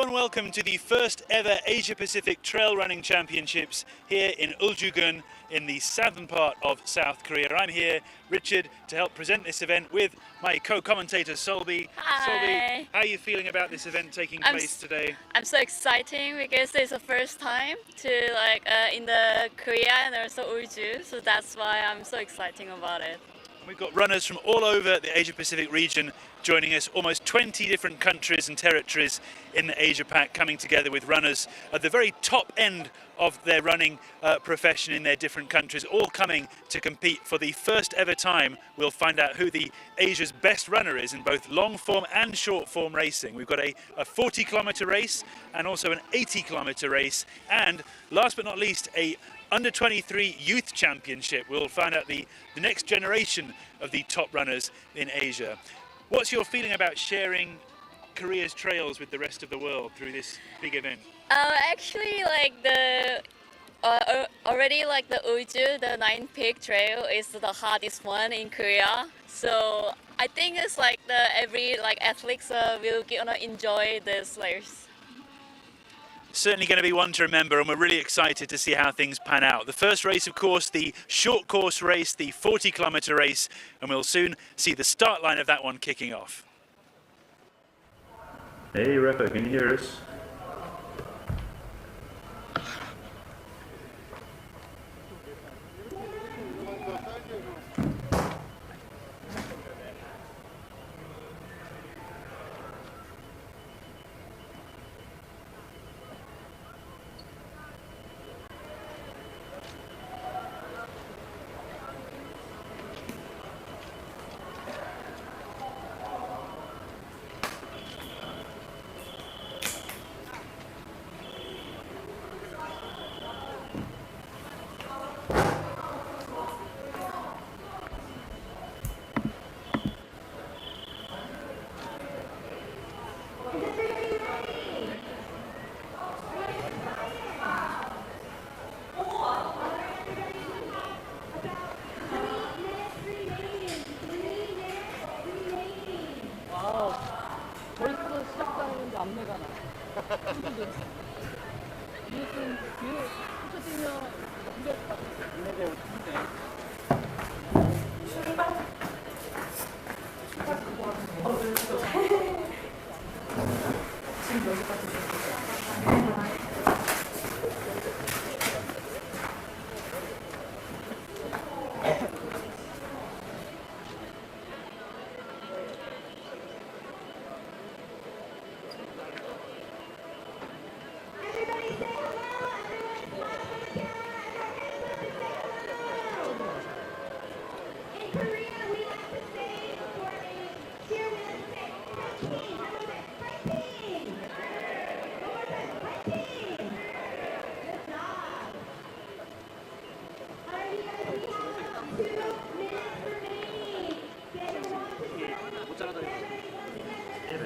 warm welcome to the first ever Asia-Pacific Trail Running Championships here in Ulju in the southern part of South Korea. I'm here, Richard, to help present this event with my co-commentator Solby. Hi. Solby, how are you feeling about this event taking place today? I'm so exciting because it's the first time to in the Korea and also Ulju, so that's why I'm so excited about it. We've got runners from all over the Asia-Pacific region joining us, almost 20 different countries and territories in the Asia-Pac coming together with runners at the very top end of their running profession in their different countries, all coming to compete for the first ever time. We'll find out who the Asia's best runner is in both long form and short form racing. We've got a 40-kilometer race and also an 80-kilometer race, and last but not least, a under 23 youth championship. We'll find out the next generation of the top runners in Asia. What's your feeling about sharing Korea's trails with the rest of the world through this big event? Actually, already the Ulju, the Nine Peak Trail, is the hardest one in Korea. So I think it's every athletes will gonna enjoy this race. Certainly going to be one to remember, and we're really excited to see how things pan out. The first race, of course, the short course race, the 40-kilometer race, and we'll soon see the start line of that one kicking off. Hey, Repa, can you hear us?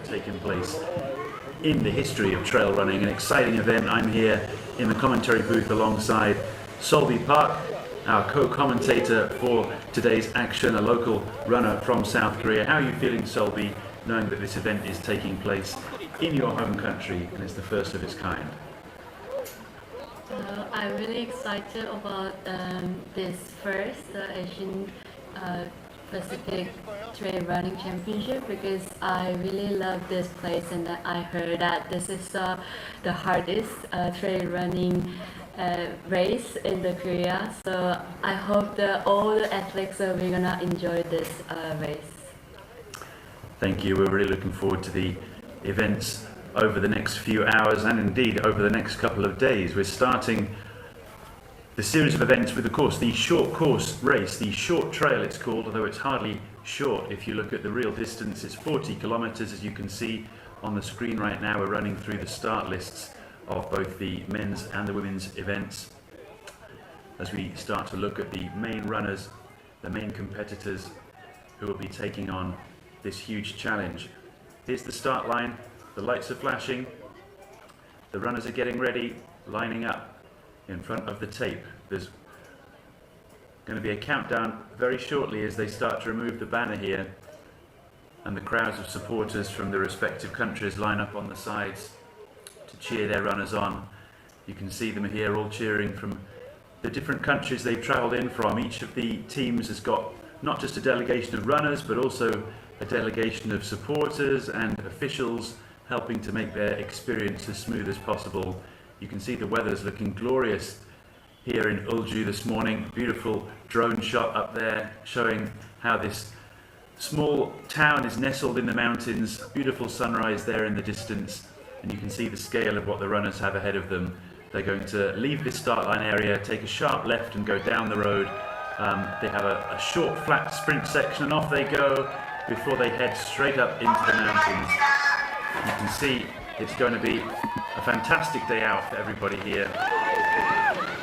Taken place in the history of trail running, an exciting event. I'm here in the commentary booth alongside Solby Park, our co-commentator for today's action, a local runner from South Korea. How are you feeling, Solby, knowing that this event is taking place in your home country and it's the first of its kind? I'm really excited about this first Asian Pacific Trail Running Championship because I really love this place, and I heard that this is the hardest trail running race in the Korea. So I hope that all the athletes are really gonna enjoy this race. Thank you. We're really looking forward to the events over the next few hours and indeed over the next couple of days. We're starting the series of events with, of course, the short course race, the short trail it's called, although it's hardly short. If you look at the real distance, it's 40 kilometers, as you can see on the screen right now. We're running through the start lists of both the men's and the women's events as we start to look at the main runners, the main competitors who will be taking on this huge challenge. Here's the start line, the lights are flashing, the runners are getting ready, lining up in front of the tape. There's going to be a countdown very shortly as they start to remove the banner here, and the crowds of supporters from the respective countries line up on the sides cheer their runners on. You can see them here all cheering from the different countries they've travelled in from. Each of the teams has got not just a delegation of runners, but also a delegation of supporters and officials helping to make their experience as smooth as possible. You can see the weather's looking glorious here in Ulju this morning. Beautiful drone shot up there showing how this small town is nestled in the mountains. Beautiful sunrise there in the distance, and you can see the scale of what the runners have ahead of them. They're going to leave this start line area, take a sharp left and go down the road. They have a short flat sprint section and off they go before they head straight up into the mountains. You can see it's going to be a fantastic day out for everybody here.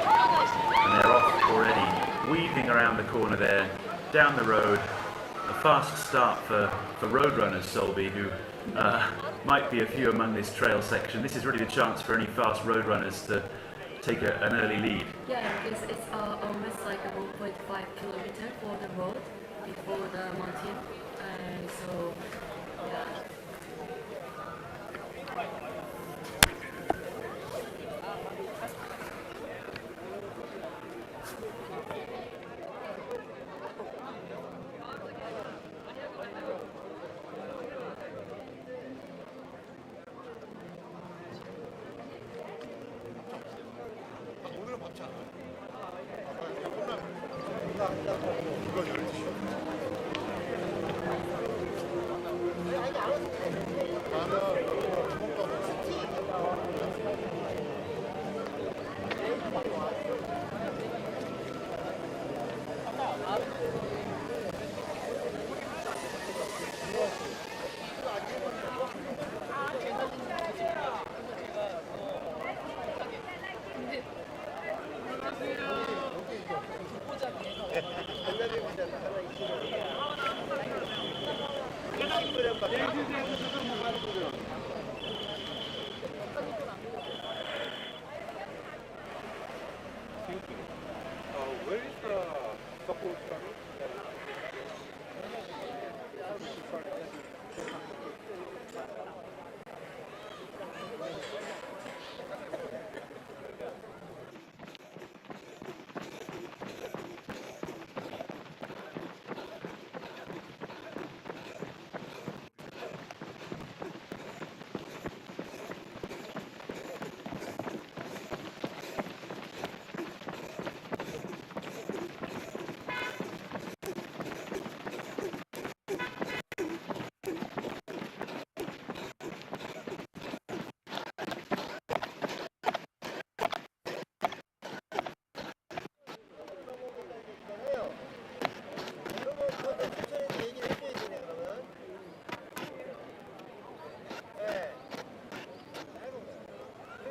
And they're off already, weaving around the corner there, down the road. A fast start for road runners, Solby, who might be a few among this trail section. This is really the chance for any fast road runners to take an early lead. Yeah, because it's almost like a 1.5 kilometer for the road before the mountain. So, yeah. Where is the support from?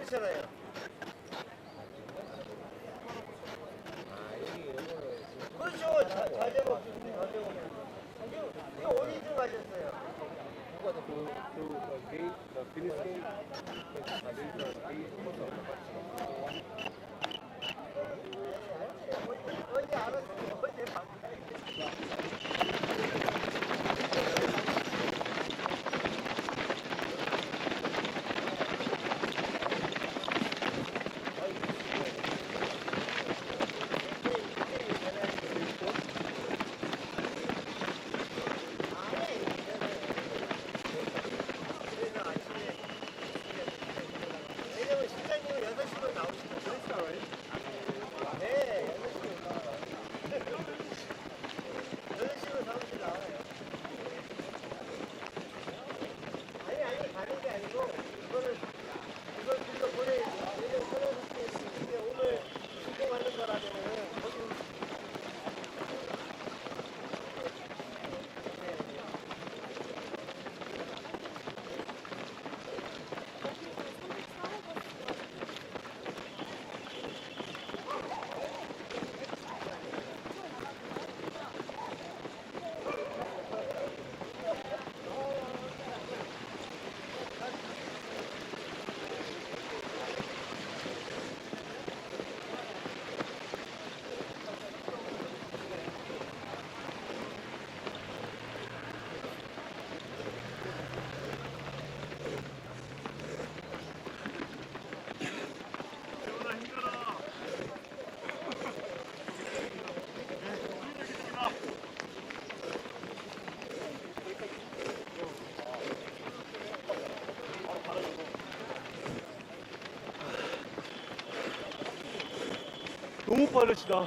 그렇잖아요. 그렇죠. 자제로 이거 어디서 가셨어요? 언제 알았어요? 언제 너무 빠르시다.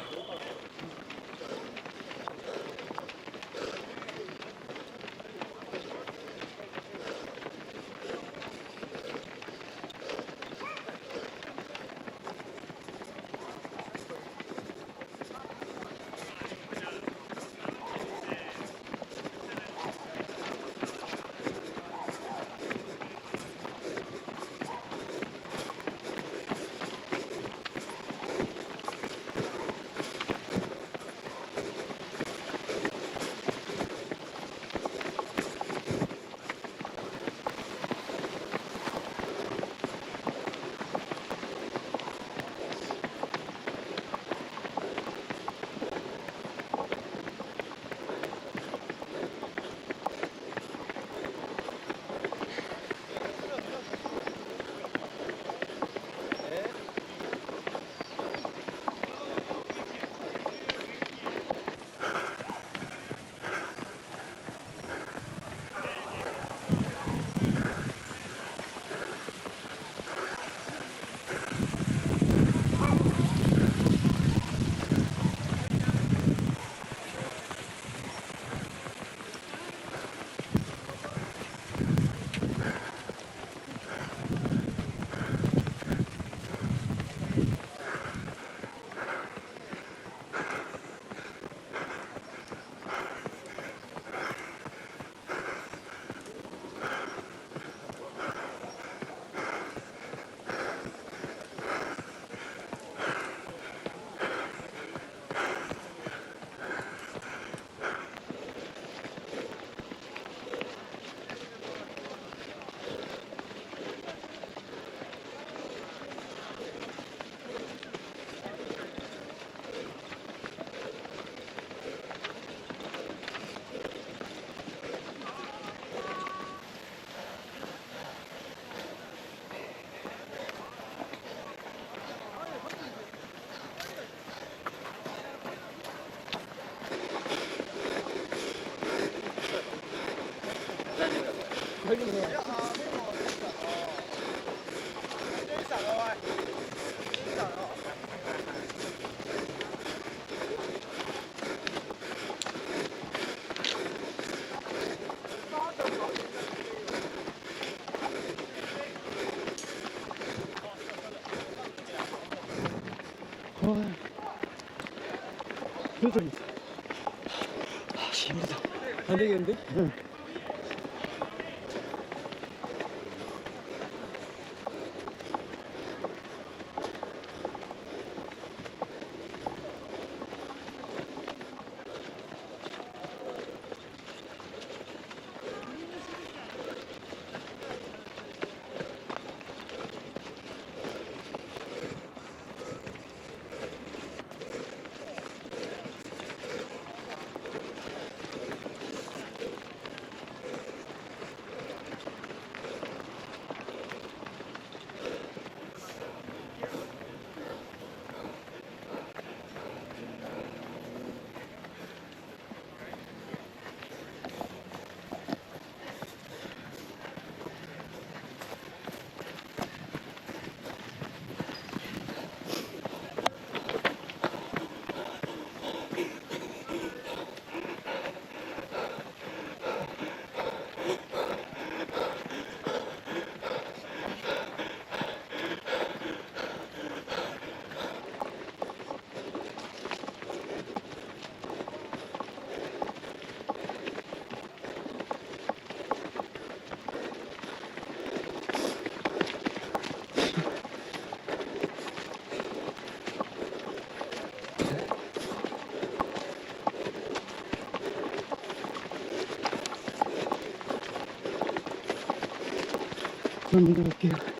표정이 있어. 아, 힘들다. 안 되겠는데? 응. 그럼 내려갈게요.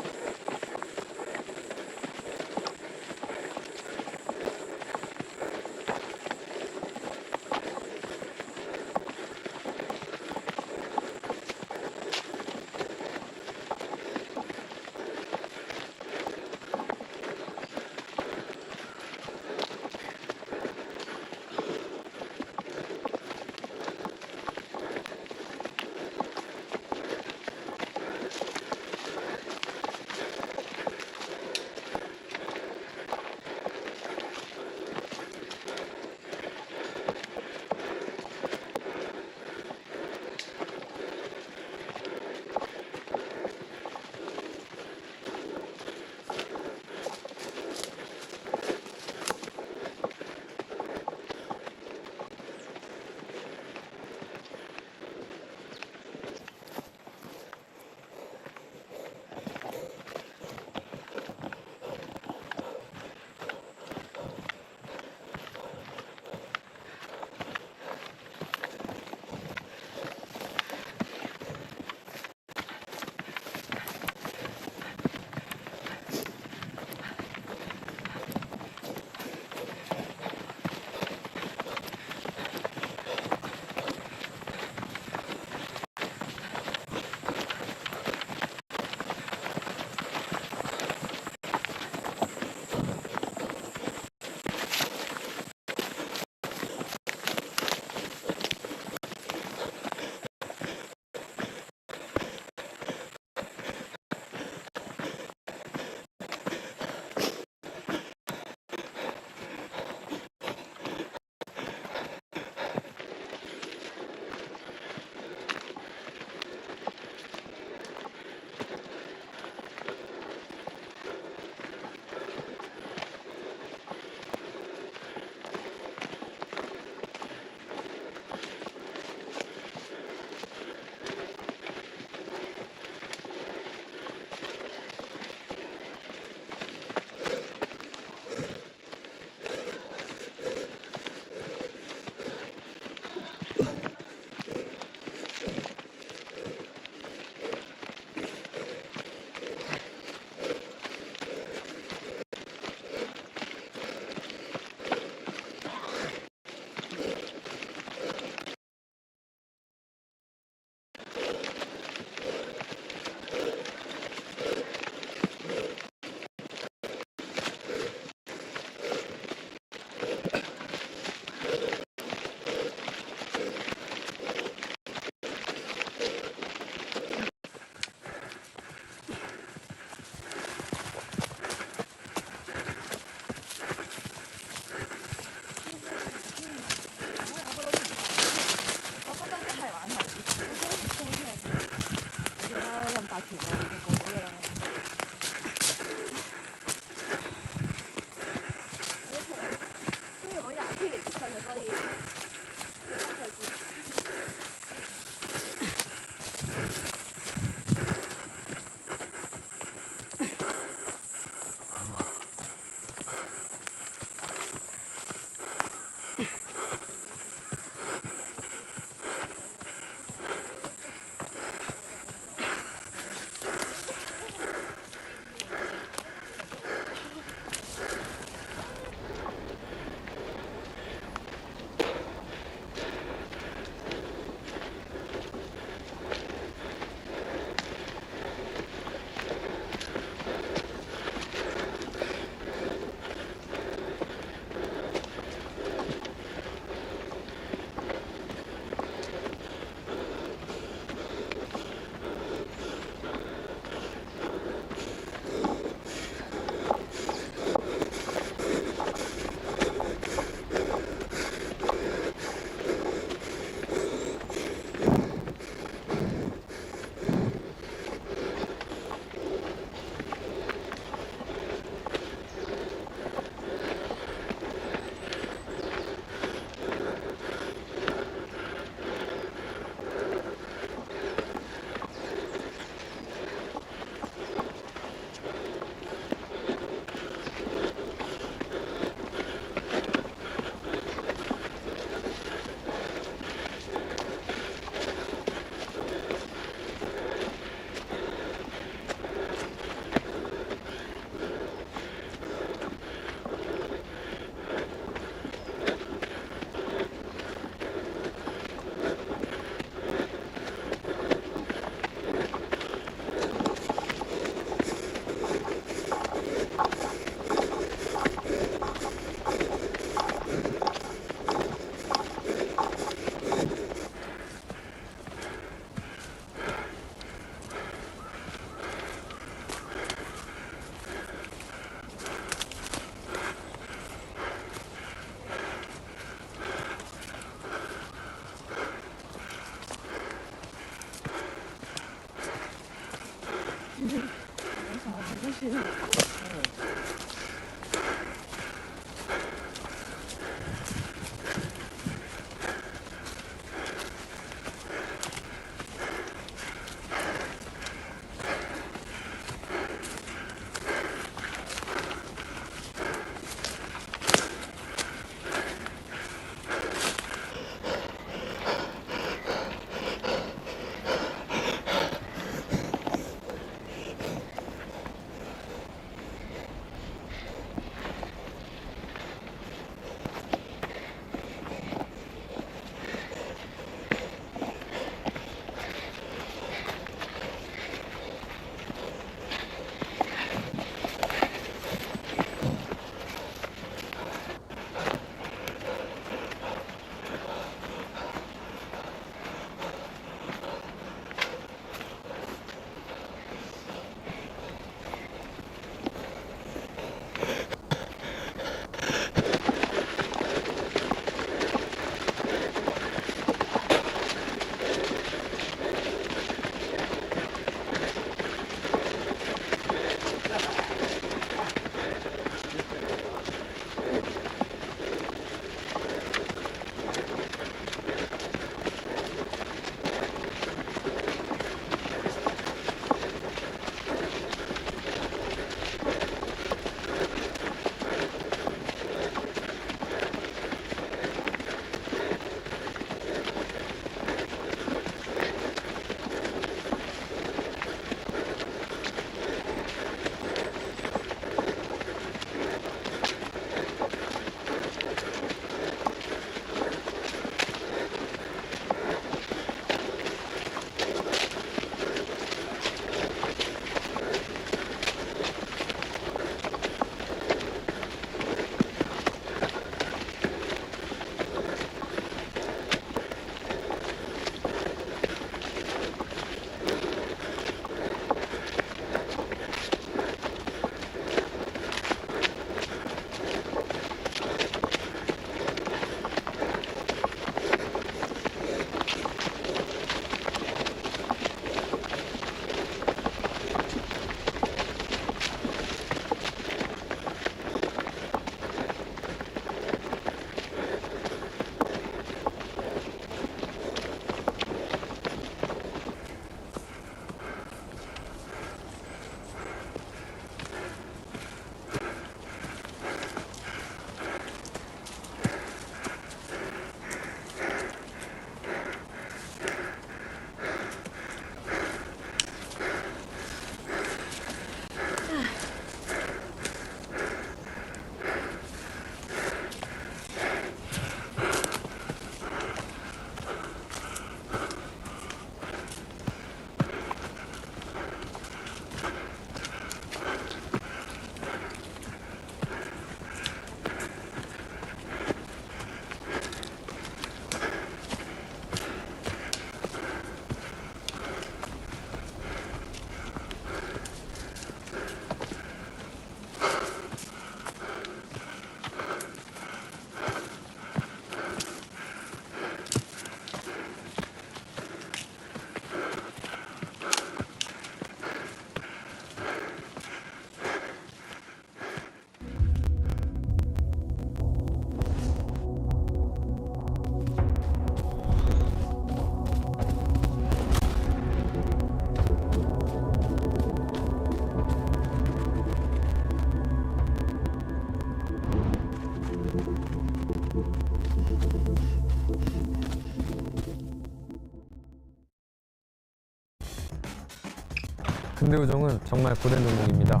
근대 우정은 정말 고된 종목입니다.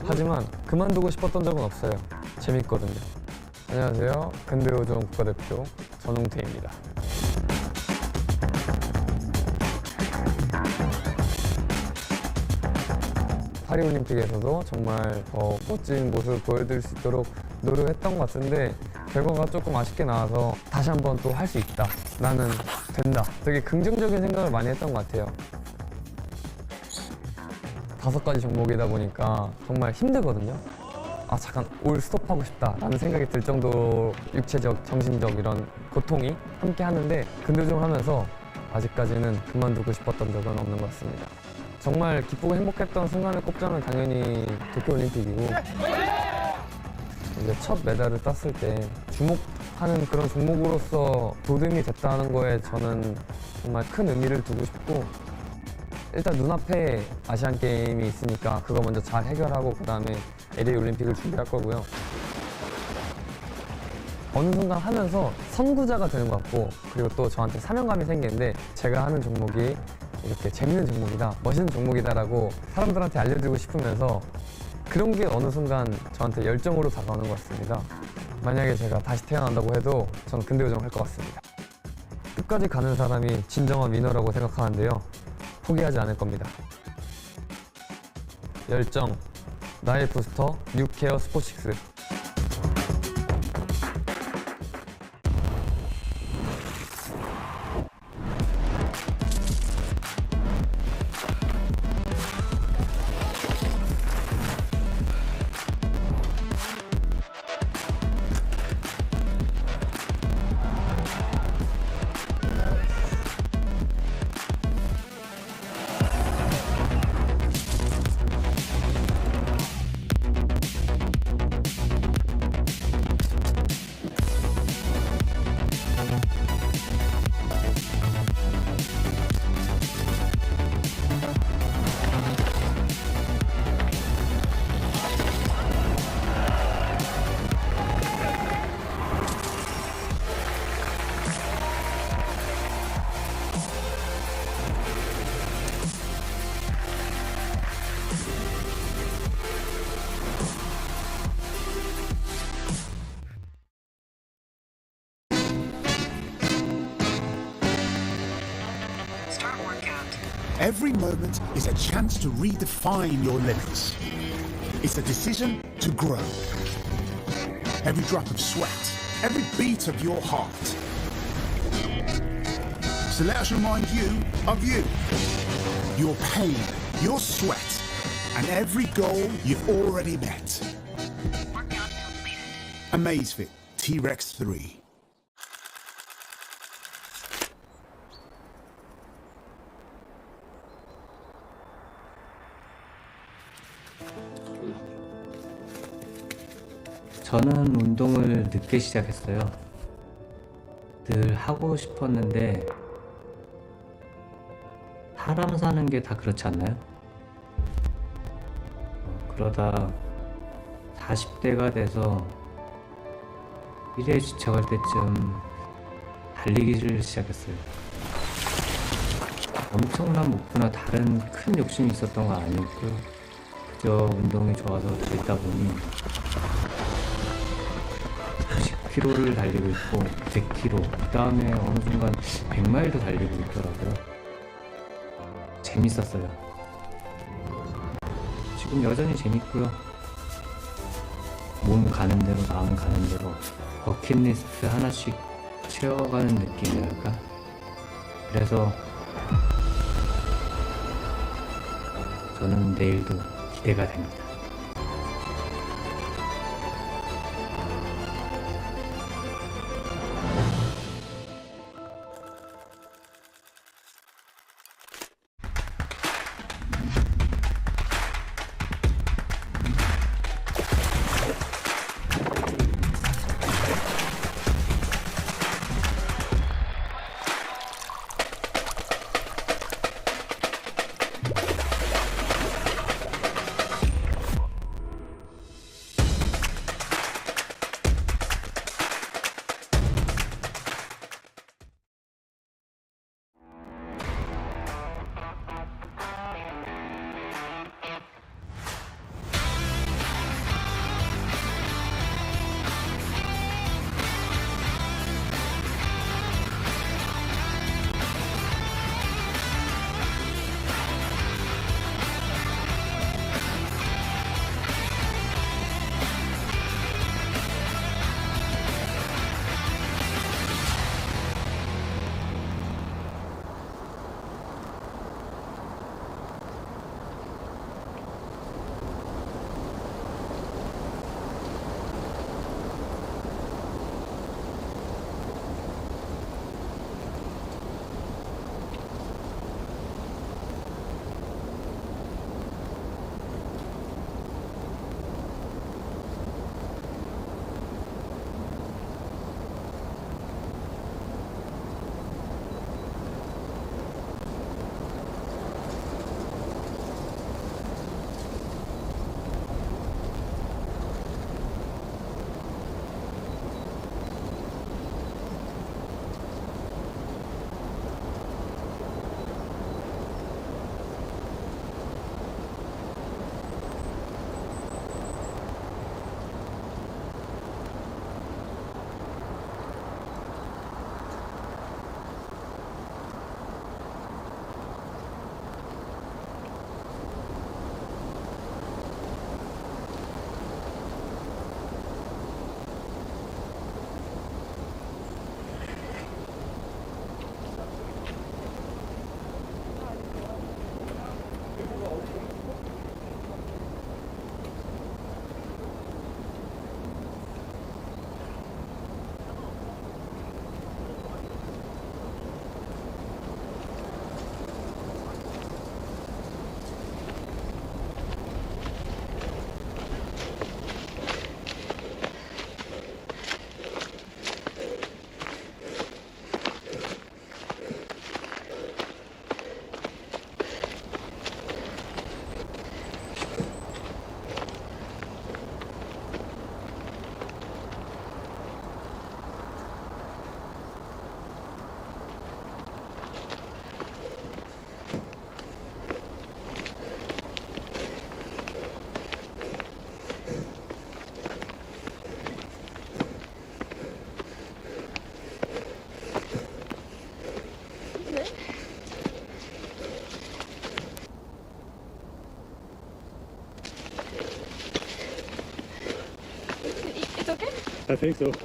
하지만 그만두고 싶었던 적은 없어요. 재밌거든요. 안녕하세요. 근대 우정 국가대표 전웅태입니다. 파리올림픽에서도 정말 더 멋진 모습을 보여드릴 수 있도록 노력했던 것 같은데 결과가 조금 아쉽게 나와서 다시 한번 또 할 수 있다. 나는 된다. 되게 긍정적인 생각을 많이 했던 것 같아요. 5가지 종목이다 보니까 정말 힘들거든요. 아 잠깐 올 스톱하고 싶다 라는 생각이 들 정도로 육체적, 정신적 이런 고통이 함께 하는데 근대우정을 하면서 아직까지는 그만두고 싶었던 적은 없는 것 같습니다. 정말 기쁘고 행복했던 순간을 꼽자면 당연히 도쿄올림픽이고 이제 첫 메달을 땄을 때 주목하는 그런 종목으로서 도움이 됐다는 거에 저는 정말 큰 의미를 두고 싶고 일단 눈앞에 아시안게임이 있으니까 그거 먼저 잘 해결하고 그 다음에 LA 올림픽을 준비할 거고요. 어느 순간 하면서 선구자가 되는 것 같고 그리고 또 저한테 사명감이 생기는데 제가 하는 종목이 이렇게 재밌는 종목이다, 멋있는 종목이다라고 사람들한테 알려드리고 싶으면서 그런 게 어느 순간 저한테 열정으로 다가오는 것 같습니다. 만약에 제가 다시 태어난다고 해도 저는 근대우정 할 것 같습니다. 끝까지 가는 사람이 진정한 위너라고 생각하는데요. 포기하지 않을 겁니다. 열정, 나의 부스터, 뉴케어 스포식스. Every moment is a chance to redefine your limits. It's a decision to grow. Every drop of sweat, every beat of your heart. So let us remind you of you. Your pain, your sweat, and every goal you've already met. Amazfit T-Rex 3. 저는 운동을 늦게 시작했어요. 늘 하고 싶었는데 사람 사는 게 다 그렇지 않나요? 그러다 40대가 돼서 일에 지쳐갈 때쯤 달리기를 시작했어요. 엄청난 목표나 다른 큰 욕심이 있었던 건 아니었고요. 그저 운동이 좋아서 달리다 보니 10km를 달리고 있고 100km, 그 다음에 어느 순간 100마일도 달리고 있더라고요. 재밌었어요. 지금 여전히 재밌고요. 몸 가는 대로 마음 가는 대로 버킷리스트 하나씩 채워가는 느낌이랄까. 그래서 저는 내일도 기대가 됩니다. I think so.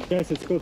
Yes, it's good.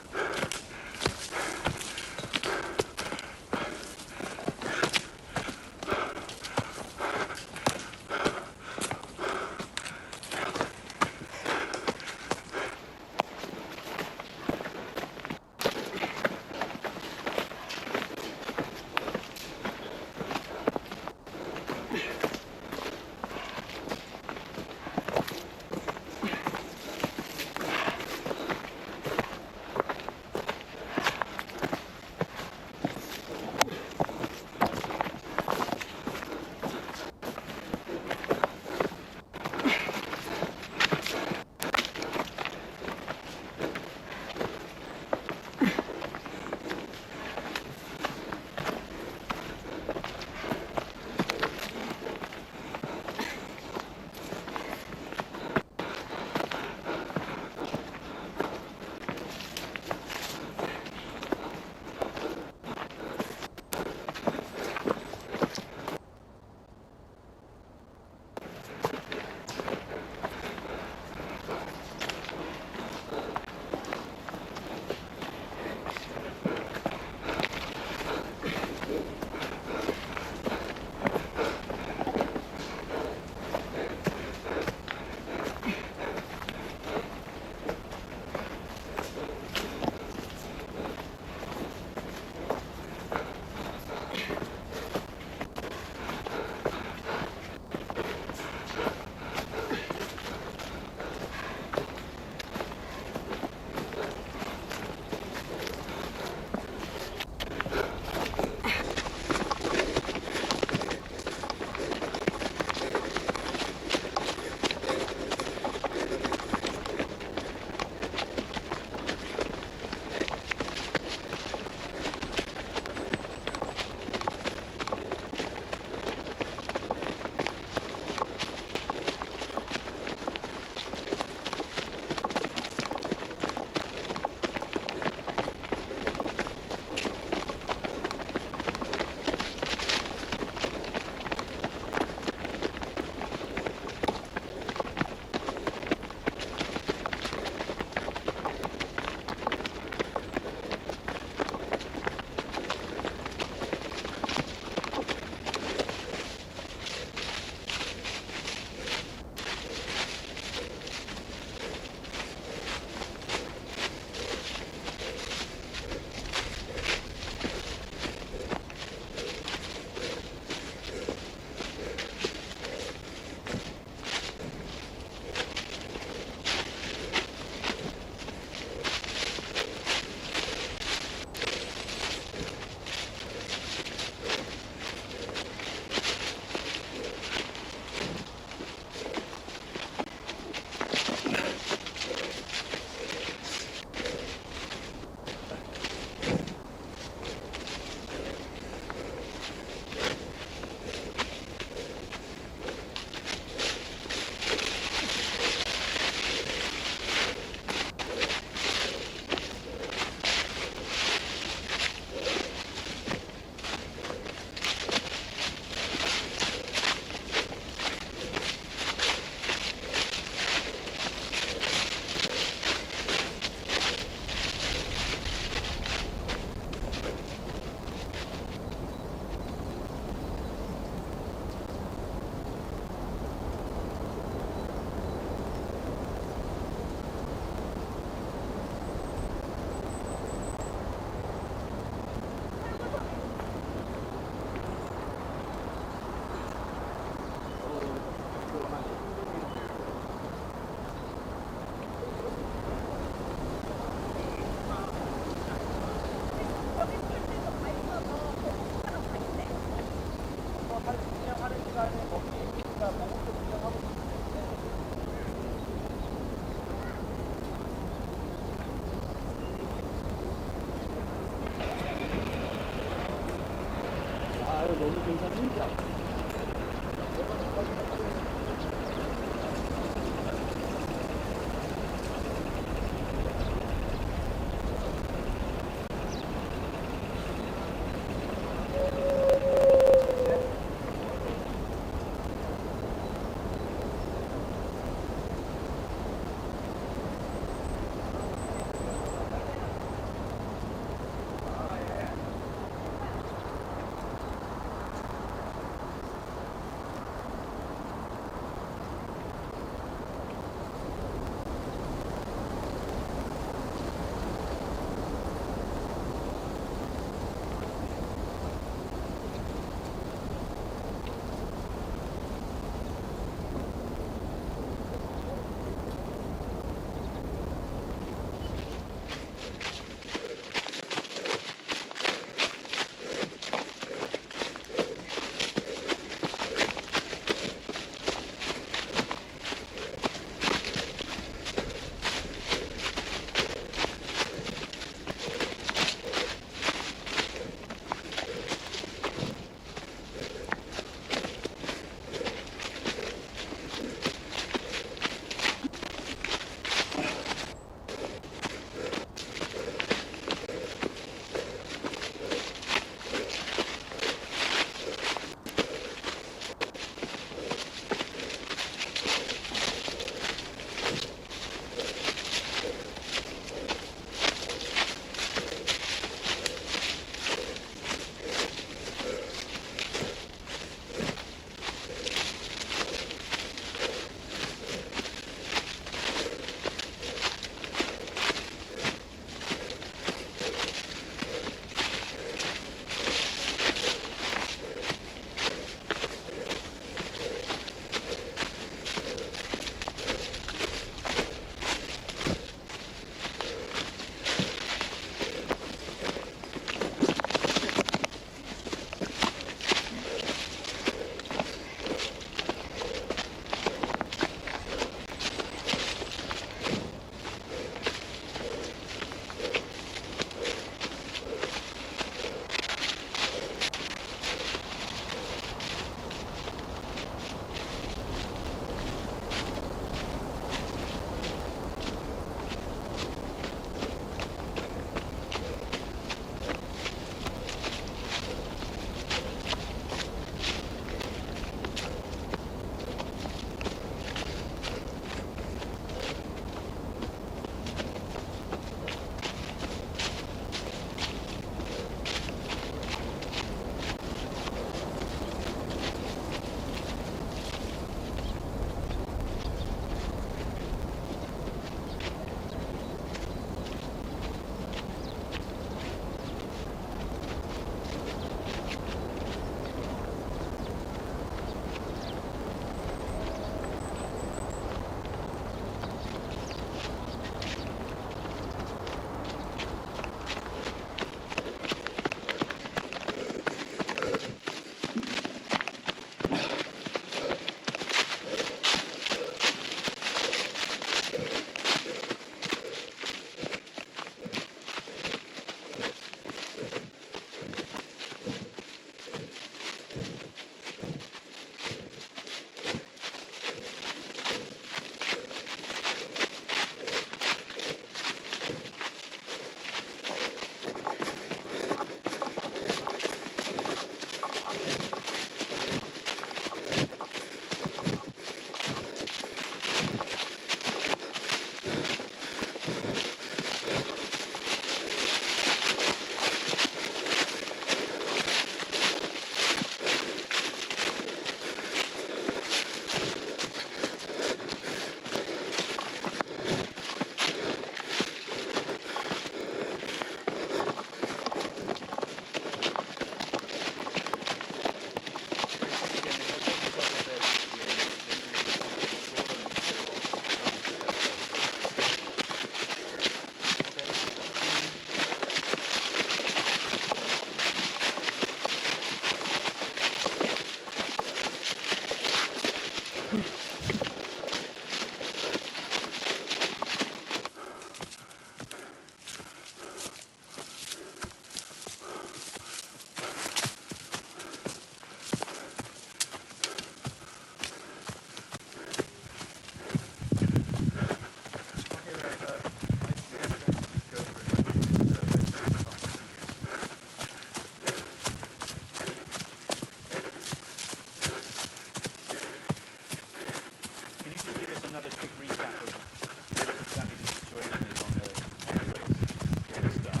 quick recap of what exactly the situation is on the race before the start.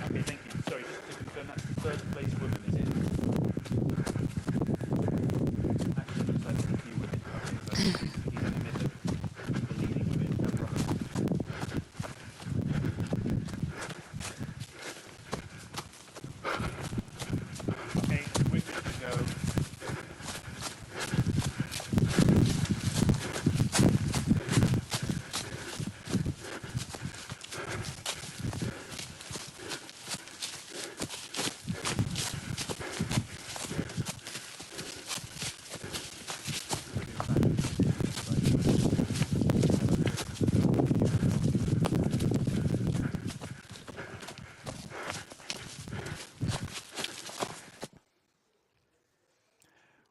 Okay, thank you. Sorry, just to confirm, that's the first place woman, is it? Actually, looks like there's a few women. Okay, so he's in the middle of the leading women. No problem. Okay, we're good to go.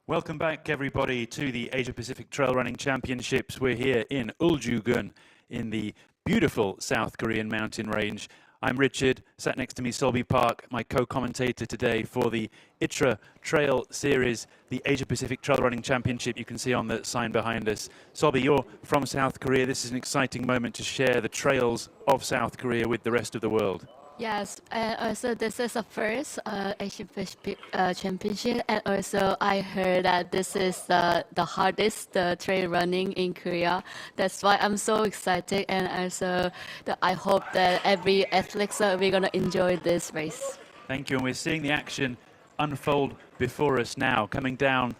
Welcome back, everybody, to the Asia Pacific Trail Running Championships. We're here in Ulju in the beautiful South Korean mountain range. I'm Richard, sat next to me Solby Park, my co-commentator today for the ITRA Trail Series, the Asia Pacific Trail Running Championship you can see on the sign behind us. Solby, you're from South Korea. This is an exciting moment to share the trails of South Korea with the rest of the world. Yes, and also this is the first Asian Pacific Championship, and also I heard that this is the hardest trail running in Korea. That's why I'm so excited, and also I hope that every athlete we're gonna enjoy this race. Thank you, and we're seeing the action unfold before us now, coming down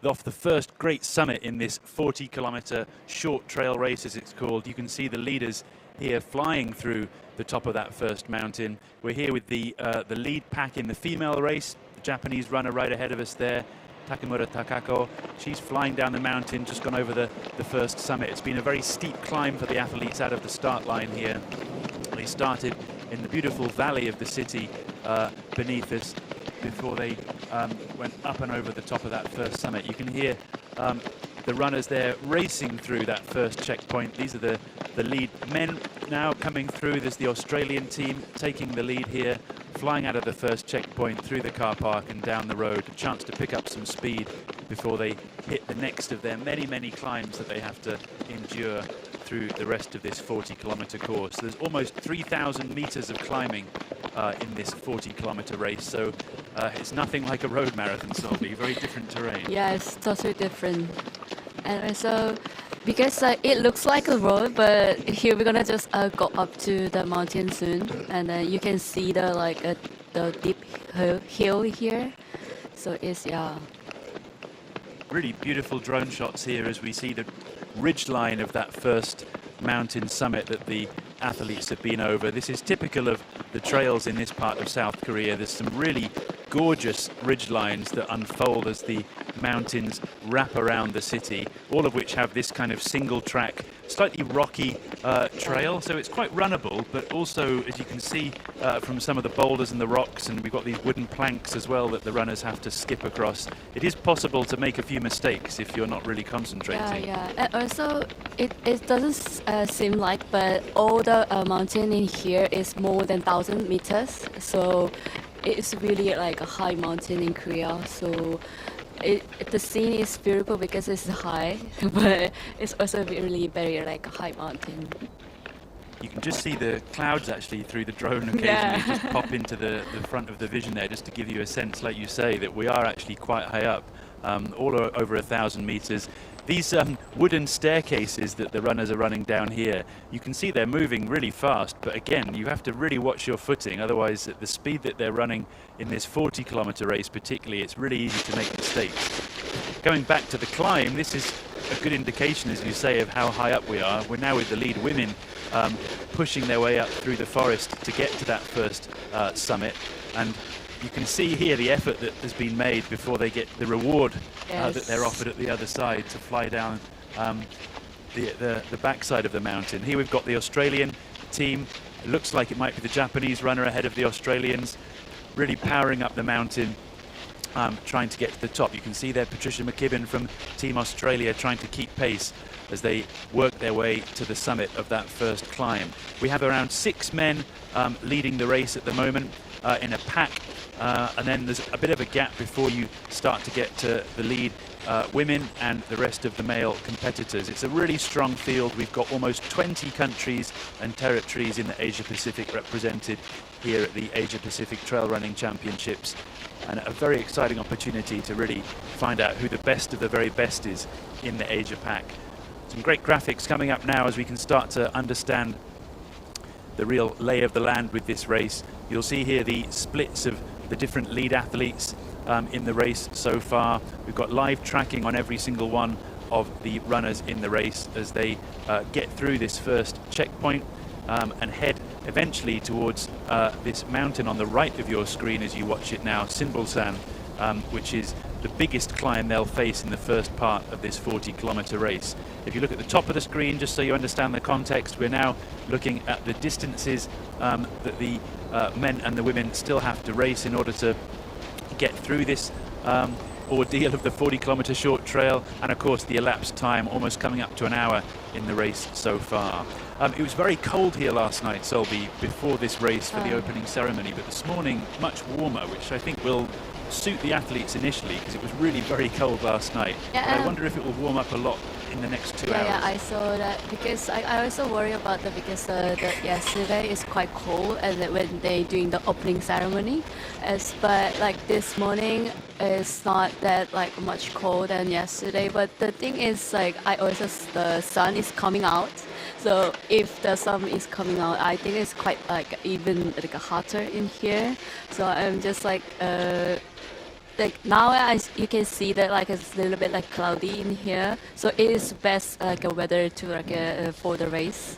off the first great summit in this 40-kilometer short trail race, as it's called. You can see the leaders here flying through the top of that first mountain. We're here with the lead pack in the female race, the Japanese runner right ahead of us there, Takamura Takako. She's flying down the mountain, just gone over the first summit. It's been a very steep climb for the athletes out of the start line here. They started in the beautiful valley of the city beneath us before they went up and over the top of that first summit. You can hear the runners there racing through that first checkpoint. These are the lead men now coming through. There's the Australian team taking the lead here, flying out of the first checkpoint through the car park and down the road. A chance to pick up some speed before they hit the next of their many, many climbs that they have to endure through the rest of this 40-kilometer course. There's almost 3,000 meters of climbing in this 40-kilometer race, so it's nothing like a road marathon, Solby. Very different terrain. Yeah, it's totally different. And also, because it looks like a road, but here we're gonna just go up to the mountain soon, and then you can see the deep hill here. So it's Really beautiful drone shots here as we see the ridge line of that first mountain summit that the athletes have been over. This is typical of the trails in this part of South Korea. There's some really gorgeous ridge lines that unfold as the mountains wrap around the city, all of which have this kind of single track, slightly rocky trail. So it's quite runnable, but also, as you can see from some of the boulders and the rocks, and we've got these wooden planks as well that the runners have to skip across, it is possible to make a few mistakes if you're not really concentrating. Yeah. And also, it doesn't seem like, but all the mountain in here is more than 1,000 meters. So it's really like a high mountain in Korea. So the scene is beautiful because it's high, but it's also really very like a high mountain. You can just see the clouds actually through the drone occasionally just pop into the front of the vision there, just to give you a sense, like you say, that we are actually quite high up. over 1,000 meters. These wooden staircases that the runners are running down here, you can see they're moving really fast, but again, you have to really watch your footing, otherwise at the speed that they're running in this 40-kilometer race particularly, it's really easy to make mistakes. Going back to the climb, this is a good indication, as you say, of how high up we are. We're now with the lead women pushing their way up through the forest to get to that first summit, and you can see here the effort that has been made before they get the reward that they're offered at the other side to fly down the backside of the mountain. Here we've got the Australian team. It looks like it might be the Japanese runner ahead of the Australians, really powering up the mountain, trying to get to the top. You can see there Patricia McKibben from Team Australia trying to keep pace as they work their way to the summit of that first climb. We have around 6 men leading the race at the moment in a pack, and then there's a bit of a gap before you start to get to the lead women and the rest of the male competitors. It's a really strong field. We've got almost 20 countries and territories in the Asia Pacific represented here at the Asia Pacific Trail Running Championships, and a very exciting opportunity to really find out who the best of the very best is in the Asia Pac. Some great graphics coming up now as we can start to understand the real lay of the land with this race. You'll see here the splits of the different lead athletes in the race so far. We've got live tracking on every single one of the runners in the race as they get through this first checkpoint and head eventually towards this mountain on the right of your screen as you watch it now, Sinbulsan, which is the biggest climb they'll face in the first part of this 40-kilometer race. If you look at the top of the screen, just so you understand the context, we're now looking at the distances that the men and the women still have to race in order to get through this ordeal of the 40-kilometer short trail, and of course the elapsed time, almost coming up to an hour in the race so far. It was very cold here last night, Solby, before this race for the opening ceremony, but this morning much warmer, which I think will suit the athletes initially because it was really very cold last night. Yeah, but I wonder if it will warm up a lot in the next 2 hours. Yeah, I saw that because I also worry about that because yesterday is quite cold and when they doing the opening ceremony, but like this morning it's not that like much cold than yesterday. But the thing is like the sun is coming out. So if the sun is coming out, I think it's quite like even like hotter in here. So I'm just like now you can see that like it's a little bit like cloudy in here. So it is best like a weather to like for the race.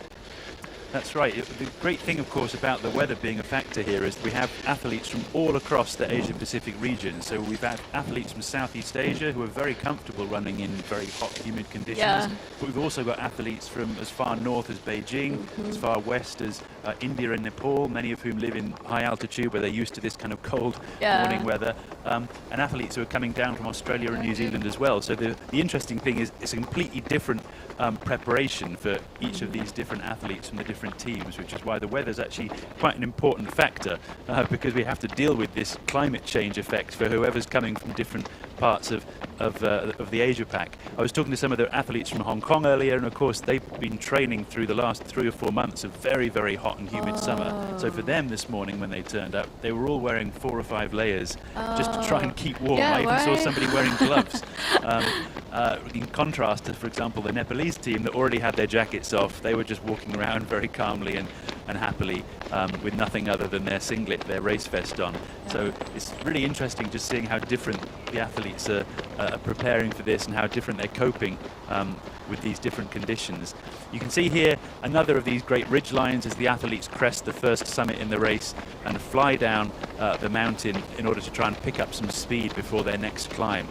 That's right. The great thing, of course, about the weather being a factor here is we have athletes from all across the Asia-Pacific region. So we've had athletes from Southeast Asia who are very comfortable running in very hot, humid conditions. Yeah. But we've also got athletes from as far north as Beijing, as far west as India and Nepal, many of whom live in high altitude where they're used to this kind of cold morning weather. And athletes who are coming down from Australia and New Zealand as well. So the interesting thing is it's a completely different preparation for each of these different athletes from the different teams, which is why the weather is actually quite an important factor because we have to deal with this climate change effect for whoever's coming from different parts of the Asia Pac. I was talking to some of the athletes from Hong Kong earlier, and of course they've been training through the last 3 or 4 months of very, very hot and humid summer. So for them this morning when they turned up, they were all wearing 4 or 5 layers just to try and keep warm. I even saw somebody wearing gloves. In contrast to, for example, the Nepalese team that already had their jackets off, they were just walking around very calmly and happily with nothing other than their singlet, their race vest on. So it's really interesting just seeing how different the athletes are preparing for this and how different they're coping with these different conditions. You can see here another of these great ridge lines as the athletes crest the first summit in the race and fly down the mountain in order to try and pick up some speed before their next climb.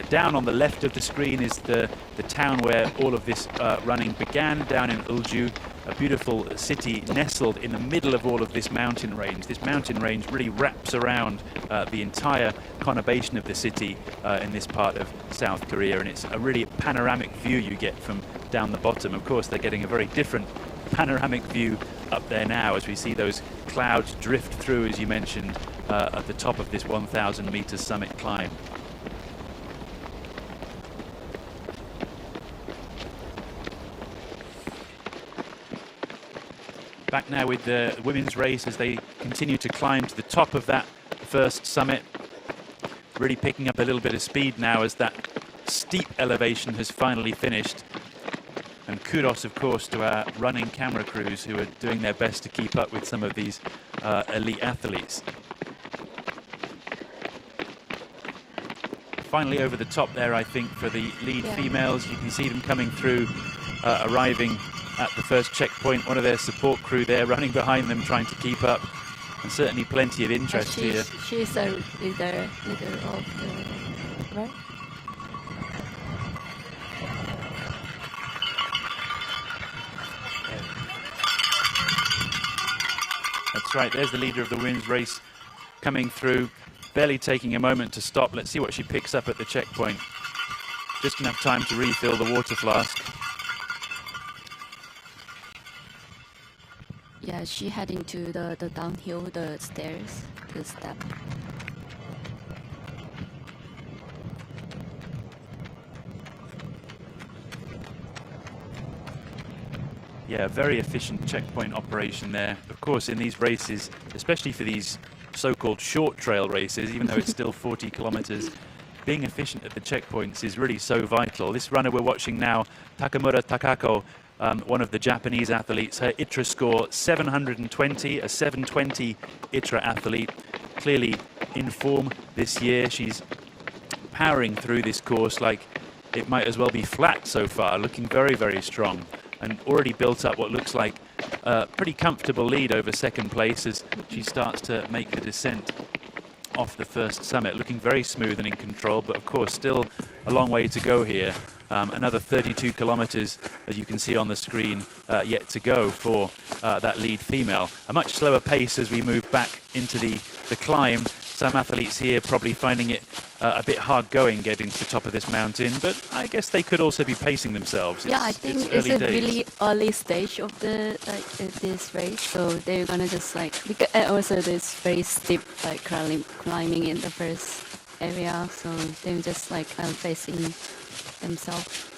Down on the left of the screen is the town where all of this running began, down in Ulju, a beautiful city nestled in the middle of all of this mountain range. This mountain range really wraps around the entire conurbation of the city in this part of South Korea, and it's a really panoramic view you get from down the bottom. Of course, they're getting a very different panoramic view up there now as we see those clouds drift through, as you mentioned, at the top of this 1,000 meter summit climb. Back now with the women's race as they continue to climb to the top of that first summit. really picking up a little bit of speed now as that steep elevation has finally finished. And kudos, of course, to our running camera crews who are doing their best to keep up with some of these elite athletes. Finally over the top there, I think, for the lead females. You can see them coming through, arriving at the first checkpoint. One of their support crew there running behind them, trying to keep up. And certainly plenty of interest here. She's a leader of the, right? That's right, there's the leader of the women's race coming through, barely taking a moment to stop. Let's see what she picks up at the checkpoint. Just enough time to refill the water flask. Yeah, she heading to the downhill, the stairs, the step. Yeah, very efficient checkpoint operation there. Of course, in these races, especially for these so-called short trail races, even though it's still 40 kilometers, being efficient at the checkpoints is really so vital. This runner we're watching now, Takamura Takako, one of the Japanese athletes, her ITRA score 720, a 720 ITRA athlete, clearly in form this year. She's powering through this course like it might as well be flat so far, looking very, very strong, and already built up what looks like a pretty comfortable lead over second place as she starts to make the descent off the first summit, looking very smooth and in control, but of course still a long way to go here. Another 32 kilometers, as you can see on the screen, yet to go for that lead female. A much slower pace as we move back into the climb. Some athletes here probably finding it a bit hard going getting to the top of this mountain, but I guess they could also be pacing themselves. Yeah, I think it's a really early stage of the this race, so they're gonna just because, and also this very steep climbing in the first area, so they're just facing themselves.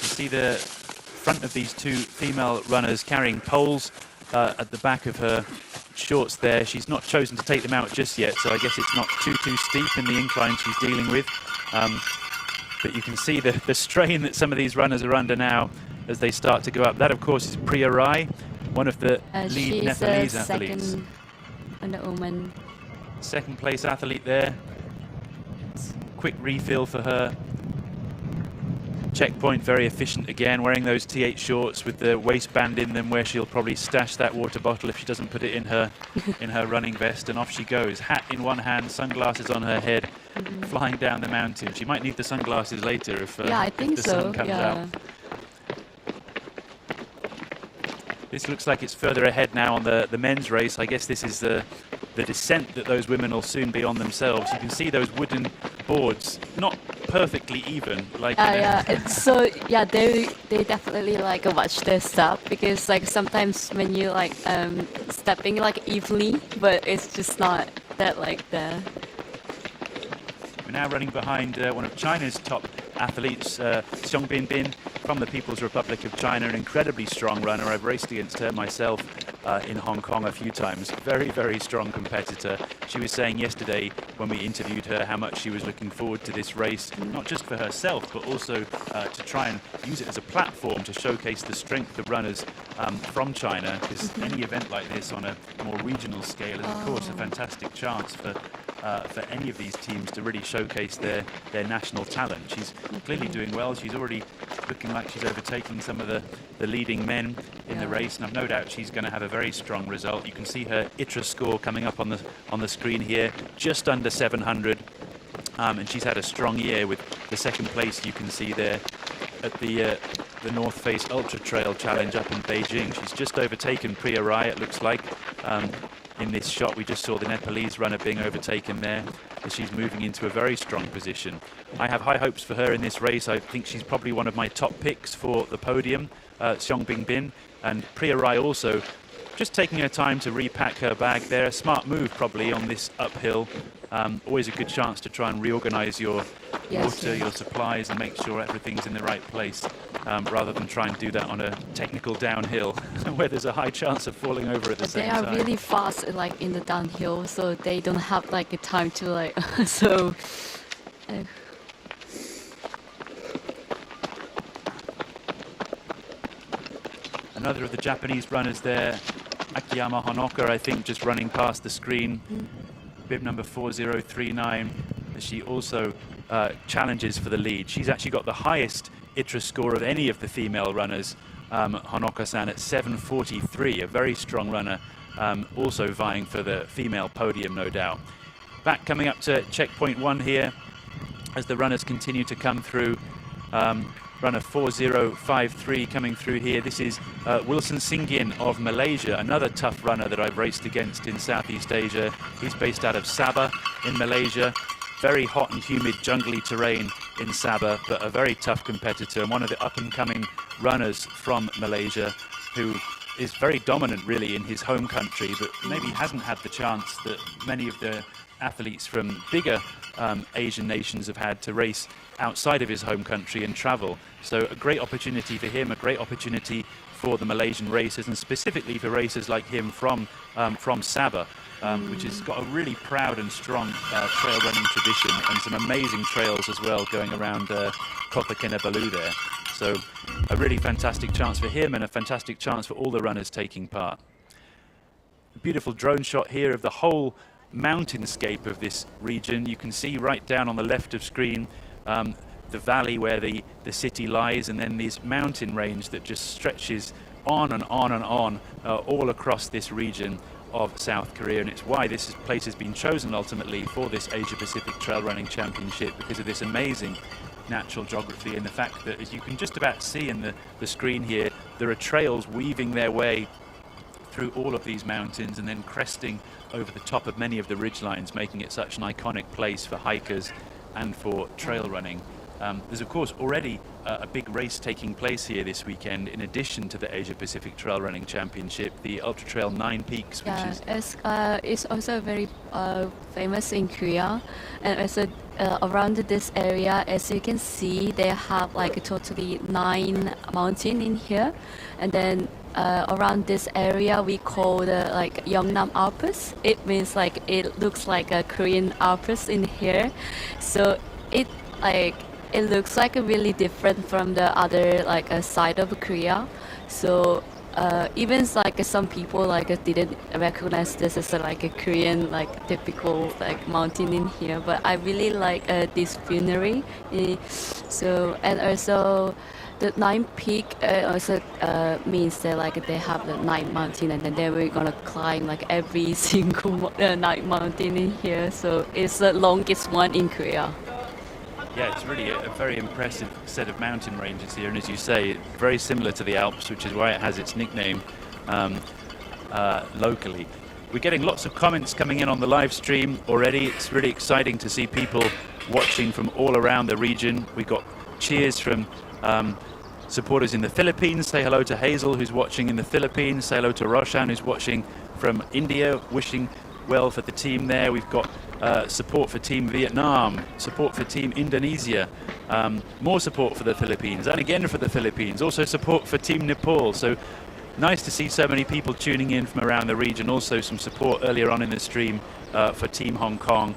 You see the front of these two female runners carrying poles at the back of her shorts there. She's not chosen to take them out just yet, so I guess it's not too steep in the incline she's dealing with. But you can see the strain that some of these runners are under now as they start to go up. That, of course, is Priya Rai, one of the lead Nepalese athletes. Second place athlete there. Quick refill for her. Checkpoint very efficient again, wearing those T8 shorts with the waistband in them, where she'll probably stash that water bottle if she doesn't put it in her running vest, and off she goes, hat in one hand, sunglasses on her head, flying down the mountain. She might need the sunglasses later if, I think if the sun comes out. This looks like it's further ahead now on the men's race. I guess this is the descent that those women will soon be on themselves. You can see those wooden boards, not perfectly even. It's so they definitely watch their step, because sometimes when you stepping evenly, but it's just not that there. We're now running behind one of China's top athletes, Xiong Binbin, from the People's Republic of China, an incredibly strong runner. I've raced against her myself in Hong Kong a few times. Very, very strong competitor. She was saying yesterday when we interviewed her how much she was looking forward to this race, not just for herself, but also to try and use it as a platform to showcase the strength of runners from China, because any event like this on a more regional scale is, of course, a fantastic chance for any of these teams to really showcase their national talent. She's clearly doing well. She's already looking like she's overtaking some of the leading men in the race, and I've no doubt she's going to have a very strong result. You can see her ITRA score coming up on the screen here, just under 700, and she's had a strong year with the second place you can see there at the North Face Ultra Trail Challenge up in Beijing. She's just overtaken Priya Rai, it looks like. In this shot, we just saw the Nepalese runner being overtaken there as she's moving into a very strong position. I have high hopes for her in this race. I think she's probably one of my top picks for the podium, Xiong Binbin, and Priya Rai also just taking her time to repack her bag there. A smart move probably on this uphill. Always a good chance to try and reorganize your water, your supplies, and make sure everything's in the right place. rather than try and do that on a technical downhill where there's a high chance of falling over at the same time. They are really fast, like in the downhill, so they don't have like a time to like. So. Another of the Japanese runners there, Akiyama Honoka, I think, just running past the screen. Bib number 4039. She also challenges for the lead. She's actually got the highest ITRA score of any of the female runners, Honoka-san, at 743, a very strong runner, also vying for the female podium, no doubt. Back coming up to checkpoint 1 here as the runners continue to come through. Runner 4053 coming through here. This is Wilson Singin of Malaysia, another tough runner that I've raced against in Southeast Asia. He's based out of Sabah in Malaysia. Very hot and humid jungly terrain in Sabah, but a very tough competitor and one of the up-and-coming runners from Malaysia, who is very dominant really in his home country, but maybe hasn't had the chance that many of the athletes from bigger Asian nations have had to race outside of his home country and travel. So a great opportunity for him, a great opportunity for the Malaysian racers, and specifically for racers like him from Sabah, which has got a really proud and strong trail running tradition and some amazing trails as well going around Kota Kinabalu there. So a really fantastic chance for him and a fantastic chance for all the runners taking part. A beautiful drone shot here of the whole mountainscape of this region. You can see right down on the left of screen the valley where the city lies, and then this mountain range that just stretches on and on and on all across this region of South Korea. And it's why this place has been chosen ultimately for this Asia Pacific Trail Running Championship, because of this amazing natural geography and the fact that, as you can just about see in the screen here, there are trails weaving their way through all of these mountains and then cresting over the top of many of the ridgelines, making it such an iconic place for hikers and for trail running. There's of course already a big race taking place here this weekend in addition to the Asia Pacific Trail Running Championship, the Ultra Trail 9 Peaks, which it's also very famous in Korea, and also around this area, as you can see, they have like totally 9 mountains in here, and then around this area we call the like Yeongnam Alps. It means like it looks like a Korean Alps in here, so it looks like really different from the other like side of Korea. So even like some people like didn't recognize this as like a Korean like typical like mountain in here, but I really like this scenery. So, and also the 9 peak also means that like they have the 9 mountain, and then they were gonna climb like every single 9 mountain in here. So it's the longest one in Korea. Yeah, it's really a very impressive set of mountain ranges here, and as you say, very similar to the Alps, which is why it has its nickname locally. We're getting lots of comments coming in on the live stream already. It's really exciting to see people watching from all around the region. We got cheers from supporters in the Philippines. Say hello to Hazel, who's watching in the Philippines. Say hello to Roshan, who's watching from India, wishing well for the team there. We've got support for Team Vietnam, support for Team Indonesia, more support for the Philippines, and again for the Philippines, also support for Team Nepal. So nice to see so many people tuning in from around the region. Also some support earlier on in the stream for Team Hong Kong.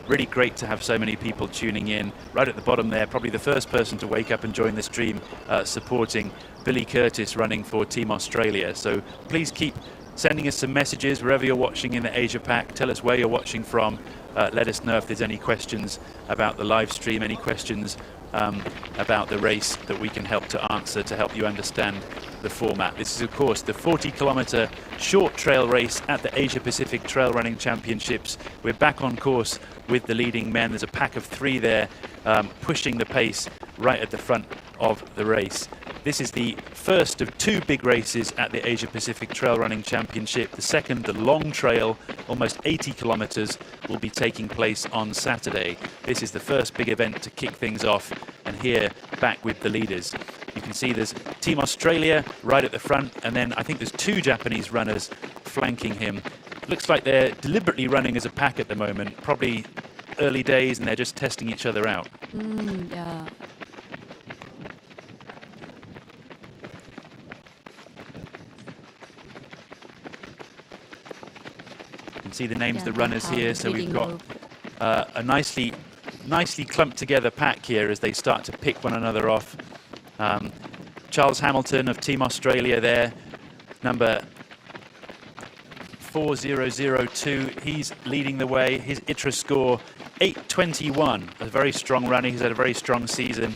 Really great to have so many people tuning in. Right at the bottom there, probably the first person to wake up and join the stream, supporting Billy Curtis running for Team Australia. So please keep sending us some messages wherever you're watching in the Asia Pac. Tell us where you're watching from. Let us know if there's any questions about the live stream, any questions about the race that we can help to answer to help you understand the format. This is of course the 40-kilometer short trail race at the Asia Pacific Trail Running Championships. We're back on course with the leading men. There's a pack of 3 there pushing the pace right at the front of the race. This is the first of 2 big races at the Asia Pacific Trail Running Championship. The second, the long trail, almost 80 kilometers, will be taking place on Saturday. This is the first big event to kick things off, and here back with the leaders. You can see there's Team Australia right at the front, and then I think there's 2 Japanese runners flanking him. Looks like they're deliberately running as a pack at the moment, probably early days, and they're just testing each other out. Yeah. see the names Yeah, of the runners how here. the So we've leading got group. a nicely clumped together pack here as they start to pick one another off. Charles Hamilton of Team Australia there, number 4002. He's leading the way. His ITRA score 8:21. A very strong runner. He's had a very strong season,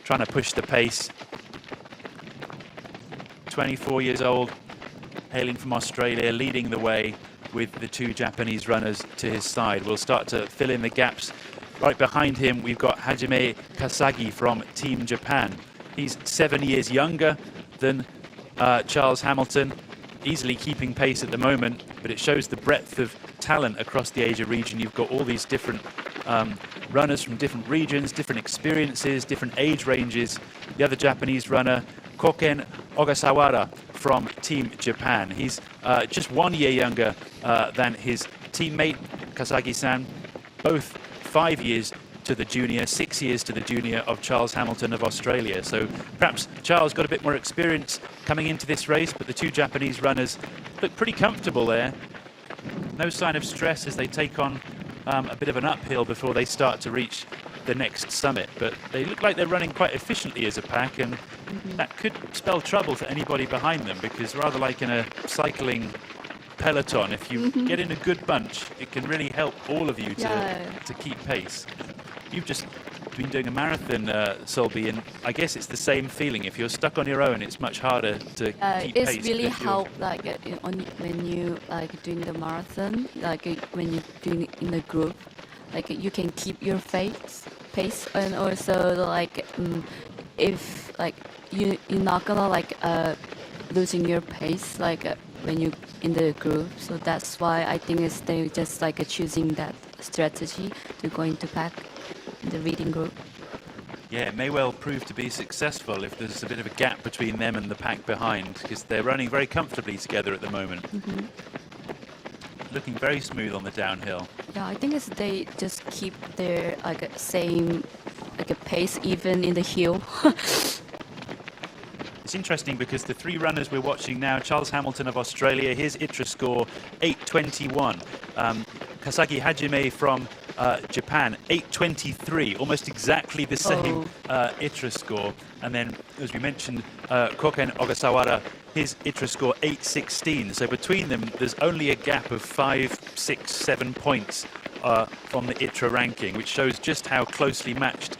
trying to push the pace. 24 years old, hailing from Australia, leading the way with the two Japanese runners to his side. We'll start to fill in the gaps. Right behind him, we've got Hajime Kasagi from Team Japan. He's 7 years younger than Charles Hamilton, easily keeping pace at the moment, but it shows the breadth of talent across the Asia region. You've got all these different runners from different regions, different experiences, different age ranges. The other Japanese runner, Koken Ogasawara from Team Japan. He's just 1 year younger than his teammate, Kasagi-san. Both 5 years to the junior, 6 years to the junior of Charles Hamilton of Australia. So perhaps Charles got a bit more experience coming into this race, but the two Japanese runners look pretty comfortable there. No sign of stress as they take on a bit of an uphill before they start to reach the next summit, but they look like they're running quite efficiently as a pack, and that could spell trouble for anybody behind them, because rather like in a cycling peloton, if you get in a good bunch, it can really help all of you to keep pace. You've just been doing a marathon, Solby, and I guess it's the same feeling. If you're stuck on your own, it's much harder to keep pace. It's really help like when you like doing the marathon, like when you're doing it in a group, like you can keep your pace, and also like if like you're not gonna like losing your pace like when you in the group. So that's why I think it's they just like choosing that strategy to go into pack the reading group. Yeah, it may well prove to be successful if there's a bit of a gap between them and the pack behind, because they're running very comfortably together at the moment. Looking very smooth on the downhill. Yeah, I think it's they just keep their like same like a pace even in the hill. It's interesting because the three runners we're watching now, Charles Hamilton of Australia, his ITRA score 8:21. Kasagi Hajime from Japan, 8:23, almost exactly the same ITRA score. And then, as we mentioned, Koken Ogasawara, his ITRA score 8:16. So between them, there's only a gap of 5, 6, 7 points from the ITRA ranking, which shows just how closely matched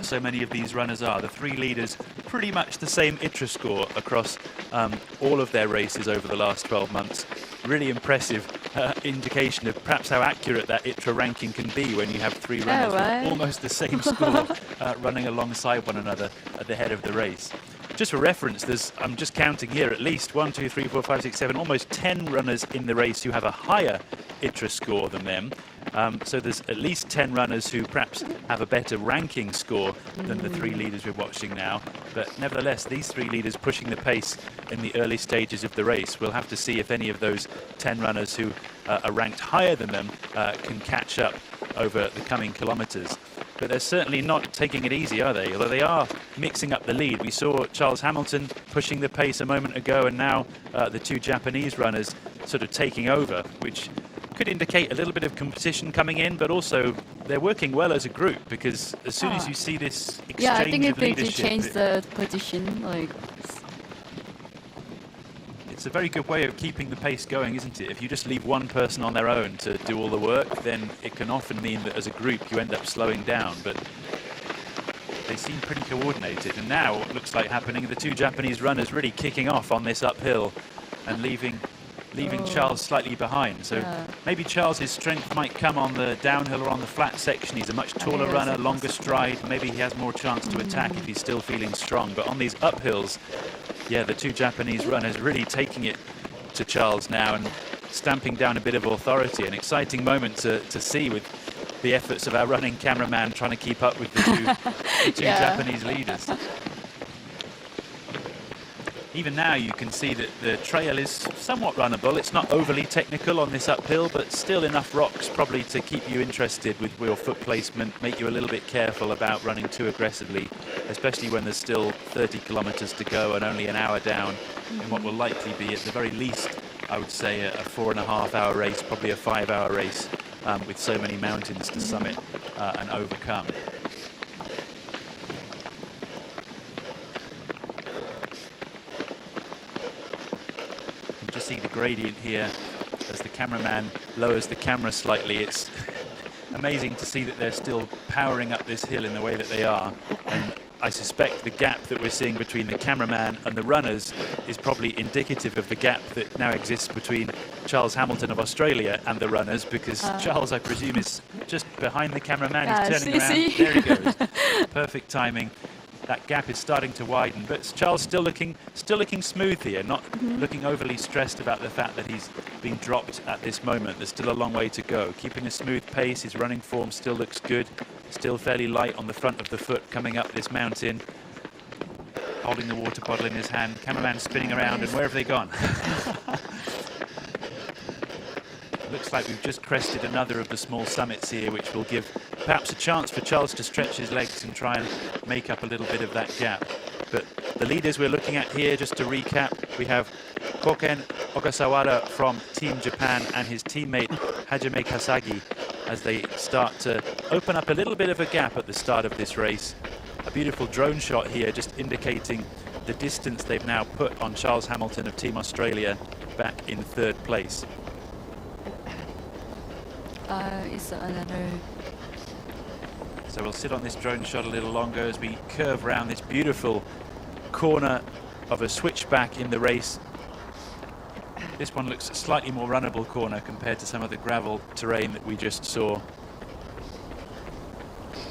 so many of these runners are. The three leaders, pretty much the same ITRA score across all of their races over the last 12 months. Really impressive indication of perhaps how accurate that ITRA ranking can be when you have three runners with almost the same score running alongside one another at the head of the race. Just for reference, I'm just counting here, at least 1, 2, 3, 4, 5, 6, 7, almost 10 runners in the race who have a higher ITRA score than them. So there's at least 10 runners who perhaps have a better ranking score than the three leaders we're watching now. But nevertheless, these three leaders pushing the pace in the early stages of the race. We'll have to see if any of those 10 runners who are ranked higher than them can catch up over the coming kilometers. But they're certainly not taking it easy, are they? Although they are mixing up the lead. We saw Charles Hamilton pushing the pace a moment ago, and now the two Japanese runners sort of taking over, which could indicate a little bit of competition coming in, but also they're working well as a group, because as soon as you see this exchange I think of if they leadership, change the position, like it's a very good way of keeping the pace going, isn't it? If you just leave one person on their own to do all the work, then it can often mean that as a group you end up slowing down. But they seem pretty coordinated, and now what looks like happening, the two Japanese runners really kicking off on this uphill and leaving Charles slightly behind. So maybe Charles's strength might come on the downhill or on the flat section. He's a much taller runner, longer stride. Maybe he has more chance to attack if he's still feeling strong. But on these uphills, yeah, the two Japanese runners really taking it to Charles now and stamping down a bit of authority. An exciting moment to see, with the efforts of our running cameraman trying to keep up with the two Japanese leaders. Even now you can see that the trail is somewhat runnable. It's not overly technical on this uphill, but still enough rocks probably to keep you interested with wheel foot placement, make you a little bit careful about running too aggressively, especially when there's still 30 kilometers to go and only an hour down in what will likely be at the very least I would say a 4.5-hour race, probably a 5-hour race, with so many mountains to summit and overcome. You can just see the gradient here as the cameraman lowers the camera slightly. It's amazing to see that they're still powering up this hill in the way that they are. And I suspect the gap that we're seeing between the cameraman and the runners is probably indicative of the gap that now exists between Charles Hamilton of Australia and the runners, because Charles, I presume, is just behind the cameraman. He's turning around. There he goes. Perfect timing. That gap is starting to widen, but Charles still looking smooth here, not looking overly stressed about the fact that he's been dropped at this moment. There's still a long way to go. Keeping a smooth pace, his running form still looks good, still fairly light on the front of the foot coming up this mountain. Holding the water bottle in his hand, cameraman spinning around, and where have they gone? Looks like we've just crested another of the small summits here, which will give perhaps a chance for Charles to stretch his legs and try and make up a little bit of that gap. But the leaders we're looking at here, just to recap, we have Koken Ogasawara from Team Japan and his teammate Hajime Kasagi as they start to open up a little bit of a gap at the start of this race. A beautiful drone shot here just indicating the distance they've now put on Charles Hamilton of Team Australia back in 3rd place. It's another. So we'll sit on this drone shot a little longer as we curve around this beautiful corner of a switchback in the race. This one looks a slightly more runnable corner compared to some of the gravel terrain that we just saw.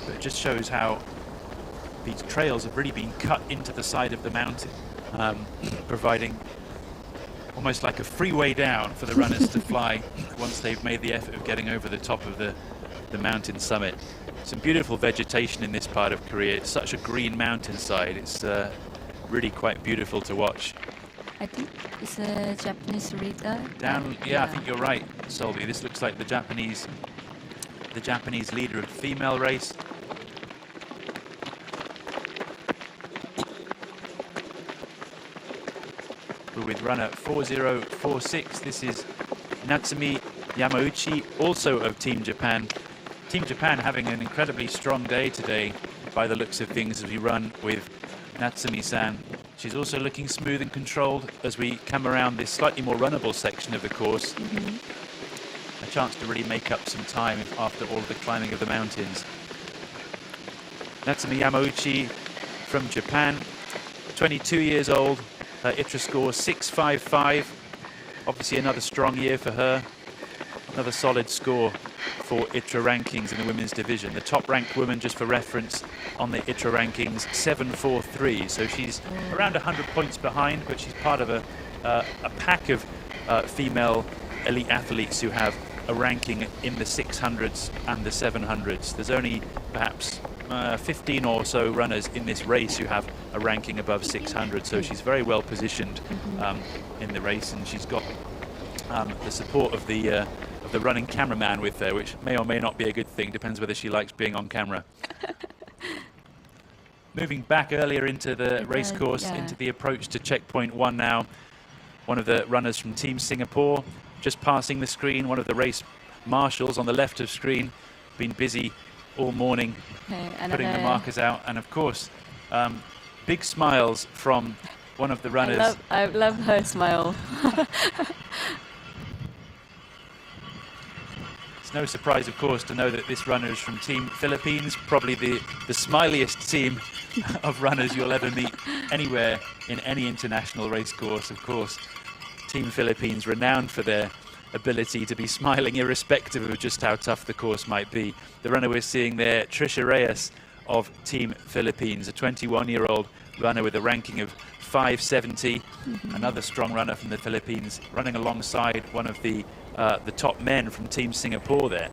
But it just shows how these trails have really been cut into the side of the mountain, providing almost like a freeway down for the runners to fly once they've made the effort of getting over the top of the mountain summit. Some beautiful vegetation in this part of Korea. It's such a green mountainside. It's really quite beautiful to watch. I think it's a Japanese leader. Down, yeah, I think you're right, Solby. This looks like the Japanese leader of the female race. We're with runner 4046. This is Natsumi Yamauchi, also of Team Japan. Team Japan having an incredibly strong day today by the looks of things as we run with Natsumi-san. She's also looking smooth and controlled as we come around this slightly more runnable section of the course. A chance to really make up some time after all of the climbing of the mountains. Natsumi Yamauchi from Japan, 22 years old. Her ITRA score 6.55. Obviously another strong year for her. Another solid score for ITRA rankings in the women's division. The top ranked woman, just for reference, on the ITRA rankings, 7.43. So she's around 100 points behind, but she's part of a pack of female elite athletes who have a ranking in the 600s and the 700s. There's only perhaps 15 or so runners in this race who have a ranking above 600, so she's very well positioned in the race, and she's got the support of the running cameraman with her, which may or may not be a good thing, depends whether she likes being on camera. Moving back earlier into the race course, into the approach to checkpoint 1 now, one of the runners from Team Singapore just passing the screen, one of the race marshals on the left of screen, been busy all morning putting the markers out, and of course big smiles from one of the runners. I love her smile. It's no surprise, of course, to know that this runner is from Team Philippines, probably the smiliest team of runners you'll ever meet anywhere in any international race course. Of course, Team Philippines, renowned for their ability to be smiling irrespective of just how tough the course might be. The runner we're seeing there, Trisha Reyes of Team Philippines, a 21-year-old runner with a ranking of 570. Another strong runner from the Philippines, running alongside one of the top men from Team Singapore there.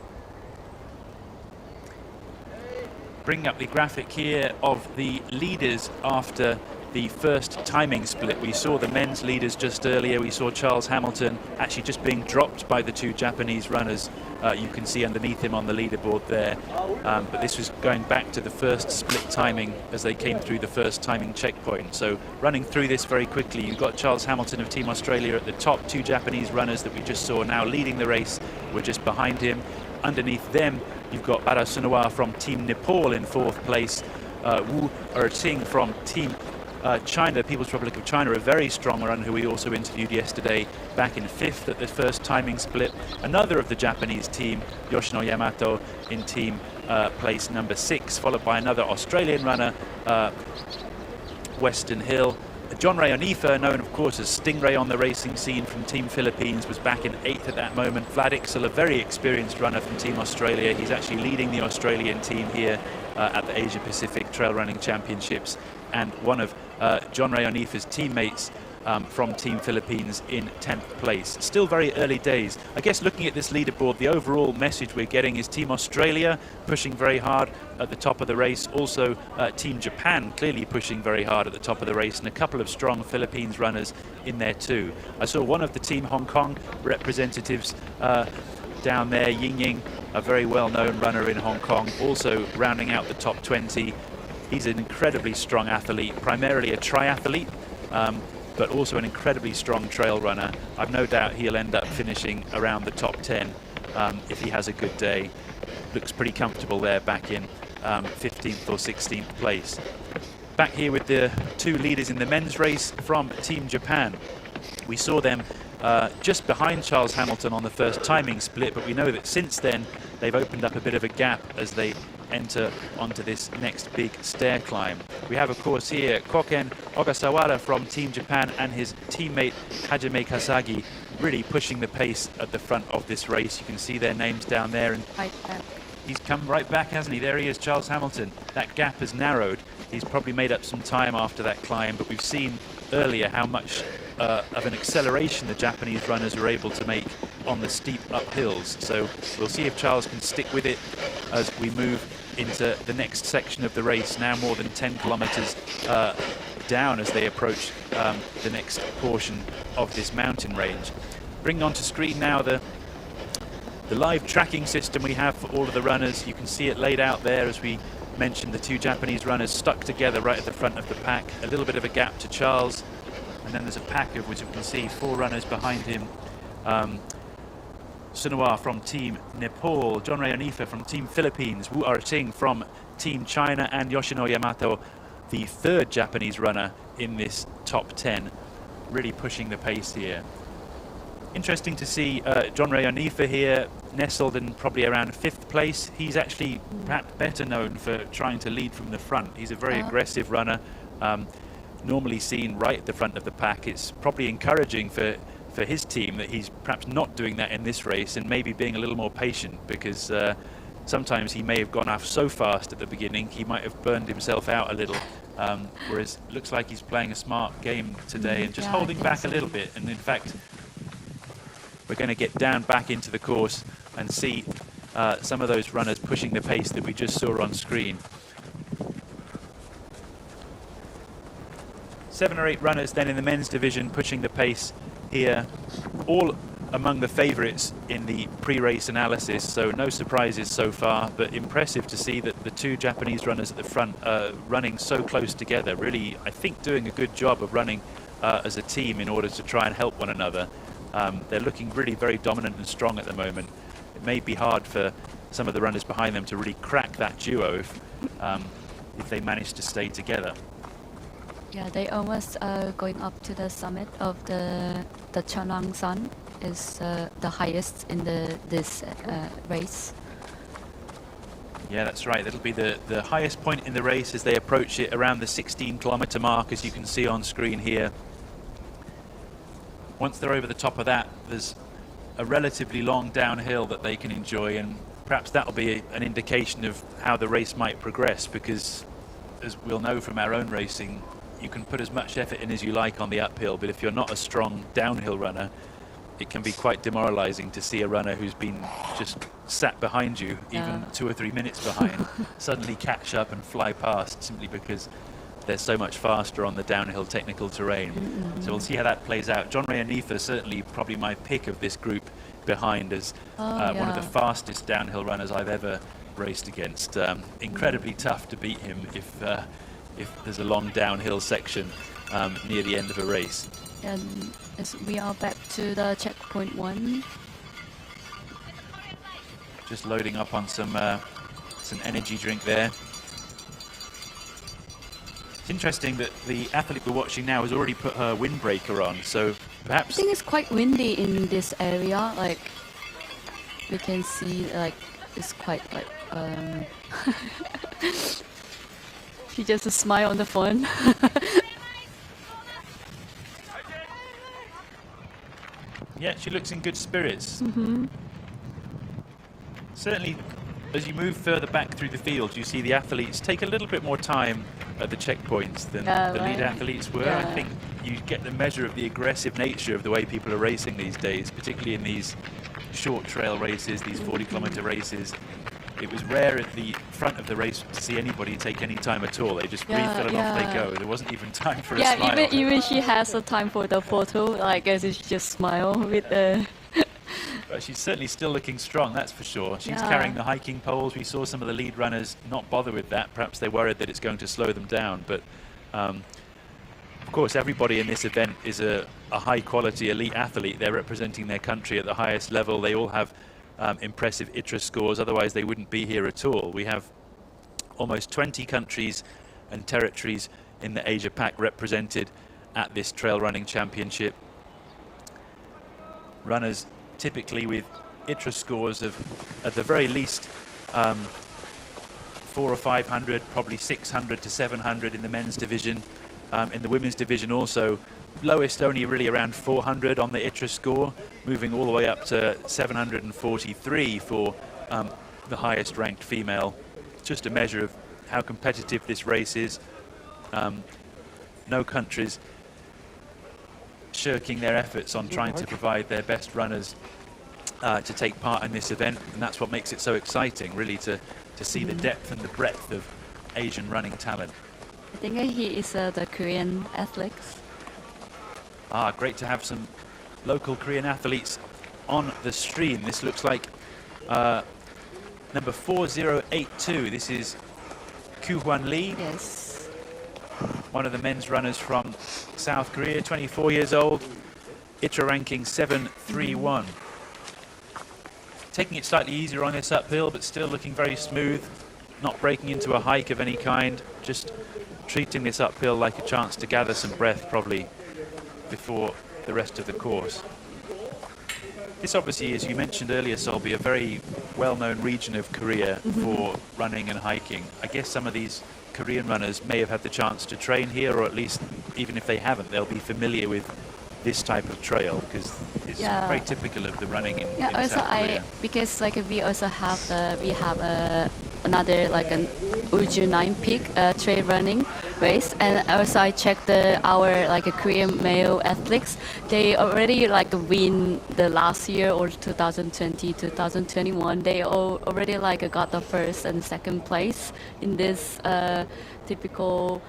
Bringing up the graphic here of the leaders after the first timing split. We saw the men's leaders just earlier. We saw Charles Hamilton actually just being dropped by the two Japanese runners. You can see underneath him on the leaderboard there. But this was going back to the first split timing as they came through the first timing checkpoint. So running through this very quickly, you've got Charles Hamilton of Team Australia at the top. Two Japanese runners that we just saw now leading the race were just behind him. Underneath them, you've got Bara Sunoa from Team Nepal in 4th place. Wu Erting from Team China, the People's Republic of China, a very strong runner who we also interviewed yesterday, back in 5th at the first timing split. Another of the Japanese team, Yoshino Yamato, in team place number 6, followed by another Australian runner, Western Hill. John Ray Onifa, known of course as Stingray on the racing scene from Team Philippines, was back in 8th at that moment. Vlad Ixel, a very experienced runner from Team Australia. He's actually leading the Australian team here at the Asia Pacific Trail Running Championships, and one of John Ray Onifa's teammates from Team Philippines in 10th place. Still very early days. I guess looking at this leaderboard, the overall message we're getting is Team Australia pushing very hard at the top of the race. Also Team Japan clearly pushing very hard at the top of the race, and a couple of strong Philippines runners in there too. I saw one of the Team Hong Kong representatives down there, Ying Ying, a very well-known runner in Hong Kong, also rounding out the top 20. He's an incredibly strong athlete, primarily a triathlete, but also an incredibly strong trail runner. I've no doubt he'll end up finishing around the top 10 if he has a good day. Looks pretty comfortable there, back in 15th or 16th place. Back here with the two leaders in the men's race from Team Japan. We saw them just behind Charles Hamilton on the first timing split, but we know that since then they've opened up a bit of a gap as they enter onto this next big stair climb. We have, of course, here Koken Ogasawara from Team Japan and his teammate Hajime Kasagi really pushing the pace at the front of this race. You can see their names down there, and Right back. he's come right back, hasn't he? There he is, Charles Hamilton. That gap has narrowed. He's probably made up some time after that climb, but we've seen earlier how much of an acceleration the Japanese runners are able to make on the steep uphills. So we'll see if Charles can stick with it as we move into the next section of the race, now more than 10 kilometers down as they approach the next portion of this mountain range. Bring onto screen now the live tracking system we have for all of the runners. You can see it laid out there, as we mentioned, the two Japanese runners stuck together right at the front of the pack. A little bit of a gap to Charles, and then there's a pack of, which you can see, 4 runners behind him. Sunoa from Team Nepal, John Ray Onifa from Team Philippines, Wu Erting from Team China, and Yoshino Yamato, the 3rd Japanese runner in this top 10, really pushing the pace here. Interesting to see John Ray Onifa here, nestled in probably around 5th place. He's actually perhaps better known for trying to lead from the front. He's a very aggressive runner, normally seen right at the front of the pack. It's probably encouraging for his team that he's perhaps not doing that in this race, and maybe being a little more patient, because sometimes he may have gone off so fast at the beginning he might have burned himself out a little, whereas it looks like he's playing a smart game today and just holding back a little bit. And in fact, we're going to get down back into the course and see some of those runners pushing the pace that we just saw on screen. 7 or 8 runners then in the men's division pushing the pace here, all among the favourites in the pre-race analysis, so no surprises so far, but impressive to see that the two Japanese runners at the front are running so close together, really, I think, doing a good job of running as a team in order to try and help one another. They're looking really very dominant and strong at the moment. It may be hard for some of the runners behind them to really crack that duo if they manage to stay together. Yeah, they almost going up to the summit of the Chanang San, is the highest in this race. Yeah, that's right. That'll be the highest point in the race as they approach it, around the 16-kilometer mark, as you can see on screen here. Once they're over the top of that, there's a relatively long downhill that they can enjoy, and perhaps that'll be an indication of how the race might progress, because as we'll know from our own racing, you can put as much effort in as you like on the uphill, but if you're not a strong downhill runner, it can be quite demoralizing to see a runner who's been just sat behind you, even 2 or 3 minutes behind, suddenly catch up and fly past simply because they're so much faster on the downhill technical terrain. So we'll see how that plays out. John Ray Anifa certainly probably my pick of this group behind as one of the fastest downhill runners I've ever raced against. Incredibly tough to beat him if there's a long downhill section near the end of a race. And as we are back to the checkpoint 1. Just loading up on some energy drink there. It's interesting that the athlete we're watching now has already put her windbreaker on, so perhaps... I think it's quite windy in this area, like we can see like it's quite like she just a smile on the phone. Yeah, she looks in good spirits. Certainly, as you move further back through the field, you see the athletes take a little bit more time at the checkpoints than the lead athletes were. I think you get the measure of the aggressive nature of the way people are racing these days, particularly in these short trail races, these 40-kilometer races. It was rare at the front of the race to see anybody take any time at all. They just refill and off they go. There wasn't even time for a smile. Yeah, even she has a time for the photo. Like, as she just smile with the. But she's certainly still looking strong, that's for sure. She's carrying the hiking poles. We saw some of the lead runners not bother with that. Perhaps they're worried that it's going to slow them down. But of course, everybody in this event is a high-quality elite athlete. They're representing their country at the highest level. They all have impressive ITRA scores, otherwise they wouldn't be here at all. We have almost 20 countries and territories in the Asia Pac represented at this trail running championship. Runners typically with ITRA scores of, at the very least, 400 or 500, probably 600 to 700 in the men's division. In the women's division also, lowest only really around 400 on the ITRA score, moving all the way up to 743 for the highest ranked female. Just a measure of how competitive this race is. No countries shirking their efforts on trying to provide their best runners to take part in this event, and that's what makes it so exciting, really, to see the depth and the breadth of Asian running talent. I think he is the Korean athlete. Great to have some local Korean athletes on the stream. This looks like number 4082. This is Koo-hwan Lee. Yes. One of the men's runners from South Korea, 24 years old. ITRA ranking 731. Taking it slightly easier on this uphill, but still looking very smooth. Not breaking into a hike of any kind. Just treating this uphill like a chance to gather some breath, probably, before the rest of the course. This obviously, as you mentioned earlier, Solby, a very well-known region of Korea for running and hiking. I guess some of these Korean runners may have had the chance to train here, or at least, even if they haven't, they'll be familiar with this type of trail, because it's very typical of the running in also South Korea. Because like we also have another like an Ulju 9 peak trail running race, and also I checked our like a Korean male athletes. They already like win the last year or 2020 2021. They already like got the first and second place in this typical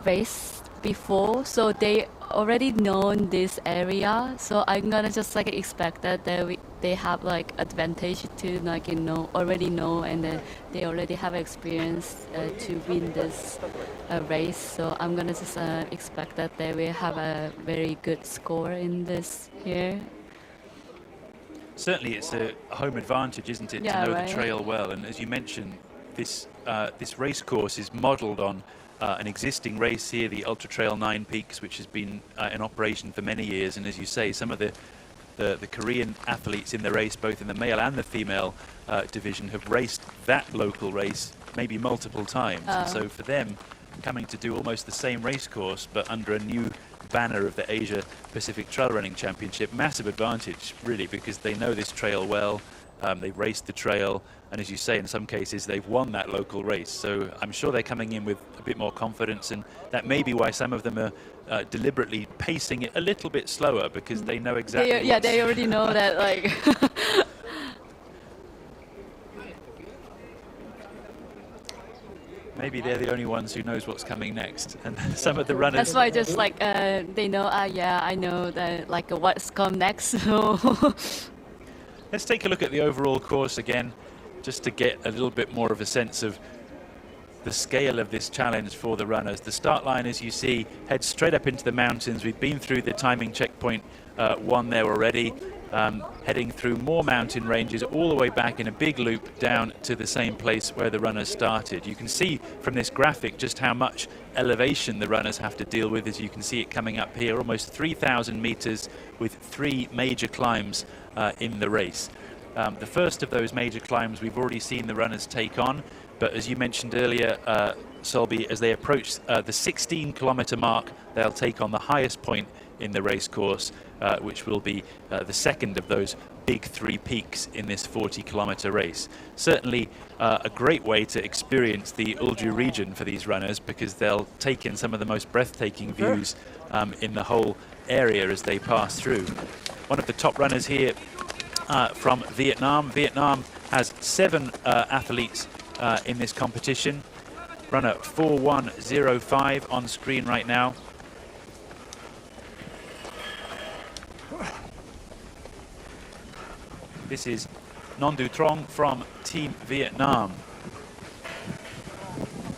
race before, so they already known this area. So I'm gonna just like expect that they have like advantage to like already know, and they already have experience to win this race. So I'm gonna just expect that they will have a very good score in this here. Certainly, it's a home advantage, isn't it, to know the trail well. And as you mentioned, this race course is modelled on an existing race here, the Ultra Trail 9 Peaks, which has been in operation for many years. And as you say, some of the Korean athletes in the race, both in the male and the female division, have raced that local race maybe multiple times. And so for them, coming to do almost the same race course, but under a new banner of the Asia Pacific Trail Running Championship, massive advantage, really, because they know this trail well. They've raced the trail, and as you say, in some cases they've won that local race. So I'm sure they're coming in with a bit more confidence, and that may be why some of them are deliberately pacing it a little bit slower, because they know exactly. They already know that, like. Maybe they're the only ones who knows what's coming next, and some of the runners. That's why just like they know. Yeah, I know that like what's come next. So Let's take a look at the overall course again, just to get a little bit more of a sense of the scale of this challenge for the runners. The start line, as you see, heads straight up into the mountains. We've been through the timing checkpoint 1 there already, heading through more mountain ranges all the way back in a big loop down to the same place where the runners started. You can see from this graphic just how much elevation the runners have to deal with. As you can see it coming up here, almost 3,000 meters with 3 major climbs in the race. The first of those major climbs we've already seen the runners take on, but as you mentioned earlier, Solby, as they approach the 16-kilometer mark, they'll take on the highest point in the race course, which will be the second of those big 3 peaks in this 40-kilometer race. Certainly a great way to experience the Ulju region for these runners, because they'll take in some of the most breathtaking views in the whole area as they pass through. One of the top runners here from Vietnam. Vietnam has 7 athletes in this competition. Runner 4105 on screen right now. This is Non Du Trong from Team Vietnam.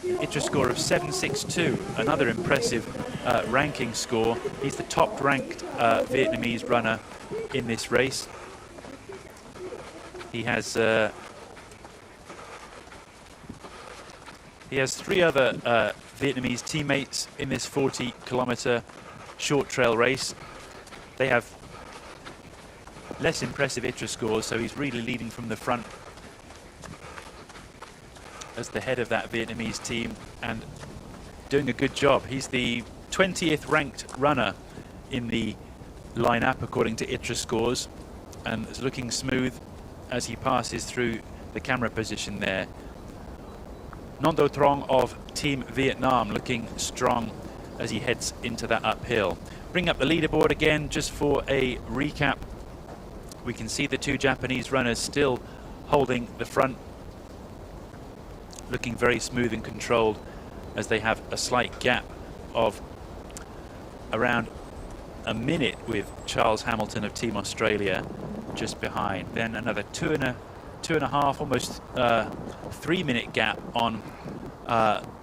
ITRA score of 762, another impressive ranking score. He's the top ranked Vietnamese runner in this race. He has 3 other Vietnamese teammates in this 40-kilometer short trail race. They have less impressive ITRA scores, so he's really leading from the front as the head of that Vietnamese team and doing a good job. He's the 20th ranked runner in the lineup according to ITRA scores, and is looking smooth as he passes through the camera position there. Non Do Trong of Team Vietnam looking strong as he heads into that uphill. Bring up the leaderboard again just for a recap. We can see the 2 Japanese runners still holding the front, looking very smooth and controlled, as they have a slight gap of around a minute with Charles Hamilton of Team Australia just behind. Then another 2.5, almost 3-minute gap on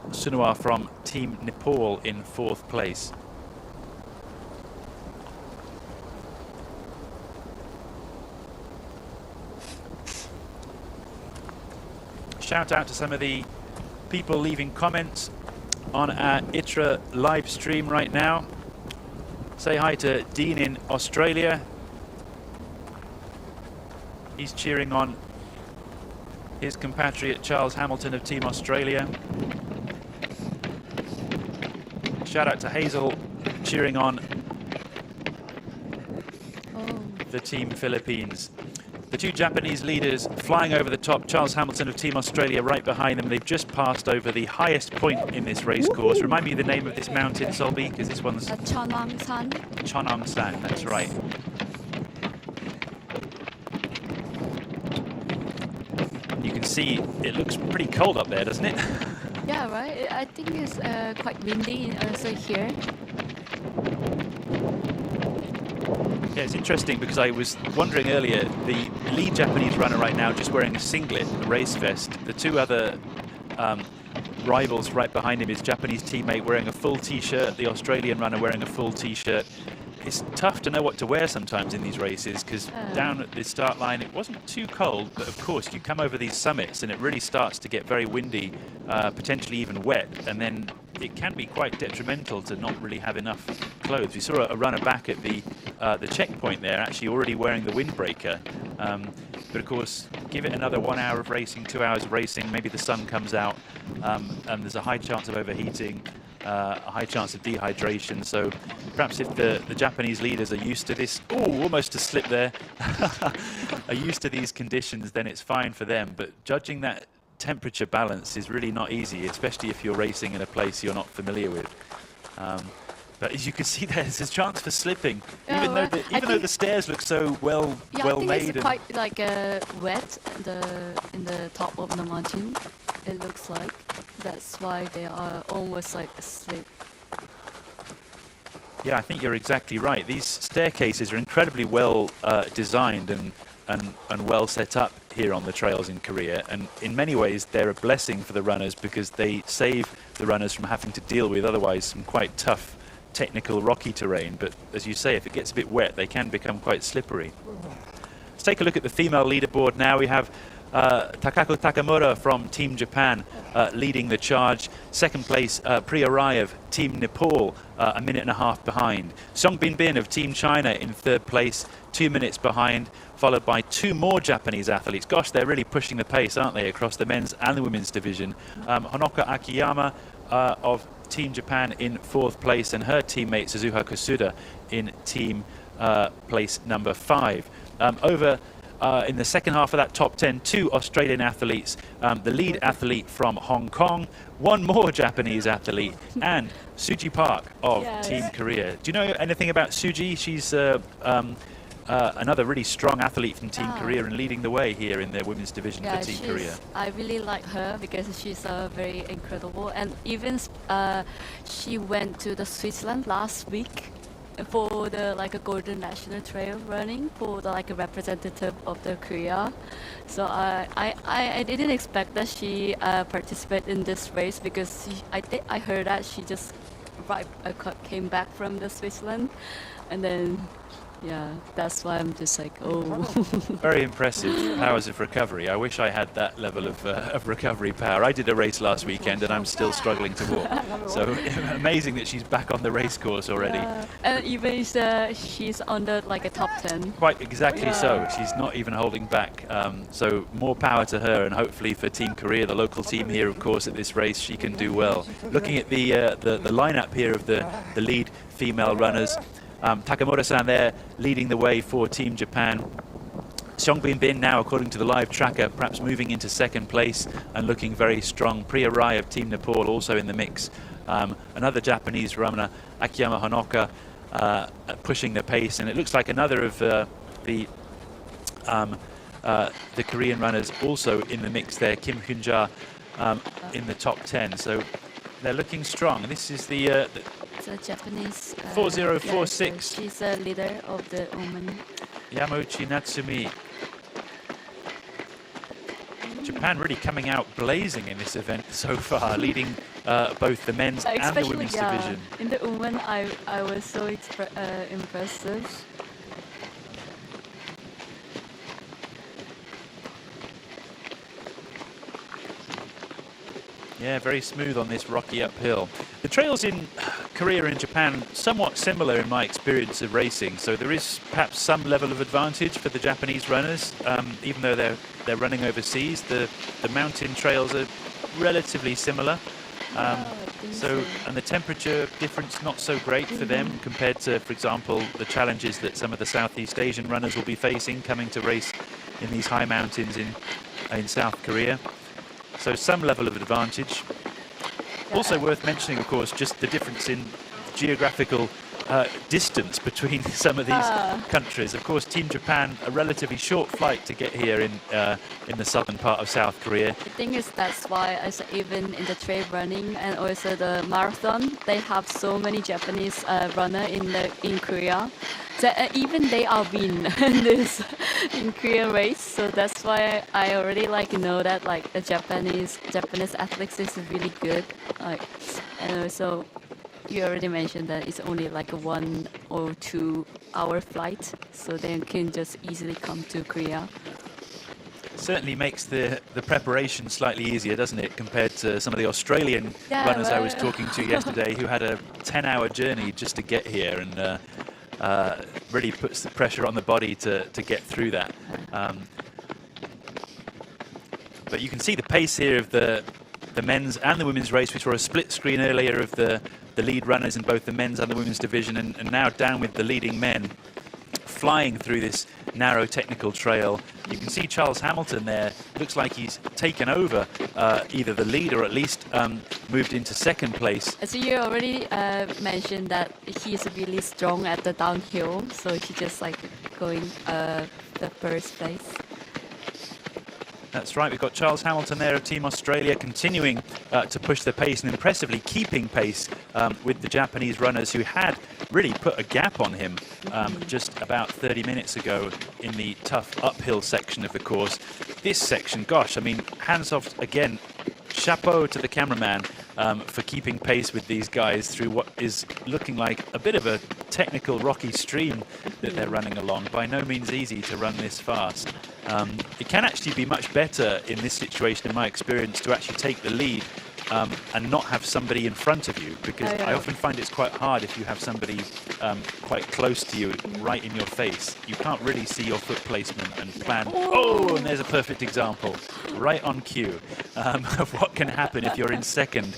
Sunua from Team Nepal in 4th place. Shout out to some of the people leaving comments on our ITRA live stream right now. Say hi to Dean in Australia. He's cheering on his compatriot Charles Hamilton of Team Australia. Shout out to Hazel cheering on the Team Philippines. The 2 Japanese leaders flying over the top, Charles Hamilton of Team Australia right behind them. They've just passed over the highest point in this race course. Remind me the name of this mountain, Solby, because this one's... Chonang San. Chonang San, that's right. You can see it looks pretty cold up there, doesn't it? Yeah, right. I think it's quite windy also here. Yeah, it's interesting because I was wondering earlier, the lead Japanese runner right now just wearing a singlet, a race vest. The 2 other rivals right behind him, his Japanese teammate wearing a full t-shirt, the Australian runner wearing a full t-shirt. It's tough to know what to wear sometimes in these races, because down at the start line it wasn't too cold, but of course you come over these summits and it really starts to get very windy, potentially even wet, and then it can be quite detrimental to not really have enough clothes. We saw a runner back at the checkpoint there, actually already wearing the windbreaker. But of course, give it another 1 hour of racing, 2 hours of racing, maybe the sun comes out, and there's a high chance of overheating, a high chance of dehydration. So perhaps if the Japanese leaders are used to this, almost a slip there, are used to these conditions, then it's fine for them. But judging that temperature balance is really not easy, especially if you're racing in a place you're not familiar with. But as you can see, there's a chance for slipping, even though the stairs look so well made. I think it's quite like wet in the top of the mountain. It looks like. That's why they are almost like asleep. Yeah, I think you're exactly right. These staircases are incredibly well designed and well set up here on the trails in Korea, and in many ways they're a blessing for the runners because they save the runners from having to deal with otherwise some quite tough technical rocky terrain. But as you say, if it gets a bit wet, they can become quite slippery. Let's take a look at the female leaderboard now. We have Takako Takamura from Team Japan leading the charge. Second place, Priya Rai of Team Nepal, a minute and a half behind. Song Binbin of Team China in third place, 2 minutes behind, followed by two more Japanese athletes. Gosh, they're really pushing the pace, aren't they, across the men's and the women's division. Honoka Akiyama of Team Japan in fourth place, and her teammate Suzuha Kasuda in team place number 5. In the second half of that top 10, 2 Australian athletes, the lead athlete from Hong Kong, one more Japanese athlete, and Suji Park of Team Korea. Do you know anything about Suji? She's another really strong athlete from Team Korea and leading the way here in the women's division for Team Korea. I really like her because she's very incredible, and even she went to the Switzerland last week for the a Golden National Trail running for the a representative of the Korea. So I didn't expect that she participate in this race because I heard that she just came back from the Switzerland, and then that's why I'm just like, oh. Very impressive powers of recovery. I wish I had that level of recovery power. I did a race last weekend and I'm still struggling to walk. So amazing that she's back on the race course already. And even she's on the a top 10. Quite exactly so. She's not even holding back. So more power to her, and hopefully for Team Korea, the local team here, of course, at this race, she can do well. Looking at the lineup here of the lead female runners. Takamura-san there leading the way for Team Japan. Song Binbin now, according to the live tracker, perhaps moving into second place and looking very strong. Priya Rai of Team Nepal also in the mix. Another Japanese runner, Akiyama Honoka, pushing the pace, and it looks like another of the Korean runners also in the mix there, Kim Hyun-ja in the top 10. So they're looking strong. This is the a Japanese 4046. She's a leader of the women. Yamauchi Natsumi. Japan really coming out blazing in this event so far, leading both the men's and the women's division. In the women, I was so impressive. Yeah, very smooth on this rocky uphill. The trails in Korea and Japan somewhat similar in my experience of racing, so there is perhaps some level of advantage for the Japanese runners, even though they're running overseas. The mountain trails are relatively similar, and the temperature difference not so great for them compared to, for example, the challenges that some of the Southeast Asian runners will be facing coming to race in these high mountains in South Korea. So some level of advantage. Also worth mentioning, of course, just the difference in geographical distance between some of these countries. Of course, Team Japan, a relatively short flight to get here in the southern part of South Korea. The thing is, that's why even in the trail running and also the marathon, they have so many Japanese runner in Korea. So even they are win this in Korean race. So that's why I already know that the Japanese athletics is really good. And also, you already mentioned that it's only a 1 or 2 hour flight, so they can just easily come to Korea. Certainly makes the preparation slightly easier, doesn't it, compared to some of the Australian runners I was talking to yesterday who had a 10-hour journey just to get here, and really puts the pressure on the body to get through that. But you can see the pace here of the men's and the women's race. We saw a split screen earlier of the lead runners in both the men's and the women's division, and now down with the leading men flying through this narrow technical trail. You can see Charles Hamilton there. Looks like he's taken over either the lead or at least moved into second place. So you already mentioned that he's really strong at the downhill, so he just going the first place. That's right, we've got Charles Hamilton there of Team Australia continuing to push the pace and impressively keeping pace with the Japanese runners who had really put a gap on him just about 30 minutes ago in the tough uphill section of the course. This section, gosh, I mean, hands off again. Chapeau to the cameraman for keeping pace with these guys through what is looking like a bit of a technical rocky stream that they're running along. By no means easy to run this fast. It can actually be much better in this situation, in my experience, to actually take the lead and not have somebody in front of you, because I often find it's quite hard if you have somebody quite close to you, right in your face. You can't really see your foot placement and plan. Oh, and there's a perfect example, right on cue, of what can happen if you're in second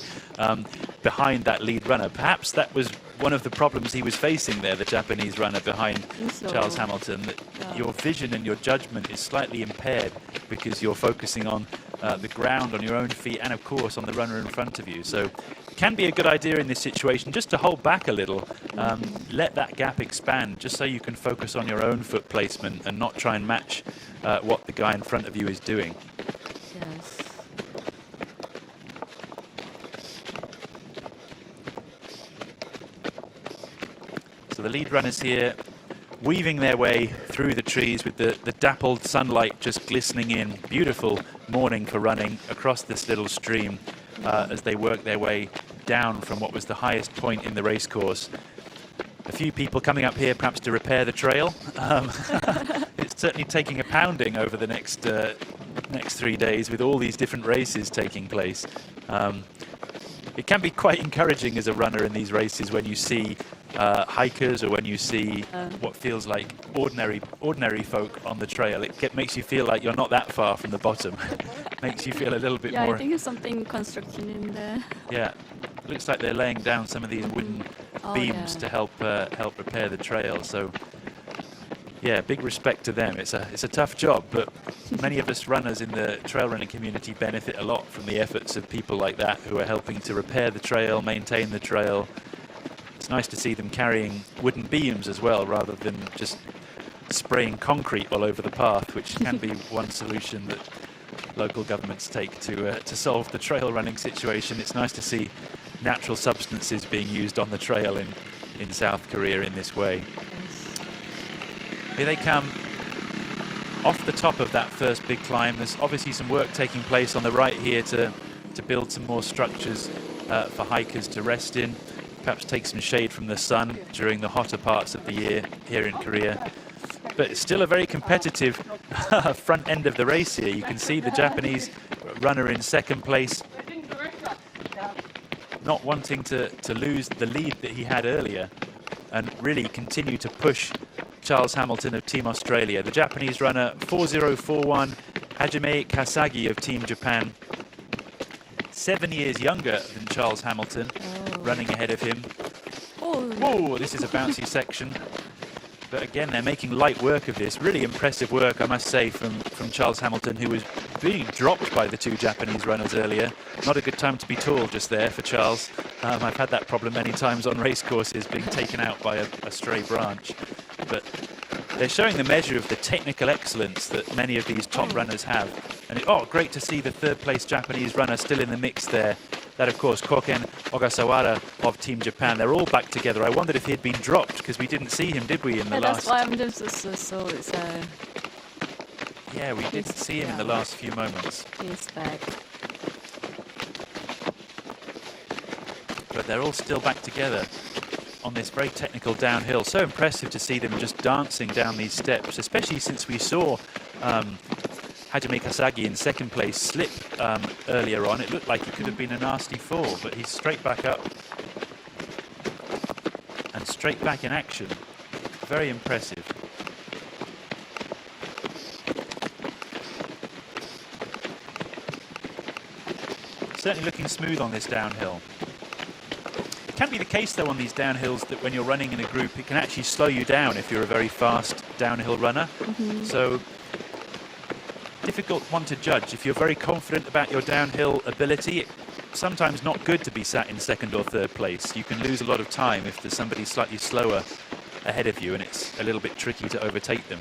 behind that lead runner. Perhaps that was one of the problems he was facing there, the Japanese runner behind Charles Hamilton, that your vision and your judgment is slightly impaired because you're focusing on the ground, on your own feet, and of course on the runner in front of you. So it can be a good idea in this situation just to hold back a little, let that gap expand, just so you can focus on your own foot placement and not try and match what the guy in front of you is doing. Yes. So the lead runners here weaving their way through the trees with the dappled sunlight just glistening in. Beautiful morning for running across this little stream as they work their way down from what was the highest point in the race course. A few people coming up here perhaps to repair the trail. It's certainly taking a pounding over the next 3 days with all these different races taking place. It can be quite encouraging as a runner in these races when you see hikers, or when you see what feels like ordinary folk on the trail. It makes you feel like you're not that far from the bottom. Makes you feel a little bit more. Yeah, I think there's something construction in there. Yeah, looks like they're laying down some of these wooden beams to help repair the trail. So yeah, big respect to them. It's a tough job, but many of us runners in the trail running community benefit a lot from the efforts of people like that who are helping to repair the trail, maintain the trail. It's nice to see them carrying wooden beams as well, rather than just spraying concrete all over the path, which can be one solution that local governments take to solve the trail running situation. It's nice to see natural substances being used on the trail in South Korea in this way. Here they come off the top of that first big climb. There's obviously some work taking place on the right here to build some more structures for hikers to rest in, perhaps take some shade from the sun during the hotter parts of the year here in Korea. But it's still a very competitive front end of the race here. You can see the Japanese runner in second place, not wanting to lose the lead that he had earlier, and really continue to push Charles Hamilton of Team Australia. The Japanese runner 4041, Hajime Kasagi of Team Japan, 7 years younger than Charles Hamilton, running ahead of him. Whoa, this is a bouncy section. But again, they're making light work of this. Really impressive work, I must say, from Charles Hamilton, who was being dropped by the two Japanese runners earlier. Not a good time to be tall just there for Charles. I've had that problem many times on race courses, being taken out by a stray branch. But they're showing the measure of the technical excellence that many of these top runners have. And great to see the third place Japanese runner still in the mix there. That, of course, Koken Ogasawara of Team Japan. They're all back together. I wondered if he had been dropped, because we didn't see him, did we, in the last... That's why I'm just so Yeah, we didn't see him in the last few moments. He's back. But they're all still back together on this very technical downhill. So impressive to see them just dancing down these steps, especially since we saw Hajime Kasagi in second place slip earlier on. It looked like it could have been a nasty fall, but he's straight back up and straight back in action. Very impressive. Certainly looking smooth on this downhill. It can be the case though on these downhills that when you're running in a group, it can actually slow you down if you're a very fast downhill runner. So difficult one to judge. If you're very confident about your downhill ability, it's sometimes not good to be sat in second or third place. You can lose a lot of time if there's somebody slightly slower ahead of you, and it's a little bit tricky to overtake them.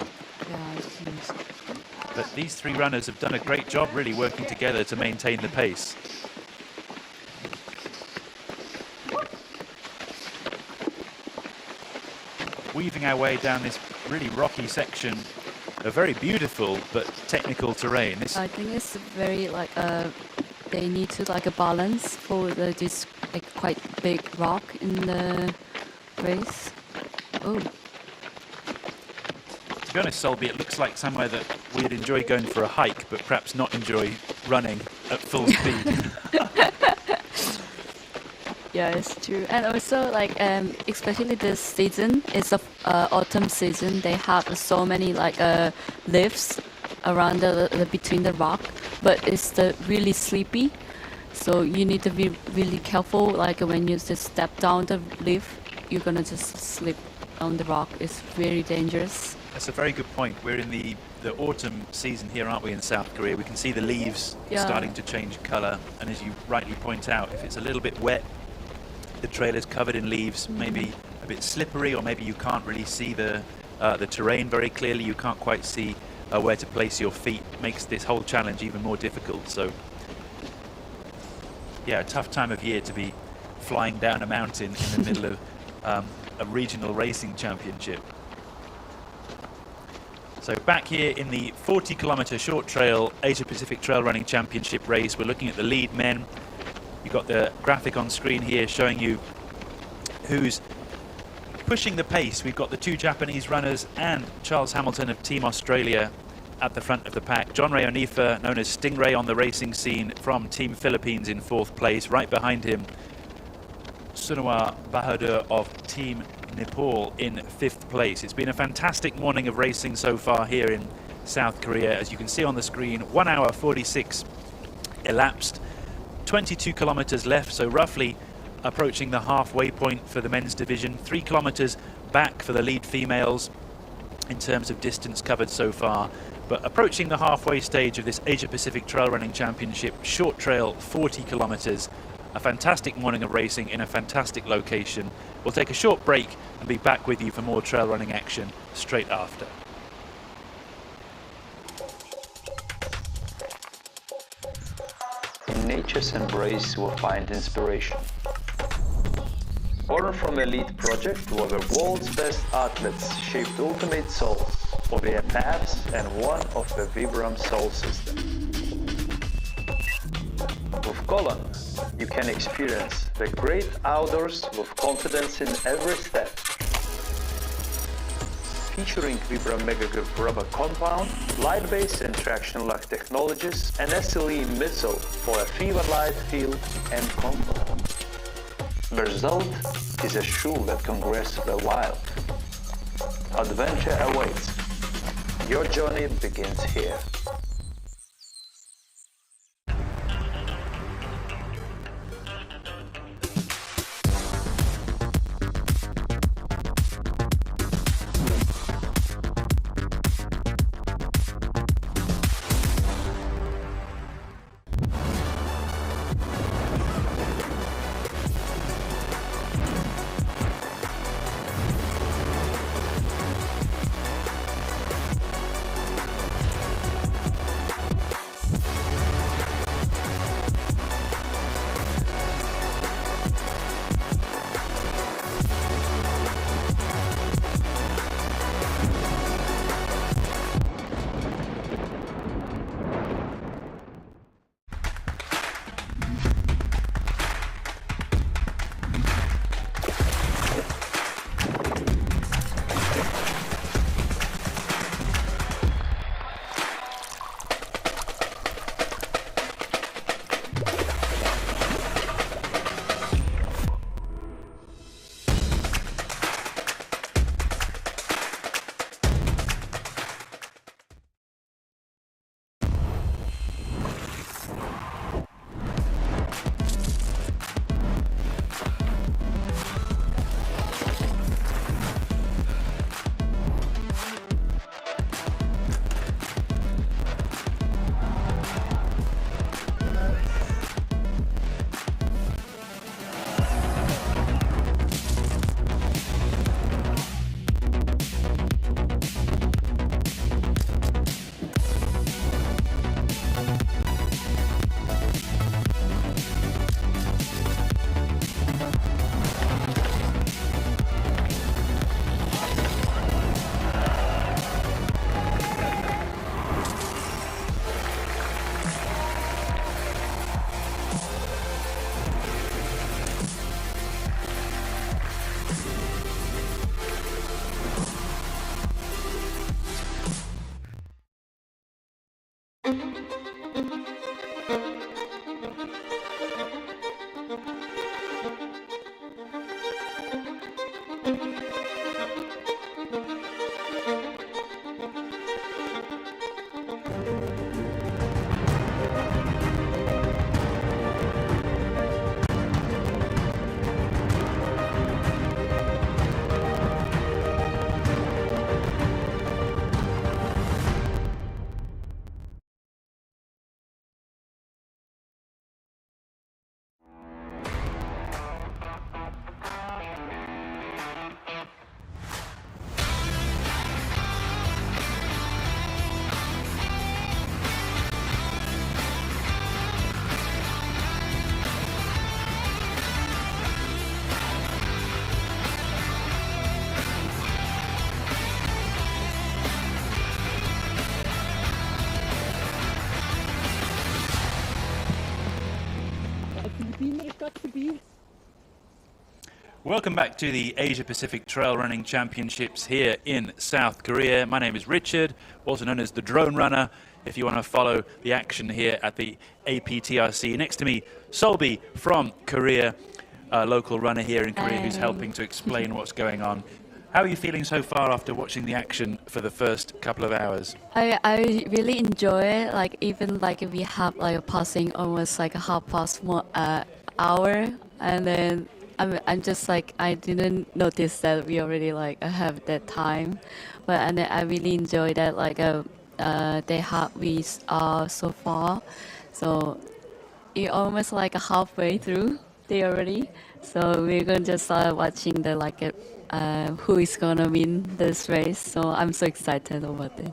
Yeah, it is. But these three runners have done a great job really working together to maintain the pace. Weaving our way down this really rocky section of very beautiful but technical terrain. I think it's very like they need to like a balance for this like quite big rock in the race. Oh. To be honest, Solby, it looks like somewhere that we'd enjoy going for a hike, but perhaps not enjoy running at full speed. Yeah, it's true. And also, like, especially this season, it's the autumn season. They have so many like lifts around the between the rock, but it's really sleepy. So you need to be really careful. Like when you just step down the lift, you're gonna just slip on the rock. It's very dangerous. That's a very good point. We're in the autumn season here, aren't we, in South Korea? We can see the leaves starting to change colour, and as you rightly point out, if it's a little bit wet, the trail is covered in leaves, maybe a bit slippery, or maybe you can't really see the terrain very clearly. You can't quite see where to place your feet. Makes this whole challenge even more difficult. So, yeah, a tough time of year to be flying down a mountain in the middle of a regional racing championship. So back here in the 40-kilometre short trail Asia Pacific Trail Running Championship race, we're looking at the lead men. You've got the graphic on screen here showing you who's pushing the pace. We've got the two Japanese runners and Charles Hamilton of Team Australia at the front of the pack. John Ray Onifa, known as Stingray on the racing scene, from Team Philippines in 4th place. Right behind him, Sunua Bahadur of Team Nepal in 5th place. It's been a fantastic morning of racing so far here in South Korea. As you can see on the screen, 1 hour 46 elapsed, 22 kilometers left, so roughly approaching the halfway point for the men's division, 3 kilometers back for the lead females in terms of distance covered so far, but approaching the halfway stage of this Asia Pacific Trail Running Championship, short trail 40 kilometers. A fantastic morning of racing in a fantastic location. We'll take a short break and be back with you for more trail running action straight after. In nature's embrace we'll find inspiration. Born from elite project where the world's best athletes shaped ultimate souls of their paths and one of the Vibram soul system. With Golan, you can experience the great outdoors with confidence in every step. Featuring Vibram Mega Grip rubber compound, light-based and traction lock technologies, and SLE midsole for a fever-light feel and comfort. The result is a shoe that can grasp the wild. Adventure awaits. Your journey begins here. Welcome back to the Asia Pacific Trail Running Championships here in South Korea. My name is Richard, also known as the Drone Runner, if you want to follow the action here at the APTRC. Next to me, Solby from Korea, a local runner here in Korea who's helping to explain what's going on. How are you feeling so far after watching the action for the first couple of hours? I really enjoy it. Like even like we have like passing almost like a half past 1 hour, and then I'm just like I didn't notice that we already like have that time, but and then I really enjoyed that like we are so far, so you're almost like halfway through day already. So we're gonna just start watching the like who is gonna win this race. So I'm so excited about it.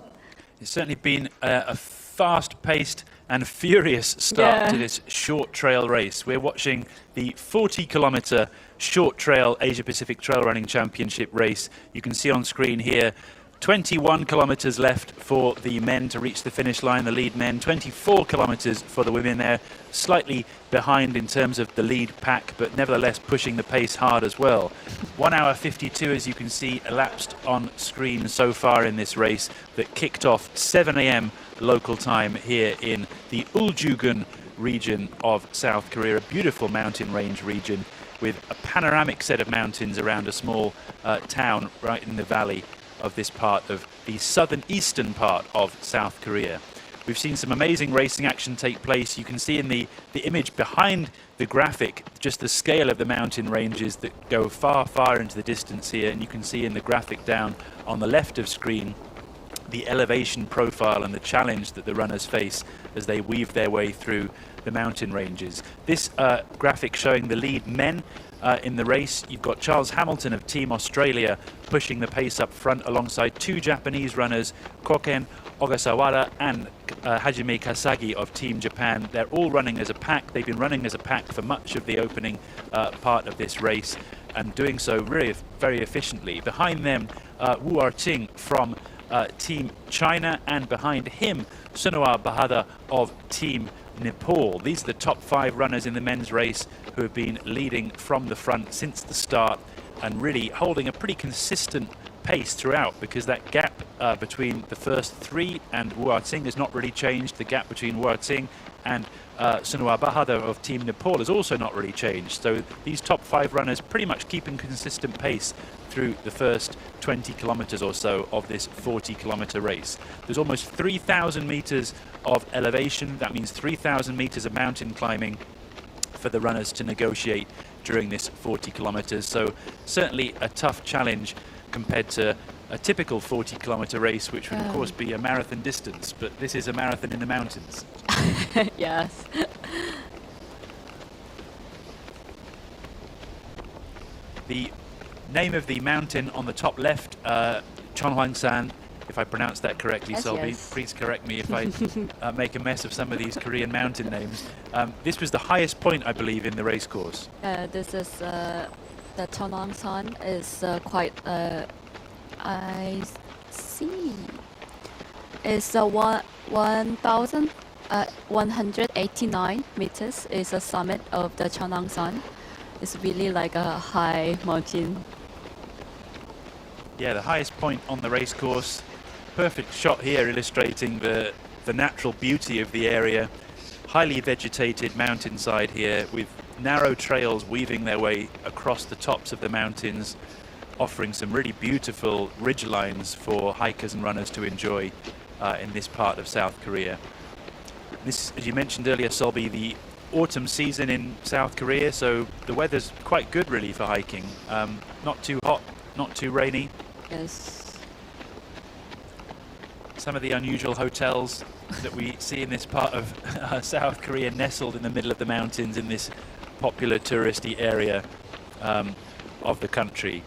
It's certainly been a fast-paced and furious start to this short trail race. We're watching the 40-kilometer short trail Asia Pacific Trail Running Championship race. You can see on screen here 21 kilometers left for the men to reach the finish line, the lead men, 24 kilometers for the women. They're slightly behind in terms of the lead pack, but nevertheless pushing the pace hard as well. 1 hour 52, as you can see, elapsed on screen so far in this race that kicked off 7 a.m. local time here in the Ulju region of South Korea, a beautiful mountain range region with a panoramic set of mountains around a small town right in the valley of this part of the southern eastern part of South Korea. We've seen some amazing racing action take place. You can see in the image behind the graphic just the scale of the mountain ranges that go far, far into the distance here, and you can see in the graphic down on the left of screen the elevation profile and the challenge that the runners face as they weave their way through the mountain ranges. This graphic showing the lead men in the race. You've got Charles Hamilton of Team Australia pushing the pace up front alongside 2 Japanese runners, Koken Ogasawara and Hajime Kasagi of Team Japan. They're all running as a pack. They've been running as a pack for much of the opening part of this race and doing so really very efficiently. Behind them, Wu Arting from Team China, and behind him, Sunwar Bahadur of Team Nepal. These are the top 5 runners in the men's race who have been leading from the front since the start and really holding a pretty consistent pace throughout, because that gap between the first 3 and Wu Arting has not really changed. The gap between Wu Arting and Sunwar Bahadur of Team Nepal has also not really changed. So these top 5 runners pretty much keeping consistent pace through the first 20 kilometers or so of this 40-kilometer race. There's almost 3,000 meters of elevation. That means 3,000 meters of mountain climbing for the runners to negotiate during this 40 kilometers. So certainly a tough challenge compared to a typical 40-kilometer race, which would of course be a marathon distance, but this is a marathon in the mountains. Yes. The name of the mountain on the top left, Cheonhwangsan, if I pronounce that correctly, yes, Solby, yes. Please correct me if I make a mess of some of these Korean mountain names. This was the highest point, I believe, in the race course. This is the Cheonhwangsan is quite I see. It's 1,189 meters is the summit of the Cheonhwangsan. It's really like a high mountain. Yeah, the highest point on the race course. Perfect shot here illustrating the natural beauty of the area. Highly vegetated mountainside here with narrow trails weaving their way across the tops of the mountains, offering some really beautiful ridge lines for hikers and runners to enjoy in this part of South Korea. This, as you mentioned earlier, Solby, the autumn season in South Korea, so the weather's quite good really for hiking. Not too hot, not too rainy. Yes. Some of the unusual hotels that we see in this part of South Korea, nestled in the middle of the mountains in this popular touristy area of the country.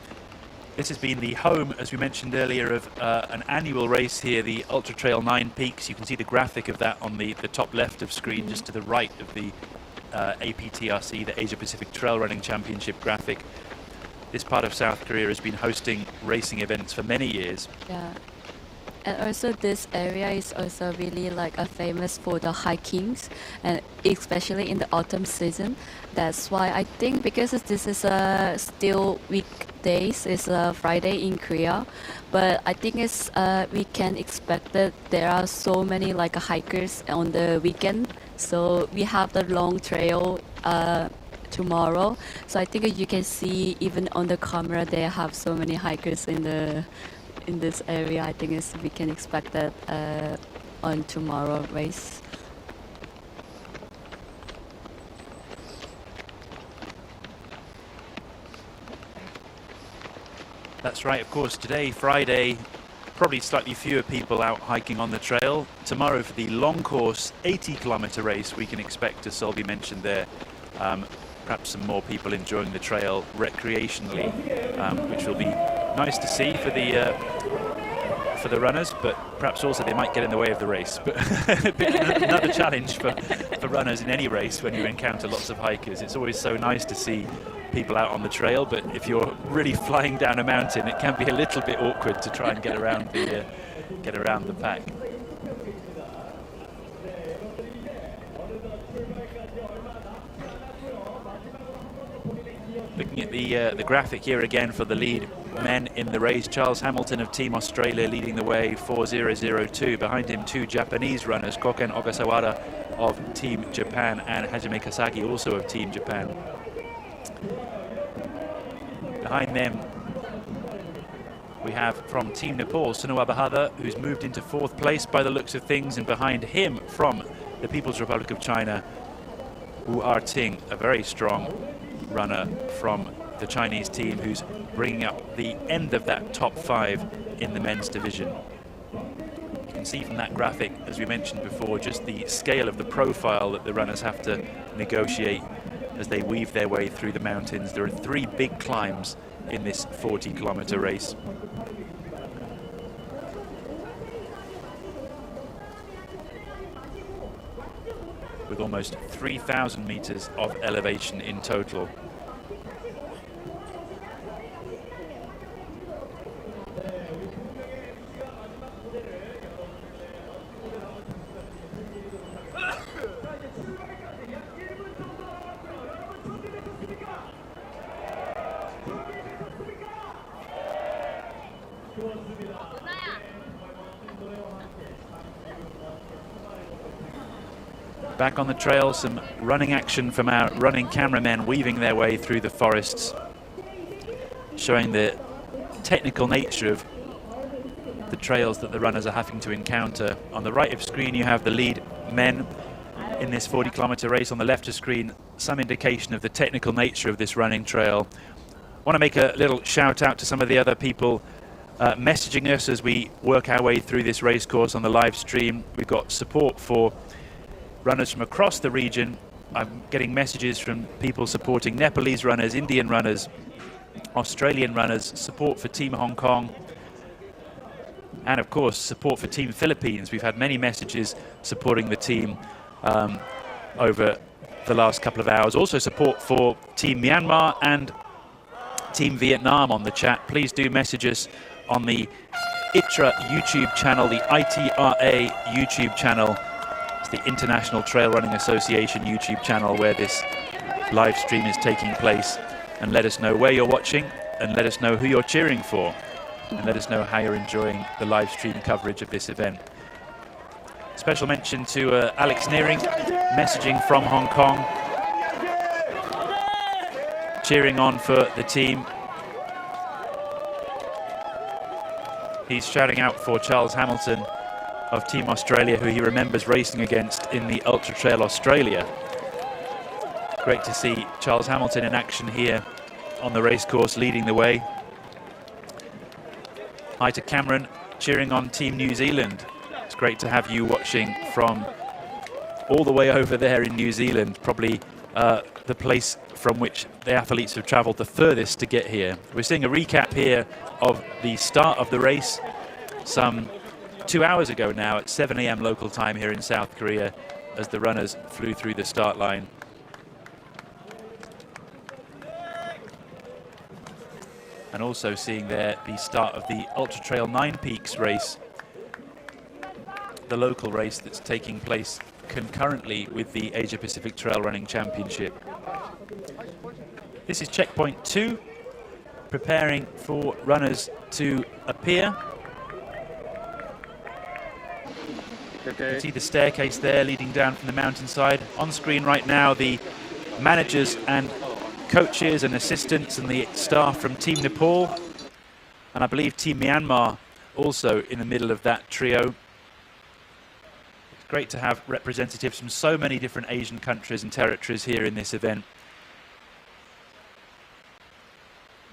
This has been the home, as we mentioned earlier, of an annual race here, the Ultra Trail 9 Peaks. You can see the graphic of that on the top left of screen, just to the right of the APTRC, the Asia Pacific Trail Running Championship graphic. This part of South Korea has been hosting racing events for many years. Yeah. And also this area is also really like famous for the hikings, and especially in the autumn season. That's why I think, because this is still weekdays, it's a Friday in Korea, but I think it's we can expect that there are so many like hikers on the weekend. So we have the long trail tomorrow. So I think you can see even on the camera they have so many hikers in this area. I think we can expect that on tomorrow race. That's right, of course, today, Friday, probably slightly fewer people out hiking on the trail. Tomorrow for the long course 80-kilometer race, we can expect, as Solby mentioned there, perhaps some more people enjoying the trail recreationally, which will be nice to see for the runners, but perhaps also they might get in the way of the race. But another challenge for runners in any race when you encounter lots of hikers. It's always so nice to see people out on the trail, but if you're really flying down a mountain, it can be a little bit awkward to try and get around the pack. Looking at the graphic here again for the lead men in the race, Charles Hamilton of Team Australia leading the way, 4:0:02. Behind him, two Japanese runners, Koken Ogasawara of Team Japan and Hajime Kasagi, also of Team Japan. Behind them, we have from Team Nepal, Sunua Bahadar, who's moved into 4th place by the looks of things, and behind him from the People's Republic of China, Wu Arting, a very strong runner from the Chinese team, who's bringing up the end of that top 5 in the men's division. You can see from that graphic, as we mentioned before, just the scale of the profile that the runners have to negotiate as they weave their way through the mountains. There are 3 big climbs in this 40-kilometer race. With almost 3,000 meters of elevation in total. Back on the trail, some running action from our running cameramen weaving their way through the forests, showing the technical nature of the trails that the runners are having to encounter. On the right of screen you have the lead men in this 40-kilometer race. On the left of screen, some indication of the technical nature of this running trail. I want to make a little shout out to some of the other people messaging us as we work our way through this race course on the live stream. We've got support for runners from across the region. I'm getting messages from people supporting Nepalese runners, Indian runners, Australian runners, support for Team Hong Kong, and of course support for Team Philippines. We've had many messages supporting the team over the last couple of hours. Also support for Team Myanmar and Team Vietnam on the chat. Please do message us on the ITRA YouTube channel, the ITRA YouTube channel. It's the International Trail Running Association YouTube channel where this live stream is taking place. And let us know where you're watching, and let us know who you're cheering for, and let us know how you're enjoying the live stream coverage of this event. Special mention to Alex Nearing, messaging from Hong Kong, cheering on for the team. He's shouting out for Charles Hamilton of Team Australia, who he remembers racing against in the Ultra Trail Australia. Great to see Charles Hamilton in action here on the racecourse, leading the way. Hi to Cameron, cheering on Team New Zealand. It's great to have you watching from all the way over there in New Zealand, probably the place from which the athletes have travelled the furthest to get here. We're seeing a recap here of the start of the race some 2 hours ago now at 7 AM local time here in South Korea, as the runners flew through the start line. And also seeing there the start of the Ultra Trail 9 Peaks race the local race that's taking place concurrently with the Asia Pacific Trail Running Championship. This is checkpoint 2, preparing for runners to appear. You can see the staircase there leading down from the mountainside. On screen right now, the managers and coaches and assistants and the staff from Team Nepal, and I believe Team Myanmar also in the middle of that trio. It's great to have representatives from so many different Asian countries and territories here in this event.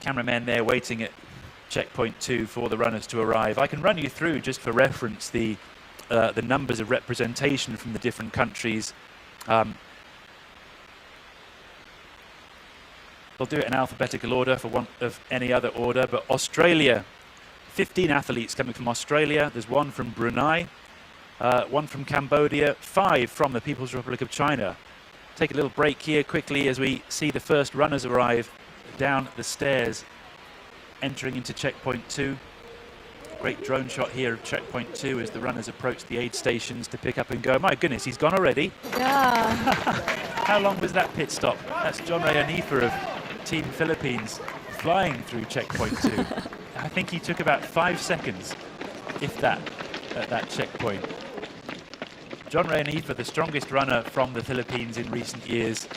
Cameramen there waiting at checkpoint 2 for the runners to arrive. I can run you through, just for reference, the numbers of representation from the different countries. They'll do it in alphabetical order for want of any other order, but Australia, 15 athletes coming from Australia. There's 1 from Brunei, 1 from Cambodia, 5 from the People's Republic of China. Take a little break here quickly as we see the first runners arrive down the stairs, entering into checkpoint 2. Great drone shot here of checkpoint 2 as the runners approach the aid stations to pick up and go. My goodness, he's gone already. Yeah. How long was that pit stop? That's John Ray Anifa of Team Philippines flying through checkpoint 2. I think he took about 5 seconds, if that, at that checkpoint. John Ray Anifa, the strongest runner from the Philippines in recent years,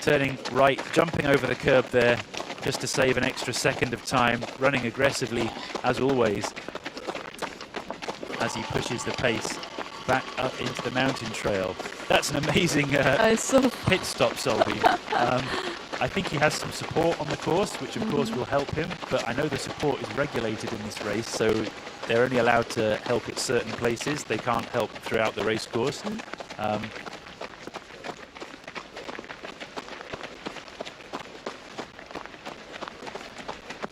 turning right, jumping over the curb there just to save an extra second of time, running aggressively as always as he pushes the pace back up into the mountain trail. That's an amazing pit stop, Solby. I think he has some support on the course, which of course will help him, but I know the support is regulated in this race, so they're only allowed to help at certain places. They can't help throughout the race course.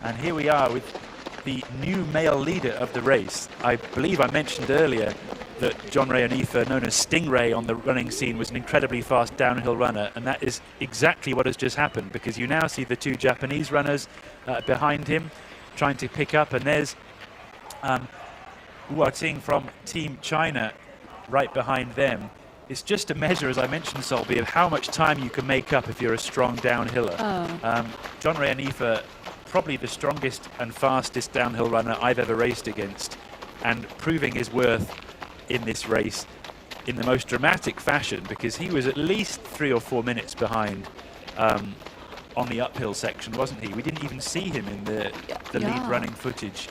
And here we are with the new male leader of the race. I believe I mentioned earlier that John Ray Anifa, known as Stingray on the running scene, was an incredibly fast downhill runner, and that is exactly what has just happened, because you now see the 2 Japanese runners behind him trying to pick up, and there's Wu Ting from Team China right behind them. It's just a measure, as I mentioned, Solby, of how much time you can make up if you're a strong downhiller. John Ray Anifa, probably the strongest and fastest downhill runner I've ever raced against, and proving his worth in this race in the most dramatic fashion, because he was at least 3 or 4 minutes behind on the uphill section, wasn't he? We didn't even see him in the lead running footage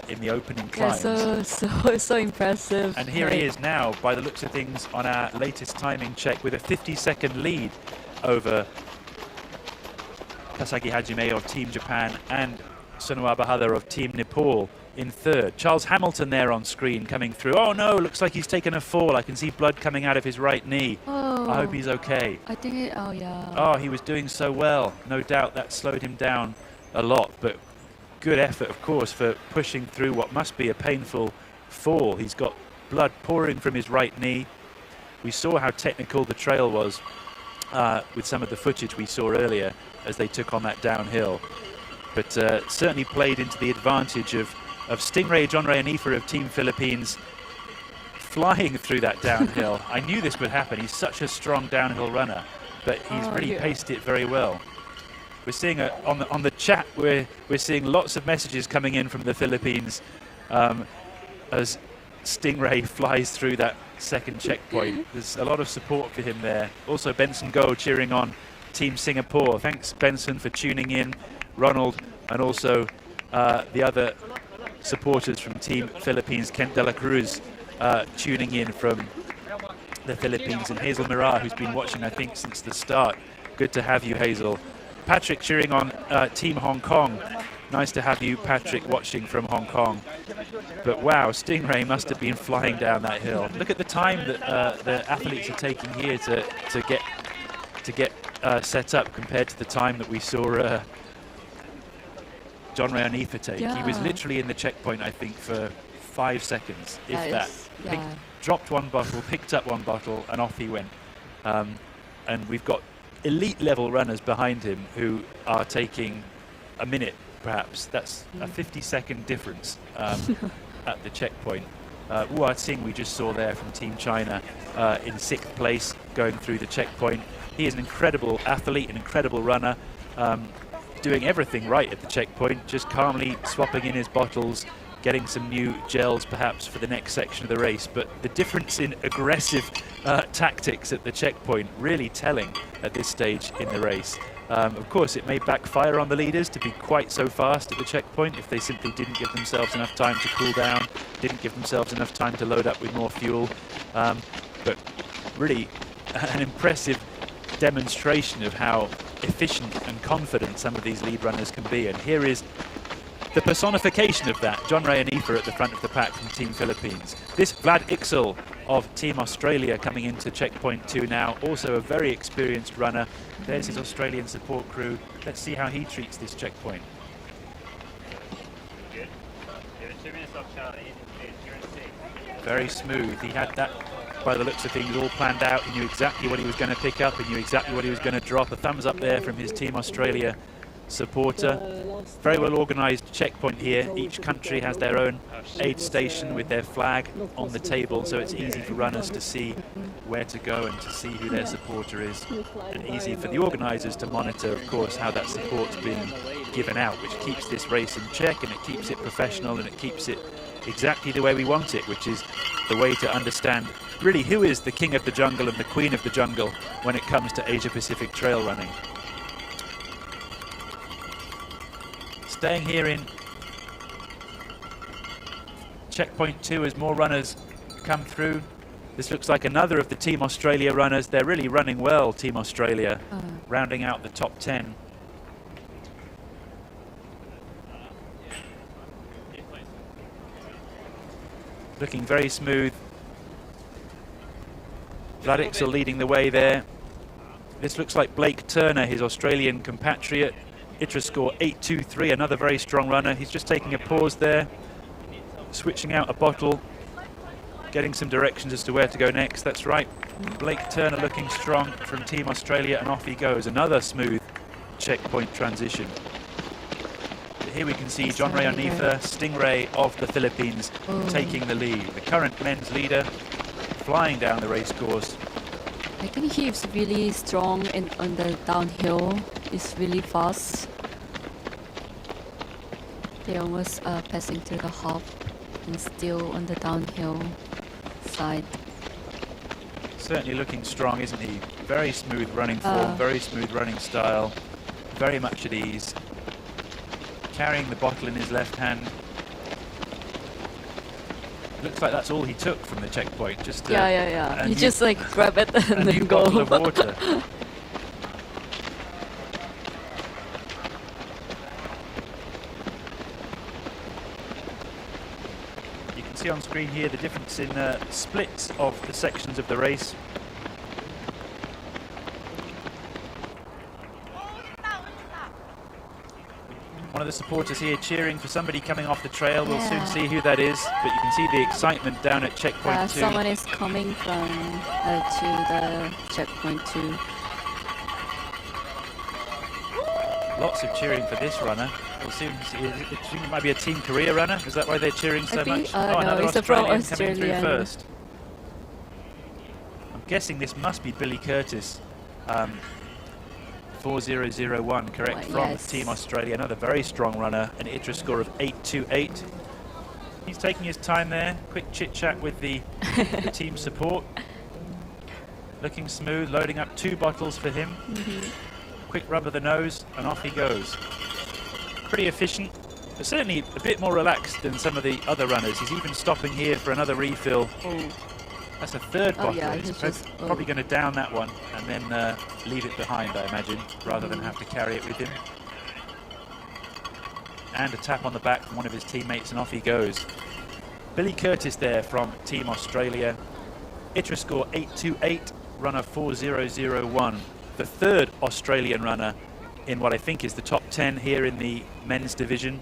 in the opening climbs. So impressive. And here he is now, by the looks of things, on our latest timing check, with a 50-second lead over Kasagi Hajime of Team Japan and Sunua Bahadur of Team Nepal in 3rd. Charles Hamilton there on screen coming through. Oh no, looks like he's taken a fall. I can see blood coming out of his right knee. Oh, I hope he's okay. I think oh yeah. Oh, he was doing so well. No doubt that slowed him down a lot, but good effort, of course, for pushing through what must be a painful fall. He's got blood pouring from his right knee. We saw how technical the trail was with some of the footage we saw earlier as they took on that downhill, but certainly played into the advantage of Stingray John Ray Anifa of Team Philippines flying through that downhill. I knew this would happen. He's such a strong downhill runner, but he's really paced it very well. We're seeing on the chat, we're seeing lots of messages coming in from the Philippines as Stingray flies through that second checkpoint. There's a lot of support for him there. Also Benson Go cheering on Team Singapore. Thanks, Benson, for tuning in. Ronald, and also the other supporters from Team Philippines, Kent De La Cruz, tuning in from the Philippines, and Hazel Mirar, who's been watching, I think, since the start. Good to have you, Hazel. Patrick cheering on Team Hong Kong. Nice to have you, Patrick, watching from Hong Kong. But wow, Stingray must have been flying down that hill. Look at the time that the athletes are taking here to get set up compared to the time that we saw John Ray Anifa take. He was literally in the checkpoint, I think, for 5 seconds, if that. Dropped one bottle, picked up one bottle, and off he went. And we've got elite level runners behind him who are taking a minute, perhaps. That's a 50-second difference at the checkpoint. Wu Singh we just saw there from Team China in 6th place going through the checkpoint. He is an incredible athlete, an incredible runner, doing everything right at the checkpoint, just calmly swapping in his bottles, getting some new gels perhaps for the next section of the race. But the difference in aggressive tactics at the checkpoint really telling at this stage in the race. Of course, it may backfire on the leaders to be quite so fast at the checkpoint if they simply didn't give themselves enough time to cool down, didn't give themselves enough time to load up with more fuel. But really an impressive demonstration of how efficient and confident some of these lead runners can be. And here is the personification of that, John Ray Anifa at the front of the pack from Team Philippines. This Vlad Ixel of Team Australia coming into checkpoint 2 now, also a very experienced runner. There's his Australian support crew. Let's see how he treats this checkpoint. Very smooth. He had that, by the looks of things, all planned out. He knew exactly what he was going to pick up. He knew exactly what he was going to drop. A thumbs up there from his Team Australia supporter. Very well organised checkpoint here. Each country has their own aid station with their flag on the table, so it's easy for runners to see where to go and to see who their supporter is, and easy for the organisers to monitor, of course, how that support's being given out, which keeps this race in check, and it keeps it professional, and it keeps it exactly the way we want it, which is the way to understand really who is the king of the jungle and the queen of the jungle when it comes to Asia Pacific trail running. Staying here in checkpoint 2 as more runners come through. This looks like another of the Team Australia runners. They're really running well, Team Australia, rounding out the top 10. Looking very smooth. Vlad Ixel leading the way there. This looks like Blake Turner, his Australian compatriot. ITRA score 8.23, another very strong runner. He's just taking a pause there, switching out a bottle, getting some directions as to where to go next. That's right, Blake Turner looking strong from Team Australia, and off he goes. Another smooth checkpoint transition. Here we can see John Ray Anifa, Stingray of the Philippines, taking the lead. The current men's leader flying down the race course. I think he's really strong on the downhill. It's really fast. They almost passing to the hop and still on the downhill side. Certainly looking strong, isn't he? Very smooth running form, very smooth running style, very much at ease. Carrying the bottle in his left hand. Looks like that's all he took from the checkpoint. Just He just like grab it and then go. Bottle of water. You can see on screen here the difference in splits of the sections of the race. One of the supporters here cheering for somebody coming off the trail. We'll soon see who that is, but you can see the excitement down at checkpoint 2. Someone is coming from to the checkpoint 2. Lots of cheering for this runner. We'll soon see. It might be a Team Korea runner. Is that why they're cheering so much? No, it's from coming Australia. through first. I'm guessing this must be Billy Curtis. 4001, correct, from yes. Team Australia. Another very strong runner, an ITRA score of 828. He's taking his time there. Quick chit chat with the team support. Looking smooth, loading up 2 bottles for him. Quick rub of the nose, and off he goes. Pretty efficient, but certainly a bit more relaxed than some of the other runners. He's even stopping here for another refill. That's a third bottle. Yeah, he's probably going to down that one and then leave it behind, I imagine, rather than have to carry it with him. And a tap on the back from one of his teammates, and off he goes. Billy Curtis there from Team Australia. ITRA score 828, runner 4001. The third Australian runner in what I think is the top 10 here in the men's division.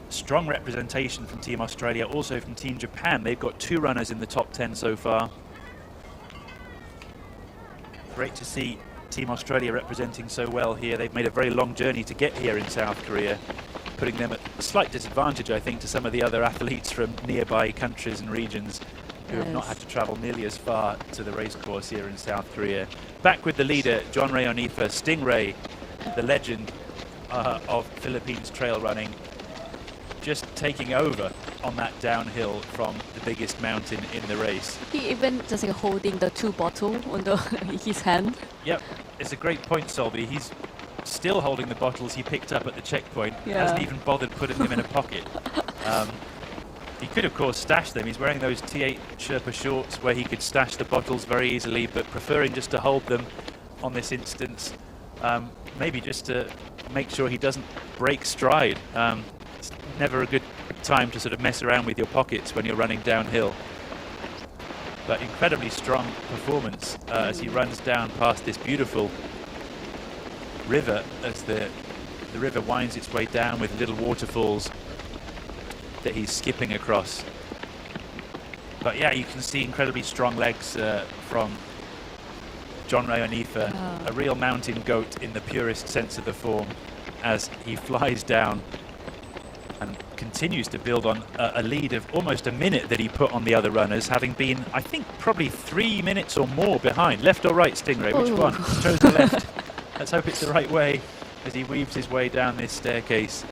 Strong representation from Team Australia, also from Team Japan. They've got 2 runners in the top 10 so far. Great to see Team Australia representing so well here. They've made a very long journey to get here in South Korea. putting them at a slight disadvantage, I think, to some of the other athletes from nearby countries and regions who have not had to travel nearly as far to the racecourse here in South Korea. Back with the leader, Jonray Onifa, Stingray, the legend of Philippines trail running, just taking over on that downhill from the biggest mountain in the race. He even just like holding the 2 bottles on his hand. Yep, it's a great point, Solby. He's still holding the bottles he picked up at the checkpoint. Yeah. Hasn't even bothered putting them in a pocket. He could, of course, stash them. He's wearing those T8 Sherpa shorts where he could stash the bottles very easily, but preferring just to hold them on this instance, maybe just to make sure he doesn't break stride. It's never a good time to sort of mess around with your pockets when you're running downhill. But incredibly strong performance as he runs down past this beautiful river, as the river winds its way down with little waterfalls that he's skipping across. But yeah, you can see incredibly strong legs from Jonray Onifa, a real mountain goat in the purest sense of the form, as he flies down and continues to build on a lead of almost a minute that he put on the other runners, having been, I think, probably 3 minutes or more behind. Left or right, Stingray? Which one? Chose the left. Let's hope it's the right way as he weaves his way down this staircase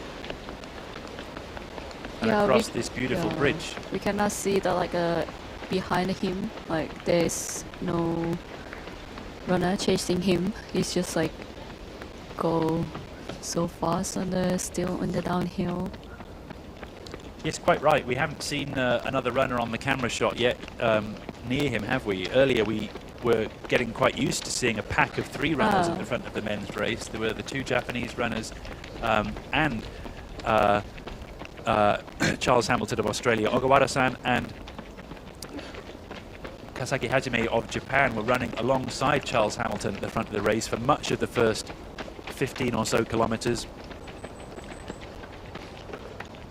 and across this beautiful bridge. We cannot see the behind him, like there's no runner chasing him. He's just like go so fast still on the downhill. Yes, quite right. We haven't seen another runner on the camera shot yet near him, have we? Earlier we were getting quite used to seeing a pack of 3 runners at the front of the men's race. There were the 2 Japanese runners and Charles Hamilton of Australia, Ogawara-san, and Kasaki Hajime of Japan were running alongside Charles Hamilton at the front of the race for much of the first 15 or so kilometers.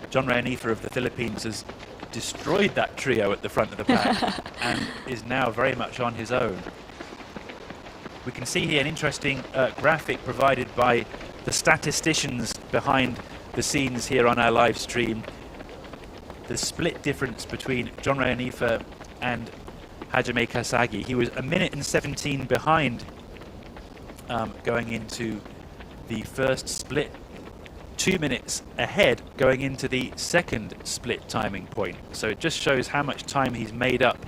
Jonray Onifa of the Philippines has destroyed that trio at the front of the pack and is now very much on his own. We can see here an interesting graphic provided by the statisticians behind the scenes here on our live stream. The split difference between Jonray Onifa and Hajime Kasagi. He was 1 minute and 17 behind going into the first split, 2 minutes ahead going into the second split timing point. So it just shows how much time he's made up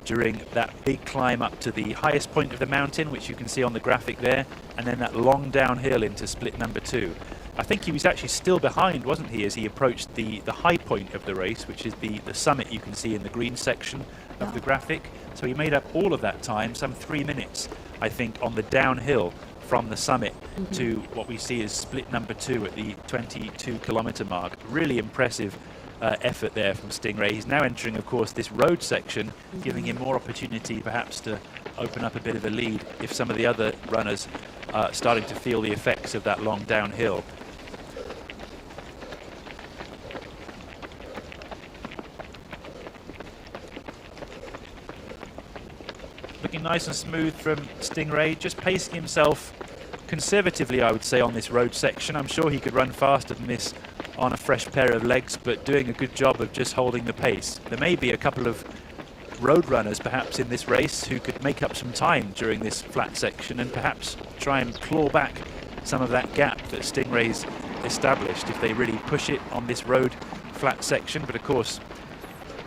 during that big climb up to the highest point of the mountain, which you can see on the graphic there, and then that long downhill into split number 2. I think he was actually still behind, wasn't he, as he approached the high point of the race, which is the summit you can see in the green section of the graphic. So he made up all of that time, some 3 minutes, I think, on the downhill from the summit to what we see as split number 2 at the 22-kilometer mark. Really impressive effort there from Stingray. He's now entering, of course, this road section, giving him more opportunity perhaps to open up a bit of a lead if some of the other runners are starting to feel the effects of that long downhill. Looking nice and smooth from Stingray, just pacing himself conservatively, I would say, on this road section. I'm sure he could run faster than this on a fresh pair of legs, but doing a good job of just holding the pace. There may be a couple of road runners perhaps in this race who could make up some time during this flat section and perhaps try and claw back some of that gap that Stingray's established if they really push it on this road flat section. But of course,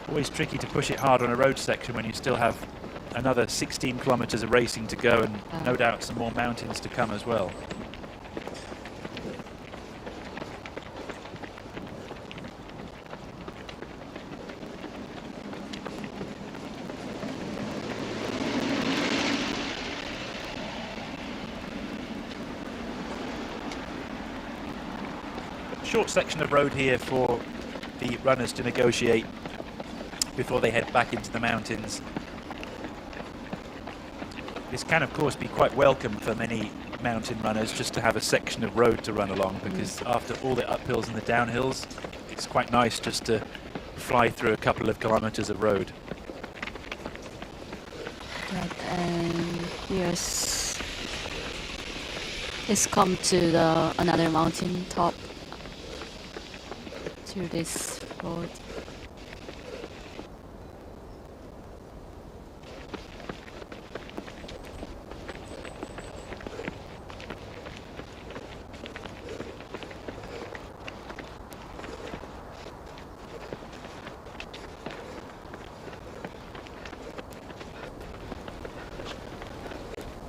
always tricky to push it hard on a road section when you still have another 16 kilometers of racing to go and no doubt some more mountains to come as well. Short section of road here for the runners to negotiate before they head back into the mountains. This can, of course, be quite welcome for many mountain runners just to have a section of road to run along, because after all the uphills and the downhills, it's quite nice just to fly through a couple of kilometers of road. Right, and yes, it's come to the another mountain top. to this road.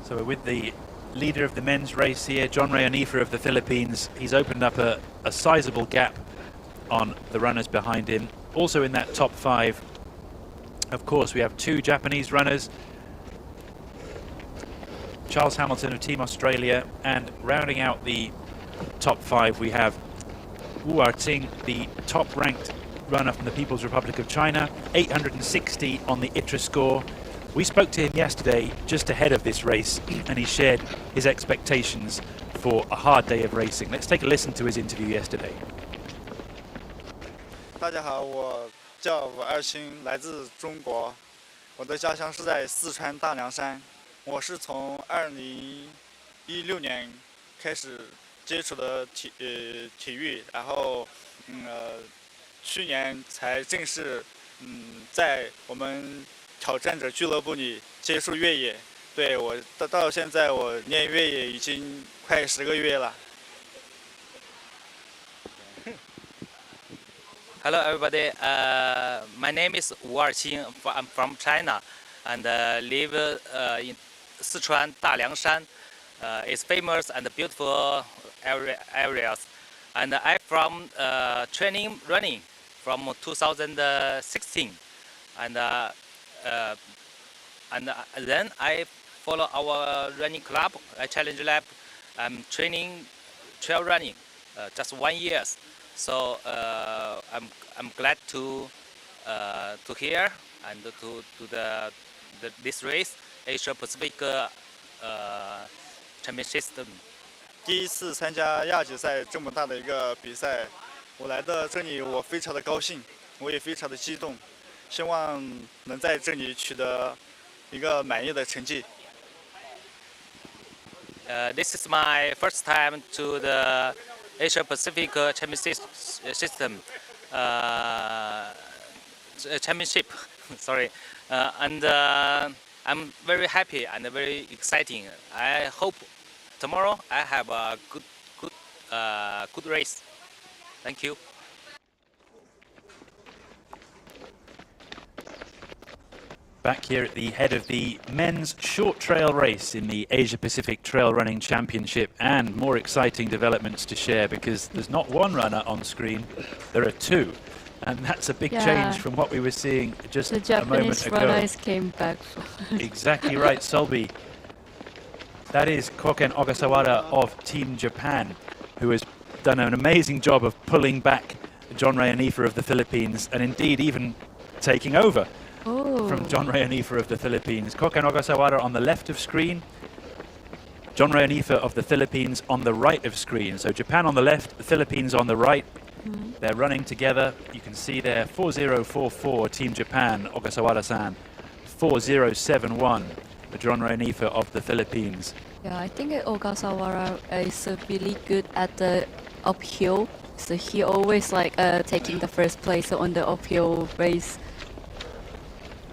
So we're with the leader of the men's race here, John Onifa of the Philippines. He's opened up a sizable gap on the runners behind him. Also in that top 5, of course, we have 2 Japanese runners, Charles Hamilton of Team Australia, and rounding out the top 5 we have Wu Arting, the top-ranked runner from the People's Republic of China, 860 on the ITRA score. We spoke to him yesterday just ahead of this race, and he shared his expectations for a hard day of racing. Let's take a listen to his interview yesterday. 大家好，我叫武二星，来自中国，我的家乡是在四川大凉山。我是从2016年开始接触的体育，然后去年才正式在我们挑战者俱乐部里接触越野。对，我到现在我练越野已经快10个月了。 Hello everybody, my name is Wu Arqing. I'm from China and live in Sichuan Daliangshan. It's famous and beautiful areas. And I'm from training running from 2016. And then I follow our running club, Challenge Lab. I'm training trail running just 1 year. So I'm glad to hear and to this race, Asia Pacific Championship. 第一次参加亚锦赛这么大的一个比赛，我来到这里我非常的高兴，我也非常的激动，希望能在这里取得一个满意的成绩。This is my first time to the Asia Pacific Championship championship. Sorry, and I'm very happy and very exciting. I hope tomorrow I have a good race. Thank you. Back here at the head of the men's short trail race in the Asia Pacific Trail Running Championship, and more exciting developments to share because there's not one runner on screen, there are 2. And that's a big change from what we were seeing just a moment ago. The Japanese runners came back. Exactly right, Solby. That is Koken Ogasawara of Team Japan, who has done an amazing job of pulling back John Onifa of the Philippines, and indeed even taking over from John Onifa of the Philippines. Koken Ogasawara on the left of screen, John Onifa of the Philippines on the right of screen. So Japan on the left, the Philippines on the right. They're running together. You can see there 4044 Team Japan, Ogasawara-san, 4071 John Onifa of the Philippines. Yeah, I think Ogasawara is really good at the uphill. So he always taking the first place on the uphill race.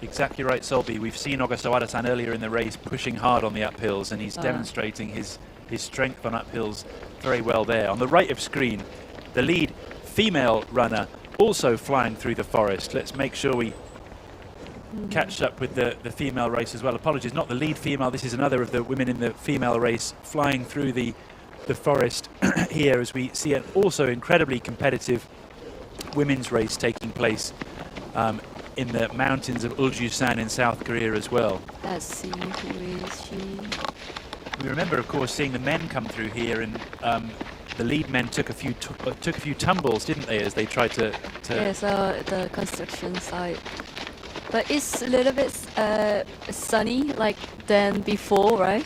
Exactly right, Solby. We've seen Ogasawara-san earlier in the race pushing hard on the uphills, and he's demonstrating his strength on uphills very well there. On the right of screen, the lead female runner also flying through the forest. Let's make sure we catch up with the female race as well. Apologies, not the lead female. This is another of the women in the female race flying through the forest here, as we see an also incredibly competitive women's race taking place in the mountains of Ulju-san in South Korea as well. Let's see, who is she? We remember, of course, seeing the men come through here, and the lead men took a few tumbles, didn't they, as they tried to... Yes, the construction site. But it's a little bit sunny than before, right?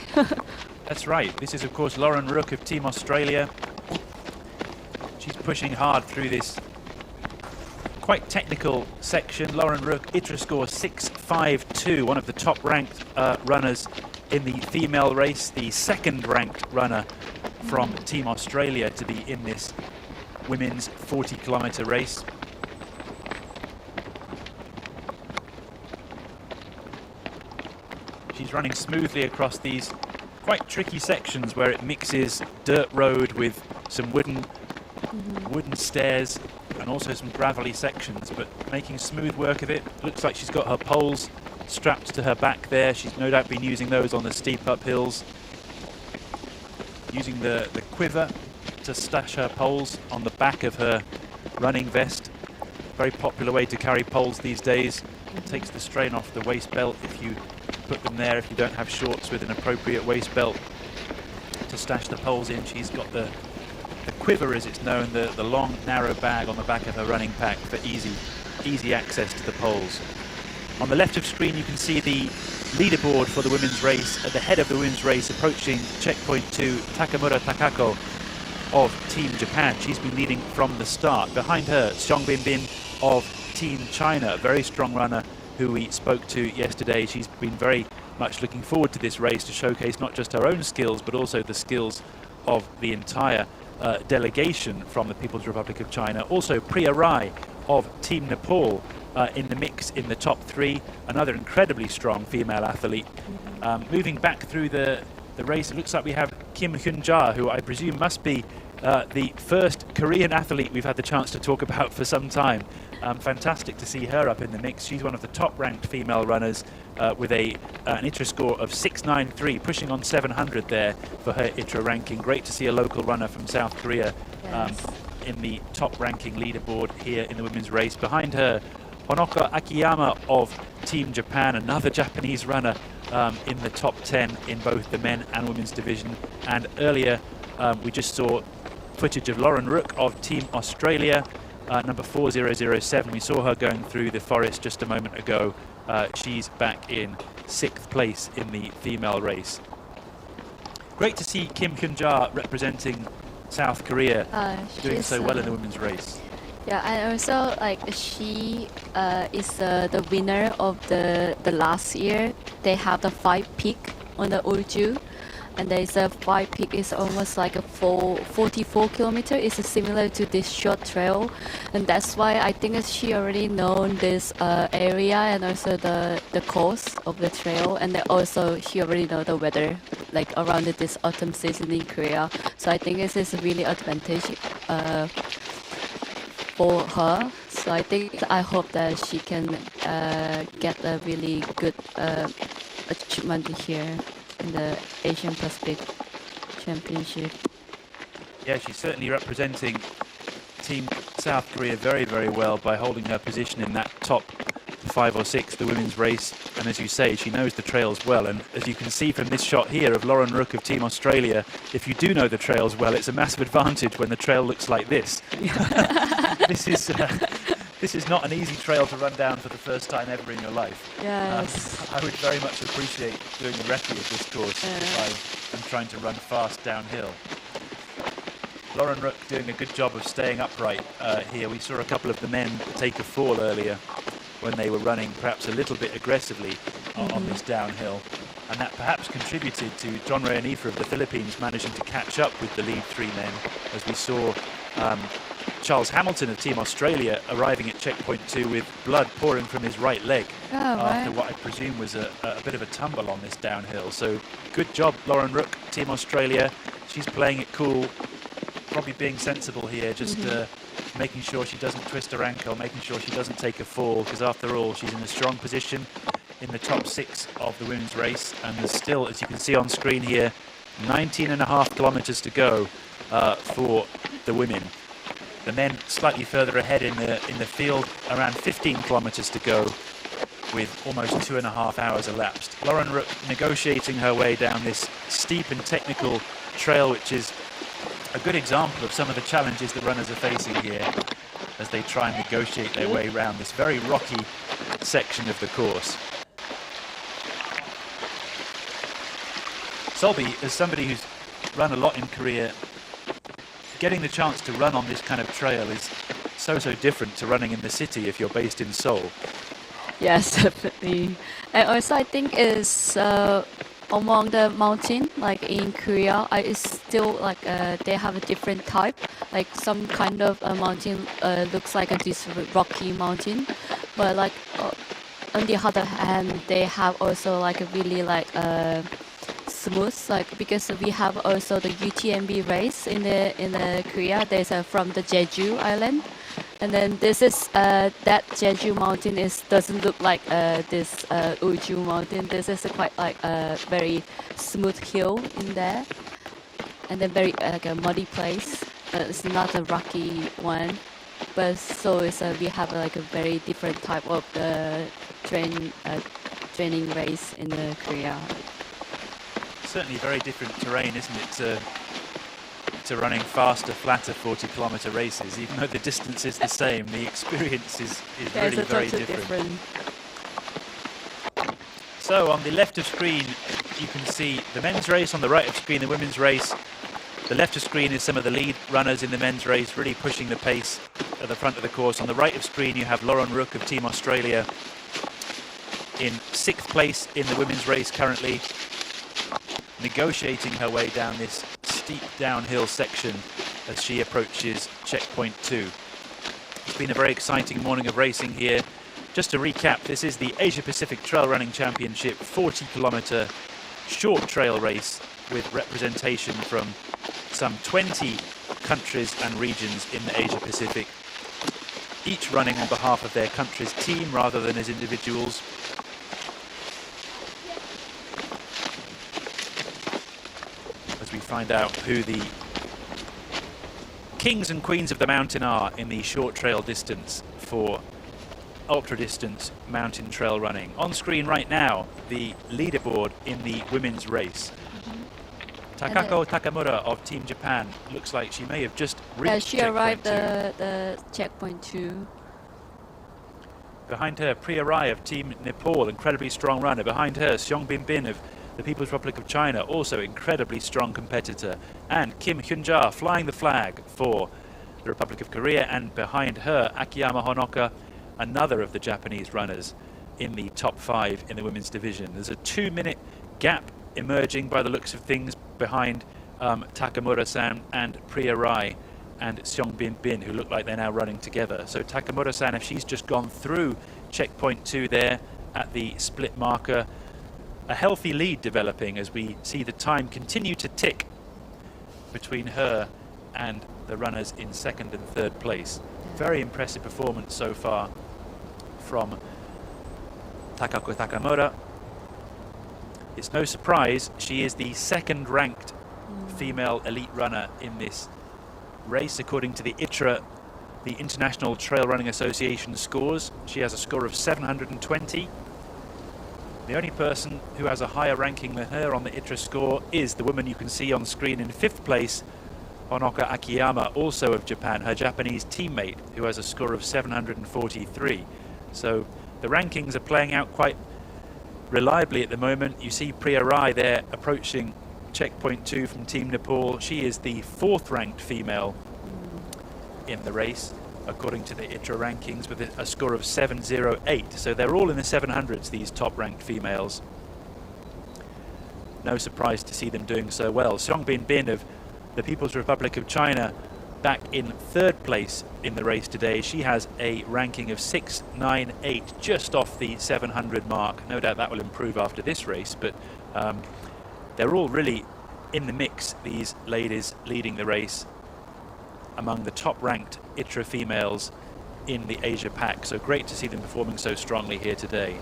That's right. This is, of course, Lauren Rook of Team Australia. She's pushing hard through this quite technical section. Lauren Rook, ITRA score 652, one of the top-ranked runners in the female race, the second-ranked runner from Team Australia to be in this women's 40-kilometer race. She's running smoothly across these quite tricky sections where it mixes dirt road with some wooden stairs and also some gravelly sections, but making smooth work of it. Looks like she's got her poles strapped to her back there. She's no doubt been using those on the steep uphills. Using the quiver to stash her poles on the back of her running vest. Very popular way to carry poles these days. It takes the strain off the waist belt if you put them there, if you don't have shorts with an appropriate waist belt to stash the poles in. She's got the quiver, as it's known, the long narrow bag on the back of her running pack for easy access to the poles. On the left of screen you can see the leaderboard for the women's race. At the head of the women's race, approaching checkpoint 2, Takamura Takako of Team Japan. She's been leading from the start. Behind her, Xiong Binbin of Team China, a very strong runner who we spoke to yesterday. She's been very much looking forward to this race to showcase not just her own skills but also the skills of the entire delegation from the People's Republic of China. Also Priya Rai of Team Nepal in the mix in the top 3, another incredibly strong female athlete. Moving back through the race, it looks like we have Kim Hyun-ja, who I presume must be the first Korean athlete we've had the chance to talk about for some time. Fantastic to see her up in the mix. She's one of the top-ranked female runners with an ITRA score of 693, pushing on 700 there for her ITRA ranking. Great to see a local runner from South Korea in the top-ranking leaderboard here in the women's race. Behind her, Honoka Akiyama of Team Japan, another Japanese runner in the top 10 in both the men and women's division. And earlier we just saw footage of Lauren Rook of Team Australia, number 4007. We saw her going through the forest just a moment ago. She's back in 6th place in the female race. Great to see Kim Hyun-ja representing South Korea doing so well in the women's race. Yeah, and also like she is the winner of the last year. They have the 5 peak on the Ulju, and there is a 5 peak is almost like a 44 kilometer. It's similar to this short trail, and that's why I think she already known this area and also the course of the trail, and then also she already know the weather like around this autumn season in Korea. So I think this is really advantageous for her. So I hope that she can get a really good achievement here in the Asian Pacific Championship. Yeah, she's certainly representing Team South Korea very, very well by holding her position in that top 5 or 6, the women's race. And as you say, she knows the trails well. And as you can see from this shot here of Lauren Rook of Team Australia, if you do know the trails well, it's a massive advantage when the trail looks like this. This is not an easy trail to run down for the first time ever in your life. Yes. I would very much appreciate doing a recce of this course if I am trying to run fast downhill. Lauren Rook doing a good job of staying upright here. We saw a couple of the men take a fall earlier when they were running perhaps a little bit aggressively on this downhill. And that perhaps contributed to John Reyanifa of the Philippines managing to catch up with the lead 3 men, as we saw Charles Hamilton of Team Australia arriving at checkpoint 2 with blood pouring from his right leg after what I presume was a bit of a tumble on this downhill. So good job, Lauren Rook, Team Australia. She's playing it cool, probably being sensible here, just making sure she doesn't twist her ankle, making sure she doesn't take a fall, because after all, she's in a strong position in the top 6 of the women's race. And there's still, as you can see on screen here, 19.5 kilometers to go for the women. The men slightly further ahead in the field, around 15 kilometers to go, with almost 2.5 hours elapsed. Lauren Rook negotiating her way down this steep and technical trail, which is a good example of some of the challenges that runners are facing here as they try and negotiate their way around this very rocky section of the course. Solby, as somebody who's run a lot in Korea, getting the chance to run on this kind of trail is so different to running in the city if you're based in Seoul. Yes, definitely. And also I think is among the mountain, like in Korea, it's still like they have a different type. Like some kind of a mountain looks like this rocky mountain, but like on the other hand, they have also like a really like smooth, like because we have also the UTMB race in the Korea. There's from the Jeju Island. And then this is that Jeju mountain doesn't look like this Ulju mountain. This is quite like a very smooth hill in there, and then very like a muddy place. It's not a rocky one, but so we have like a very different type of training race in the Korea. Certainly very different terrain, isn't it? To running faster, flatter 40-kilometer races, even though the distance is the same, the experience is really very different. So on the left of screen, you can see the men's race. On the right of screen, the women's race. The left of screen is some of the lead runners in the men's race, really pushing the pace at the front of the course. On the right of screen, you have Lauren Rook of Team Australia in 6th place in the women's race currently, negotiating her way down this steep downhill section as she approaches checkpoint 2. It's been a very exciting morning of racing here. Just to recap, this is the Asia Pacific Trail Running Championship 40-kilometer short trail race with representation from some 20 countries and regions in the Asia Pacific, each running on behalf of their country's team rather than as individuals. We find out who the kings and queens of the mountain are in the short trail distance for ultra distance mountain trail running. On screen right now, the leaderboard in the women's race. Takako Takamura of Team Japan looks like she may have just reached she arrived the checkpoint 2. Behind her, Priya Rai of Team Nepal, incredibly strong runner. Behind her, Seong Bin Bin of the People's Republic of China, also incredibly strong competitor. And Kim Hyun-ja flying the flag for the Republic of Korea. And behind her, Akiyama Honoka, another of the Japanese runners in the top 5 in the women's division. There's a 2-minute gap emerging by the looks of things behind Takamura-san and Priya Rai and Seong Bin Bin, who look like they're now running together. So Takamura-san, if she's just gone through checkpoint 2 there at the split marker, a healthy lead developing as we see the time continue to tick between her and the runners in 2nd and 3rd place. Very impressive performance so far from Takako Takamura. It's no surprise she is the 2nd ranked female elite runner in this race according to the ITRA, the International Trail Running Association scores. She has a score of 720. The only person who has a higher ranking than her on the ITRA score is the woman you can see on screen in 5th place, Honoka Akiyama, also of Japan, her Japanese teammate, who has a score of 743. So the rankings are playing out quite reliably at the moment. You see Priya Rai there approaching checkpoint 2 from Team Nepal. She is the 4th ranked female in the race, according to the ITRA rankings, with a score of 708. So they're all in the 700s, these top-ranked females. No surprise to see them doing so well. Seong Bin Bin of the People's Republic of China back in 3rd place in the race today. She has a ranking of 698, just off the 700 mark. No doubt that will improve after this race, but they're all really in the mix, these ladies leading the race, among the top-ranked ITRA females in the Asia Pac. So great to see them performing so strongly here today.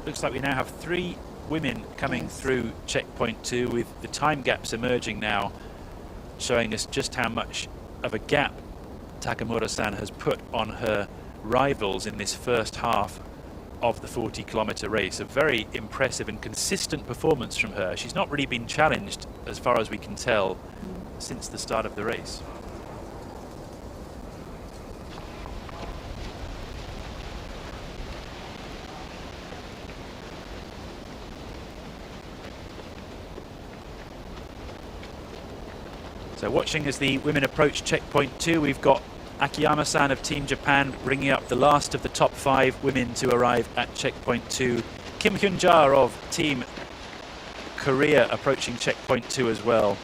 Looks like we now have 3 women coming through checkpoint 2, with the time gaps emerging now, showing us just how much of a gap Takamura-san has put on her rivals in this first half of the 40-kilometer race. A very impressive and consistent performance from her. She's not really been challenged, as far as we can tell, since the start of the race. So watching as the women approach checkpoint 2, we've got Akiyama-san of Team Japan bringing up the last of the top 5 women to arrive at checkpoint 2. Kim Hyun-ja of Team Korea approaching checkpoint 2 as well.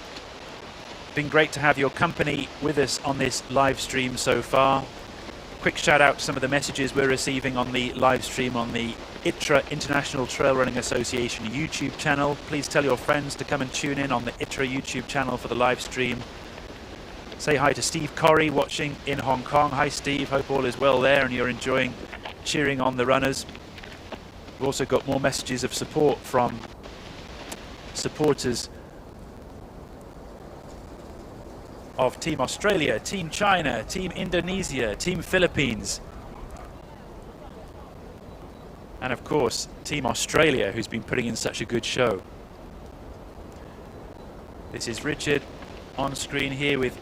Been great to have your company with us on this live stream so far. Quick shout out to some of the messages we're receiving on the live stream on the ITRA International Trail Running Association YouTube channel. Please tell your friends to come and tune in on the ITRA YouTube channel for the live stream. Say hi to Steve Corrie watching in Hong Kong. Hi Steve, hope all is well there and you're enjoying cheering on the runners. We've also got more messages of support from supporters of Team Australia, Team China, Team Indonesia, Team Philippines, and of course Team Australia, who's been putting in such a good show. This is Richard on screen here with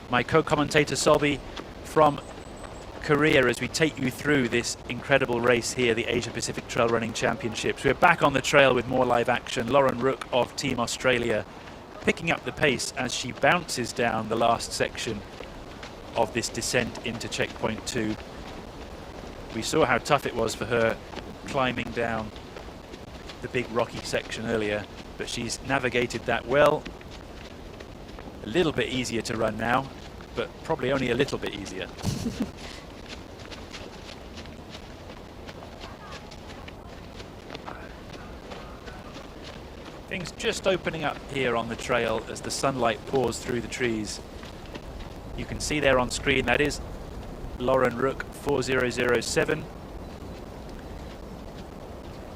my co-commentator Solby from Korea as we take you through this incredible race here, the Asia Pacific Trail Running Championships. We're back on the trail with more live action. Lauren Rook of Team Australia picking up the pace as she bounces down the last section of this descent into checkpoint 2. We saw how tough it was for her climbing down the big rocky section earlier, but she's navigated that well. A little bit easier to run now, but probably only a little bit easier. Things just opening up here on the trail as the sunlight pours through the trees. You can see there on screen, that is Lauren Rook 4007.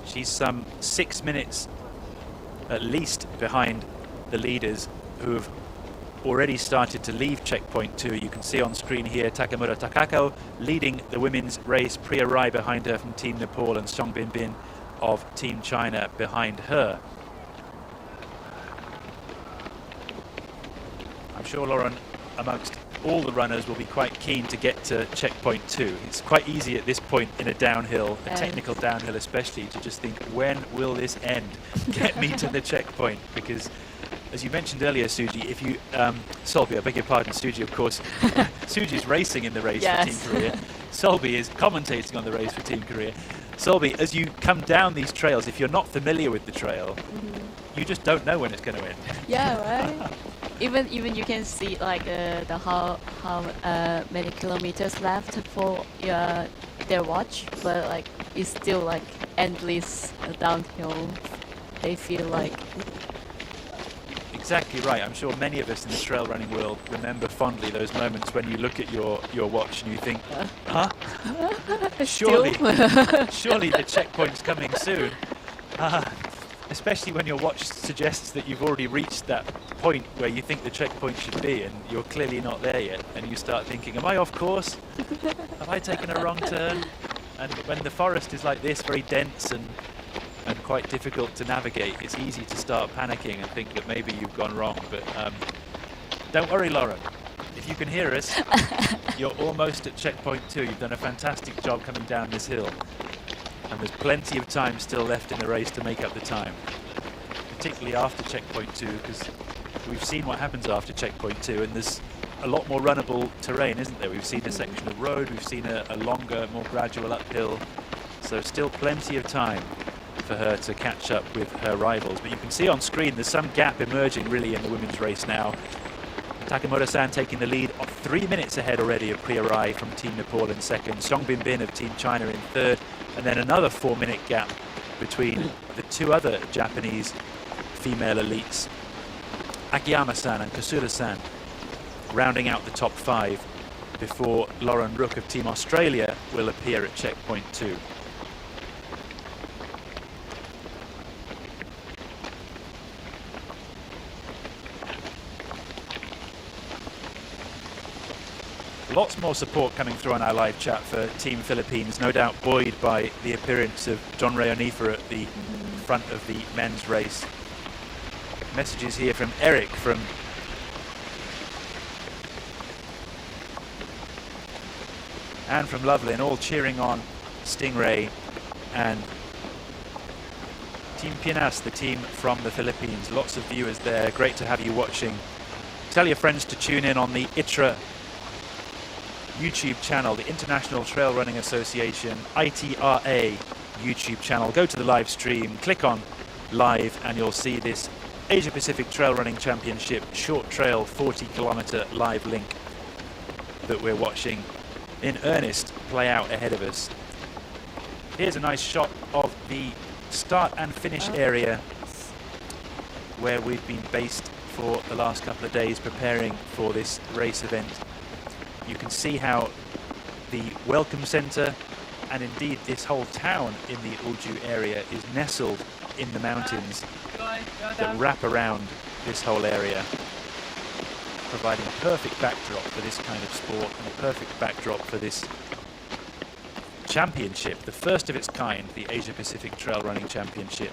She's some 6 minutes at least behind the leaders who have already started to leave checkpoint 2. You can see on screen here Takamura Takako leading the women's race, Priya Rai behind her from Team Nepal and Song Bin Bin of Team China behind her. I'm sure Lauren, amongst all the runners, will be quite keen to get to checkpoint 2. It's quite easy at this point in a downhill, a technical downhill especially, to just think, when will this end? Get me to the checkpoint, because as you mentioned earlier, Suji, if you, Solby, I beg your pardon, Suji, of course, Suji's racing in the race for Team Korea. Solby is commentating on the race for Team Korea. Solby, as you come down these trails, if you're not familiar with the trail, you just don't know when it's going to end. Yeah, right. Even you can see like the how many kilometers left for their watch, but like it's still like endless downhill. They feel like. Exactly right. I'm sure many of us in the trail running world remember fondly those moments when you look at your watch and you think, huh? Surely the checkpoint's coming soon. Especially when your watch suggests that you've already reached that point where you think the checkpoint should be and you're clearly not there yet, and you start thinking, am I off course? Have I taken a wrong turn? And when the forest is like this, very dense and quite difficult to navigate, it's easy to start panicking and think that maybe you've gone wrong. But don't worry, Lauren. If you can hear us, you're almost at checkpoint 2. You've done a fantastic job coming down this hill. And there's plenty of time still left in the race to make up the time, particularly after checkpoint 2, because we've seen what happens after checkpoint 2, and there's a lot more runnable terrain, isn't there? We've seen a section of road, we've seen a longer, more gradual uphill, so still plenty of time for her to catch up with her rivals. But you can see on screen there's some gap emerging really in the women's race now. Takamura-san taking the lead, 3 minutes ahead already of Priya Rai from Team Nepal in second, Song Bin Bin of Team China in third, and then another 4-minute gap between the two other Japanese female elites, Akiyama-san and Kasura-san, rounding out the top 5 before Lauren Rook of Team Australia will appear at checkpoint 2. Lots more support coming through on our live chat for Team Philippines, no doubt buoyed by the appearance of John Reonifa at the front of the men's race. Messages here from Eric from and from Lovelin, all cheering on Stingray and Team Pinas, the team from the Philippines. Lots of viewers there, great to have you watching. Tell your friends to tune in on the ITRA YouTube channel, the International Trail Running Association, ITRA YouTube channel. Go to the live stream, click on live, and you'll see this Asia Pacific Trail Running Championship short trail 40-kilometer live link that we're watching in earnest play out ahead of us. Here's a nice shot of the start and finish area where we've been based for the last couple of days preparing for this race event. You can see how the welcome center and indeed this whole town in the Ulju area is nestled in the mountains that wrap around this whole area, providing a perfect backdrop for this kind of sport and a perfect backdrop for this championship, the first of its kind, the Asia Pacific Trail Running Championship.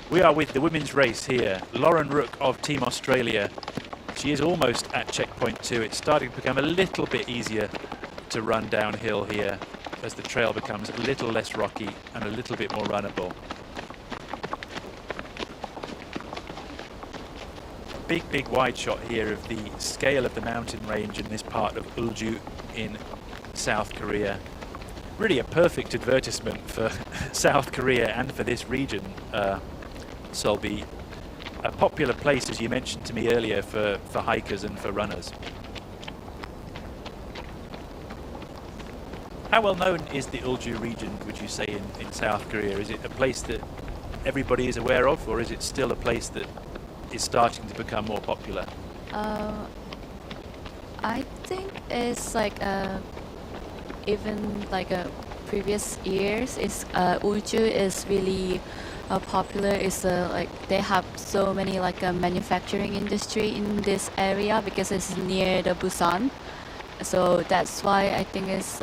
We are with the women's race here. Lauren Rook of Team Australia. She is almost at checkpoint 2. It's starting to become a little bit easier to run downhill here as the trail becomes a little less rocky and a little bit more runnable. Big wide shot here of the scale of the mountain range in this part of Ulju in South Korea. Really a perfect advertisement for South Korea and for this region, Solby. A popular place, as you mentioned to me earlier, for hikers and for runners. How well known is the Ulju region, would you say, in South Korea? Is it a place that everybody is aware of, or is it still a place that is starting to become more popular? I think it's like even like previous years, Ulju is really popular. It's like they have so many like manufacturing industry in this area because it's near the Busan. So that's why I think it's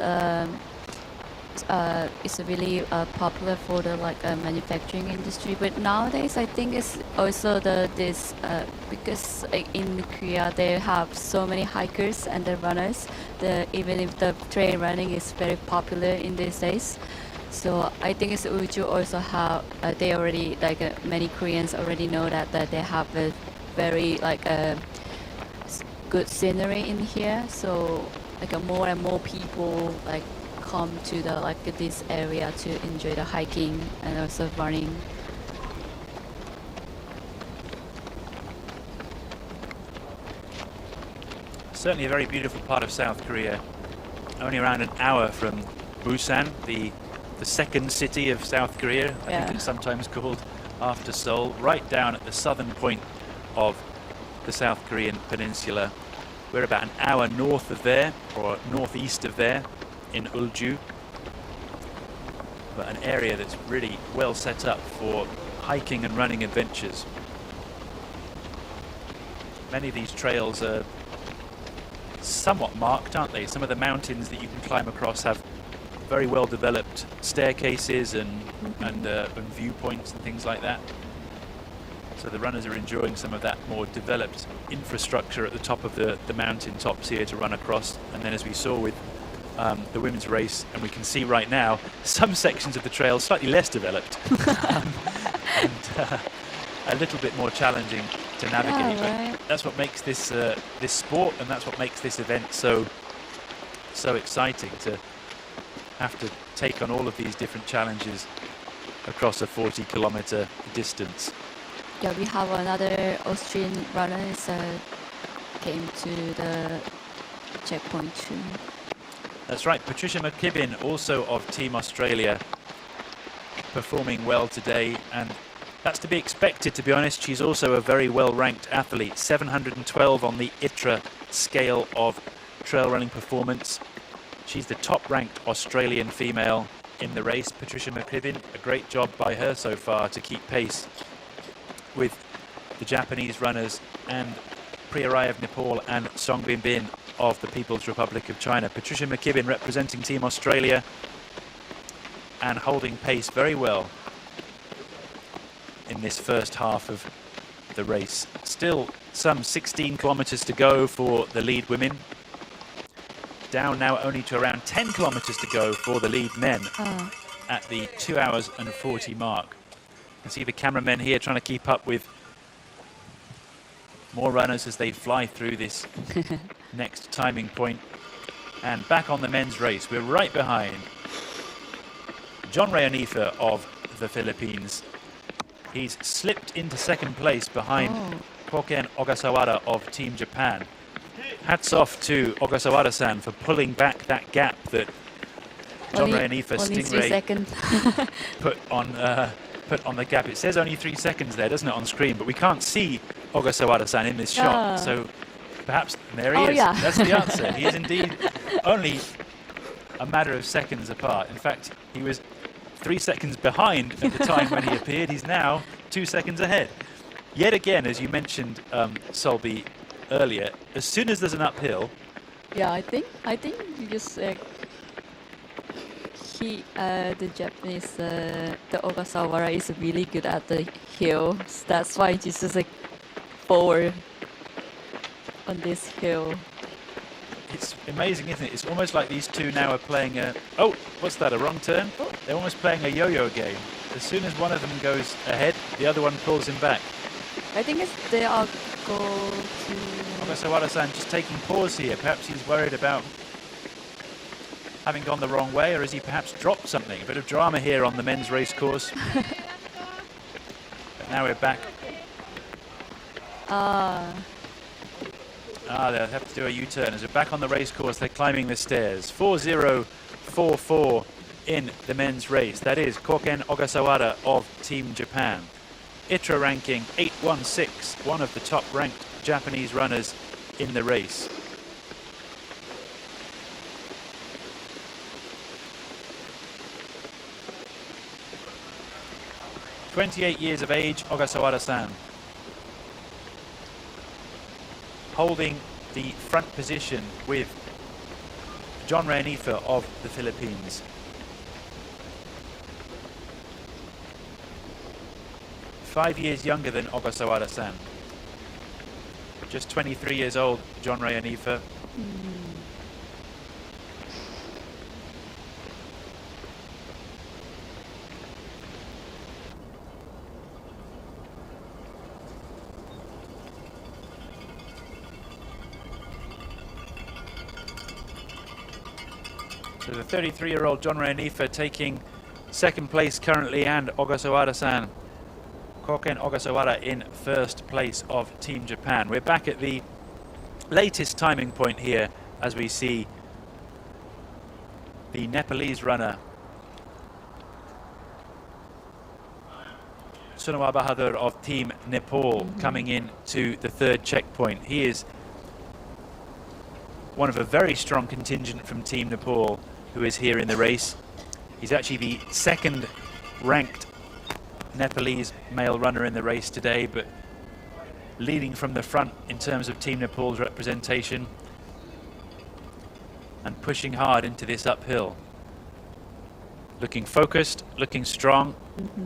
really popular for the like manufacturing industry. But nowadays I think it's also because in Korea they have so many hikers and the runners. Even if the trail running is very popular in these days, so I think it's Ulju also have they already like many Koreans already know that they have a very like good scenery in here. So like more and more people like come to the like this area to enjoy the hiking and also running. Certainly a very beautiful part of South Korea. Only around an hour from Busan, the second city of South Korea, I think it's sometimes called, after Seoul, right down at the southern point of the South Korean peninsula. We're about an hour north of there, or northeast of there, in Ulju, but an area that's really well set up for hiking and running adventures. Many of these trails are somewhat marked, aren't they? Some of the mountains that you can climb across have very well developed staircases and viewpoints and things like that. So the runners are enjoying some of that more developed infrastructure at the top of the mountain tops here to run across. And then, as we saw with the women's race, and we can see right now, some sections of the trail slightly less developed and a little bit more challenging to navigate. But that's what makes this this sport, and that's what makes this event so exciting, to have to take on all of these different challenges across a 40-kilometer distance. Yeah, we have another Austrian runner came to the checkpoint too. That's right, Patricia McKibben, also of Team Australia, performing well today, and that's to be expected, to be honest. She's also a very well-ranked athlete, 712 on the ITRA scale of trail running performance. She's the top-ranked Australian female in the race, Patricia McKibben. A great job by her so far to keep pace with the Japanese runners and Priyarai of Nepal and Song Binbin of the People's Republic of China. Patricia McKibben representing Team Australia and holding pace very well in this first half of the race. Still some 16 kilometers to go for the lead women. Down now only to around 10 kilometers to go for the lead men at the 2 hours and 40 mark. You can see the cameramen here trying to keep up with more runners as they fly through this next timing point. And back on the men's race, we're right behind John Rayonifa of the Philippines. He's slipped into second place behind Koken Ogasawara of Team Japan. Hats off to Ogasawara-san for pulling back that gap that John Ray Anifa Stingray put on the gap. It says only 3 seconds there, doesn't it, on screen? But we can't see Ogasawara-san in this shot. So perhaps, there he is. Yeah. That's the answer. He is indeed only a matter of seconds apart. In fact, he was 3 seconds behind at the time when he appeared. He's now 2 seconds ahead. Yet again, as you mentioned, Solby, earlier, as soon as there's an uphill. Yeah, I think because the Japanese, the Ogasawara is really good at the hills. That's why he's just like forward on this hill. It's amazing, isn't it? It's almost like these two now are playing a... Oh, what's that, a wrong turn? They're almost playing a yo-yo game. As soon as one of them goes ahead, the other one pulls him back. I think they are go to... Ogasawara-san just taking pause here. Perhaps he's worried about having gone the wrong way, or has he perhaps dropped something? A bit of drama here on the men's race course. But now we're back. They'll have to do a U-turn. As we're back on the race course, they're climbing the stairs. 4-0-4-4 in the men's race. That is Koken Ogasawara of Team Japan. ITRA ranking 816, one of the top ranked Japanese runners in the race. "28 years of age, Ogasawara-san, holding the front position with John Ray Anifa of the Philippines. 5 years younger than Ogasawara-san. Just 23 years old, John Ray Anifa. So the 33-year-old John Ray Anifa taking second place currently, and Ogasawara-san, Koken Ogasawara, in first place of Team Japan. We're back at the latest timing point here as we see the Nepalese runner Sunawa Bahadur of Team Nepal coming in to the third checkpoint. He is one of a very strong contingent from Team Nepal who is here in the race. He's actually the second ranked Nepalese male runner in the race today, but leading from the front in terms of Team Nepal's representation and pushing hard into this uphill. Looking focused, looking strong,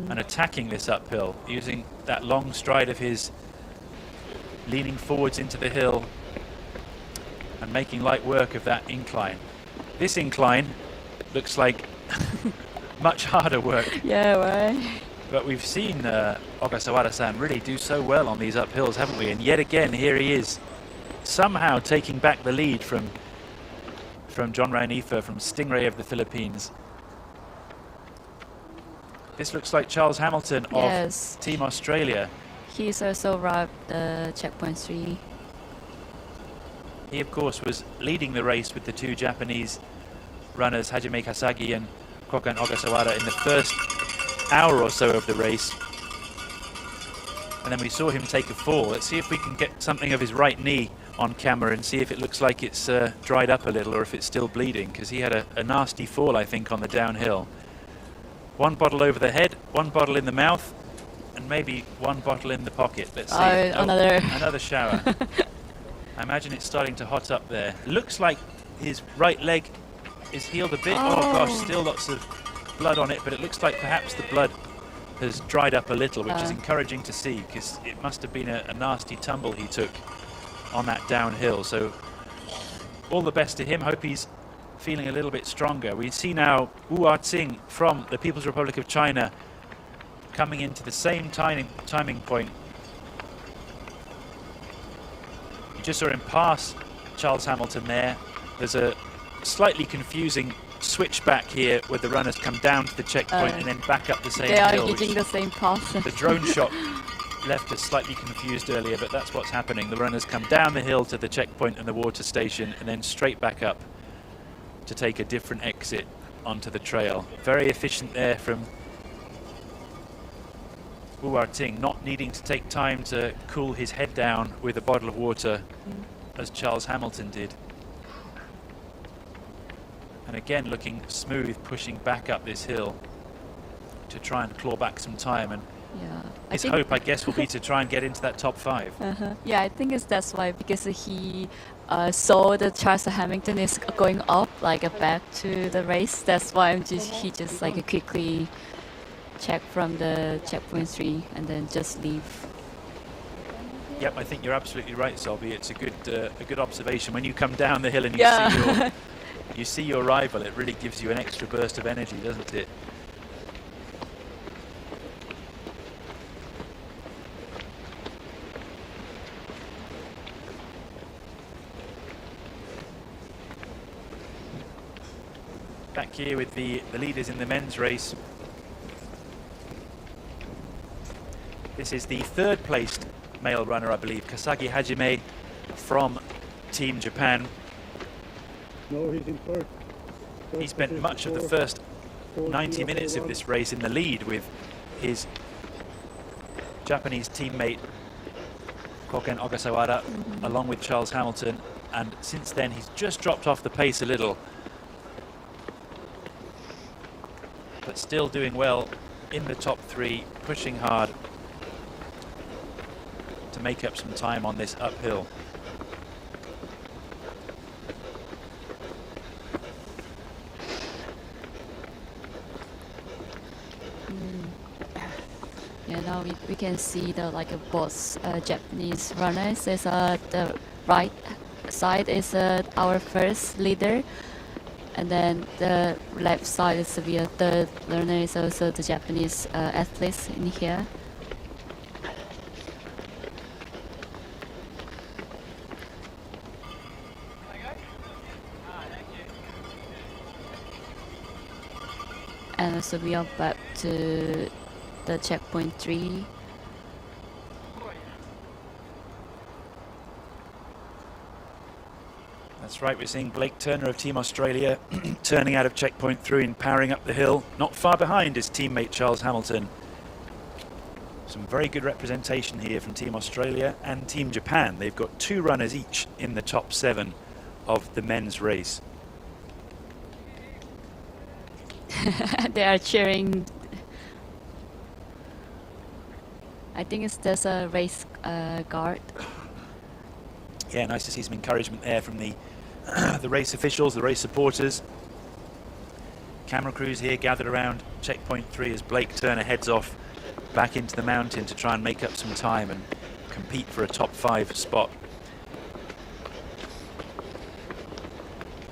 and attacking this uphill, using that long stride of his, leaning forwards into the hill and making light work of that incline. This incline looks like much harder work. Yeah, right. But we've seen Ogasawara-san really do so well on these uphills, haven't we? And yet again, here he is, somehow taking back the lead from John Ray Anifa, from Stingray of the Philippines. This looks like Charles Hamilton of Team Australia. He's also arrived checkpoint 3. He, of course, was leading the race with the two Japanese runners, Hajime Kasagi and Koken Ogasawara, in the first hour or so of the race. And then we saw him take a fall. Let's see if we can get something of his right knee on camera and see if it looks like it's dried up a little or if it's still bleeding, because he had a nasty fall, I think, on the downhill. One bottle over the head, one bottle in the mouth, and maybe one bottle in the pocket. Let's see. Another shower. I imagine it's starting to hot up there. Looks like his right leg is healed a bit. Oh gosh, still lots of blood on it, but it looks like perhaps the blood has dried up a little, which is encouraging to see, because it must have been a nasty tumble he took on that downhill. So all the best to him. Hope he's feeling a little bit stronger. We see now Wu Artsing from the People's Republic of China coming into the same timing point. You just saw him pass Charles Hamilton there. There's a slightly confusing switch back here where the runners come down to the checkpoint and then back up the same They are hill. using the same path. The drone shot left us slightly confused earlier, but that's what's happening. The runners come down the hill to the checkpoint and the water station and then straight back up to take a different exit onto the trail. Very efficient there from Wu Ting, not needing to take time to cool his head down with a bottle of water as Charles Hamilton did. And again looking smooth, pushing back up this hill to try and claw back some time. And his hope, I guess, will be to try and get into that top 5. Yeah, I think that's why, because he saw that Charles Hamilton is going up, like back to the race. That's why he just like quickly check from the checkpoint 3 and then just leave. Yep, I think you're absolutely right, Solby. It's a good observation. When you come down the hill and you see your rival, it really gives you an extra burst of energy, doesn't it? Back here with the leaders in the men's race. This is the 3rd placed male runner, I believe, Kasagi Hajime from Team Japan. No, he's in 3rd. He spent much of the first 90 minutes of this race in the lead with his Japanese teammate Koken Ogasawara along with Charles Hamilton, and since then he's just dropped off the pace a little, but still doing well in the top 3, pushing hard to make up some time on this uphill. Yeah, now we can see the both Japanese runners. There's the right side is our first leader, and then the left side is the 3rd runner, is also the Japanese athletes in here. And so we are back to the checkpoint 3. That's right, we're seeing Blake Turner of Team Australia turning out of checkpoint 3 and powering up the hill. Not far behind his teammate Charles Hamilton. Some very good representation here from Team Australia and Team Japan. They've got 2 runners each in the top 7 of the men's race. They are cheering. I think there's a race guard. Yeah, nice to see some encouragement there from the race officials, the race supporters. Camera crews here gathered around checkpoint 3 as Blake Turner heads off back into the mountain to try and make up some time and compete for a top 5 spot.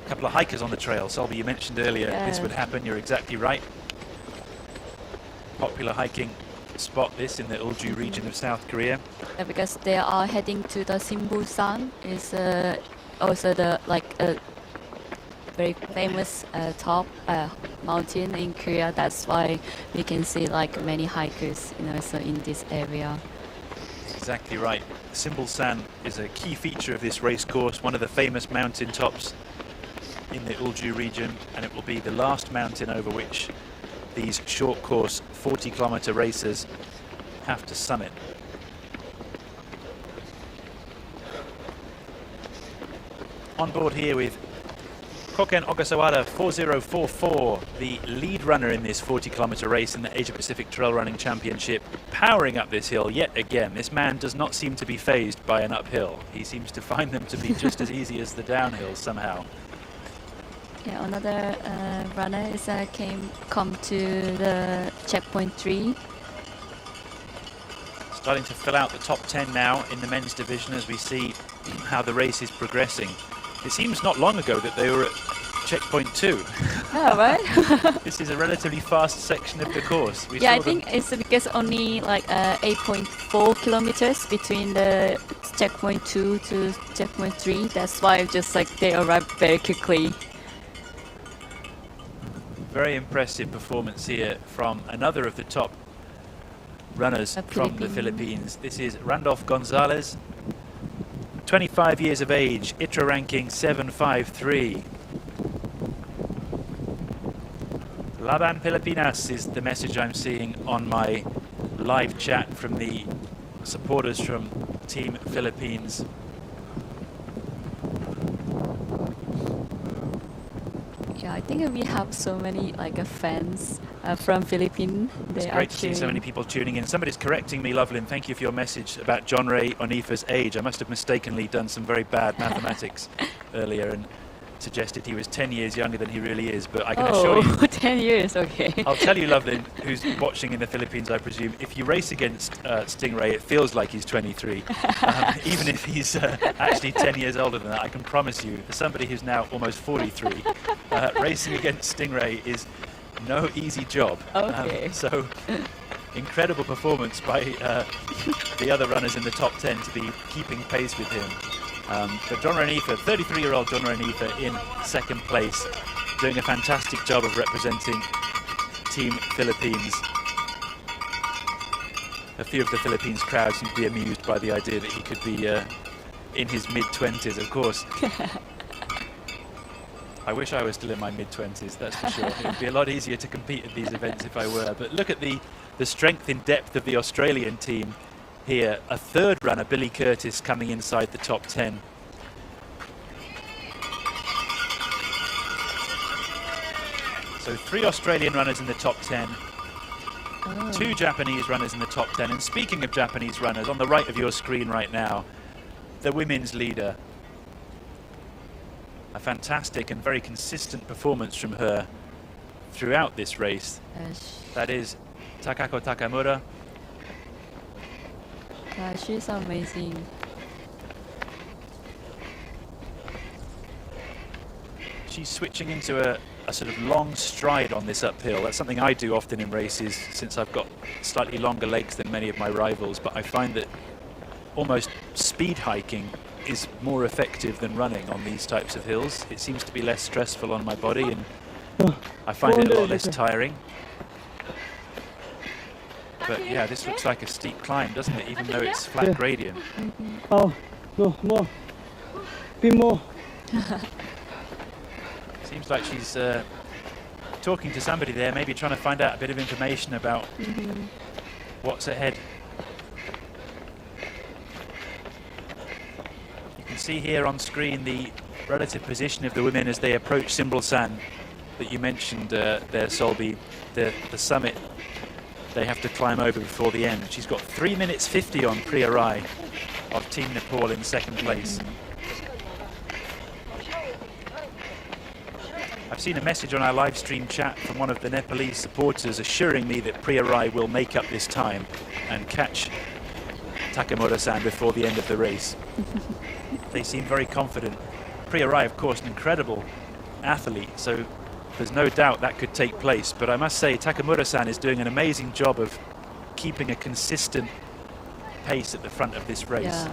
A couple of hikers on the trail. Solby, you mentioned earlier this would happen. You're exactly right. Popular hiking spot this in the Ulju region of South Korea. Because they are heading to the Simbu-san, is also the very famous top mountain in Korea. That's why we can see many hikers also in this area. Exactly right. Simbu-san is a key feature of this race course, one of the famous mountain tops in the Ulju region, and it will be the last mountain over which these short course 40-kilometer racers have to summit. On board here with Koken Ogasawara 4044, the lead runner in this 40-kilometer race in the Asia Pacific Trail Running Championship, powering up this hill yet again. This man does not seem to be fazed by an uphill. He seems to find them to be just as easy as the downhills somehow. Yeah, another runner is come to the checkpoint 3. Starting to fill out the top 10 now in the men's division as we see how the race is progressing. It seems not long ago that they were at checkpoint 2. Oh, right. This is a relatively fast section of the course. Yeah, I think it's because only 8.4 kilometers between the checkpoint 2 to checkpoint 3. That's why just they arrived very quickly. Very impressive performance here from another of the top runners from the Philippines. This is Randolph Gonzalez, 25 years of age, ITRA ranking 753. Laban Pilipinas is the message I'm seeing on my live chat from the supporters from Team Philippines. Yeah, I think we have so many fans from Philippines. It's great to see so many people tuning in. Somebody's correcting me, Lovelyn. Thank you for your message about John Ray Onifa's age. I must have mistakenly done some very bad mathematics earlier and suggested he was 10 years younger than he really is, but I can assure you... 10 years, okay. I'll tell you, Lovelyn, who's watching in the Philippines, I presume, if you race against Stingray, it feels like he's 23, even if he's actually 10 years older than that. I can promise you, for somebody who's now almost 43, racing against Stingray is no easy job. Okay. So, incredible performance by the other runners in the top 10 to be keeping pace with him. But John Ranifa, 33-year-old John Ranifa in second place, doing a fantastic job of representing Team Philippines. A few of the Philippines crowd seem to be amused by the idea that he could be in his mid-20s, of course. I wish I was still in my mid-20s, that's for sure. It would be a lot easier to compete at these events if I were. But look at the strength in depth of the Australian team here. A third runner, Billy Curtis, coming inside the top 10. So 3 Australian runners in the top 10. 2 Japanese runners in the top 10. And speaking of Japanese runners, on the right of your screen right now, the women's leader. A fantastic and very consistent performance from her throughout this race. That is Takako Takamura. Yeah, she's amazing. She's switching into a sort of long stride on this uphill. That's something I do often in races since I've got slightly longer legs than many of my rivals, but I find that almost speed hiking is more effective than running on these types of hills. It seems to be less stressful on my body and I find it a lot less tiring. But yeah, this looks like a steep climb, doesn't it? Even though it's flat gradient. Oh, no, more. Be more. Seems like she's talking to somebody there, maybe trying to find out a bit of information about what's ahead. You can see here on screen the relative position of the women as they approach Simbalsan that you mentioned there, Solby, the summit they have to climb over before the end. She's got 3 minutes 50 on Priya Rai of Team Nepal in second place. I've seen a message on our live stream chat from one of the Nepalese supporters assuring me that Priya Rai will make up this time and catch Takamura-san before the end of the race. They seem very confident. Priya Rai, of course, an incredible athlete, so there's no doubt that could take place, but I must say Takamura-san is doing an amazing job of keeping a consistent pace at the front of this race. Yeah.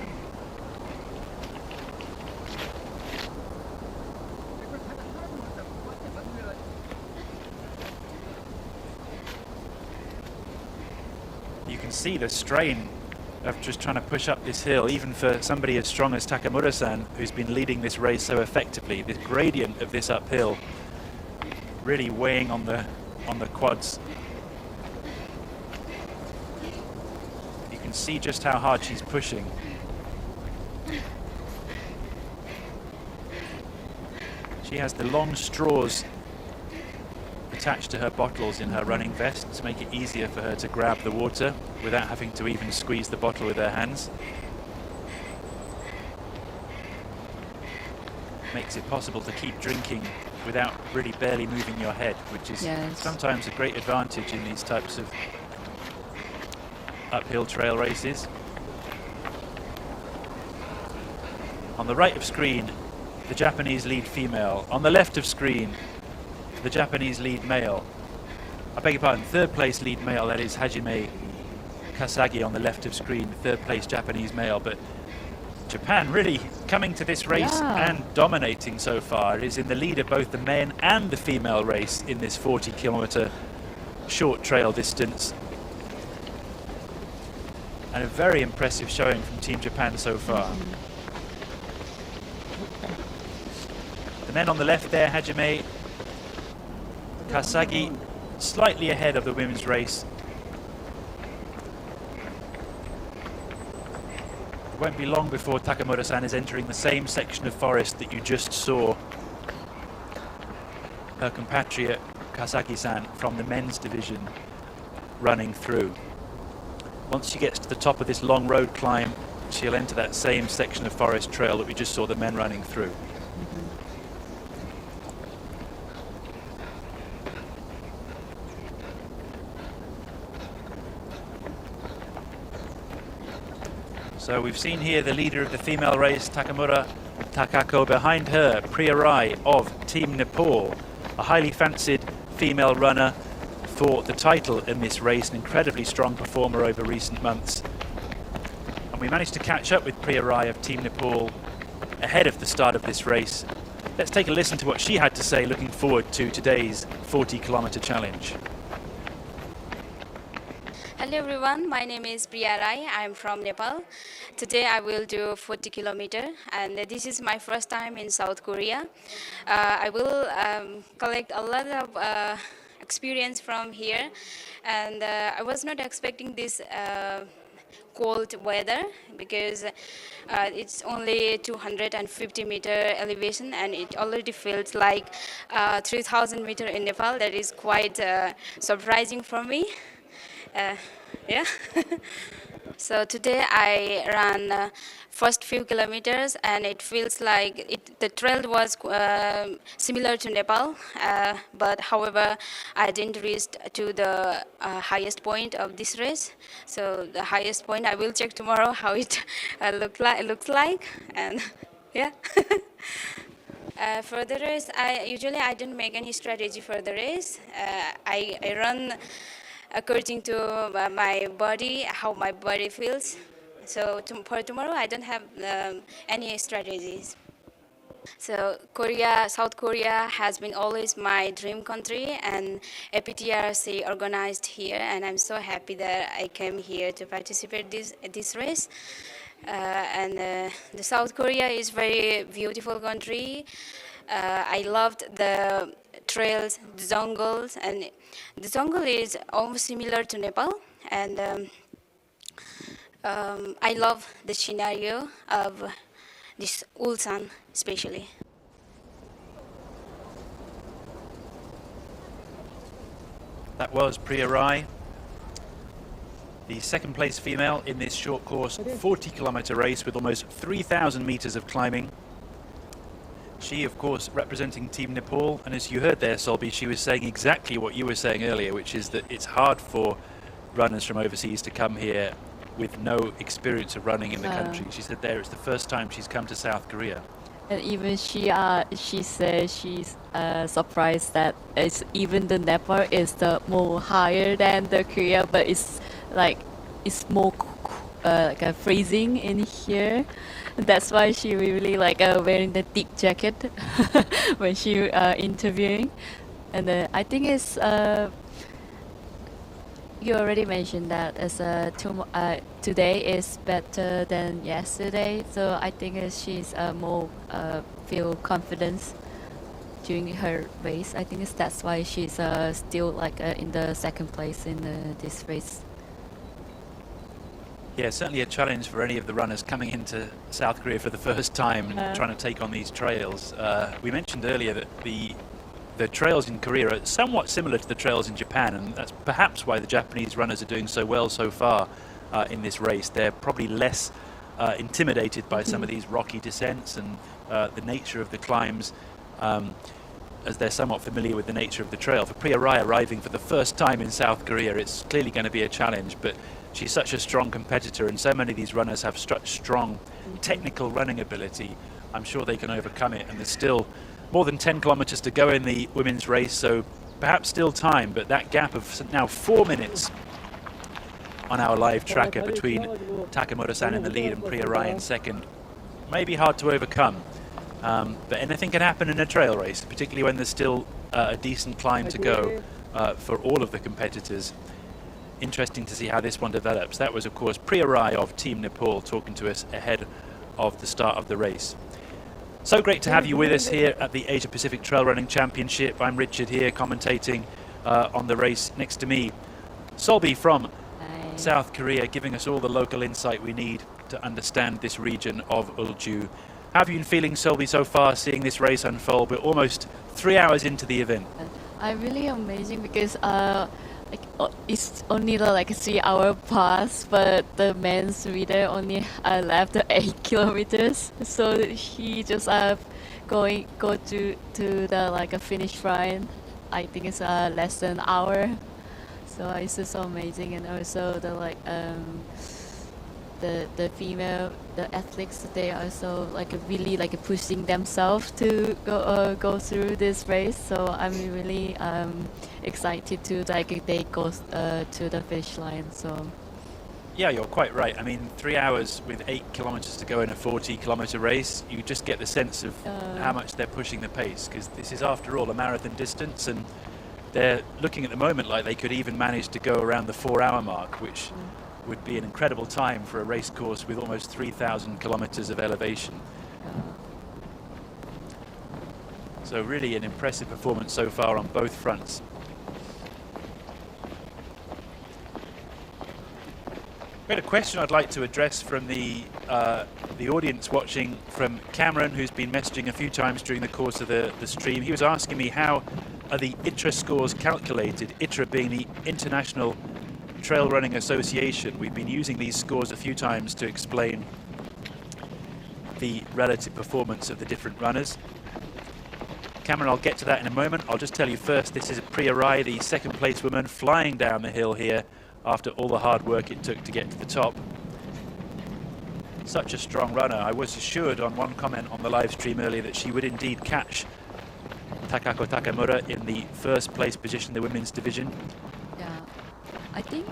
You can see the strain of just trying to push up this hill, even for somebody as strong as Takamura-san, who's been leading this race so effectively. The gradient of this uphill really weighing on the quads. You can see just how hard she's pushing. She has the long straws attached to her bottles in her running vest to make it easier for her to grab the water without having to even squeeze the bottle with her hands. Makes it possible to keep drinking without really barely moving your head, which is sometimes a great advantage in these types of uphill trail races. On the right of screen, the Japanese lead female. On the left of screen, the Japanese lead male. I beg your pardon, third place lead male, that is Hajime Kasagi on the left of screen, third place Japanese male. But Japan really coming to this race and dominating so far, is in the lead of both the men and the female race in this 40-kilometer short trail distance. And a very impressive showing from Team Japan so far. The men on the left there, Hajime Kasagi, slightly ahead of the women's race. It won't be long before Takamura-san is entering the same section of forest that you just saw her compatriot Kasagi-san from the men's division running through. Once she gets to the top of this long road climb, she'll enter that same section of forest trail that we just saw the men running through. So we've seen here the leader of the female race, Takamura Takako. Behind her, Priya Rai of Team Nepal, a highly fancied female runner for the title in this race, an incredibly strong performer over recent months. And we managed to catch up with Priya Rai of Team Nepal ahead of the start of this race. Let's take a listen to what she had to say looking forward to today's 40-kilometer challenge. Hello everyone, my name is Priya Rai. I'm from Nepal. Today I will do 40 kilometer and this is my first time in South Korea. I will collect a lot of experience from here, and I was not expecting this cold weather because it's only 250 meter elevation and it already feels like 3000 meter in Nepal. That is quite surprising for me. Yeah. So today I ran first few kilometers and it feels like the trail was similar to Nepal, but however I didn't reach to the highest point of this race. So the highest point I will check tomorrow how it looks like, and yeah. For the race, I didn't make any strategy for the race. I run according to my body, how my body feels. So for tomorrow, I don't have any strategies. So South Korea has been always my dream country, and APTRC organized here, and I'm so happy that I came here to participate this race. The South Korea is very beautiful country. I loved the trails, the jungles, and the jungle is almost similar to Nepal. And I love the scenario of this Ulsan, especially. That was Priya Rai, the second place female in this short course 40-kilometer race with almost 3,000 meters of climbing. She, of course, representing Team Nepal, and as you heard there, Solby, she was saying exactly what you were saying earlier, which is that it's hard for runners from overseas to come here with no experience of running in the country. She said there it's the first time she's come to South Korea. And even she said she's surprised that even the Nepal is the more higher than the Korea, but it's more like freezing in here. That's why she really wearing the thick jacket when she interviewing. And I think it's you already mentioned that as today is better than yesterday. So I think she's more feel confidence during her race. I think that's why she's still in the second place in this race. Yeah, certainly a challenge for any of the runners coming into South Korea for the first time and trying to take on these trails. We mentioned earlier that the trails in Korea are somewhat similar to the trails in Japan, and that's perhaps why the Japanese runners are doing so well so far in this race. They're probably less intimidated by some of these rocky descents and the nature of the climbs, as they're somewhat familiar with the nature of the trail. For Priya Rai arriving for the first time in South Korea, it's clearly going to be a challenge, but she's such a strong competitor, and so many of these runners have such strong technical running ability. I'm sure they can overcome it, and there's still more than 10 kilometers to go in the women's race, so perhaps still time, but that gap of now 4 minutes on our live tracker between Takamura-san in the lead and Priya Rai in second may be hard to overcome. But anything can happen in a trail race, particularly when there's still a decent climb to go for all of the competitors. Interesting to see how this one develops. That was, of course, Priya Rai of Team Nepal talking to us ahead of the start of the race. So great to have you with us here at the Asia Pacific Trail Running Championship. I'm Richard here commentating on the race. Next to me, Solby from South Korea, giving us all the local insight we need to understand this region of Ulju. How have you been feeling, Solby, so far, seeing this race unfold? We're almost 3 hours into the event. I'm really amazing because it's only like 3 hour pass, but the men's leader only left 8 kilometers. So he just go to the like a finish line. I think it's less than an hour. So it's just so amazing, and also the like the female athletes, they are also like really like pushing themselves to go through this race. So I'm really excited to like they go to the finish line. So yeah, you're quite right. I mean, 3 hours with 8 kilometers to go in a 40-kilometer race, you just get the sense of how much they're pushing the pace, because this is, after all, a marathon distance, and they're looking at the moment like they could even manage to go around the 4-hour mark, which would be an incredible time for a race course with almost 3,000 kilometers of elevation. So really an impressive performance so far on both fronts. We had a question I'd like to address from the audience watching, from Cameron, who's been messaging a few times during the course of the stream. He was asking me, how are the ITRA scores calculated? ITRA being the International Trail Running Association. We've been using these scores a few times to explain the relative performance of the different runners. Cameron, I'll get to that in a moment. I'll just tell you first, this is Priya Rai, the second place woman, flying down the hill here after all the hard work it took to get to the top. Such a strong runner. I was assured on one comment on the live stream earlier that she would indeed catch Takako Takamura in the first place position in the women's division. I think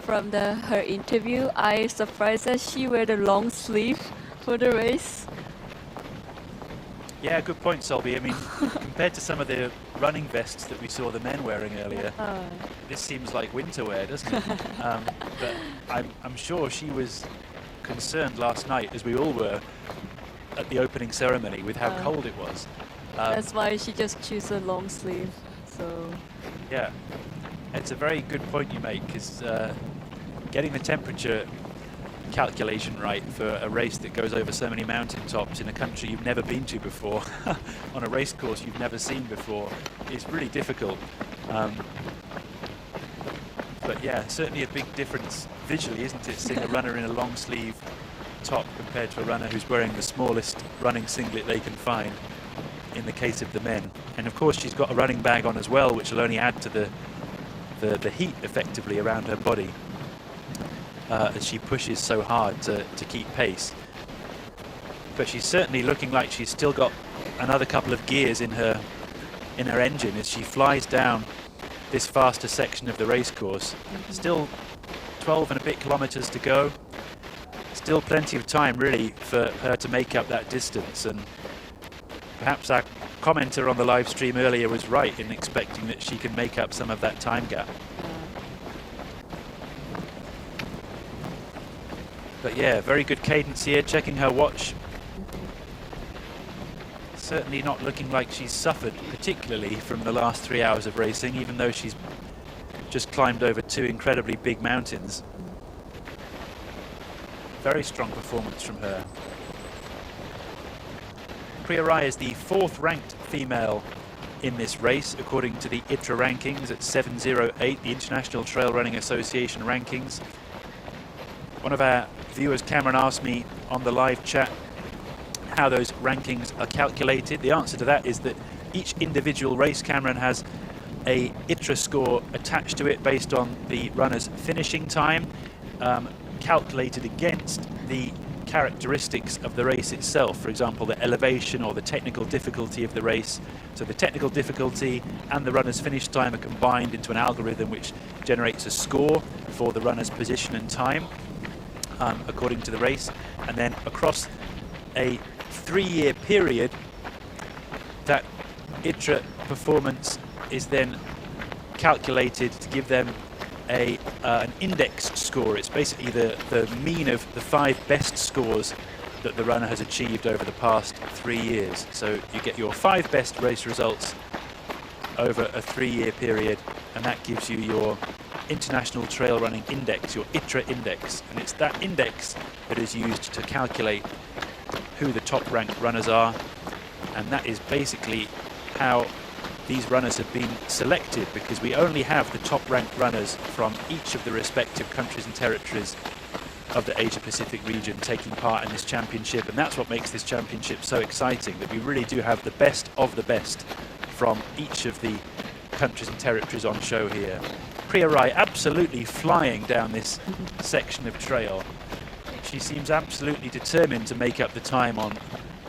from her interview, I surprised that she wear the long sleeve for the race. Yeah, good point, Solby. I mean, compared to some of the running vests that we saw the men wearing earlier, this seems like winter wear, doesn't it? But I'm sure she was concerned last night, as we all were, at the opening ceremony with how cold it was. That's why she just chose a long sleeve. So yeah. It's a very good point you make, because getting the temperature calculation right for a race that goes over so many mountaintops in a country you've never been to before, on a race course you've never seen before, is really difficult. But yeah, certainly a big difference visually, isn't it, seeing a runner in a long sleeve top compared to a runner who's wearing the smallest running singlet they can find in the case of the men. And of course she's got a running bag on as well, which will only add to the heat effectively around her body as she pushes so hard to keep pace. But she's certainly looking like she's still got another couple of gears in her engine as she flies down this faster section of the race course. Still 12 and a bit kilometers to go. Still plenty of time really for her to make up that distance, and perhaps our commenter on the live stream earlier was right in expecting that she can make up some of that time gap. But yeah, very good cadence here, checking her watch. Certainly not looking like she's suffered particularly from the last 3 hours of racing, even though she's just climbed over 2 incredibly big mountains. Very strong performance from her. Priya Rai is the 4th ranked female in this race according to the ITRA rankings at 708, the International Trail Running Association rankings. One of our viewers, Cameron, asked me on the live chat how those rankings are calculated. The answer to that is that each individual race, Cameron, has a ITRA score attached to it based on the runner's finishing time, calculated against the characteristics of the race itself, for example the elevation or the technical difficulty of the race. So the technical difficulty and the runner's finish time are combined into an algorithm which generates a score for the runner's position and time according to the race, and then across a 3-year period. That ITRA performance is then calculated to give them an index score. It's basically the mean of the 5 best scores that the runner has achieved over the past 3 years. So you get your 5 best race results over a 3-year period, and that gives you your International Trail Running Index, your ITRA index. And it's that index that is used to calculate who the top ranked runners are, and that is basically how these runners have been selected, because we only have the top ranked runners from each of the respective countries and territories of the Asia Pacific region taking part in this championship. And that's what makes this championship so exciting, that we really do have the best of the best from each of the countries and territories on show here. Priya Rai absolutely flying down this section of trail. She seems absolutely determined to make up the time on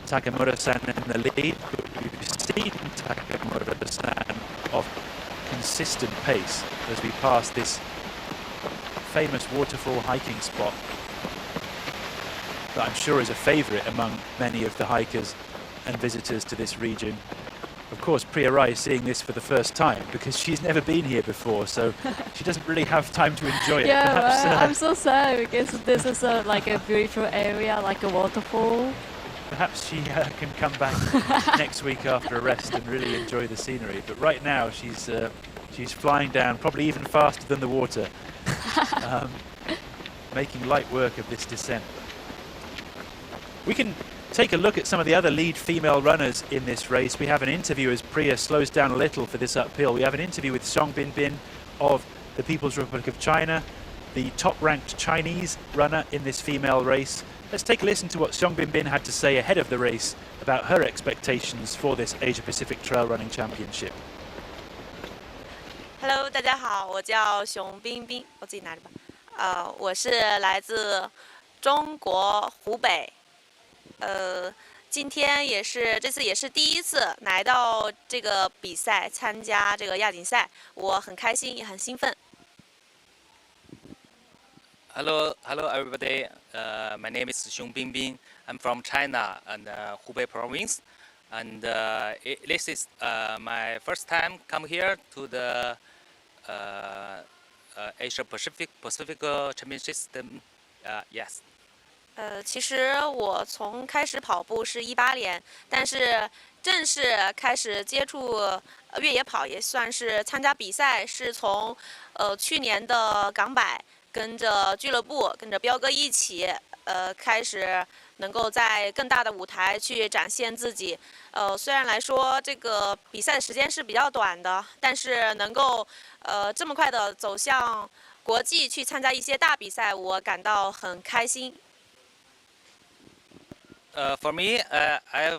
Takamura-san in the lead, but we've seen Takamura-san of consistent pace as we pass this famous waterfall hiking spot that I'm sure is a favourite among many of the hikers and visitors to this region. Of course, Priya Rai is seeing this for the first time because she's never been here before, so she doesn't really have time to enjoy it. Yeah, Perhaps, I'm so sad because this is like a beautiful area, like a waterfall. Perhaps she can come back next week after a rest and really enjoy the scenery. But right now, she's flying down, probably even faster than the water, making light work of this descent. We can take a look at some of the other lead female runners in this race. We have an interview as Priya slows down a little for this uphill. We have an interview with Xiong Binbin of the People's Republic of China, the top-ranked Chinese runner in this female race. Let's take a listen to what Xiong Binbin had to say ahead of the race about her expectations for this Asia Pacific Trail Running Championship. Hello， 大家好，我叫熊彬彬，我自己拿着吧。我是来自中国湖北。今天这次也是第一次来到这个比赛，参加这个亚锦赛，我很开心，也很兴奋。Hello everybody. My name is Xiong Binbin. I'm from China and Hubei province, and this is my first time come here to the Asia Pacific Championship system. Yes. 其实我从开始跑步是18年，但是正式开始接触越野跑也算是参加比赛，是从去年的港百，跟着俱乐部，跟着彪哥一起，开始能够在更大的舞台去展现自己。虽然来说这个比赛的时间是比较短的，但是能够这么快的走向国际去参加一些大比赛，我感到很开心。For me, I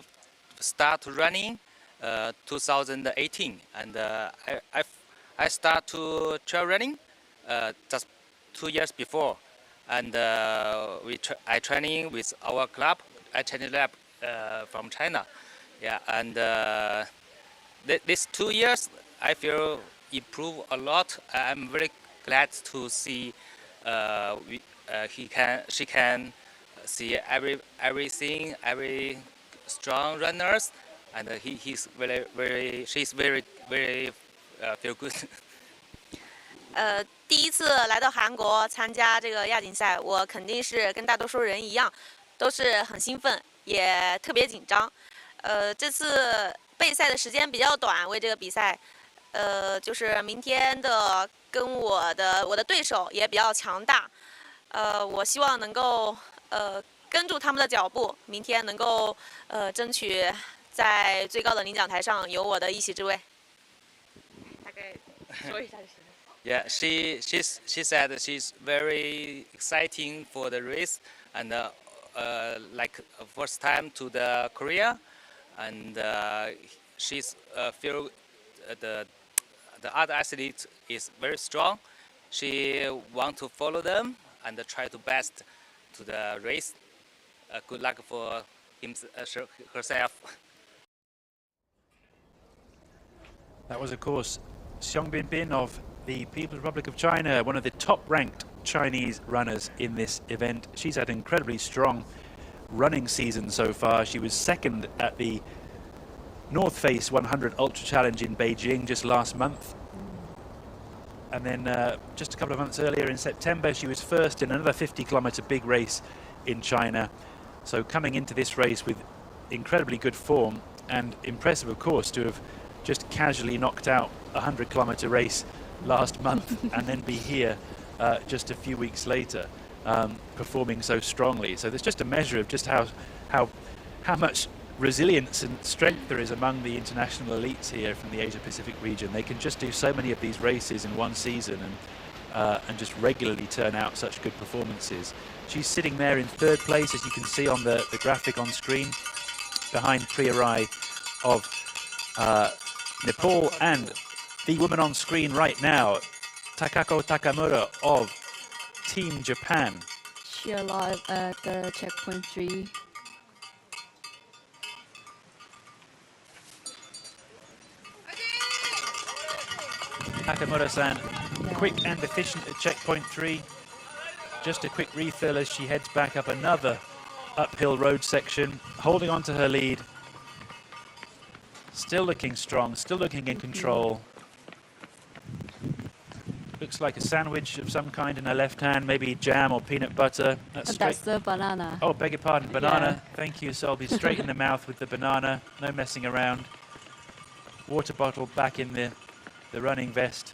start running 2018, and I start to trail running just 2 years before, and I training with our club, I training lab from China. Yeah, and these 2 years I feel improve a lot. I'm very glad to see she can see everything, every strong runners, and she's very feel good. 第一次来到韩国参加这个亚锦赛，我肯定是跟大多数人一样，都是很兴奋，也特别紧张。这次备赛的时间比较短，为这个比赛，就是明天的跟我的对手也比较强大，我希望能够跟住他们的脚步，明天能够争取在最高的领奖台上有我的一席之位。大概说一下就行了。Yeah, she said she's very exciting for the race, and like first time to the Korea, and she's feel the other athlete is very strong. She want to follow them and try to best to the race. Good luck for herself. That was, of course, Xiong Binbin of the People's Republic of China, one of the top-ranked Chinese runners in this event. She's had an incredibly strong running season so far. She was second at the North Face 100 Ultra Challenge in Beijing just last month. And then just a couple of months earlier in September, she was first in another 50-kilometer big race in China. So coming into this race with incredibly good form, and impressive, of course, to have just casually knocked out a 100-kilometer race last month and then be here just a few weeks later, performing so strongly. So there's just a measure of just how much resilience and strength there is among the international elites here from the Asia-Pacific region. They can just do so many of these races in one season and just regularly turn out such good performances. She's sitting there in third place, as you can see on the graphic on screen, behind Priya Rai of Nepal, and the woman on screen right now, Takako Takamura of Team Japan. She arrived at the checkpoint 3. Takamura-san, quick and efficient at checkpoint 3. Just a quick refill as she heads back up another uphill road section, holding on to her lead. Still looking strong, still looking in control. Looks like a sandwich of some kind in her left hand, maybe jam or peanut butter. That's the banana. Oh, beg your pardon, banana. Yeah. Thank you, Solby. Straight in the mouth with the banana, no messing around. Water bottle back in the running vest.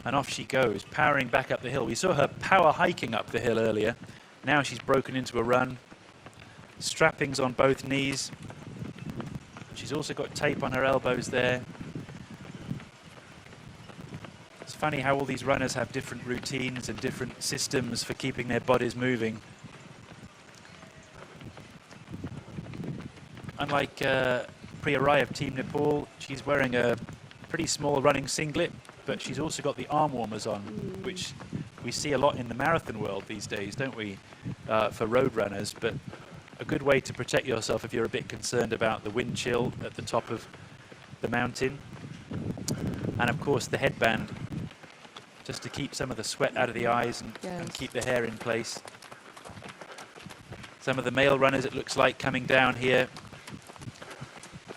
And off she goes, powering back up the hill. We saw her power hiking up the hill earlier. Now she's broken into a run. Strappings on both knees. She's also got tape on her elbows there. It's funny how all these runners have different routines and different systems for keeping their bodies moving. Unlike Priya Rai of Team Nepal, she's wearing a pretty small running singlet, but she's also got the arm warmers on, which we see a lot in the marathon world these days, don't we, for road runners, but a good way to protect yourself if you're a bit concerned about the wind chill at the top of the mountain. And of course the headband, just to keep some of the sweat out of the eyes and keep the hair in place. Some of the male runners, it looks like, coming down here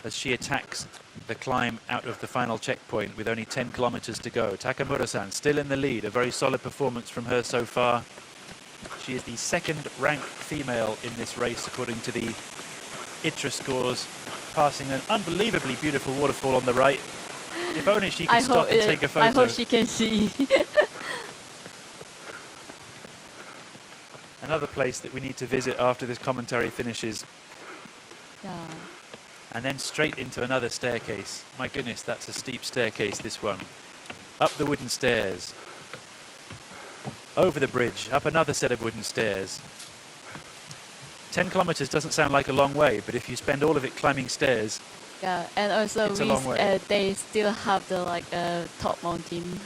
as she attacks the climb out of the final checkpoint with only 10 kilometers to go. Takamura-san still in the lead, a very solid performance from her so far. She is the second ranked female in this race according to the ITRA scores, passing an unbelievably beautiful waterfall on the right. If only she could stop and take a photo. I hope she can see. Another place that we need to visit after this commentary finishes. Yeah. And then straight into another staircase. My goodness, that's a steep staircase, this one. Up the wooden stairs. Over the bridge, up another set of wooden stairs. 10 kilometers doesn't sound like a long way, but if you spend all of it climbing stairs, yeah, and also they still have the top mountain.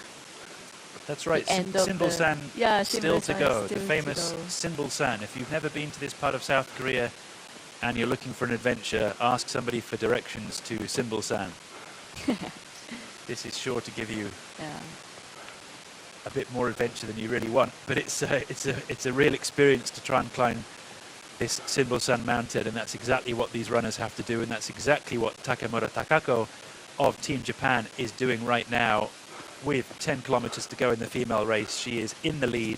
That's right, Sinbulsan still to go, the famous Sinbulsan. If you've never been to this part of South Korea and you're looking for an adventure, ask somebody for directions to Sinbulsan. This is sure to give you a bit more adventure than you really want, but it's a real experience to try and climb this Sinbulsan mountain, and that's exactly what these runners have to do, and that's exactly what Takamura Takako of Team Japan is doing right now. With 10 kilometers to go in the female race, she is in the lead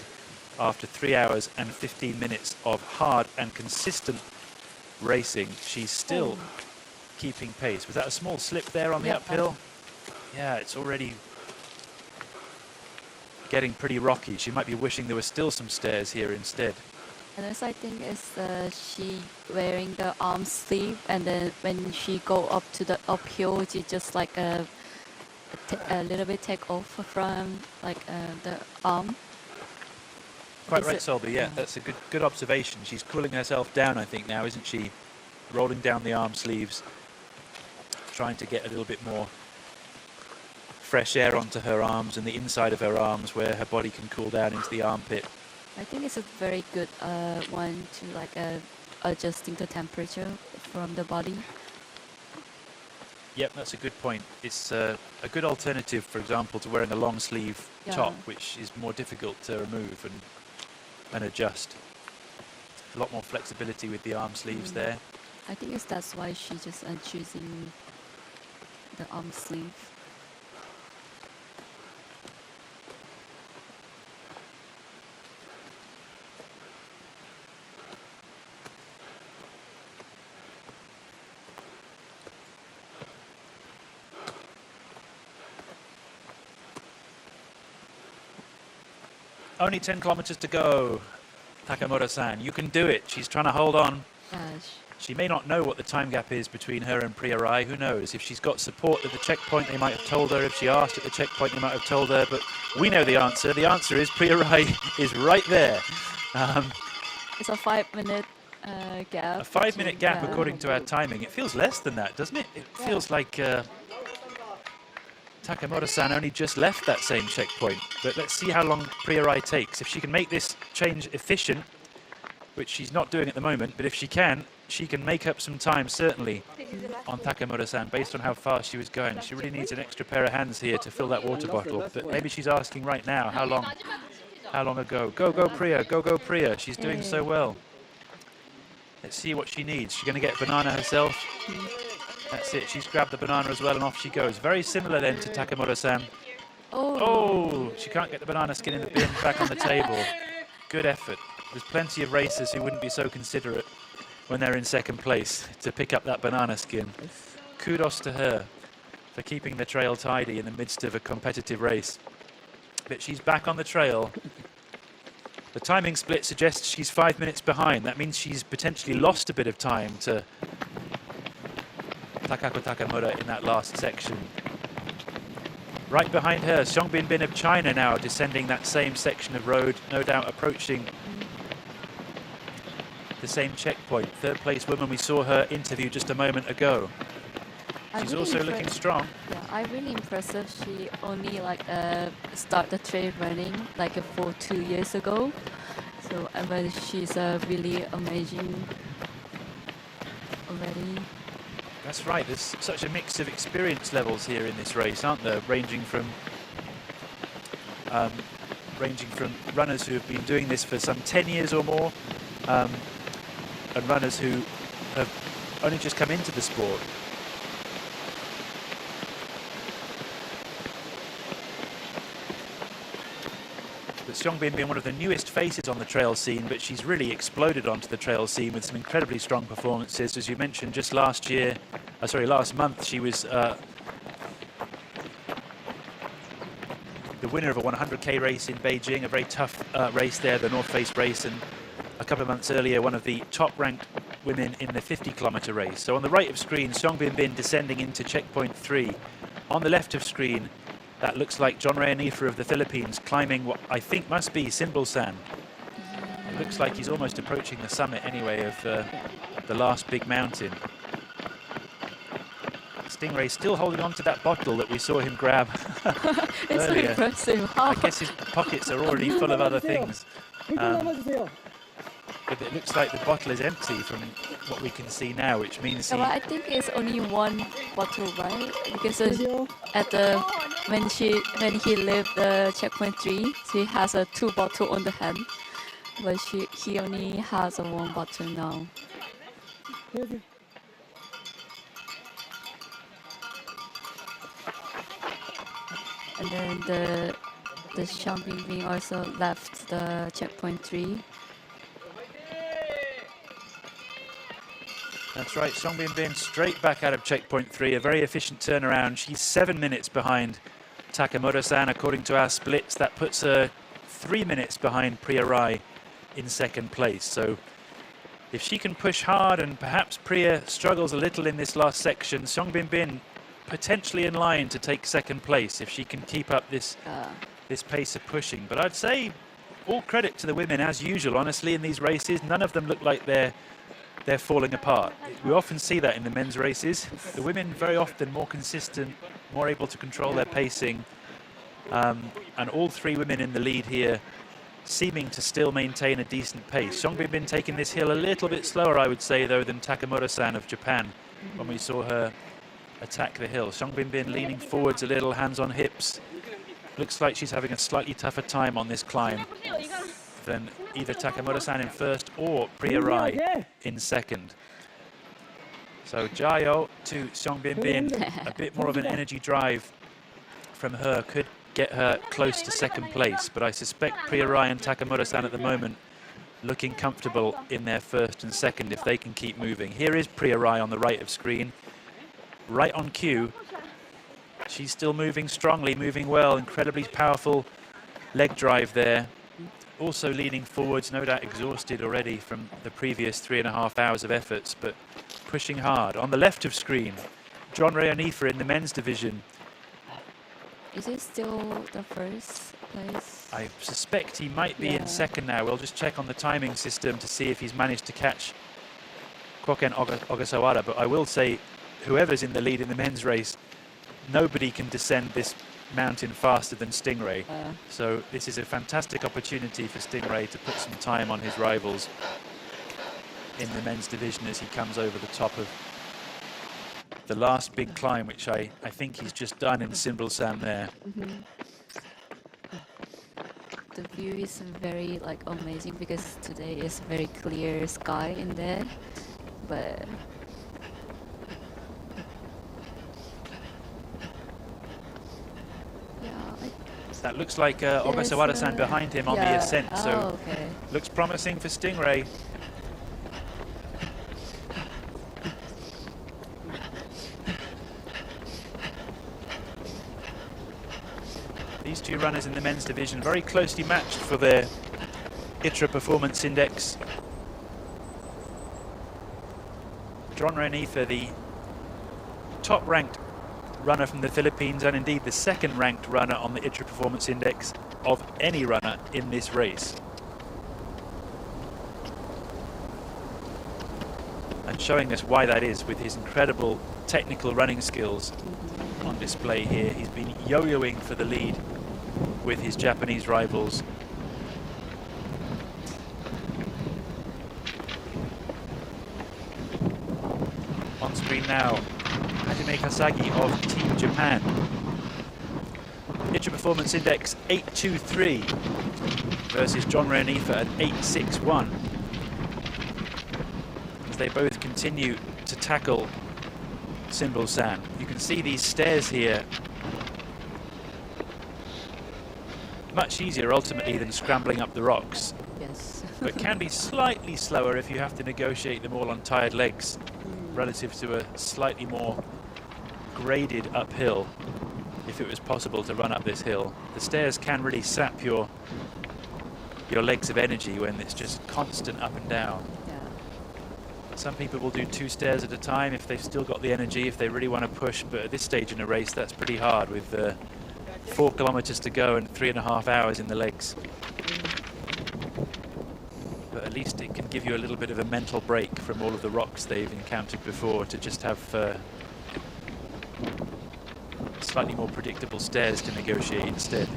after 3 hours and 15 minutes of hard and consistent racing. She's still keeping pace. Was that a small slip there on the uphill? Yeah, it's already getting pretty rocky. She might be wishing there were still some stairs here instead. And also I think it's she wearing the arm sleeve, and then when she go up to the uphill, she just like a little bit take off from the arm. Quite right, Solby. Yeah, that's a good observation. She's cooling herself down, I think, now, isn't she? Rolling down the arm sleeves, trying to get a little bit more fresh air onto her arms and the inside of her arms, where her body can cool down into the armpit. I think it's a very good one to adjusting the temperature from the body. Yep, that's a good point. It's a good alternative, for example, to wearing a long sleeve top, which is more difficult to remove and adjust. A lot more flexibility with the arm sleeves there. I think that's why she just choosing the arm sleeve. Only 10 kilometers to go, Takamura-san. You can do it. She's trying to hold on. She may not know what the time gap is between her and Priya Rai. Who knows? If she's got support at the checkpoint, they might have told her. If she asked at the checkpoint, they might have told her. But we know the answer. The answer is Priya Rai is right there. It's a 5-minute gap. A 5-minute gap according to our timing. It feels less than that, doesn't it? It feels like Takamura-san only just left that same checkpoint. But let's see how long Priya Rai takes. If she can make this change efficient, which she's not doing at the moment, but if she can make up some time, certainly, on Takamura-san, based on how fast she was going. She really needs an extra pair of hands here to fill that water bottle. But maybe she's asking right now, how long ago? Go, go, Priya. Go, go, Priya. She's doing so well. Let's see what she needs. She's going to get a banana herself. That's it. She's grabbed the banana as well, and off she goes. Very similar then to Takamura-san. Oh, she can't get the banana skin in the bin. Back on the table. Good effort. There's plenty of racers who wouldn't be so considerate when they're in second place to pick up that banana skin. Kudos to her for keeping the trail tidy in the midst of a competitive race. But she's back on the trail. The timing split suggests she's 5 minutes behind. That means she's potentially lost a bit of time to Takako Takamura in that last section. Right behind her, Xiong Binbin of China now descending that same section of road, no doubt approaching the same checkpoint. Third place woman, we saw her interview just a moment ago. She's really also looking strong. Yeah, I'm really impressive. She only started trail running for 2 years ago. So but she's really amazing already. That's right. There's such a mix of experience levels here in this race, aren't there? Ranging from runners who have been doing this for some 10 years or more, and runners who have only just come into the sport. But Xiong Bin being one of the newest faces on the trail scene, but she's really exploded onto the trail scene with some incredibly strong performances. As you mentioned, just last month, she was the winner of a 100k race in Beijing, a very tough race there, the North Face race, and a couple of months earlier, one of the top-ranked women in the 50-kilometer race. So on the right of screen, Xiong Bin descending into checkpoint 3. On the left of screen, that looks like John Rayanifa of the Philippines climbing what I think must be Simbulsan. It looks like he's almost approaching the summit anyway of the last big mountain. Stingray still holding on to that bottle that we saw him grab It's earlier. so impressive. I guess his pockets are already full of other things. But it looks like the bottle is empty from what we can see now, which means Well, I think it's only one bottle, right? Because when he left the checkpoint 3, she has 2 bottles on the hand, but he only has 1 bottle now. And then the Xiong Binbin also left the checkpoint 3. That's right, Xiong Binbin straight back out of checkpoint 3, a very efficient turnaround. She's 7 minutes behind Takamura-san according to our splits. That puts her 3 minutes behind Priya Rai in second place. So if she can push hard and perhaps Priya struggles a little in this last section, Xiong Binbin potentially in line to take second place if she can keep up this pace of pushing. But I'd say all credit to the women as usual, honestly, in these races. None of them look like they're falling apart. We often see that in the men's races. The women very often more consistent, more able to control their pacing. And all 3 women in the lead here seeming to still maintain a decent pace. Xiong Binbin taking this hill a little bit slower, I would say, though, than Takamura-san of Japan when we saw her attack the hill. Song Binbin leaning forwards a little, hands on hips. Looks like she's having a slightly tougher time on this climb than either Takamura-san in first or Priya Rai in second. So Jayo to Song Binbin, a bit more of an energy drive from her could get her close to second place, but I suspect Priya Rai and Takamura-san at the moment looking comfortable in their first and second if they can keep moving. Here is Priya Rai on the right of screen, right on cue. She's still moving strongly, moving well, incredibly powerful leg drive there. Also leaning forwards, no doubt exhausted already from the previous 3.5 hours of efforts, but pushing hard. On the left of screen, John Reonifa in the men's division. Is it still the first place? I suspect he might be in second now. We'll just check on the timing system to see if he's managed to catch Koken Ogasawara, but I will say whoever's in the lead in the men's race, nobody can descend this mountain faster than Stingray. So this is a fantastic opportunity for Stingray to put some time on his rivals in the men's division as he comes over the top of the last big climb, which I think he's just done in Simbalsan there. The view is very amazing because today is very clear sky in there, but that looks like Ogasawara-san behind him on the ascent, so okay. Looks promising for Stingray. These two runners in the men's division very closely matched for their ITRA Performance Index. John Reonifa, the top-ranked runner from the Philippines, and indeed the second-ranked runner on the ITRA Performance Index of any runner in this race. And showing us why that is with his incredible technical running skills on display here. He's been yo-yoing for the lead with his Japanese rivals. On screen now, Hajime Kasagi of Team Japan. ITRA Performance Index 823 versus John Reonifa at 861. As they both continue to tackle Simbalsan. You can see these stairs here. Much easier ultimately than scrambling up the rocks. Yes. But can be slightly slower if you have to negotiate them all on tired legs relative to a slightly more graded uphill, if it was possible to run up this hill. The stairs can really sap your legs of energy when it's just constant up and down. Some people will do 2 stairs at a time if they've still got the energy, if they really want to push, but at this stage in a race that's pretty hard with 4 kilometers to go and 3.5 hours in the legs. But at least it can give you a little bit of a mental break from all of the rocks they've encountered before to just have slightly more predictable stairs to negotiate instead.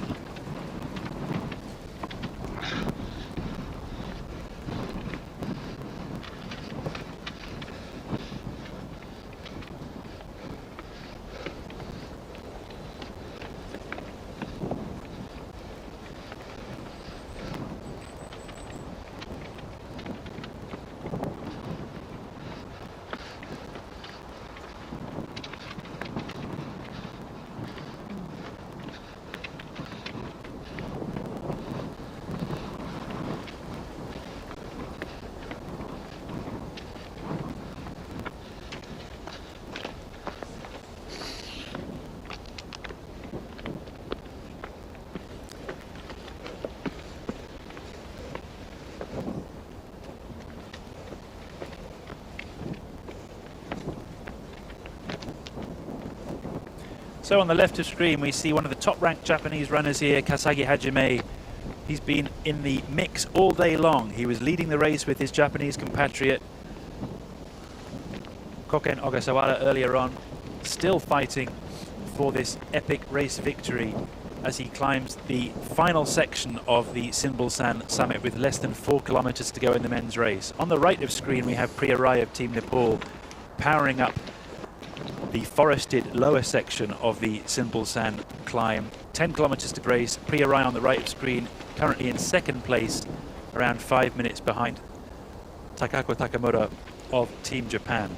So on the left of screen we see one of the top-ranked Japanese runners here, Kasagi Hajime. He's been in the mix all day long. He was leading the race with his Japanese compatriot Koken Ogasawara earlier on, still fighting for this epic race victory as he climbs the final section of the Simbalsan summit with less than 4 kilometers to go in the men's race. On the right of screen we have Priya Rai of Team Nepal powering up the forested lower section of the Simbalsan climb. 10 kilometers to grace. Priya Rai on the right of screen, currently in second place, around 5 minutes behind Takako Takamura of Team Japan.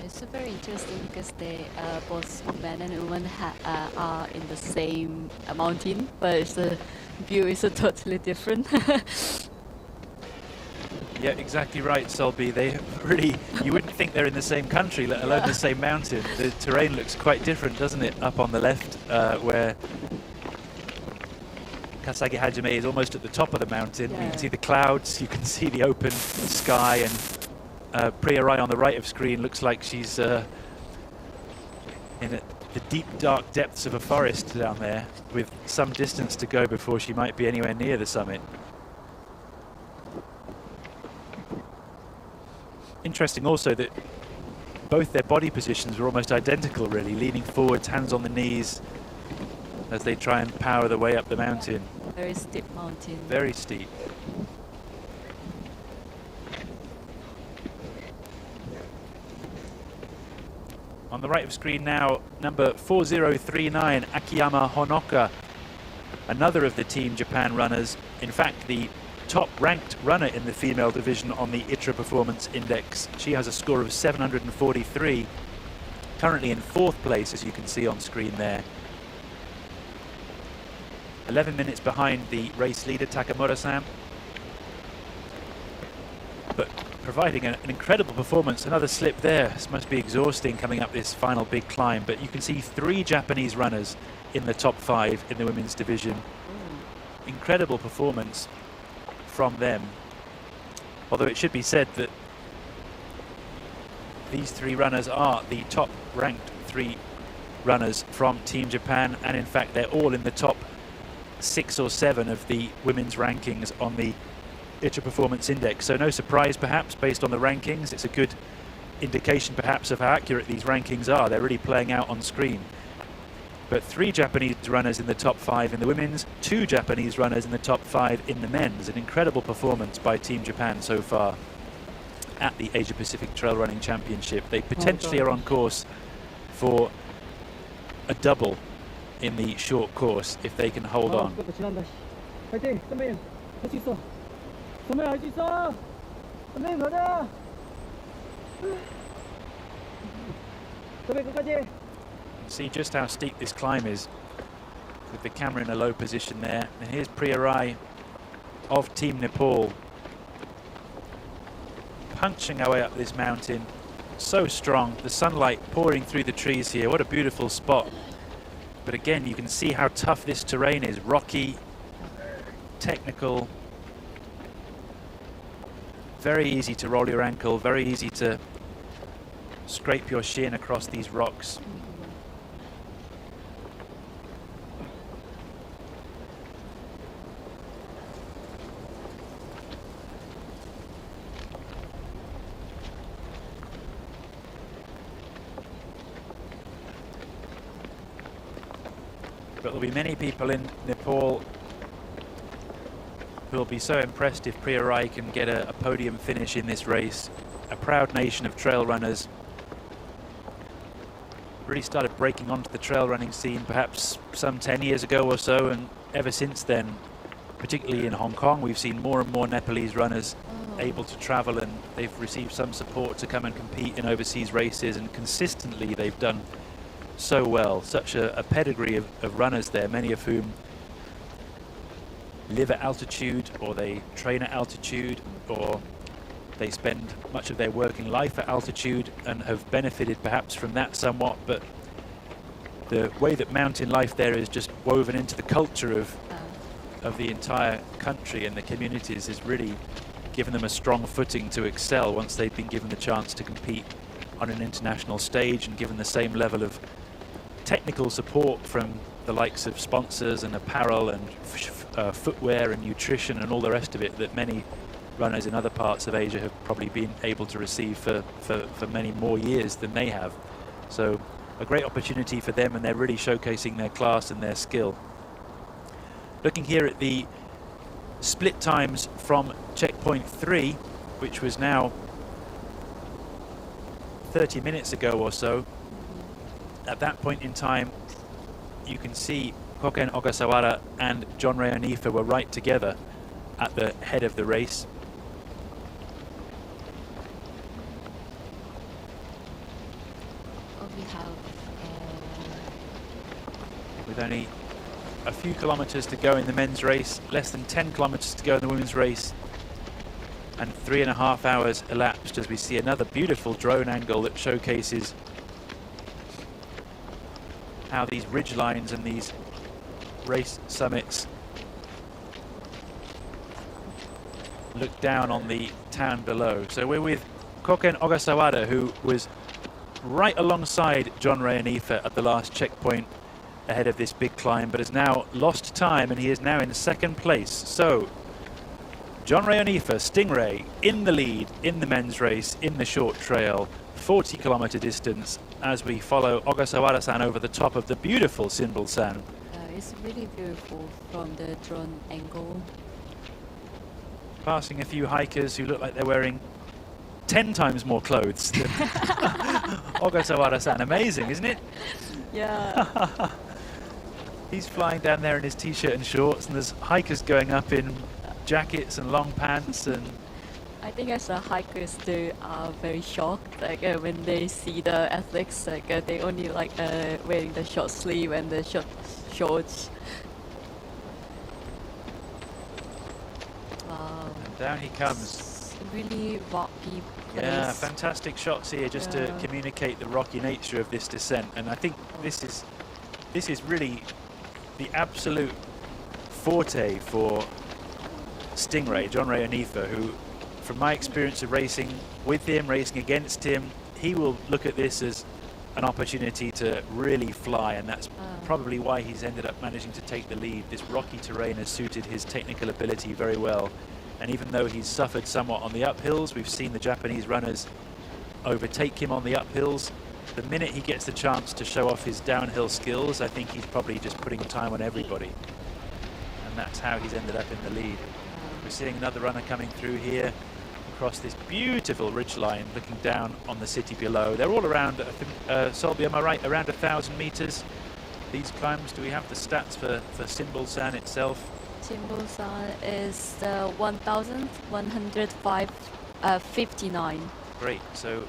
It's very interesting because they both men and women are in the same mountain, but the view is totally different. Yeah, exactly right, Solby. They really, you wouldn't think they're in the same country, let alone the same mountain. The terrain looks quite different, doesn't it? Up on the left, where Kasagi Hajime is almost at the top of the mountain. You can see the clouds, you can see the open sky, and Priya Rai on the right of screen looks like she's in the deep, dark depths of a forest down there, with some distance to go before she might be anywhere near the summit. Interesting also that both their body positions were almost identical, really, leaning forwards, hands on the knees, as they try and power their way up the mountain. Very steep mountain. Very steep. On the right of screen now, number 4039, Akiyama Honoka, another of the Team Japan runners. In fact, the top-ranked runner in the female division on the ITRA Performance Index. She has a score of 743, currently in 4th place, as you can see on screen there. 11 minutes behind the race leader, Takamura-san. But providing an incredible performance. Another slip there. This must be exhausting coming up this final big climb. But you can see 3 Japanese runners in the top 5 in the women's division. Incredible performance from them. Although it should be said that these 3 runners are the top ranked 3 runners from Team Japan, and in fact they're all in the top 6 or 7 of the women's rankings on the ITRA Performance Index. So no surprise perhaps based on the rankings. It's a good indication perhaps of how accurate these rankings are. They're really playing out on screen. But 3 Japanese runners in the top 5 in the women's, 2 Japanese runners in the top 5 in the men's. An incredible performance by Team Japan so far at the Asia Pacific Trail Running Championship. They potentially are on course for a double in the short course if they can hold on. See just how steep this climb is with the camera in a low position there. And here's Priya Rai of Team Nepal punching our way up this mountain. So strong, the sunlight pouring through the trees here. What a beautiful spot. But again, you can see how tough this terrain is. Rocky, technical, very easy to roll your ankle, very easy to scrape your shin across these rocks. But there'll be many people in Nepal who will be so impressed if Priya Rai can get a podium finish in this race. A proud nation of trail runners. Really started breaking onto the trail running scene perhaps some 10 years ago or so, and ever since then, particularly in Hong Kong, we've seen more and more Nepalese runners able to travel, and they've received some support to come and compete in overseas races, and consistently they've done so well. Such a pedigree of runners there, many of whom live at altitude, or they train at altitude, or they spend much of their working life at altitude and have benefited perhaps from that somewhat. But the way that mountain life there is just woven into the culture of the entire country and the communities has really given them a strong footing to excel once they've been given the chance to compete on an international stage, and given the same level of technical support from the likes of sponsors and apparel and footwear and nutrition and all the rest of it that many runners in other parts of Asia have probably been able to receive for many more years than they have. So a great opportunity for them, and they're really showcasing their class and their skill. Looking here at the split times from checkpoint 3, which was now 30 minutes ago or so. At that point in time, you can see Koken Ogasawara and John Ray Onifa were right together at the head of the race. We have with only a few kilometers to go in the men's race, less than 10 kilometers to go in the women's race, and 3.5 hours elapsed as we see another beautiful drone angle that showcases how these ridge lines and these race summits look down on the town below. So we're with Koken Ogasawara, who was right alongside John Ray Onifa at the last checkpoint ahead of this big climb, but has now lost time and he is now in second place. So John Ray Onifa, Stingray, in the lead in the men's race in the short trail, 40-kilometer distance, as we follow Ogasawara-san over the top of the beautiful Sinbul-san. it's really beautiful from the drone angle. Passing a few hikers who look like they're wearing 10 times more clothes than Ogasawara-san. Amazing, isn't it? Yeah. He's flying down there in his t-shirt and shorts, and there's hikers going up in jackets and long pants. And I think as the hikers, they are very shocked, like when they see the athletes, like they only like wearing the short sleeve and the shorts. Wow. And down he comes. It's really rocky place. Yeah, fantastic shots here just to communicate the rocky nature of this descent. And I think this is really the absolute forte for Stingray, John Ray Onifa, who, from my experience of racing with him, racing against him, he will look at this as an opportunity to really fly, and that's probably why he's ended up managing to take the lead. This rocky terrain has suited his technical ability very well, and even though he's suffered somewhat on the uphills, we've seen the Japanese runners overtake him on the uphills. The minute he gets the chance to show off his downhill skills, I think he's probably just putting time on everybody, and that's how he's ended up in the lead. We're seeing another runner coming through here across this beautiful ridgeline, looking down on the city below. They're all around, Solby, am I right, around 1,000 meters, these climbs. Do we have the stats for Sinbul-san itself? Sinbul-san is 1,159. Great, so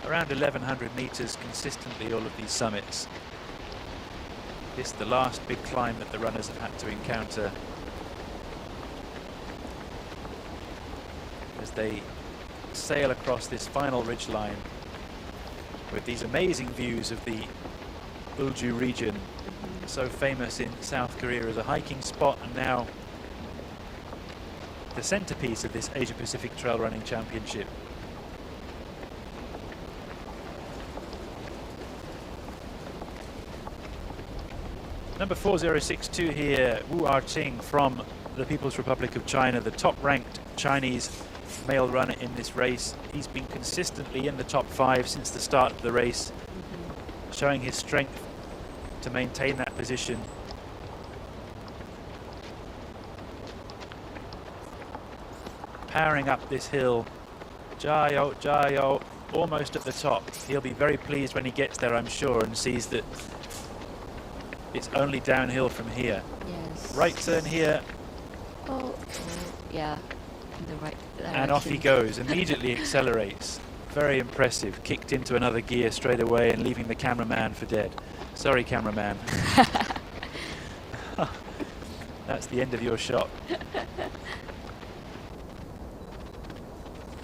around 1,100 meters consistently, all of these summits. This is the last big climb that the runners have had to encounter as they sail across this final ridgeline with these amazing views of the Ulju region, so famous in South Korea as a hiking spot, and now the centerpiece of this Asia Pacific Trail Running Championship. Number 4062 here, Wu Arqing from the People's Republic of China, the top-ranked Chinese male runner in this race. He's been consistently in the top 5 since the start of the race, showing his strength to maintain that position. Powering up this hill, Jayo, Jayo, almost at the top. He'll be very pleased when he gets there, I'm sure, and sees that it's only downhill from here. Yes. Right turn here. Oh, yeah, in the right direction. And off he goes, immediately accelerates. Very impressive. Kicked into another gear straight away and leaving the cameraman for dead. Sorry, cameraman. That's the end of your shot.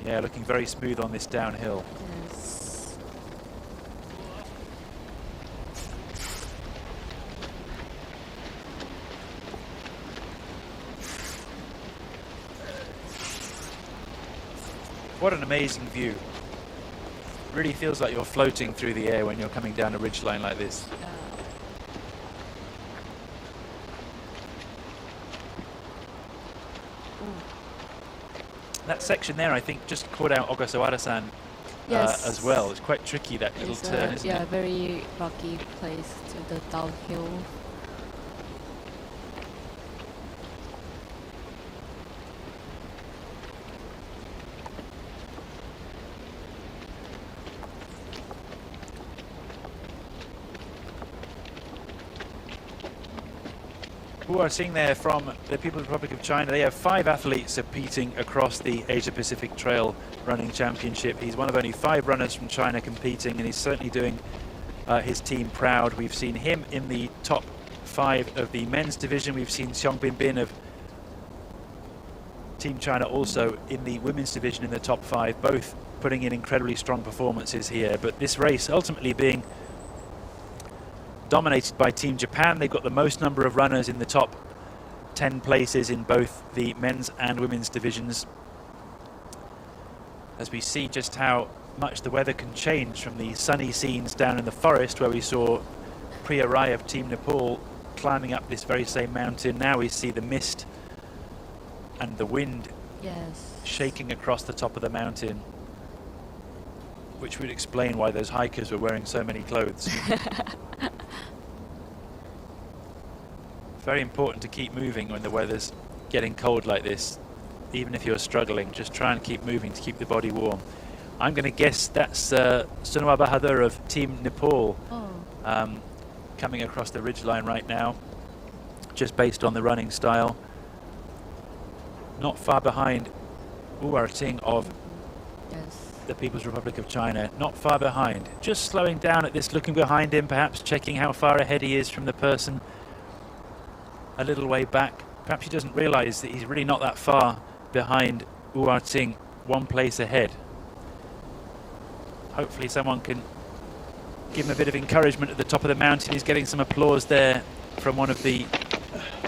Yeah, looking very smooth on this downhill. Yes. What an amazing view. Really feels like you're floating through the air when you're coming down a ridgeline like this. That section there, I think, just caught out Ogasawara-san as well. It's quite tricky, that little turn, isn't it? Yeah, very rocky place to the downhill. Wu Arting there from the People's Republic of China. They have 5 athletes competing across the Asia-Pacific Trail Running Championship. He's one of only 5 runners from China competing, and he's certainly doing his team proud. We've seen him in the top 5 of the men's division. We've seen Xiong Binbin of Team China also in the women's division in the top 5, both putting in incredibly strong performances here. But this race ultimately being dominated by Team Japan. They've got the most number of runners in the top 10 places in both the men's and women's divisions. As we see just how much the weather can change from the sunny scenes down in the forest where we saw Priya Rai of Team Nepal climbing up this very same mountain. Now we see the mist and the wind shaking across the top of the mountain, which would explain why those hikers were wearing so many clothes. Very important to keep moving when the weather's getting cold like this. Even if you're struggling, just try and keep moving to keep the body warm. I'm going to guess that's Sunwa Bahadur of Team Nepal coming across the ridgeline right now, just based on the running style. Not far behind Wu Arting of the People's Republic of China, not far behind. Just slowing down at this, looking behind him, perhaps checking how far ahead he is from the person a little way back. Perhaps he doesn't realize that he's really not that far behind Wu Arting, 1 place ahead. Hopefully someone can give him a bit of encouragement at the top of the mountain. He's getting some applause there from one of the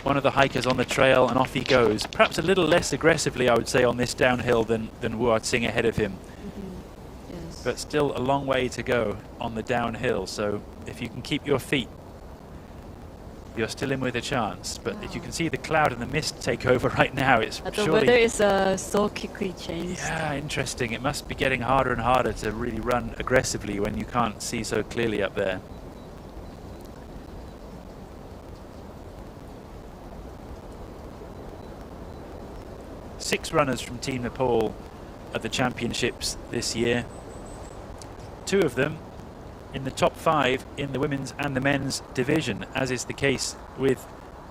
hikers on the trail, and off he goes. Perhaps a little less aggressively, I would say, on this downhill than Wu Arting ahead of him. But still a long way to go on the downhill, so if you can keep your feet, you're still in with a chance. But if you can see the cloud and the mist take over right now, it's the weather is so quickly changed. Yeah, interesting. It must be getting harder and harder to really run aggressively when you can't see so clearly up there. Six runners from Team Nepal at the championships this year. 2 of them in the top 5 in the women's and the men's division, as is the case with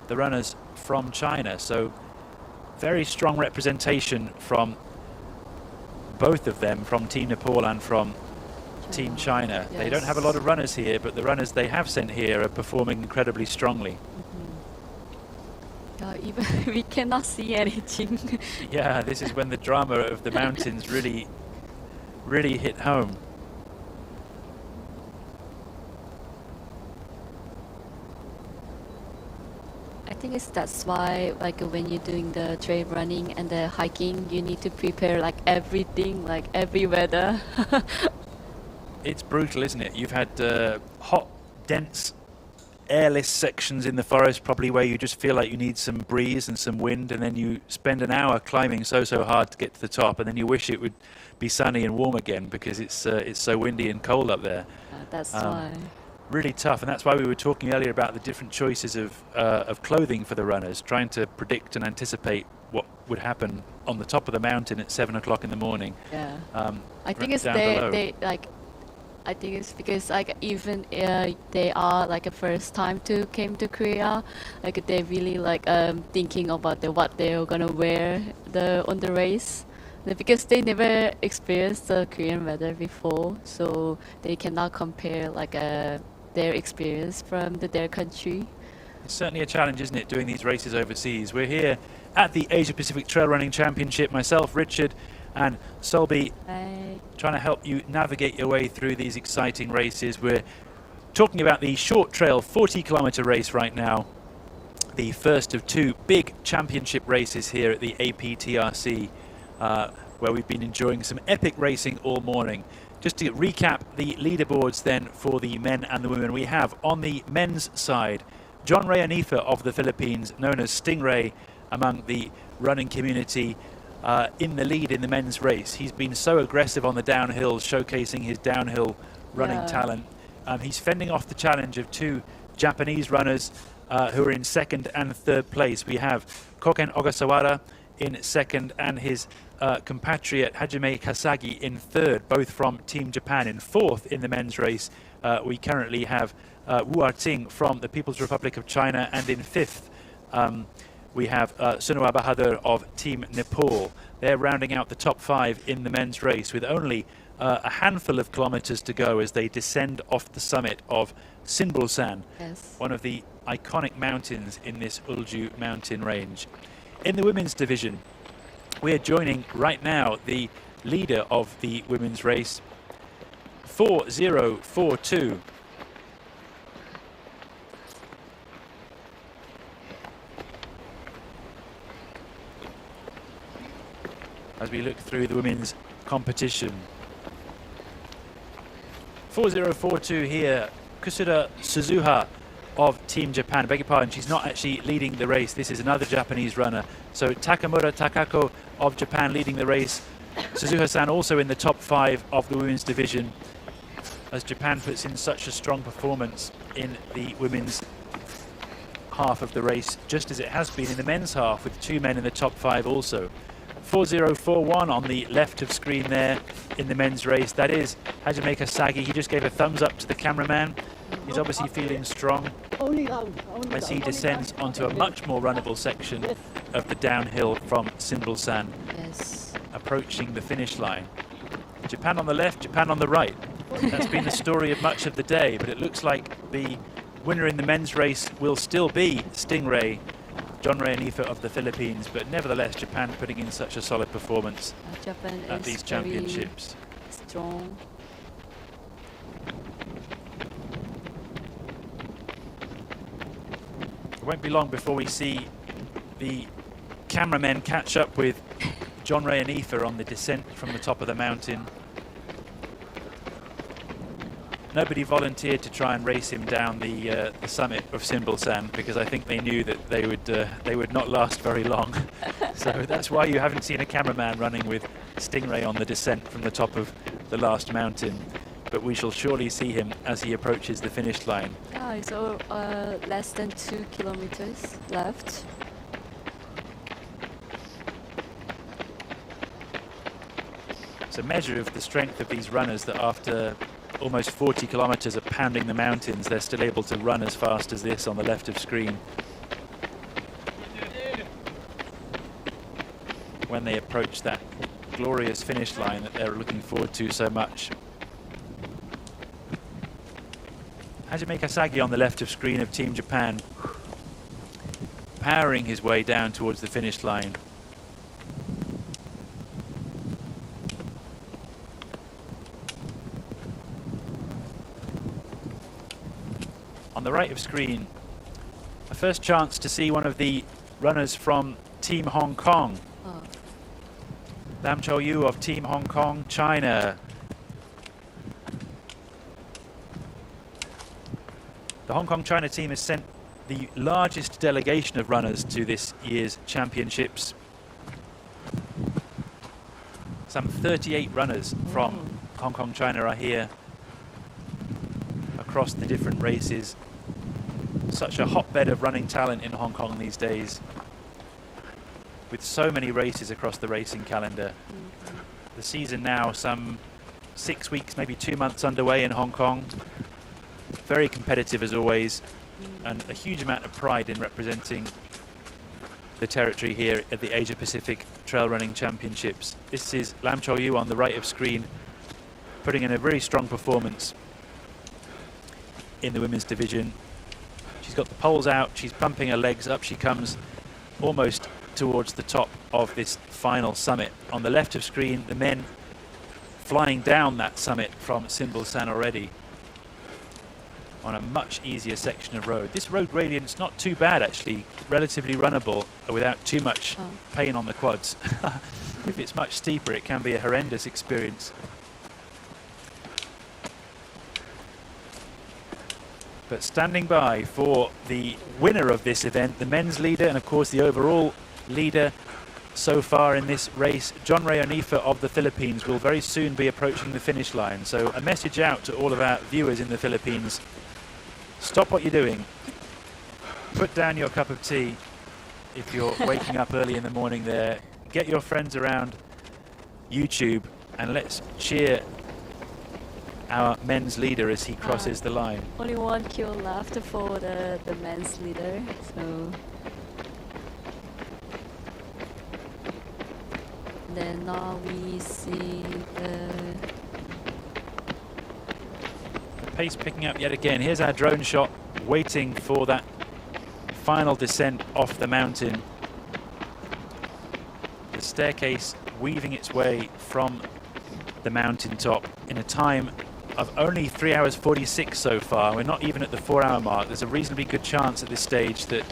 the runners from China. So very strong representation from both of them, from Team Nepal and from Team China. They don't have a lot of runners here, but the runners they have sent here are performing incredibly strongly. Even we cannot see anything. Yeah, this is when the drama of the mountains really hit home. I think that's why, like, when you're doing the trail running and the hiking, you need to prepare like everything, like every weather. It's brutal, isn't it? You've had hot, dense, airless sections in the forest, probably where you just feel like you need some breeze and some wind, and then you spend an hour climbing so hard to get to the top, and then you wish it would be sunny and warm again because it's so windy and cold up there. That's why. Really tough, and that's why we were talking earlier about the different choices of clothing for the runners, trying to predict and anticipate what would happen on the top of the mountain at 7 o'clock in the morning. Yeah. I think it's I think it's because like even they are like a first time to came to Korea, like they really like thinking about what they're gonna wear on the race, because they never experienced the Korean weather before, so they cannot compare like their experience from their country. It's certainly a challenge, isn't it, doing these races overseas? We're here at the Asia Pacific Trail Running Championship, myself, Richard, and Solby, trying to help you navigate your way through these exciting races. We're talking about the short trail 40-kilometer race right now, the first of 2 big championship races here at the APTRC, where we've been enjoying some epic racing all morning. Just to recap the leaderboards then for the men and the women, we have on the men's side John Rayanifa of the Philippines, known as Stingray among the running community, in the lead in the men's race. He's been so aggressive on the downhill, showcasing his downhill running talent. He's fending off the challenge of 2 Japanese runners who are in 2nd and 3rd place. We have Koken Ogasawara in 2nd and his compatriot Hajime Kasagi in 3rd, both from Team Japan. In 4th in the men's race, we currently have Wu Arting from the People's Republic of China, and in 5th we have Sunua Bahadur of Team Nepal. They're rounding out the top 5 in the men's race with only a handful of kilometers to go as they descend off the summit of Sinbulsan, one of the iconic mountains in this Ulju mountain range. In the women's division, we're joining right now the leader of the women's race, 4042. As we look through the women's competition. 4042 here, Kusuda Suzuha of Team Japan. Beg your pardon, she's not actually leading the race. This is another Japanese runner. So Takamura Takako of Japan leading the race. Suzuha-san also in the top 5 of the women's division, as Japan puts in such a strong performance in the women's half of the race, just as it has been in the men's half, with 2 men in the top 5 also. 4041 on the left of screen there in the men's race. That is Hajime Kasagi. He just gave a thumbs up to the cameraman. He's obviously feeling strong as he descends onto a much more runnable section of the downhill from Sinbulsan, approaching the finish line. Japan on the left, Japan on the right. That's been the story of much of the day, but it looks like the winner in the men's race will still be Stingray, John Ray Anifa of the Philippines, but nevertheless Japan putting in such a solid performance at these championships. Strong. It won't be long before we see the cameramen catch up with John Ray Anifa on the descent from the top of the mountain. Nobody volunteered to try and race him down the summit of Sinbulsan, because I think they knew that they would not last very long. So that's why you haven't seen a cameraman running with Stingray on the descent from the top of the last mountain. But we shall surely see him as he approaches the finish line. Yeah, it's all, less than 2 kilometers left. It's a measure of the strength of these runners that after almost 40 kilometers of pounding the mountains, they're still able to run as fast as this on the left of screen when they approach that glorious finish line that they're looking forward to so much. Hajime Kasagi on the left of screen of Team Japan, powering his way down towards the finish line. On the right of screen, a first chance to see one of the runners from Team Hong Kong. Lam Chou-yu of Team Hong Kong, China. The Hong Kong China team has sent the largest delegation of runners to this year's championships. Some 38 runners from Hong Kong China are here across the different races. Such a hotbed of running talent in Hong Kong these days, with so many races across the racing calendar. The season now some 6 weeks, maybe 2 months underway in Hong Kong. Very competitive as always, and a huge amount of pride in representing the territory here at the Asia Pacific Trail Running Championships. This is Lam Chou-yu on the right of screen, putting in a very strong performance in the women's division. She's got the poles out, she's pumping her legs, up she comes almost towards the top of this final summit. On the left of screen, the men flying down that summit from Sinbulsan already on a much easier section of road. This road gradient's not too bad actually, relatively runnable without too much pain on the quads. If it's much steeper, it can be a horrendous experience. But standing by for the winner of this event, the men's leader and of course the overall leader so far in this race, John Ray Anifa of the Philippines, will very soon be approaching the finish line. So a message out to all of our viewers in the Philippines: stop what you're doing, put down your cup of tea if you're waking up early in the morning there, get your friends around YouTube and let's cheer our men's leader as he crosses the line. Only 1 kilo left for the men's leader, so then now we see the pace picking up yet again. Here's our drone shot, waiting for that final descent off the mountain. The staircase weaving its way from the mountaintop in a time of only 3 hours 46 so far. We're not even at the 4-hour mark. There's a reasonably good chance at this stage that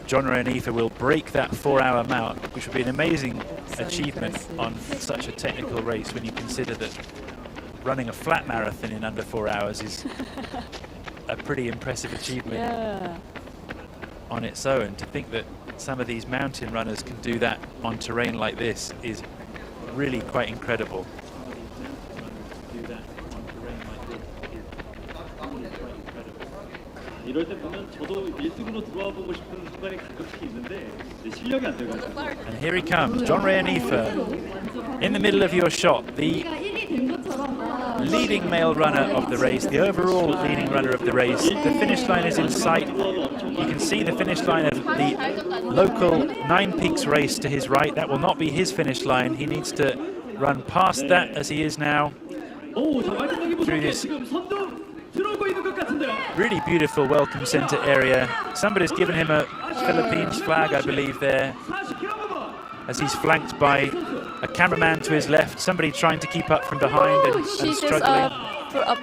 John Ray Anifa will break that 4-hour mark, which would be an amazing achievement on such a technical race when you consider that running a flat marathon in under 4 hours is a pretty impressive achievement on its own. To think that some of these mountain runners can do that on terrain like this is really quite incredible. And here he comes, John Ray Anifa, in the middle of your shot, the leading male runner of the race, the overall leading runner of the race. The finish line is in sight. You can see the finish line of the local Nine Peaks race to his right. That will not be his finish line. He needs to run past that as he is now through this really beautiful welcome center area. Somebody's given him a Philippines flag, I believe, there, as he's flanked by a cameraman to his left, somebody trying to keep up from behind and struggling. Put up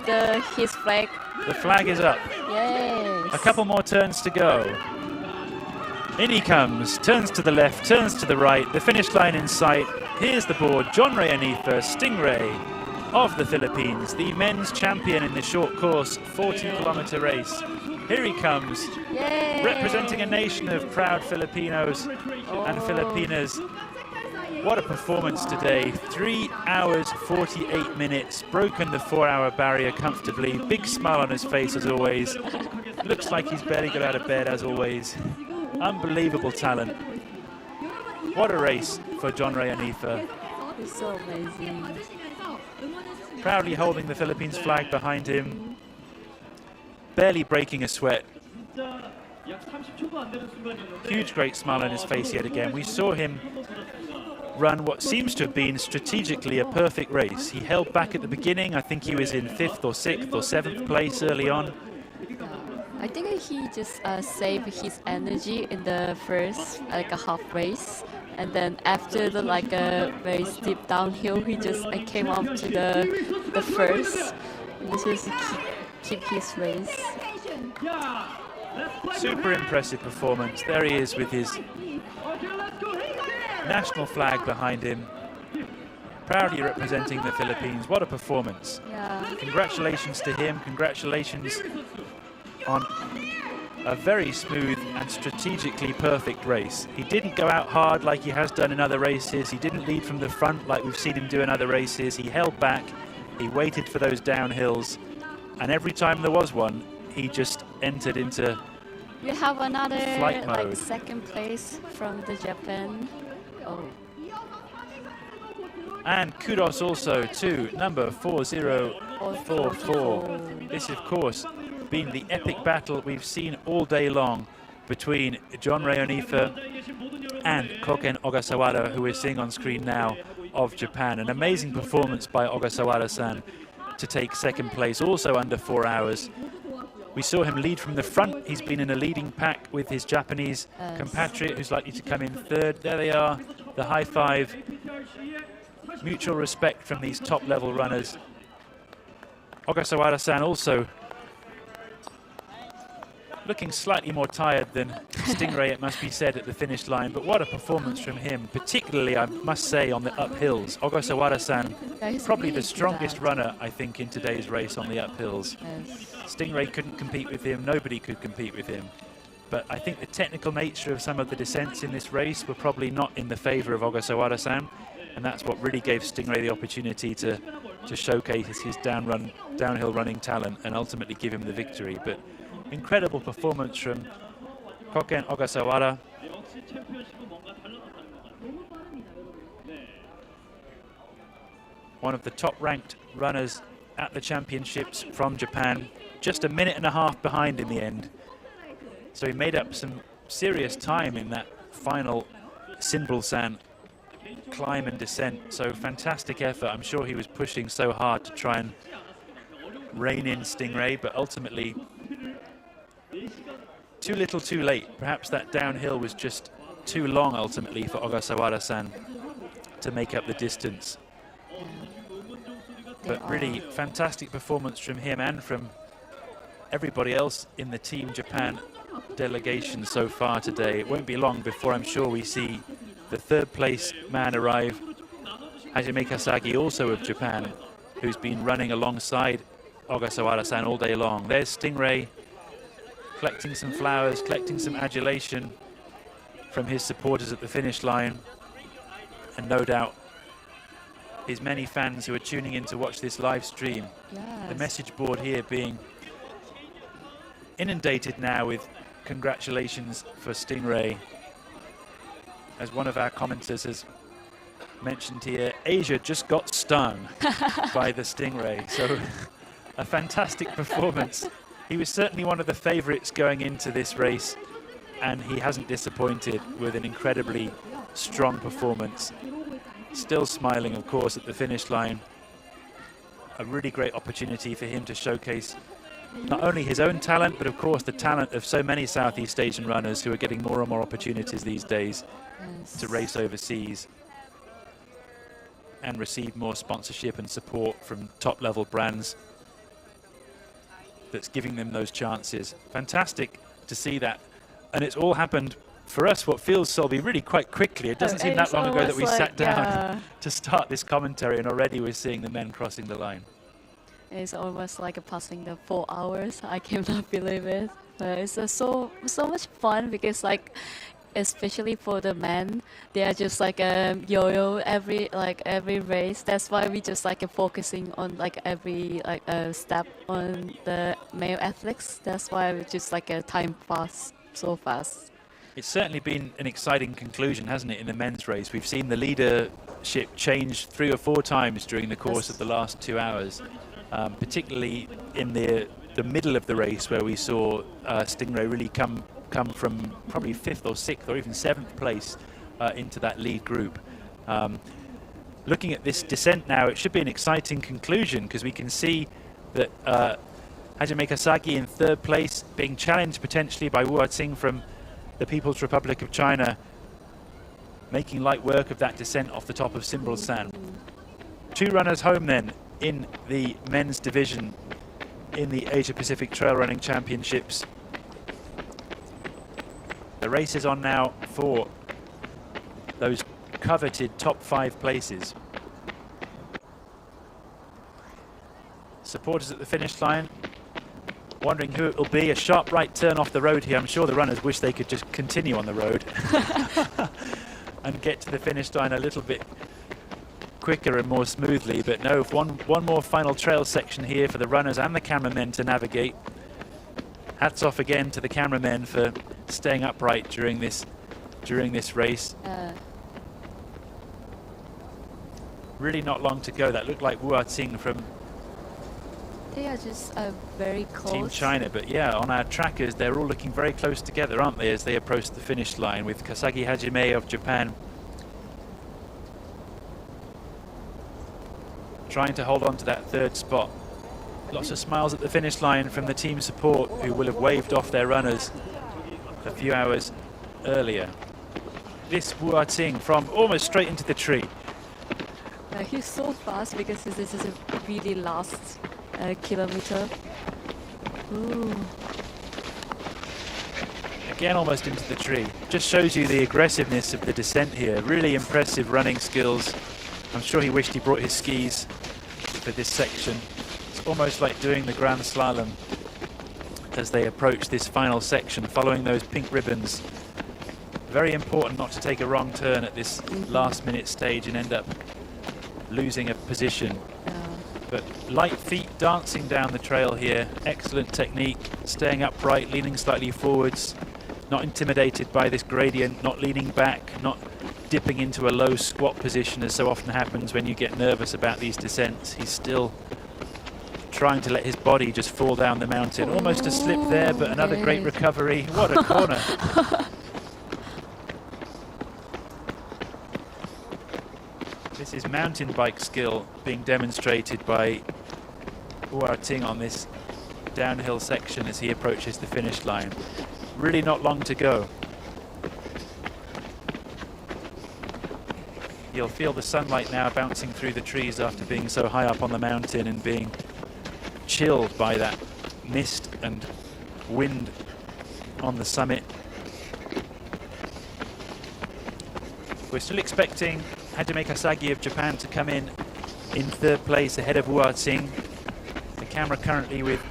his flag. The flag is up. Yes. A couple more turns to go. In he comes, turns to the left, turns to the right, the finish line in sight. Here's the board, John Ray Anifa, Stingray of the Philippines, the men's champion in the short course 40-kilometer race. Here he comes, representing a nation of proud Filipinos and Filipinas. What a performance today. 3 hours 48 minutes, broken the 4-hour barrier comfortably. Big smile on his face as always. Looks like he's barely got out of bed as always. Unbelievable talent. What a race for John Ray Anifa. It's so amazing. Proudly holding the Philippines flag behind him. Barely breaking a sweat. Huge great smile on his face yet again. We saw him run what seems to have been strategically a perfect race. He held back at the beginning. I think he was in 5th or 6th or 7th place early on. I think he just saved his energy in the first half race, and then after the a very steep downhill, he just came up to the first, and just keep his race. Super impressive performance. There he is with his national flag behind him, proudly representing the Philippines. What a performance. Congratulations to him. Congratulations on a very smooth and strategically perfect race. He didn't go out hard like he has done in other races. He didn't lead from the front like we've seen him do in other races. He held back. He waited for those downhills. And every time there was one, he just entered into We have another flight mode. second place from the Japan. Oh. And kudos also to number 4044. This, of course, been the epic battle we've seen all day long between John Ray Anifa and Koken Ogasawara, who we're seeing on screen now, of Japan. An amazing performance by Ogasawara-san to take second place, also under 4 hours. We saw him lead from the front. He's been in a leading pack with his Japanese compatriot, who's likely to come in third. There they are, the high five. Mutual respect from these top-level runners. Ogasawara-san also looking slightly more tired than Stingray, it must be said, at the finish line. But what a performance from him, particularly, I must say, on the uphills. Ogasawara-san, probably the strongest runner, I think, in today's race on the uphills. Stingray couldn't compete with him. Nobody could compete with him. But I think the technical nature of some of the descents in this race were probably not in the favor of Ogasawara-san. And that's what really gave Stingray the opportunity to showcase his downhill running talent and ultimately give him the victory. But incredible performance from Koken Ogasawara. One of the top-ranked runners at the championships from Japan. Just a minute and a half behind in the end. So he made up some serious time in that final Sinbulsan climb and descent. So fantastic effort. I'm sure he was pushing so hard to try and rein in Stingray, but ultimately too little too late. Perhaps that downhill was just too long ultimately for Ogasawara-san to make up the distance. But really fantastic performance from him and from everybody else in the Team Japan delegation so far today. It won't be long before I'm sure we see the third place man arrive, Hajime Kasagi, also of Japan, who's been running alongside Ogasawara-san all day long. There's Stingray collecting some flowers, collecting some adulation from his supporters at the finish line, and no doubt his many fans who are tuning in to watch this live stream. Yes. The message board here being inundated now with congratulations for Stingray. As one of our commenters has mentioned here, Asia just got stung by the Stingray. So a fantastic performance. He was certainly one of the favourites going into this race, and he hasn't disappointed with an incredibly strong performance. Still smiling, of course, at the finish line. A really great opportunity for him to showcase not only his own talent, but of course the talent of so many Southeast Asian runners who are getting more and more opportunities these days to race overseas and receive more sponsorship and support from top-level brands that's giving them those chances. Fantastic to see that. And it's all happened for us, what feels, Solby, really quite quickly. It doesn't seem that long ago that we sat down to start this commentary, and already we're seeing the men crossing the line. It's almost like passing the 4 hours. I cannot believe it. But it's so much fun because, like, especially for the men, they are just like a yo-yo every race. That's why we just like focusing on like every step on the male athletes. That's why we just like time pass so fast. It's certainly been an exciting conclusion, hasn't it, in the men's race? We've seen the leadership change 3 or 4 times during the course of the last 2 hours, particularly in the middle of the race, where we saw Stingray really come from probably 5th or 6th or even 7th place into that lead group. Looking at this descent now, it should be an exciting conclusion, because we can see that Hajime Kasagi in 3rd place, being challenged potentially by Wu Tsing from the People's Republic of China, making light work of that descent off the top of Simbrel-san. 2 runners home then in the men's division in the Asia Pacific Trail Running Championships. The race is on now for those coveted top 5 places. Supporters at the finish line wondering who it will be. A sharp right turn off the road here. I'm sure the runners wish they could just continue on the road and get to the finish line a little bit quicker and more smoothly, but no, one more final trail section here for the runners and the cameramen to navigate. Hats off again to the cameramen for staying upright during this race. Really not long to go. That looked like Wu Tsing from They are just very close. Team China, but yeah, on our trackers, they're all looking very close together, aren't they, as they approach the finish line, with Kasagi Hajime of Japan trying to hold on to that 3rd spot. Lots of smiles at the finish line from the team support, who will have waved off their runners a few hours earlier. This Wu Tsing from almost straight into the tree. He's so fast because this is a really last kilometer. Ooh. Again, almost into the tree. Just shows you the aggressiveness of the descent here. Really impressive running skills. I'm sure he wished he brought his skis for this section. It's almost like doing the Grand Slalom as they approach this final section, following those pink ribbons. Very important not to take a wrong turn at this last minute stage and end up losing a position. But light feet dancing down the trail here. Excellent technique, staying upright, leaning slightly forwards, not intimidated by this gradient, not leaning back, not dipping into a low squat position as so often happens when you get nervous about these descents. He's still trying to let his body just fall down the mountain. Almost a slip there, but another great recovery. What a corner. This is mountain bike skill being demonstrated by Ting on this downhill section as he approaches the finish line. Really not long to go. You'll feel the sunlight now bouncing through the trees after being so high up on the mountain and being chilled by that mist and wind on the summit. We're still expecting Hajime Kasagi of Japan to come in third place ahead of Ting. The camera currently with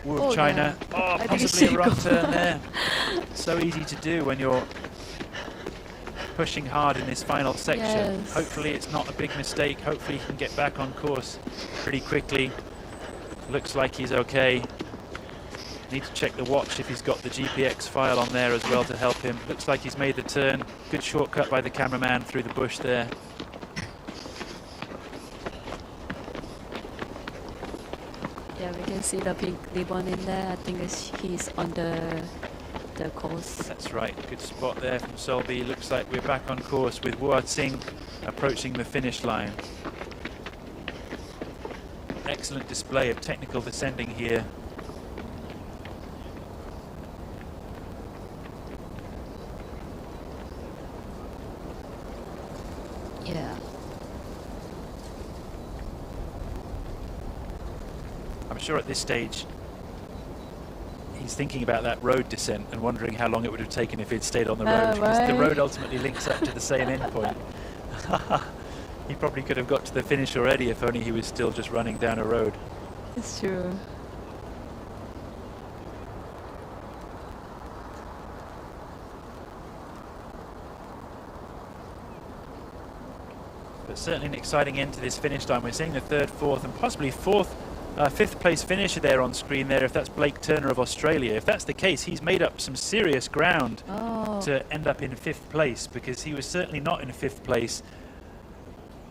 Wu of China. Oh, possibly a wrong turn there. So easy to do when you're pushing hard in this final section. Yes. Hopefully it's not a big mistake. Hopefully he can get back on course pretty quickly. Looks like he's okay. Need to check the watch if he's got the GPX file on there as well to help him. Looks like he's made the turn. Good shortcut by the cameraman through the bush there. Yeah, we can see the pink ribbon in there. I think he's on the course. That's right, good spot there from Solby. Looks like we're back on course with Ting approaching the finish line. Excellent display of technical descending here. Yeah. I'm sure at this stage he's thinking about that road descent and wondering how long it would have taken if he'd stayed on the road. Because the road ultimately links up to the same endpoint. He probably could have got to the finish already if only he was still just running down a road. It's true. But certainly an exciting end to this finish line. We're seeing the third, fourth and possibly fifth place finisher there on screen there, if that's Blake Turner of Australia. If that's the case, he's made up some serious ground to end up in fifth place, because he was certainly not in fifth place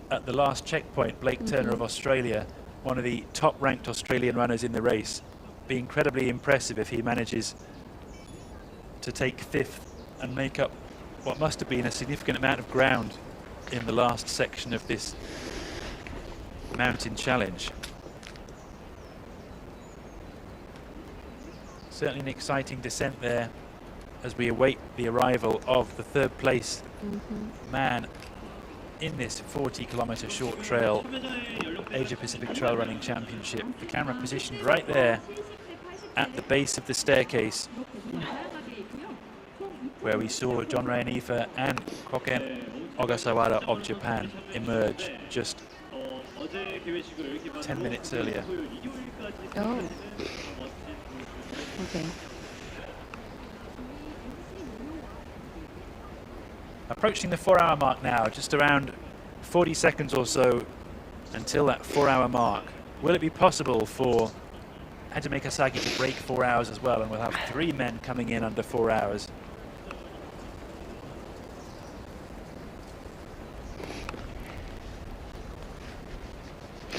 at the last checkpoint. Blake Turner of Australia, one of the top ranked Australian runners in the race. Be incredibly impressive if he manages to take fifth and make up what must have been a significant amount of ground in the last section of this mountain challenge. Certainly an exciting descent there as we await the arrival of the third place man in this 40-kilometer short trail Asia Pacific Trail Running Championship. The camera positioned right there at the base of the staircase where we saw John Rayanifa and Koken Ogasawara of Japan emerge just 10 minutes earlier. Oh. Okay. Approaching the 4-hour mark now, just around 40 seconds or so until that 4-hour mark. Will it be possible for Hajime Kasagi to break 4 hours as well? And we'll have 3 men coming in under 4 hours.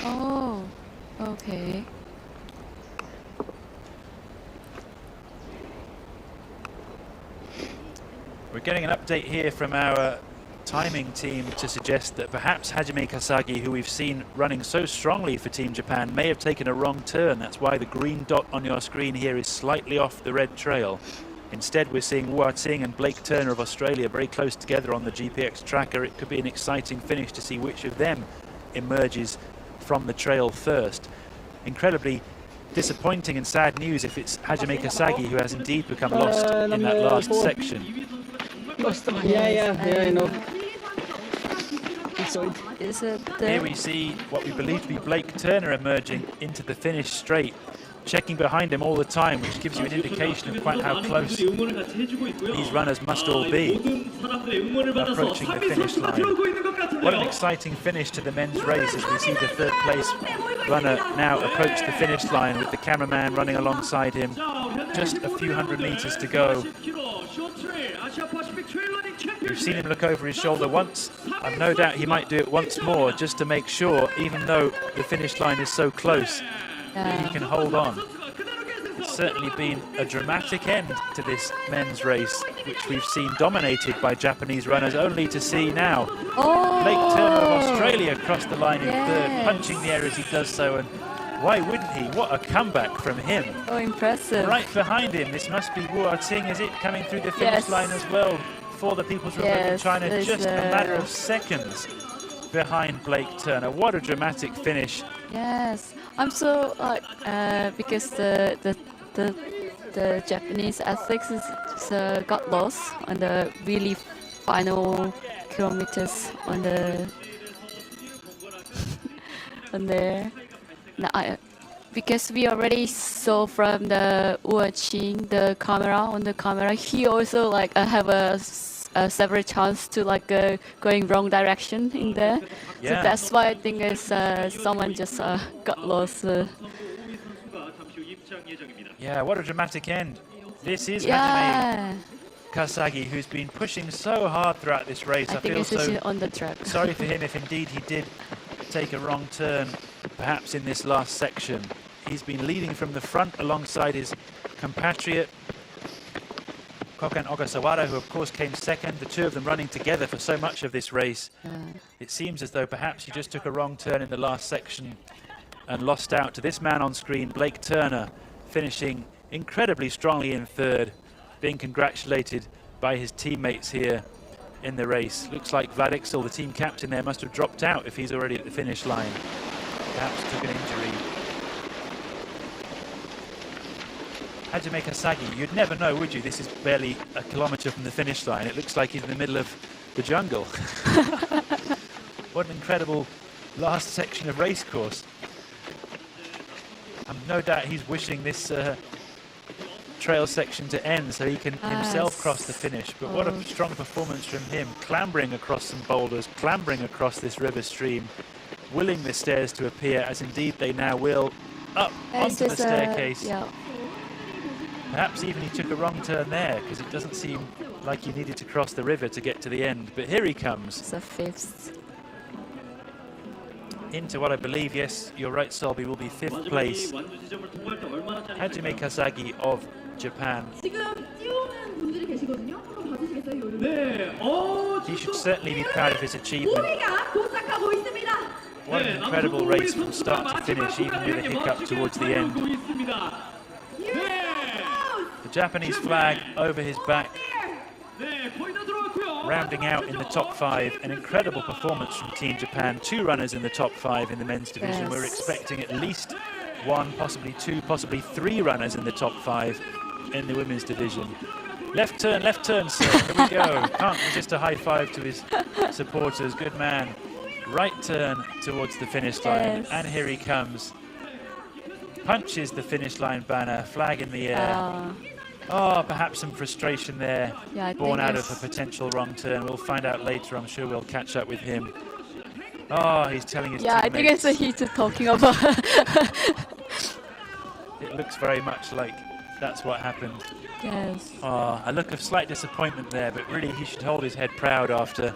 Oh, okay. We're getting an update here from our timing team to suggest that perhaps Hajime Kasagi, who we've seen running so strongly for Team Japan, may have taken a wrong turn. That's why the green dot on your screen here is slightly off the red trail. Instead, we're seeing Ting and Blake Turner of Australia very close together on the GPX tracker. It could be an exciting finish to see which of them emerges from the trail first. Incredibly disappointing and sad news if it's Hajime Kasagi who has indeed become lost in that last section. Yeah, I know. Is it Here we see what we believe to be Blake Turner emerging into the finish straight, checking behind him all the time, which gives you an indication of quite how close these runners must all be approaching the finish line. What an exciting finish to the men's race as we see the third place runner now approach the finish line with the cameraman running alongside him. Just a few hundred meters to go. We've seen him look over his shoulder once. I've no doubt he might do it once more just to make sure, even though the finish line is so close, that he can hold on. It's certainly been a dramatic end to this men's race, which we've seen dominated by Japanese runners, only to see now Blake Turner of Australia cross the line in third, punching the air as he does so, and why wouldn't he? What a comeback from him. Oh, impressive. Right behind him, this must be Wu Arting, is it, coming through the finish line as well for the People's Republic of China, just a matter of seconds behind Blake Turner. What a dramatic finish. Yes, I'm so like because the Japanese athletes got lost on the really final kilometers on the on there. Now, because we already saw from the watching the camera, he also like have a several chance to like going wrong direction in there. So that's why I think it's someone just got lost. Yeah, what a dramatic end. This is Hajime Kasagi, who's been pushing so hard throughout this race. I feel so on the track. sorry for him if indeed he did take a wrong turn, perhaps in this last section. He's been leading from the front alongside his compatriot Koken Ogasawara, who of course came second, the two of them running together for so much of this race. It seems as though perhaps he just took a wrong turn in the last section and lost out to this man on screen, Blake Turner, finishing incredibly strongly in third, being congratulated by his teammates here in the race. Looks like Vlad Ixel, the team captain there, must have dropped out if he's already at the finish line. Perhaps took an injury. Hajime Kasagi, you'd never know, would you? This is barely a kilometre from the finish line. It looks like he's in the middle of the jungle. What an incredible last section of race course. No doubt he's wishing this trail section to end so he can himself cross the finish. But what a strong performance from him, clambering across some boulders, clambering across this river stream, willing the stairs to appear, as indeed they now will, up onto the staircase. Perhaps even he took a wrong turn there, because it doesn't seem like he needed to cross the river to get to the end. But here he comes. The fifth. Into what I believe, yes, you're right, Solby, will be fifth place. Hajime Kasagi of Japan. He should certainly be proud of his achievement. What an incredible race from start to finish, even with a hiccup towards the end. The Japanese flag over his back, rounding out in the top five. An incredible performance from Team Japan. 2 runners in the top 5 in the men's division. We're expecting at least 1, possibly 2, possibly 3 runners in the top 5 in the women's division. Left turn, sir. Here we go. Can't resist a high five to his supporters. Good man. Right turn towards the finish line. And here he comes. Punches the finish line banner, flag in the air. Oh, perhaps some frustration there, born out of a potential wrong turn. We'll find out later. I'm sure we'll catch up with him. Oh, he's telling his teammates. I think it's what he's talking about. It looks very much like that's what happened. Yes. Oh, a look of slight disappointment there, but really he should hold his head proud after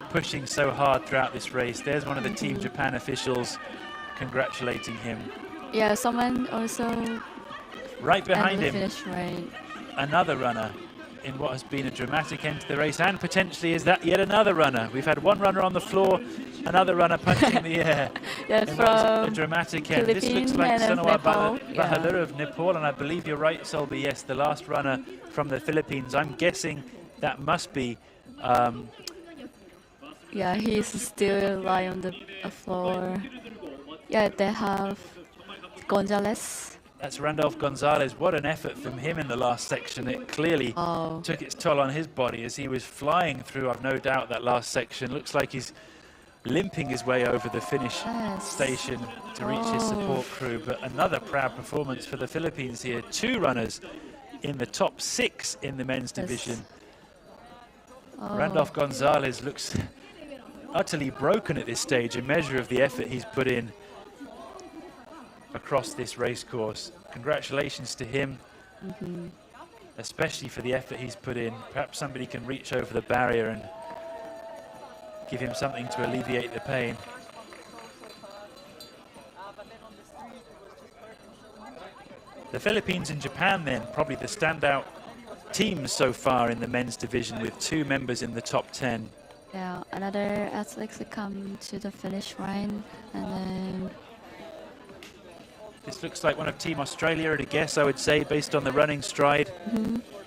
pushing so hard throughout this race. There's one of the Team Japan officials congratulating him. Yeah, someone also right behind him, right. Another runner in what has been a dramatic end to the race, and potentially is that yet another runner. We've had one runner on the floor, another runner punching the air. Yes, from a dramatic end. This looks like Sonoa Bahadur of Nepal, and I believe you're right, Solby. Yes, the last runner from the Philippines. I'm guessing that must be. Yeah, he's still lying on the floor. Yeah, they have Gonzalez. That's Randolph Gonzalez. What an effort from him in the last section. It clearly took its toll on his body as he was flying through, I've no doubt, that last section. Looks like he's limping his way over the finish station to reach his support crew. But another proud performance for the Philippines here. 2 runners in the top 6 in the men's division. Randolph Gonzalez looks utterly broken at this stage, a measure of the effort he's put in across this race course. Congratulations to him, especially for the effort he's put in. Perhaps somebody can reach over the barrier and give him something to alleviate the pain. The Philippines and Japan then, probably the standout teams so far in the men's division with 2 members in the top 10. Yeah, another athletes come to the finish line, and then This looks like one of Team Australia at a guess, I would say, based on the running stride.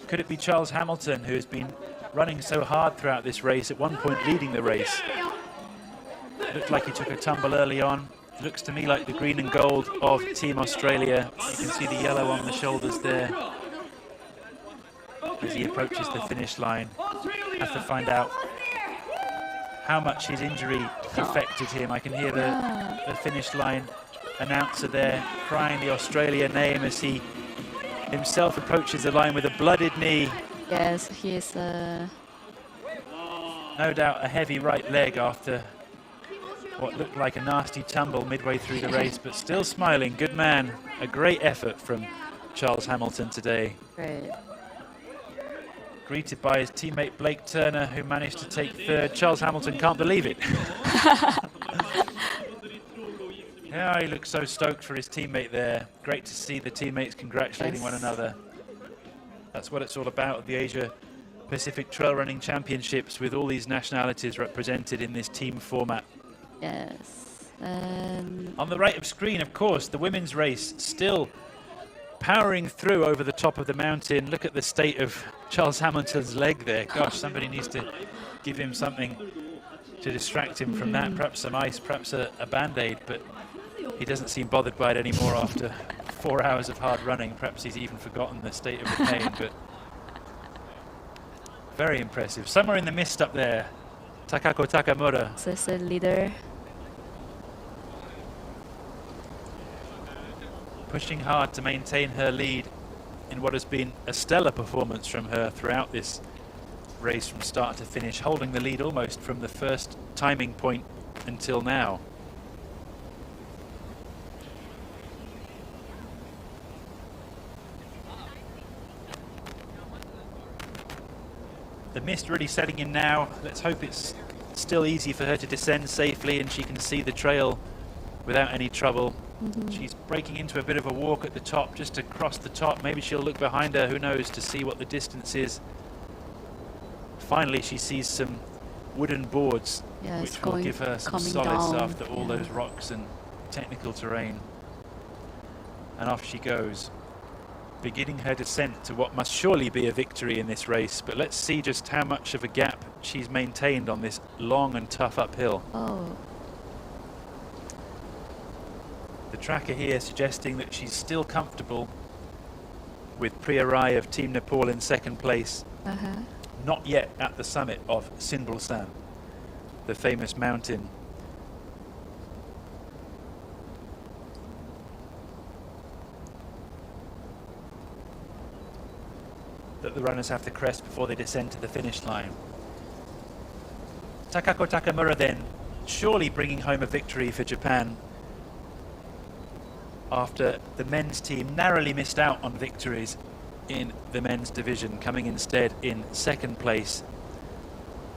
Could it be Charles Hamilton, who has been running so hard throughout this race, at one point leading the race? Looked like he took a tumble early on. Looks to me like the green and gold of Team Australia. You can see the yellow on the shoulders there as he approaches the finish line. Have to find out how much his injury affected him. I can hear the finish line announcer there crying the Australia name as he himself approaches the line with a blooded knee. yes, he is. No doubt a heavy right leg after what looked like a nasty tumble midway through the race, but still smiling. Good man. A great effort from Charles Hamilton today. Great. Greeted by his teammate Blake Turner, who managed to take 3rd. Charles Hamilton can't believe it. Yeah, he looks so stoked for his teammate there. Great to see the teammates congratulating one another. That's what it's all about at the Asia Pacific Trail Running Championships, with all these nationalities represented in this team format. Yes. On the right of screen, of course, the women's race still powering through over the top of the mountain. Look at the state of Charles Hamilton's leg there. Gosh, somebody needs to give him something to distract him from that. Perhaps some ice, perhaps a band-aid, but he doesn't seem bothered by it anymore after 4 hours of hard running. Perhaps he's even forgotten the state of the pain, but very impressive. Somewhere in the mist up there, Takako Takamura. So it's a leader. Pushing hard to maintain her lead in what has been a stellar performance from her throughout this race from start to finish, holding the lead almost from the first timing point until now. The mist really setting in now. Let's hope it's still easy for her to descend safely and she can see the trail without any trouble. She's breaking into a bit of a walk at the top, just to cross the top. Maybe she'll look behind her, who knows, to see what the distance is. Finally, she sees some wooden boards, which will give her some solace after all those rocks and technical terrain. And off she goes, beginning her descent to what must surely be a victory in this race. But let's see just how much of a gap she's maintained on this long and tough uphill. The tracker here suggesting that she's still comfortable with Priya Rai of Team Nepal in 2nd place. Not yet at the summit of Sinbulsan, the famous mountain. That the runners have to crest before they descend to the finish line. Takako Takamura then, surely bringing home a victory for Japan, after the men's team narrowly missed out on victories in the men's division, coming instead in 2nd place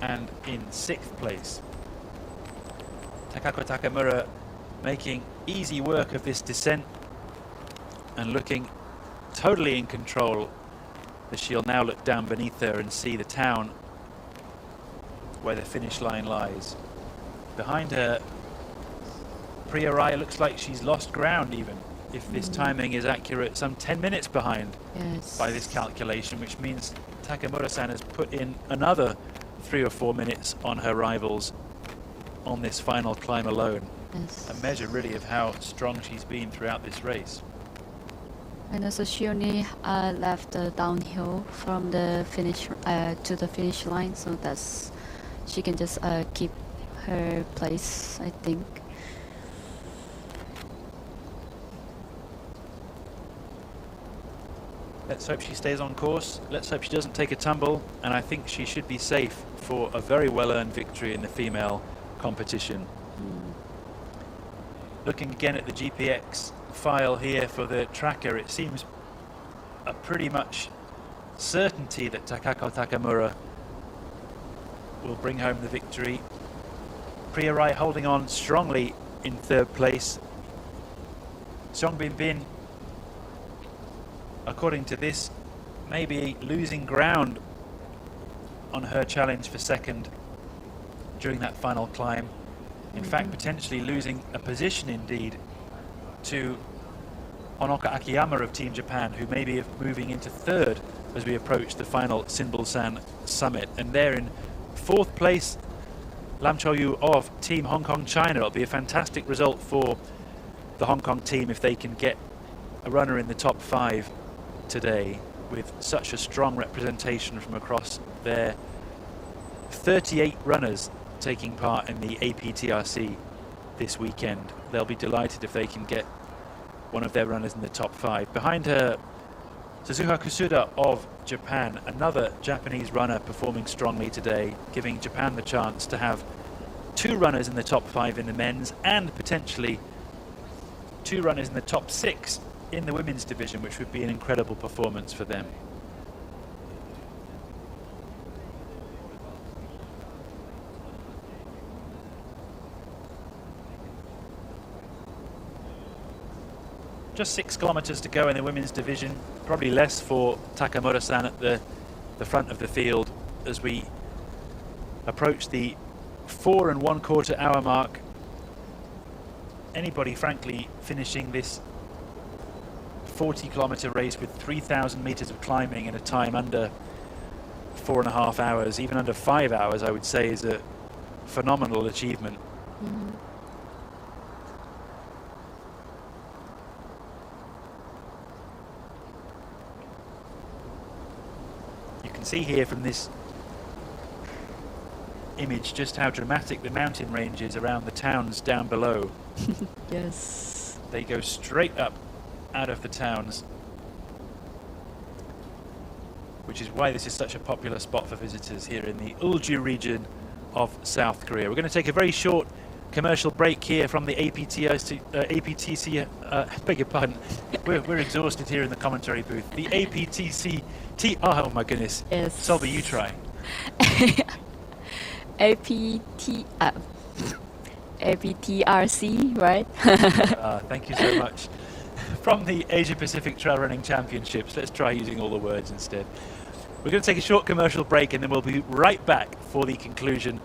and in 6th place. Takako Takamura making easy work of this descent and looking totally in control, as she'll now look down beneath her and see the town where the finish line lies. Behind her, Priya Rai looks like she's lost ground even, if this timing is accurate, some 10 minutes behind by this calculation, which means Takamura-san has put in another 3 or 4 minutes on her rivals on this final climb alone. A measure really of how strong she's been throughout this race. And also she only left downhill from the finish to the finish line, so that's she can just keep her place, I think. Let's hope she stays on course. Let's hope she doesn't take a tumble, and I think she should be safe for a very well-earned victory in the female competition. Looking again at the GPX file here for the tracker, it seems a pretty much certainty that Takako Takamura will bring home the victory. Priya Rai holding on strongly in 3rd place. Song Bin Bin according to this, maybe losing ground on her challenge for second during that final climb. In fact, potentially losing a position indeed to Honoka Akiyama of Team Japan, who may be moving into third as we approach the final Sinbulsan summit. And there in fourth place, Lam Cho-yu of Team Hong Kong China. It'll be a fantastic result for the Hong Kong team if they can get a runner in the top 5 today, with such a strong representation from across their 38 runners taking part in the APTRC this weekend. They'll be delighted if they can get one of their runners in the top 5. Behind her, Suzuha Kusuda of Japan, another Japanese runner performing strongly today, giving Japan the chance to have 2 runners in the top 5 in the men's and potentially 2 runners in the top 6 in the women's division, which would be an incredible performance for them. Just 6 kilometers to go in the women's division, probably less for Takamura-san at the front of the field as we approach the 4 1/4 hour mark. Anybody, frankly, finishing this 40-kilometer race with 3,000 meters of climbing in a time under 4.5 hours, even under 5 hours, I would say is a phenomenal achievement. See here from this image just how dramatic the mountain range is around the towns down below. Yes. They go straight up out of the towns, which is why this is such a popular spot for visitors here in the Ulju region of South Korea. We're going to take a very short commercial break here from the APTC, beg your pardon, we're exhausted here in the commentary booth. The APTC, oh my goodness. Yes. Solby, you try. APTRC, right? Thank you so much. From the Asia Pacific Trail Running Championships, let's try using all the words instead. We're going to take a short commercial break and then we'll be right back for the conclusion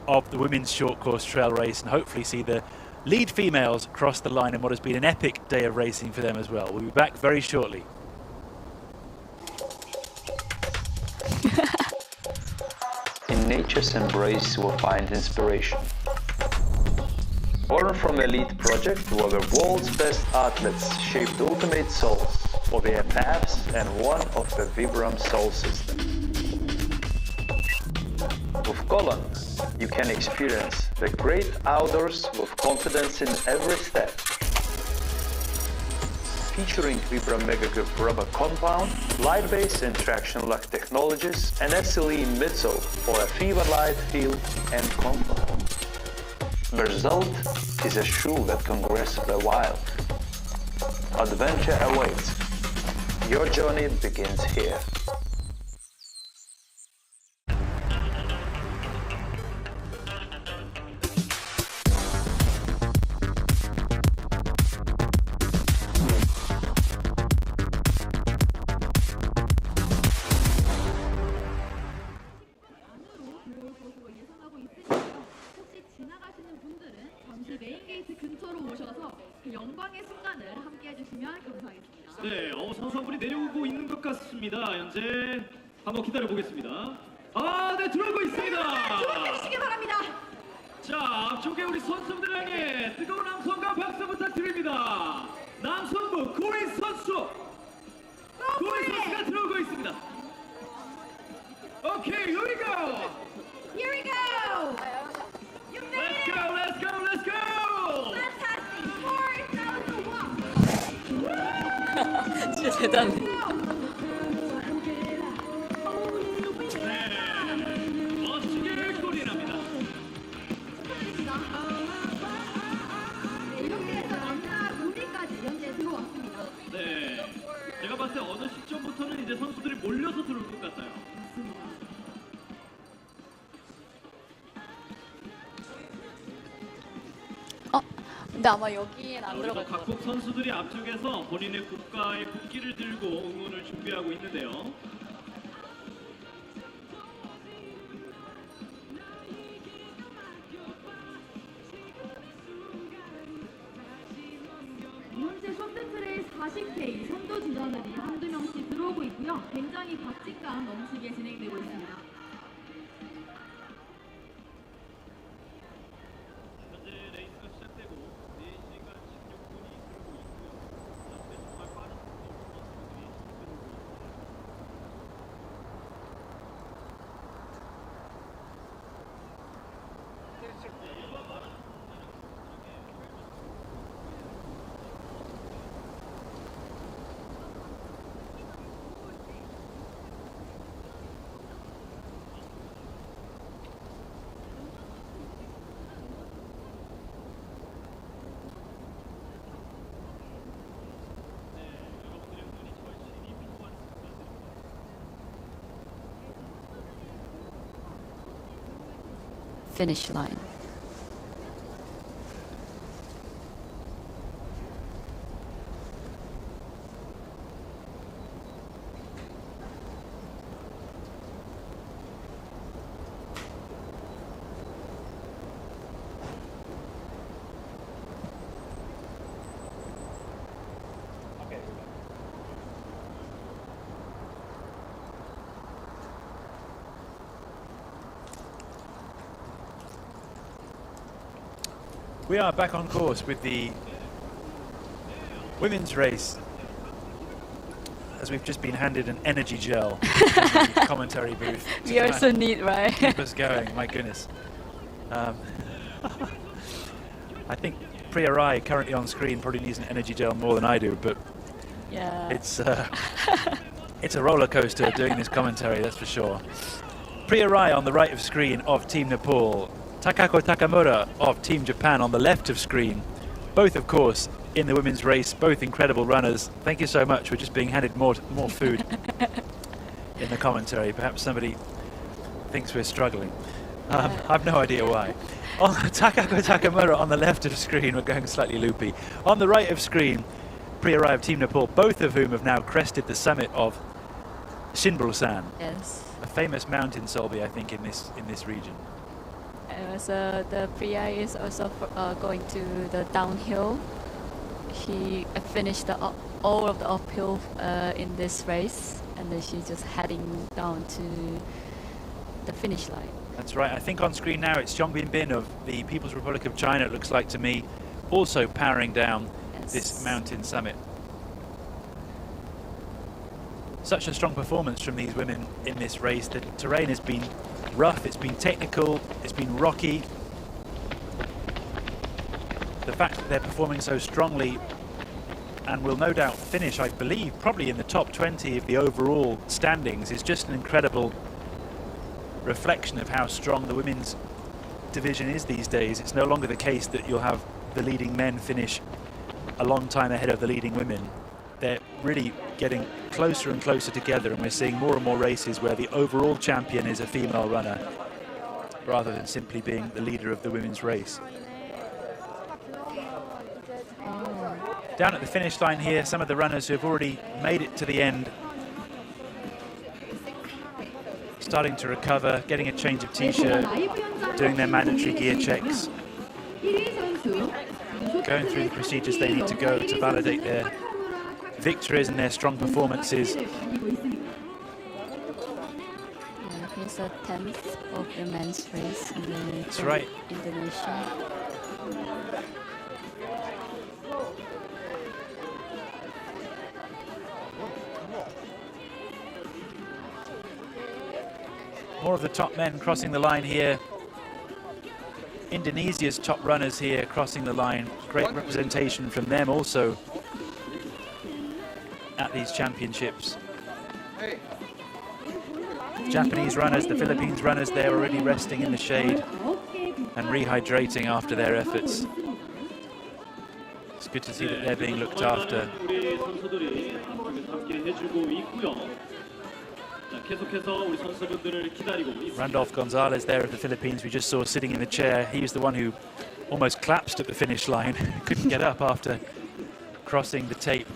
of the women's short course trail race and hopefully see the lead females cross the line in what has been an epic day of racing for them as well. We'll be back very shortly. In nature's embrace we'll find inspiration. Born from elite project where the world's best athletes shaped ultimate souls for their paths and one of the Vibram soul system. With Golan, you can experience the great outdoors with confidence in every step. Featuring Vibram Mega Grip rubber compound, light base and traction lock technologies, and SLE midsole for a fever light feel and comfort. The result is a shoe that can grasp the wild. Adventure awaits. Your journey begins here. 네, 선수분이 내려오고 있는 것 같습니다. 현재 한번 기다려 보겠습니다. 네, 들어오고 있습니다. 들어오고 주시기 바랍니다. 자, 앞쪽에 우리 선수분들 향해 뜨거운 함성과 박수 부탁드립니다. 남성부 고인 선수, 고인 선수가 들어오고 있습니다. Okay, here we go. Here we go. You made Let's go, let's go, let's go. Fantastic. 4,000 walk. 진짜 대단해. 멋지게 골이 납니다. 이렇게 해서 남자 우리까지 현재 들어왔습니다. 네, 제가 봤을 때 어느 시점부터는 이제 선수들이 몰려서 들어올 것 같아요. 근데 아마 여기엔 안 그래서 들어갈 것 각국 선수들이 앞쪽에서 본인의 국가의 국기를 들고 응원을 준비하고 있는데요. 현재 쇼트트랙 40K 선두 주자들이 한두 명씩 들어오고 있고요. 굉장히 박진감 넘치게 진행되고 있습니다. finish line. We are back on course with the women's race, as we've just been handed an energy gel in the commentary booth. We also need, right? Keep us going, my goodness. I think Priya Rai, currently on screen, probably needs an energy gel more than I do, but yeah, it's a roller coaster doing this commentary, that's for sure. Priya Rai on the right of screen of Team Nepal, Takako Takamura of Team Japan on the left of screen. Both, of course, in the women's race, both incredible runners. Thank you so much. We're just being handed more food in the commentary. Perhaps somebody thinks we're struggling. I've no idea why. On Takako Takamura on the left of screen, we're going slightly loopy. On the right of screen, Priya Rai of Team Nepal, both of whom have now crested the summit of Shinbul-san. Yes. A famous mountain, Solby, I think, in this region. So the Priya is also going to the downhill. He finished all of the uphill in this race, and then she's just heading down to the finish line. That's right. I think on screen now it's Zhongbin Bin of the People's Republic of China, it looks like to me, also powering down this mountain summit. Such a strong performance from these women in this race. The terrain has been rough, it's been technical, it's been rocky. The fact that they're performing so strongly and will no doubt finish, I believe, probably in the top 20 of the overall standings is just an incredible reflection of how strong the women's division is these days. It's no longer the case that you'll have the leading men finish a long time ahead of the leading women. They're really getting closer and closer together, and we're seeing more and more races where the overall champion is a female runner rather than simply being the leader of the women's race. Down at the finish line here, some of the runners who have already made it to the end, starting to recover, getting a change of t-shirt, doing their mandatory gear checks, going through the procedures they need to go to validate their victories and their strong performances. He's a 10th of the men's race in That's right. Indonesia. More of the top men crossing the line here. Indonesia's top runners here crossing the line. Great representation from them also at these championships. Japanese runners, the Philippines runners, they're already resting in the shade and rehydrating after their efforts. It's good to see that they're being looked after. Randolph Gonzalez there of the Philippines, we just saw sitting in the chair. He was the one who almost collapsed at the finish line. Couldn't get up after crossing the tape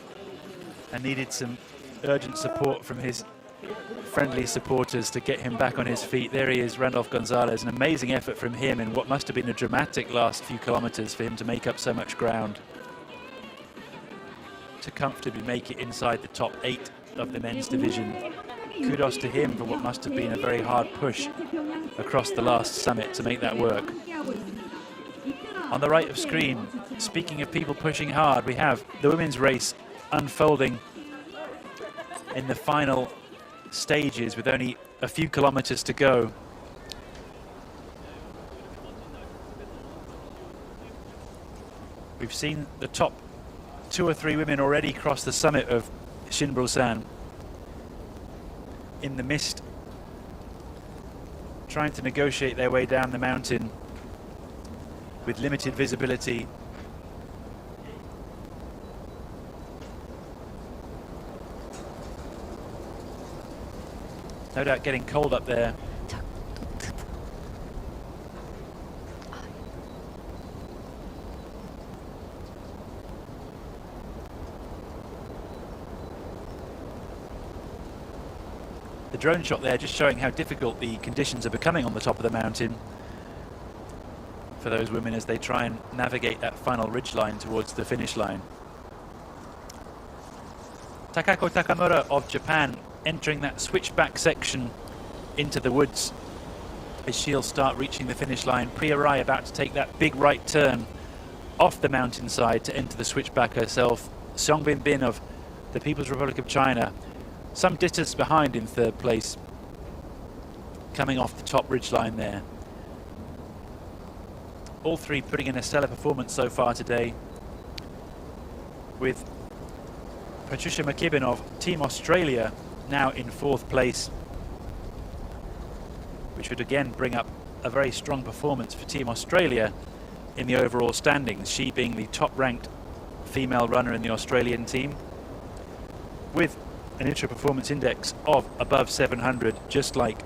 and needed some urgent support from his friendly supporters to get him back on his feet. There he is, Randolph Gonzalez. An amazing effort from him in what must have been a dramatic last few kilometers for him to make up so much ground, to comfortably make it inside the top 8 of the men's division. Kudos to him for what must have been a very hard push across the last summit to make that work. On the right of screen, speaking of people pushing hard, we have the women's race unfolding in the final stages with only a few kilometers to go. We've seen the top 2 or 3 women already cross the summit of Shinbulsan in the mist, trying to negotiate their way down the mountain with limited visibility. No doubt getting cold up there. The drone shot there just showing how difficult the conditions are becoming on the top of the mountain for those women as they try and navigate that final ridgeline towards the finish line. Takako Takamura of Japan entering that switchback section into the woods as she'll start reaching the finish line. Priya Rai about to take that big right turn off the mountainside to enter the switchback herself. Song Bin Bin of the People's Republic of China some distance behind in 3rd place, coming off the top ridgeline there. All 3 putting in a stellar performance so far today, with Patricia McKibben of Team Australia now in 4th place, which would again bring up a very strong performance for Team Australia in the overall standings, she being the top ranked female runner in the Australian team, with an intra-performance index of above 700, just like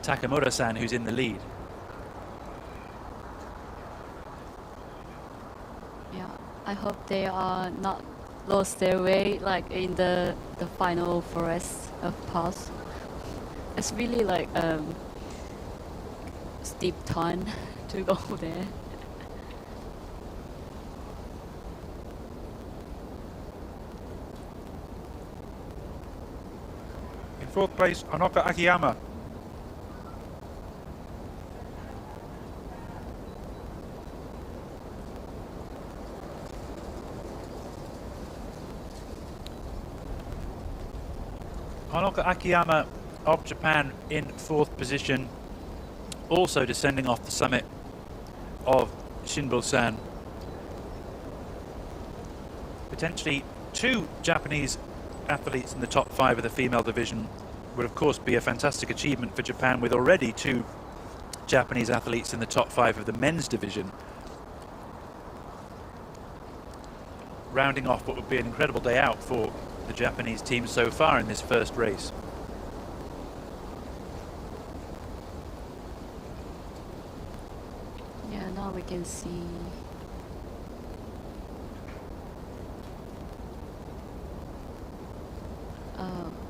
Takamura-san, who's in the lead. Yeah, I hope they are not lost their way like in the final forest of pass. It's really like steep turn to go there. In 4th place, Honoka Akiyama. Honoka Akiyama of Japan in 4th position, also descending off the summit of Shinbulsan. Potentially 2 Japanese athletes in the top 5 of the female division would of course be a fantastic achievement for Japan, with already 2 Japanese athletes in the top 5 of the men's division, rounding off what would be an incredible day out for the Japanese team so far in this first race. Yeah, now we can see.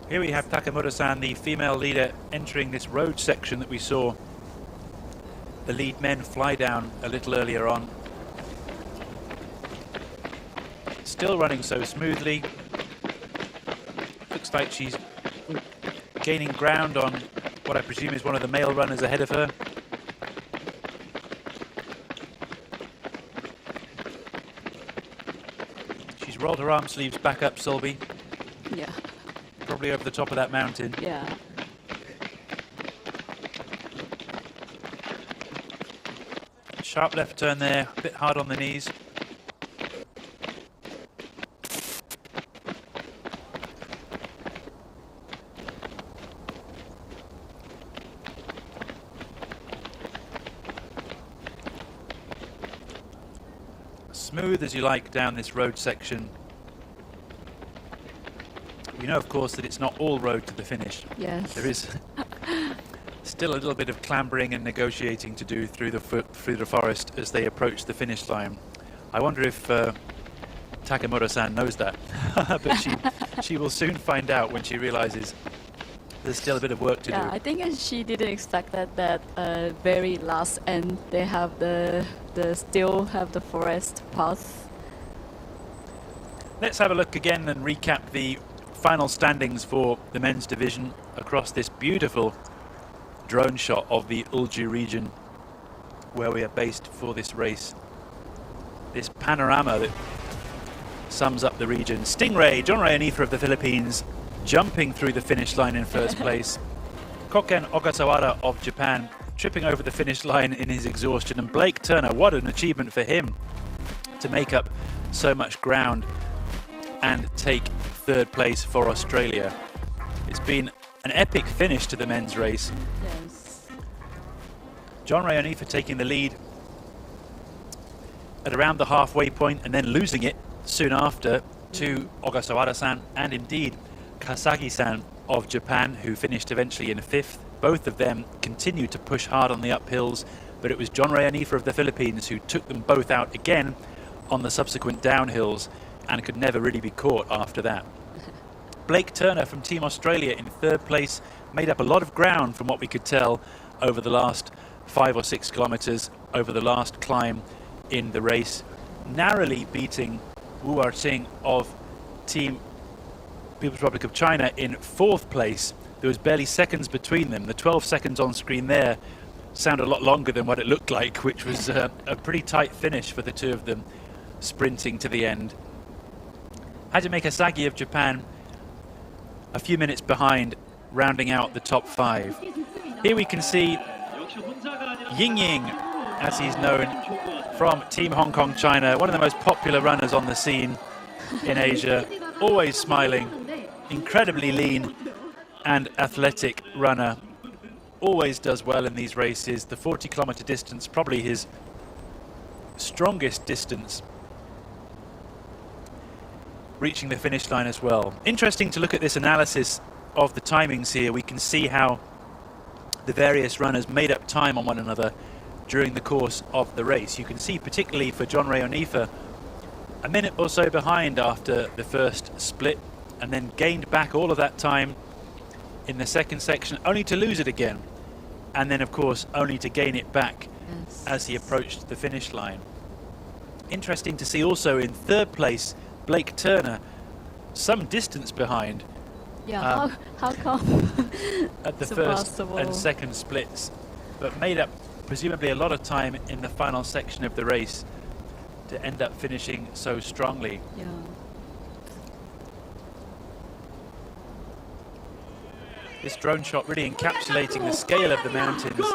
Here we have Takamura-san, the female leader, entering this road section that we saw the lead men fly down a little earlier on. Still running so smoothly. Looks like she's gaining ground on what I presume is one of the male runners ahead of her. She's rolled her arm sleeves back up, Solby. Yeah. Probably over the top of that mountain. Yeah. Sharp left turn there, a bit hard on the knees. Smooth as you like down this road section. We know, of course, that it's not all road to the finish. Yes. There is Still a little bit of clambering and negotiating to do through the forest as they approach the finish line. I wonder if Takamura-san knows that, but she will soon find out when she realizes there's still a bit of work to do. I think she didn't expect that very last end they have still have the forest path. Let's have a look again and recap the final standings for the men's division across this beautiful drone shot of the Ulju region where we are based for this race. This panorama that sums up the region. Stingray, John Ray Anifa of the Philippines, jumping through the finish line in first place. Koken Ogasawara of Japan tripping over the finish line in his exhaustion. And Blake Turner, what an achievement for him to make up so much ground and take third place for Australia. It's been an epic finish to the men's race. Yes. John Ray Anifa taking the lead at around the halfway point and then losing it soon after to Ogasawara-san and indeed Kasagi-san of Japan, who finished eventually in fifth. Both of them continued to push hard on the uphills, but it was John Ray Anifa of the Philippines who took them both out again on the subsequent downhills and could never really be caught after that. Blake Turner from Team Australia in third place made up a lot of ground from what we could tell over the last 5 or 6 kilometers over the last climb in the race, narrowly beating Wu Arqing of Team People's Republic of China in fourth place. There was barely seconds between them. The 12 seconds on screen there sound a lot longer than what it looked like, which was a pretty tight finish for the two of them sprinting to the end. Hajime Kasagi of Japan a few minutes behind, rounding out the top 5. Here we can see Ying Ying, as he's known, from Team Hong Kong China, one of the most popular runners on the scene in Asia, always smiling, incredibly lean and athletic runner, always does well in these races. The 40-kilometer distance, probably his strongest distance, reaching the finish line as well. Interesting to look at this analysis of the timings here. We can see how the various runners made up time on one another during the course of the race. You can see particularly for John Ray Anifa, a minute or so behind after the first split, and then gained back all of that time in the second section, only to lose it again, and then of course only to gain it back as he approached the finish line. Interesting to see also in third place Blake Turner, some distance behind. Yeah, how come? At the first and second splits, but made up presumably a lot of time in the final section of the race to end up finishing so strongly. Yeah. This drone shot really encapsulating the scale of the mountains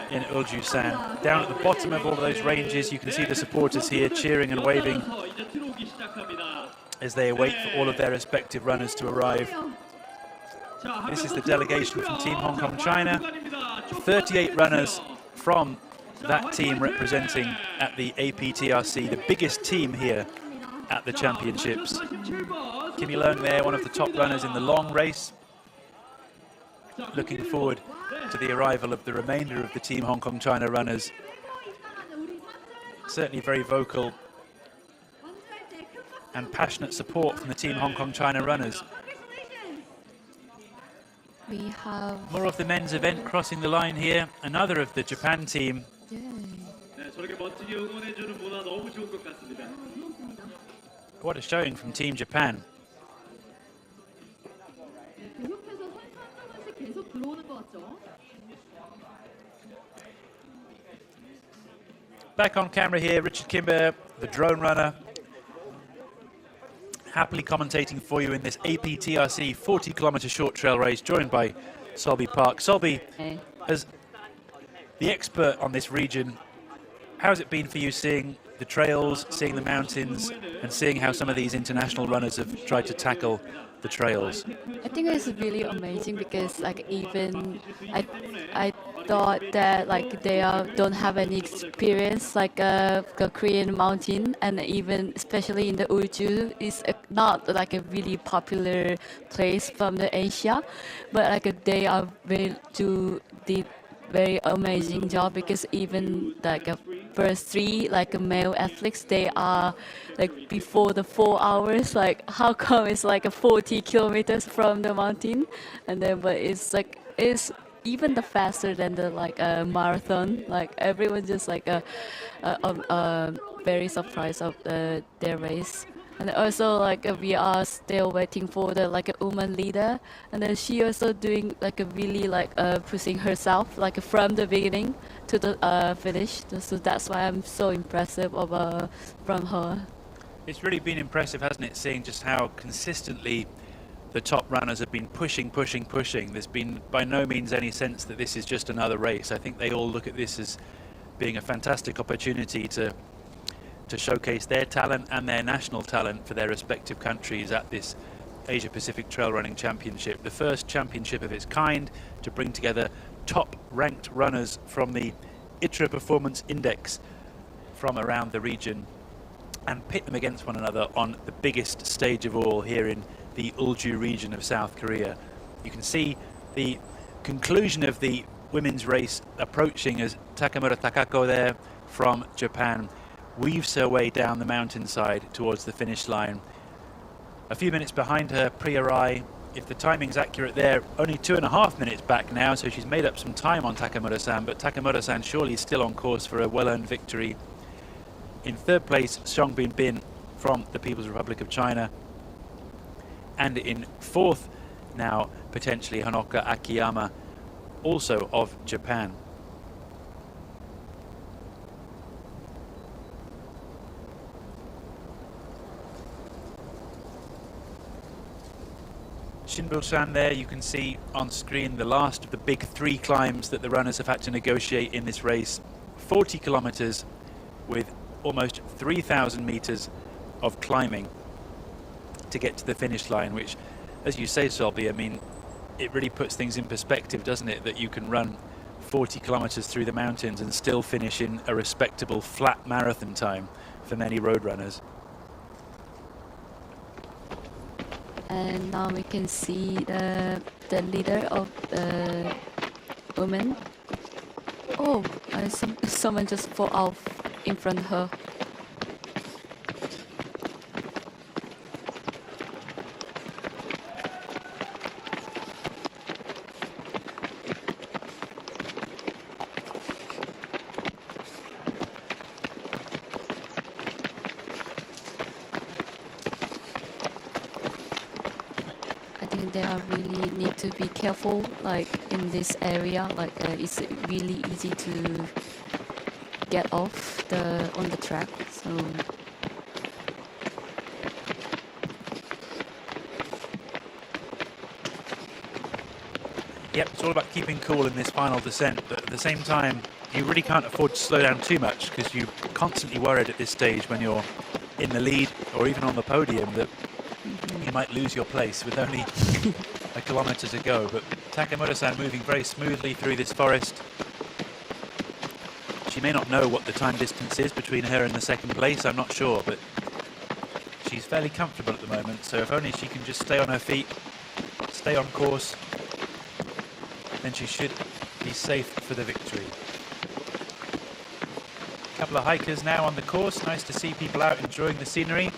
in Ulju-san. Down at the bottom of all of those ranges, you can see the supporters here cheering and waving as they await for all of their respective runners to arrive. This is the delegation from Team Hong Kong China. 38 runners from that team representing at the APTRC, the biggest team here at the championships. Kimi Leung there, one of the top runners in the long race. Looking forward to the arrival of the remainder of the Team Hong Kong China runners. Certainly very vocal and passionate support from the Team Hong Kong China runners. We have more of the men's event crossing the line here. Another of the Japan team. What a showing from Team Japan. Back on camera here, Richard Kimber, the drone runner, happily commentating for you in this APTRC 40-kilometer short trail race, joined by Solby Park. Solby, as the expert on this region, how has it been for you seeing the trails, seeing the mountains, and seeing how some of these international runners have tried to tackle the trails? I think it's really amazing because like even I thought that like they don't have any experience like the Korean mountain, and even especially in the Ulju is not like a really popular place from the Asia, but like they are did very amazing job, because even like first three like male athletes, they are like before the 4 hours. Like how come it's like a 40 kilometers from the mountain, and then but it's even the faster than the like marathon. Like everyone just like very surprised of their race. And also like we are still waiting for the like a woman leader, and then she also doing like a really like pushing herself like from the beginning to the finish. So that's why I'm so impressive of from her. It's really been impressive, hasn't it, seeing just how consistently the top runners have been pushing. There's been by no means any sense that this is just another race. I think they all look at this as being a fantastic opportunity to showcase their talent and their national talent for their respective countries at this Asia Pacific Trail Running Championship, the first championship of its kind to bring together top ranked runners from the ITRA Performance Index from around the region and pit them against one another on the biggest stage of all here in the Ulju region of South Korea. You can see the conclusion of the women's race approaching as Takamura Takako there from Japan weaves her way down the mountainside towards the finish line. A few minutes behind her, Priya Rai, if the timing's accurate there, only 2.5 minutes back now, so she's made up some time on Takamura-san, but Takamura-san surely is still on course for a well-earned victory. In third place, Xiong Bin from the People's Republic of China, and in fourth now, potentially Honoka Akiyama, also of Japan. Shinbul-san there, you can see on screen the last of the big 3 climbs that the runners have had to negotiate in this race. 40 kilometers with almost 3,000 meters of climbing to get to the finish line, which, as you say, Solby, I mean, it really puts things in perspective, doesn't it, that you can run 40 kilometers through the mountains and still finish in a respectable flat marathon time for many road runners. And now we can see the leader of the women. Oh, someone just fall off in front of her. They are really need to be careful, like in this area, like it's really easy to get off on the track. So yep, it's all about keeping cool in this final descent, but at the same time you really can't afford to slow down too much, because you're constantly worried at this stage when you're in the lead or even on the podium that you might lose your place with only a kilometre to go. But Takamura-san moving very smoothly through this forest. She may not know what the time distance is between her and the second place, I'm not sure, but she's fairly comfortable at the moment, so if only she can just stay on her feet, stay on course, then she should be safe for the victory. A couple of hikers now on the course, nice to see people out enjoying the scenery.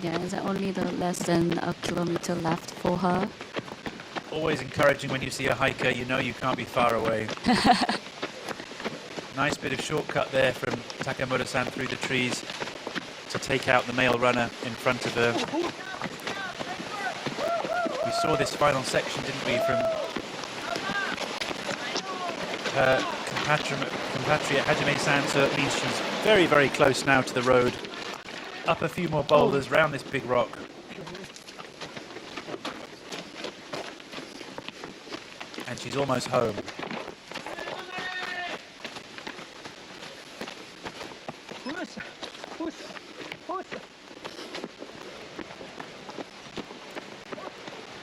yeah, there's only less than a kilometer left for her. Always encouraging when you see a hiker, you know you can't be far away. Nice bit of shortcut there from Takamura-san through the trees to take out the male runner in front of her. We saw this final section, didn't we, from her compatriot Hajime-san, so it means she's very, very close now to the road. Up a few more boulders, round this big rock. And she's almost home.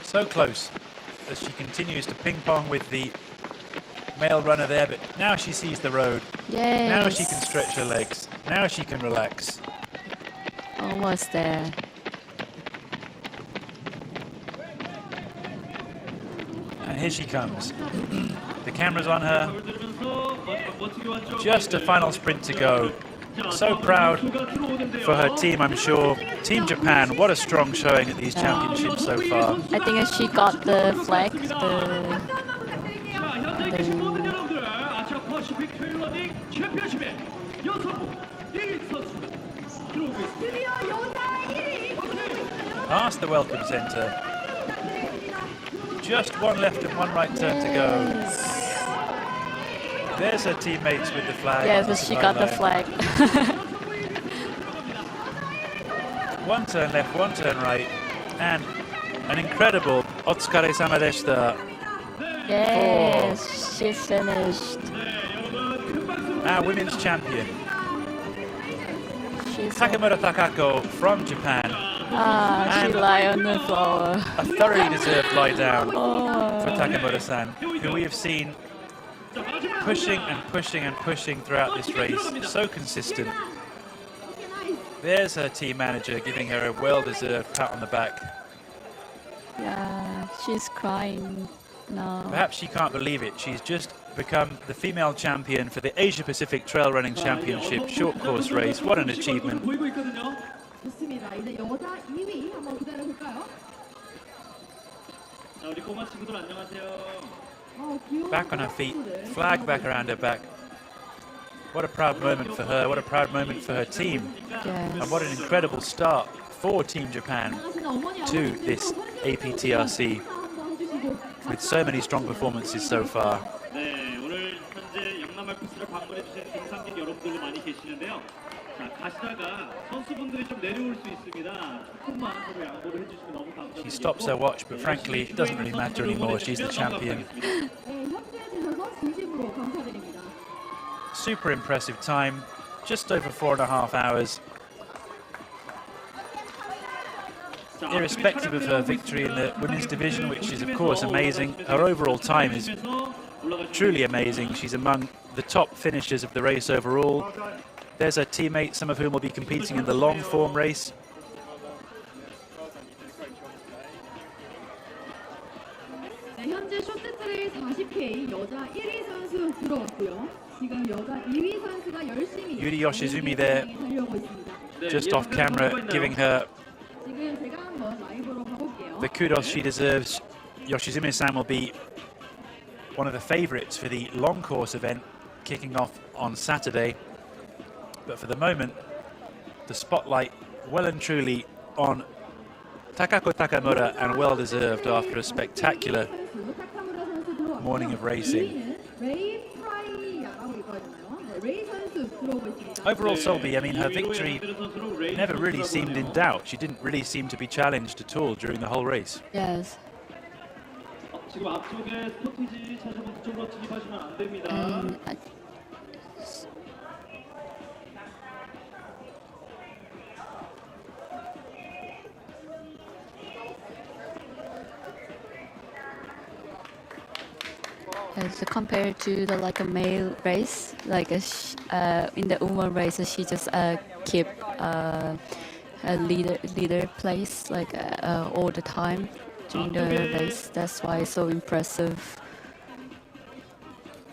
So close. as she continues to ping pong with the male runner there, but now she sees the road. Yes. Now she can stretch her legs. Now she can relax. Almost there. And here she comes. The camera's on her. Just a final sprint to go. So proud for her team, I'm sure. Team Japan, what a strong showing at these championships so far. I think she got the flag. Past the welcome centre. Just one left and one right turn to go. There's her teammates with the flag. Yes, but she got the flag. One turn left, one turn right, and an incredible Otsukare-sama deshita. Yes, she finished. Our women's champion, Takamura Takako from Japan. She lay on the floor. A thoroughly deserved lie down for Takamura-san, who we have seen pushing and pushing and pushing throughout this race. So consistent. There's her team manager giving her a well-deserved pat on the back. Yeah, she's crying now. Perhaps she can't believe it. She's just become the female champion for the Asia Pacific Trail Running Championship short course race. What an achievement. 좋습니다. 이제 여자 2위 한번 기다려볼까요? 자, 우리 꼬마 친구들 안녕하세요. Back on her feet, flag back around her back. What a proud moment for her, what a proud moment for her team. Yes. And what an incredible start for Team Japan to this APTRC with so many strong performances so far. 네, 오늘 현재 영남 알프스를 방문해 주신 등산객 여러분들도 많이 계시는데요. 자, 가시다가 선수분들이 좀 내려올 수 있습니다. 조금만 서로 양보를 해주시면 너무 감사드리고. She stops her watch, but frankly, it doesn't really matter anymore. She's the champion. Super impressive time, just over 4.5 hours. Irrespective of her victory in the women's division, which is of course amazing, her overall time is truly amazing. She's among the top finishers of the race overall. There's her teammates, some of whom will be competing in the long form race. 네, 현재 쇼트트랙 40K 여자 1위 선수 들어왔고요. 지금 여자 2위 선수가 열심히 Yuri Yoshizumi there, 달려오고 있습니다. just off camera, giving her 지금 제가 한번 라이브로 가볼게요. the kudos she deserves. Yoshizumi-san will be one of the favourites for the long course event kicking off on Saturday. But for the moment, the spotlight well and truly on Takako Takamura, and well deserved after a spectacular morning of racing. Overall, Solby, I mean, her victory never really seemed in doubt. She didn't really seem to be challenged at all during the whole race. Yes. 지금 앞쪽에 스포티지 차주분 그쪽으로 진입하시면 안 됩니다. As compared to the like a male race, like in the woman race, she just keep a leader place like all the time during the race. That's why it's so impressive.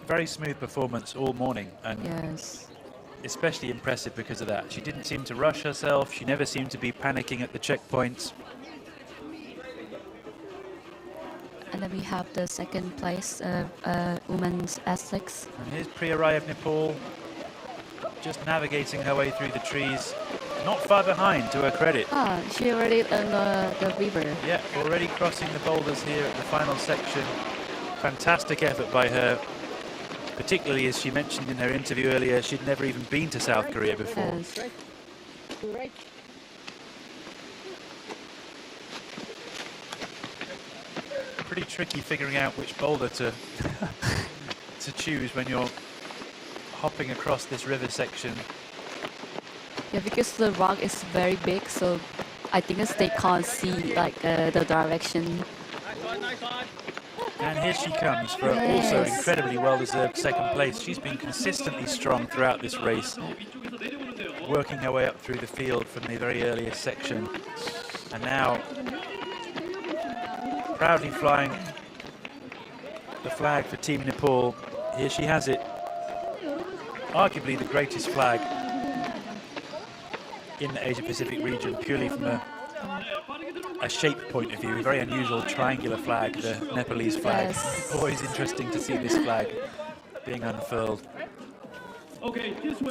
Very smooth performance all morning, and yes, especially impressive because of that. She didn't seem to rush herself. She never seemed to be panicking at the checkpoints. And then we have the second place, women's athletics. And here's Priya of Nepal, just navigating her way through the trees. Not far behind, to her credit. Ah, she already on the river. Yeah, already crossing the boulders here at the final section. Fantastic effort by her, particularly as she mentioned in her interview earlier, she'd never even been to South Korea before. Yes. Pretty tricky figuring out which boulder to to choose when you're hopping across this river section. Yeah, because the rock is very big, so I think they can't see like the direction. And here she comes for also incredibly well-deserved second place. She's been consistently strong throughout this race, working her way up through the field from the very earliest section. And now, proudly flying the flag for Team Nepal. Here she has it. Arguably the greatest flag in the Asia-Pacific region, purely from a shape point of view. A very unusual triangular flag, the Nepalese flag. Yes. Always interesting to see this flag being unfurled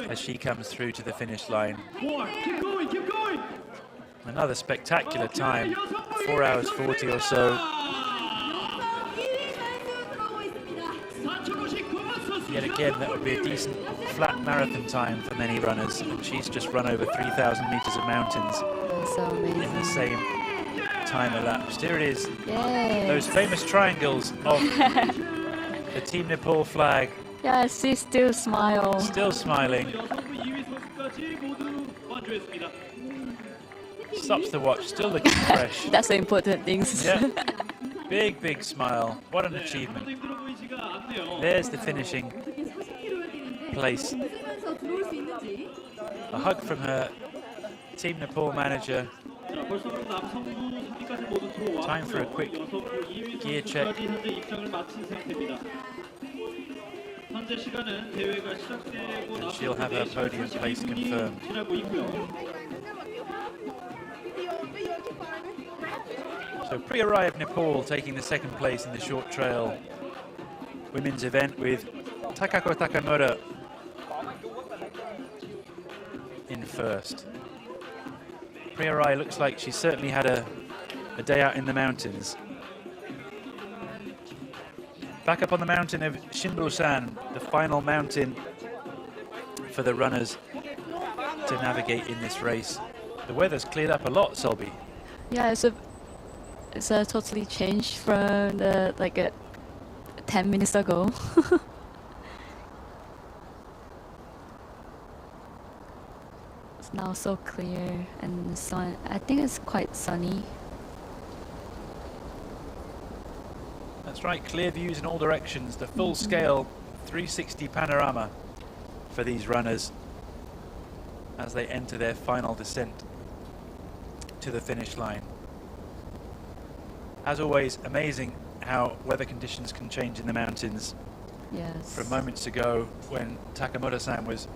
as she comes through to the finish line. Keep going. Another spectacular time, 4 hours 40 or so. Yet again, that would be a decent flat marathon time for many runners, and she's just run over 3,000 meters of mountains in the same time elapsed. Here it is, those famous triangles of the Team Nepal flag. Yeah, she still smiles. Still smiling. Stops the watch, still looking fresh. That's the important thing. Yeah. Big, big smile. What an achievement. There's the finishing place. A hug from her Team Nepal manager. Time for a quick gear check. And she'll have her podium place confirmed. So pre-arrived Nepal taking the second place in the short trail women's event with Takako Takamura in first. Pre-arrive looks like she certainly had a day out in the mountains. Back up on the mountain of Shimbu-san, the final mountain for the runners to navigate in this race. The weather's cleared up a lot, Selby. Yeah, it's a totally changed from the 10 minutes ago. It's now so clear and the sun. I think it's quite sunny. That's right, clear views in all directions. The full-scale 360 panorama for these runners as they enter their final descent to the finish line. As always, amazing how weather conditions can change in the mountains. Yes. From moments ago when Takamura-san was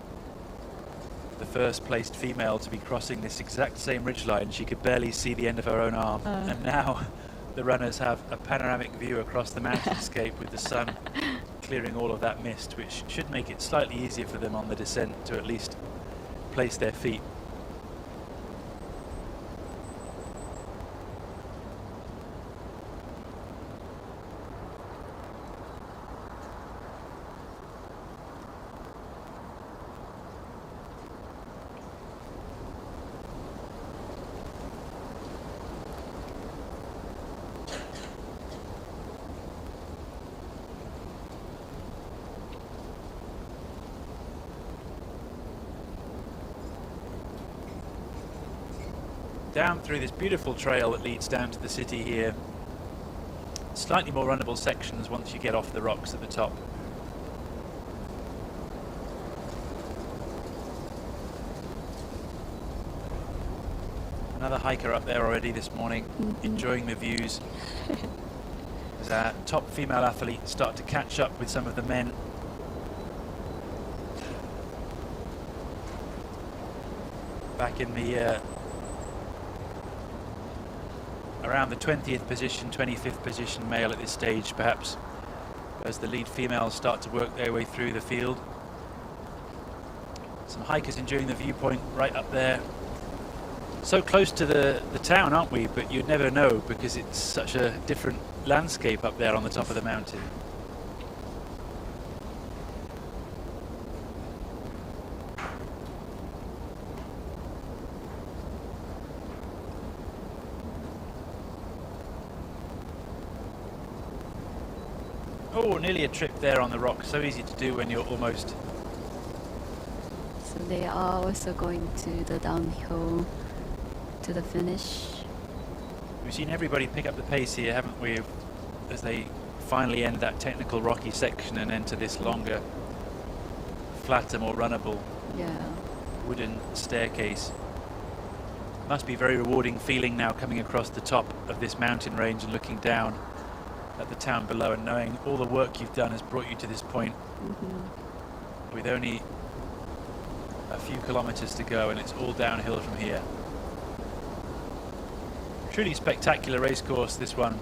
the first placed female to be crossing this exact same ridgeline, she could barely see the end of her own arm. And now the runners have a panoramic view across the mountainscape with the sun clearing all of that mist, which should make it slightly easier for them on the descent to at least place their feet. Down through this beautiful trail that leads down to the city here. Slightly more runnable sections once you get off the rocks at the top. Another hiker up there already this morning, enjoying the views. As our top female athletes start to catch up with some of the men. Back in the around the 20th position, 25th position male at this stage, perhaps, as the lead females start to work their way through the field. Some hikers enjoying the viewpoint right up there. So close to the town, aren't we? But you'd never know because it's such a different landscape up there on the top of the mountain. Oh, nearly a trip there on the rock. So easy to do when you're almost. So they are also going to the downhill to the finish. We've seen everybody pick up the pace here, haven't we? As they finally end that technical rocky section and enter this longer, flatter, more runnable wooden staircase. Must be a very rewarding feeling now coming across the top of this mountain range and looking down at the town below and knowing all the work you've done has brought you to this point with only a few kilometers to go, and it's all downhill from here. Truly spectacular race course, this one.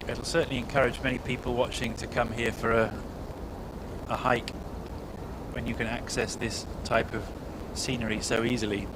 It'll certainly encourage many people watching to come here for a hike when you can access this type of scenery so easily.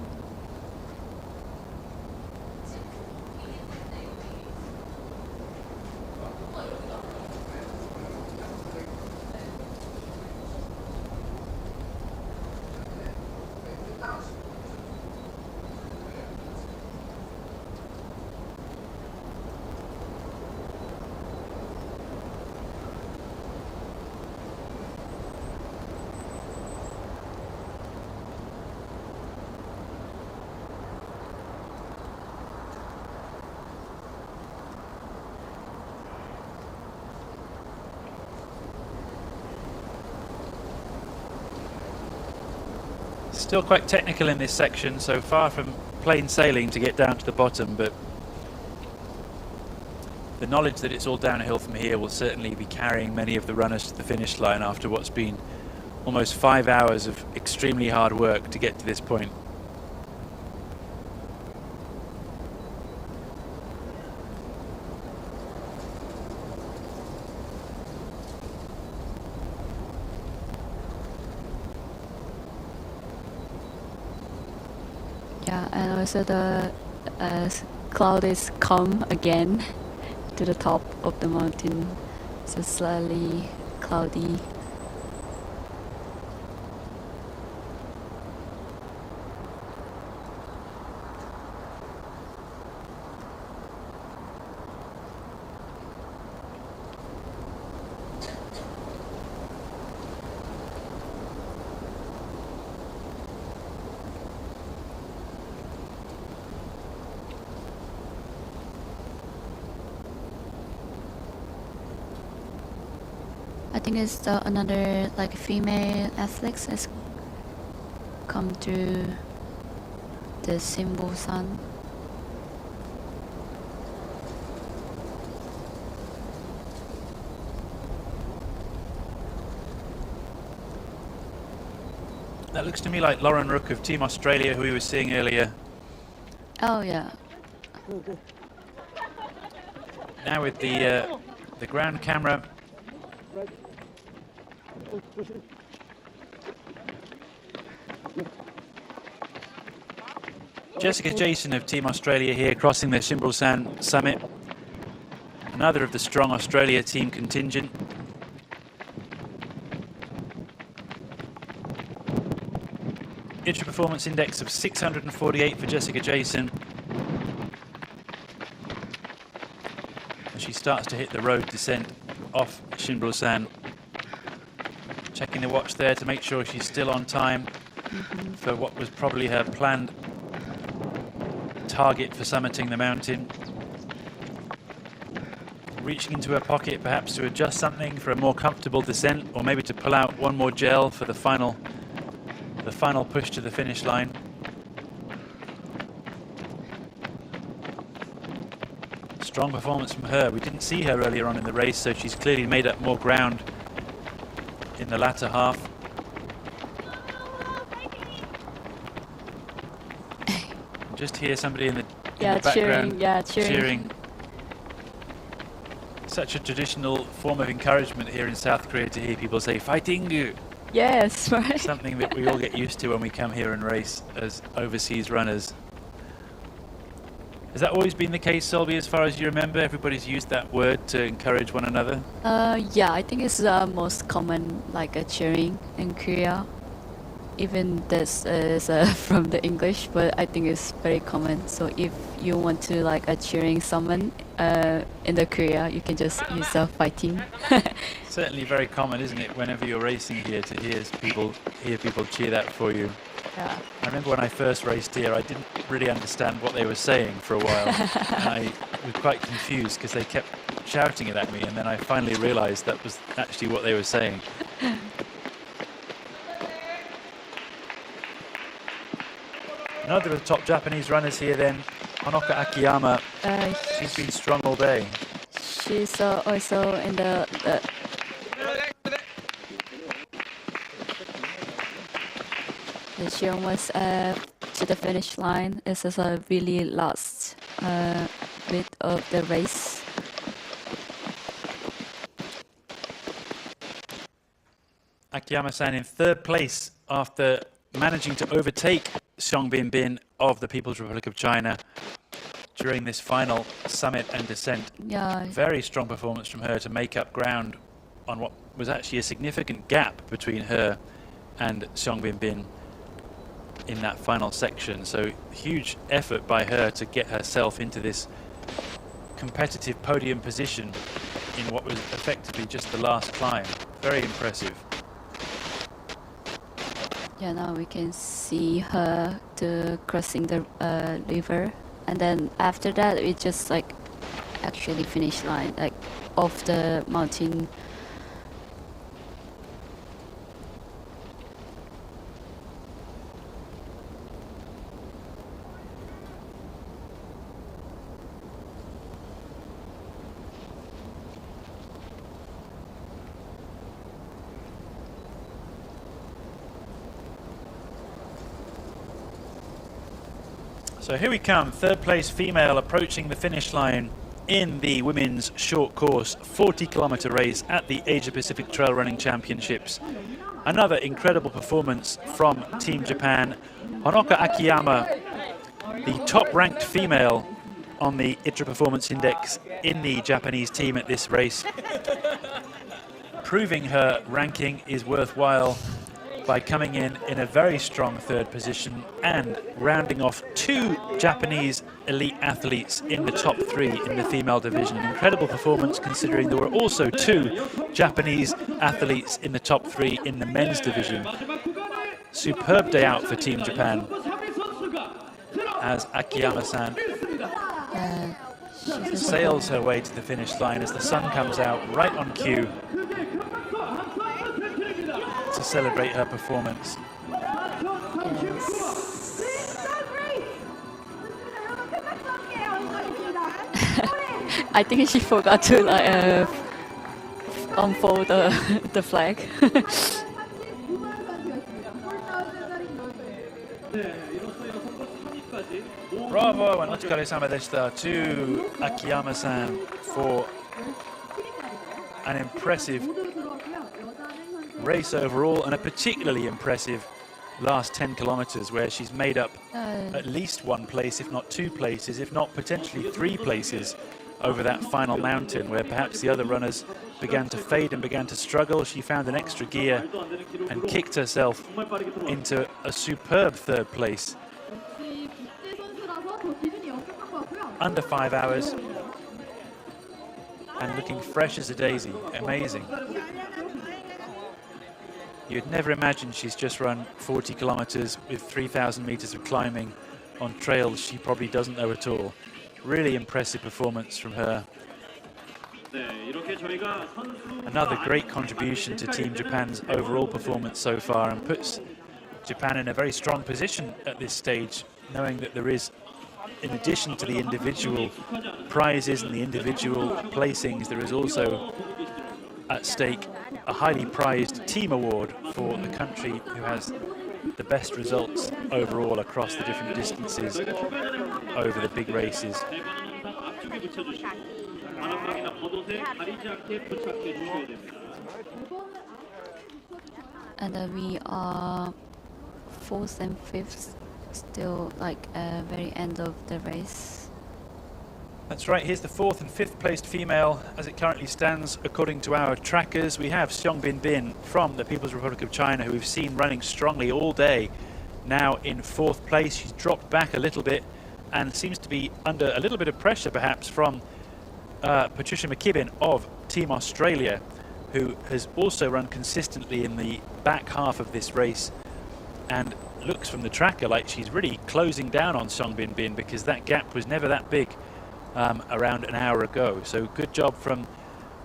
Still quite technical in this section, so far from plain sailing to get down to the bottom, but the knowledge that it's all downhill from here will certainly be carrying many of the runners to the finish line after what's been almost 5 hours of extremely hard work to get to this point. Yeah, and also the cloud is come again to the top of the mountain, so slightly cloudy. I think it's another like female athletes has come to the symbol sun. That looks to me like Lauren Rook of Team Australia, who we were seeing earlier. Oh yeah. Now with the ground camera. Jessica Jason of Team Australia here crossing the Shimbrelsan summit. Another of the strong Australia team contingent. Intra-performance index of 648 for Jessica Jason. And she starts to hit the road descent off Shimbrelsan. Checking the watch there to make sure she's still on time for what was probably her planned target for summiting the mountain. Reaching into her pocket perhaps to adjust something for a more comfortable descent, or maybe to pull out one more gel for the final push to the finish line. Strong performance from her. We didn't see her earlier on in the race, so she's clearly made up more ground in the latter half. Just hear somebody in the background cheering. Such a traditional form of encouragement here in South Korea to hear people say "fighting." Yes, right. Something that we all get used to when we come here and race as overseas runners. Has that always been the case, Solby, as far as you remember? Everybody's used that word to encourage one another? Yeah, I think it's most common, like cheering in Korea. Even this is from the English, but I think it's very common. So if you want to like cheering someone in the Korea, you can just use fighting. Certainly very common, isn't it, whenever you're racing here, to hear people cheer that for you. Yeah. I remember when I first raced here, I didn't really understand what they were saying for a while. And I was quite confused because they kept shouting it at me, and then I finally realized that was actually what they were saying. Another of the top Japanese runners here then, Honoka Akiyama. She's been strong all day. She's also in the she almost to the finish line. This is a really last bit of the race. Akiyama-san in third place after managing to overtake Xiong Binbin of the People's Republic of China during this final summit and descent. Yeah. Very strong performance from her to make up ground on what was actually a significant gap between her and Xiong Binbin in that final section. So huge effort by her to get herself into this competitive podium position in what was effectively just the last climb. Very impressive. Yeah, now we can see her crossing the river, and then after that we just like actually finish line like off the mountain. So here we come, third place female approaching the finish line in the women's short course 40-kilometer race at the Asia Pacific Trail Running Championships. Another incredible performance from Team Japan. Honoka Akiyama, the top-ranked female on the ITRA Performance Index in the Japanese team at this race. Proving her ranking is worthwhile by coming in a very strong third position and rounding off two Japanese elite athletes in the top three in the female division. An incredible performance considering there were also two Japanese athletes in the top three in the men's division. Superb day out for Team Japan as Akiyama-san sails her way to the finish line as the sun comes out right on cue to celebrate her performance. I think she forgot to like unfold the flag. Bravo and otsukare-sama deshita to Akiyama-san for an impressive race overall and a particularly impressive last 10 kilometers where she's made up at least one place, if not two places, if not potentially three places over that final mountain where perhaps the other runners began to fade and began to struggle. She found an extra gear and kicked herself into a superb third place. Under 5 hours and looking fresh as a daisy. Amazing. You'd never imagine she's just run 40 kilometers with 3,000 meters of climbing on trails she probably doesn't know at all. Really impressive performance from her. Another great contribution to Team Japan's overall performance so far and puts Japan in a very strong position at this stage, knowing that there is, in addition to the individual prizes and the individual placings, there is also at stake a highly prized team award for the country who has the best results overall across the different distances over the big races. And we are 4th and 5th, still like very end of the race. That's right, here's the 4th and 5th placed female as it currently stands according to our trackers. We have Xiong Binbin from the People's Republic of China, who we've seen running strongly all day, now in 4th place. She's dropped back a little bit and seems to be under a little bit of pressure perhaps from Patricia McKibben of Team Australia, who has also run consistently in the back half of this race and looks from the tracker like she's really closing down on Song Bin, because that gap was never that big around an hour ago. So good job from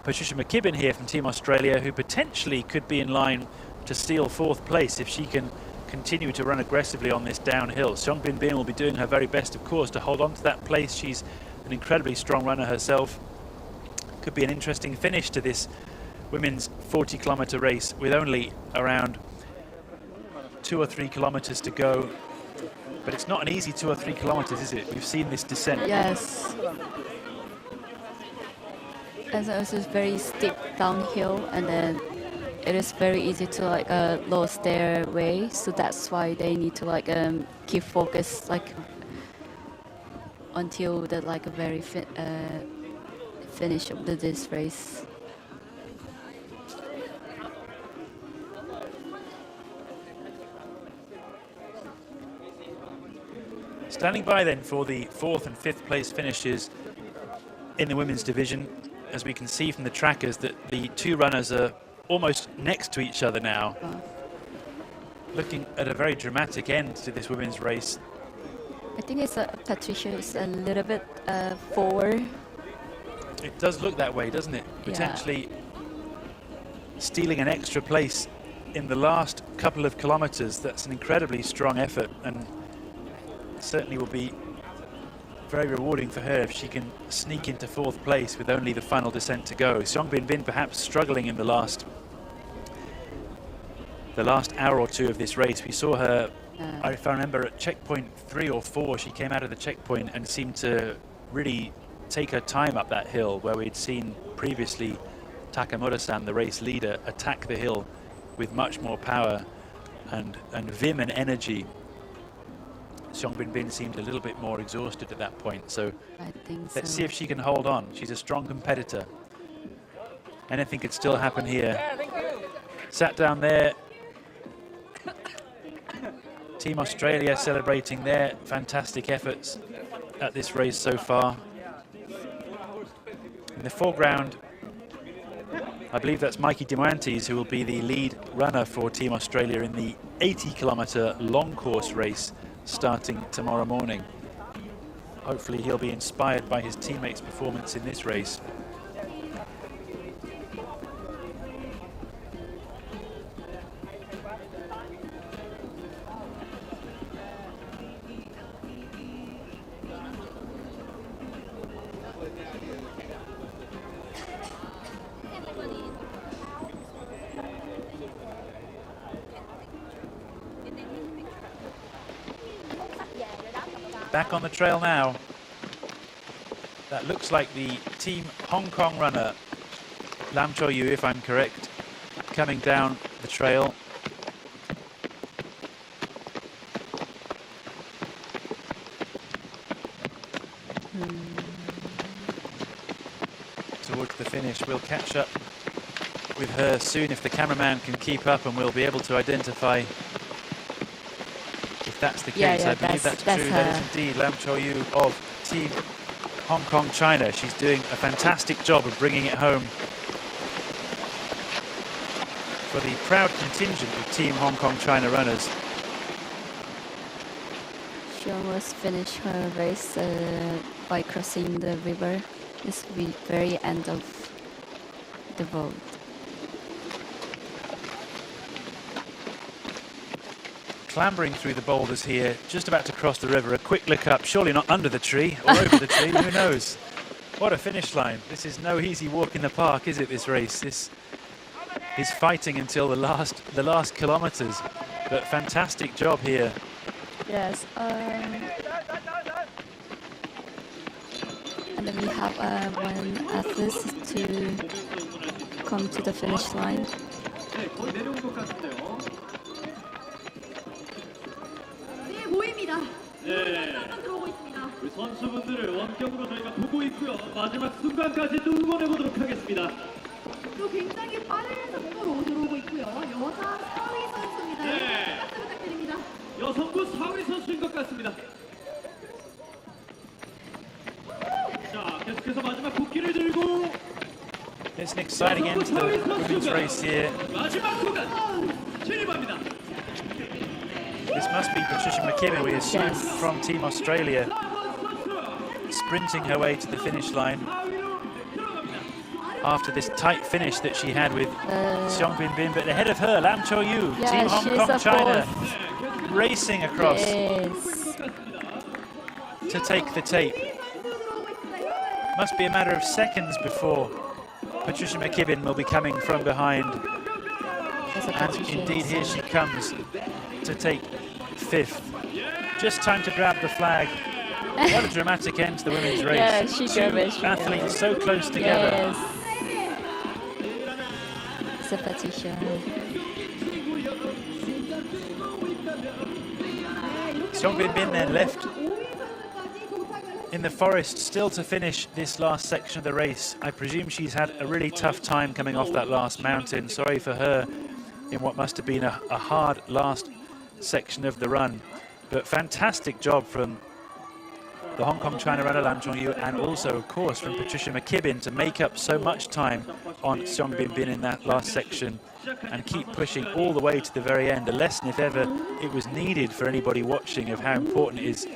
Patricia McKibben here from Team Australia, who potentially could be in line to steal 4th place if she can continue to run aggressively on this downhill. Song Bin will be doing her very best, of course, to hold on to that place. She's an incredibly strong runner herself. Could be an interesting finish to this women's 40-kilometer race with only around 2 or 3 kilometers to go. But it's not an easy 2 or 3 kilometers, is it? We've seen this descent. Yes. And also it's very steep downhill, and then it is very easy to like lose their way. So that's why they need to like keep focus like until the like a very finish of this race. Standing by then for the 4th and 5th place finishes in the women's division. As we can see from the trackers that the 2 runners are almost next to each other now. Looking at a very dramatic end to this women's race. I think it's Patricia is a little bit forward. It does look that way, doesn't it? Potentially stealing an extra place in the last couple of kilometers. That's an incredibly strong effort, and certainly will be very rewarding for her if she can sneak into 4th place with only the final descent to go. Song Bin perhaps struggling in the last hour or 2 of this race. We saw her, if I remember, at checkpoint 3 or 4, she came out of the checkpoint and seemed to really take her time up that hill, where we'd seen previously Takamura-san, the race leader, attack the hill with much more power and vim and energy. Song Bin seemed a little bit more exhausted at that point, so let's see if she can hold on. She's a strong competitor. Anything could still happen here. Sat down there. Team Australia celebrating their fantastic efforts at this race so far. In the foreground, I believe that's Mikey Dimuantes, who will be the lead runner for Team Australia in the 80-kilometer long course race starting tomorrow morning. Hopefully he'll be inspired by his teammates' performance in this race. Back on the trail now. That looks like the Team Hong Kong runner, Lam Cho Yu, if I'm correct, coming down the trail. Towards the finish. We'll catch up with her soon if the cameraman can keep up, and we'll be able to identify if that's the case. I believe that's true. That is indeed Lam Cho Yu of Team Hong Kong China. She's doing a fantastic job of bringing it home for the proud contingent of Team Hong Kong China runners. She almost finished her race by crossing the river. This will be very end of the road. Clambering through the boulders here, just about to cross the river. A quick look up, surely not under the tree or over the tree, who knows? What a finish line. This is no easy walk in the park, is it, this race? This is fighting until the last kilometers, but fantastic job here. Yes, and then we have one athlete to come to the finish line. 보입니다. 들어오고 있습니다. 우리 선수분들을 원격으로 저희가 보고 있고요. 마지막 순간까지 또 응원해 보도록 하겠습니다. 또 굉장히 빠른 속도로 들어오고 있고요. 여자 4위 선수입니다. 네. 박수 부탁드립니다. 여성부 4위 선수인 것 같습니다. 자, 계속해서 마지막 국기를 들고 It's an exciting end to the women's race here. 마지막 구간 진입합니다. This must be Patricia McKibben, we assume, Yes. from Team Australia, sprinting her way to the finish line after this tight finish that she had with Xiong Binbin. But ahead of her, Lam Cho-yu, Yeah, Team Hong she's Kong, a China, fourth. racing across Yes. to take the tape. Must be a matter of seconds before Patricia McKibben will be coming from behind. And indeed, here she comes to take 5th. Just time to grab the flag. What a dramatic end to the women's race. Yeah, she got it. Two athletes so close together. Yes. It's a Patricia. Xiong Binbin then left in the forest still to finish this last section of the race. I presume she's had a really tough time coming off that last mountain. Sorry for her in what must have been a hard last section of the run. But fantastic job from the Hong Kong China runner Lam Chong-yu, and also, of course, from Patricia McKibben to make up so much time on Xiong Binbin in that last section and keep pushing all the way to the very end. A lesson, if ever it was needed for anybody watching, of how important it is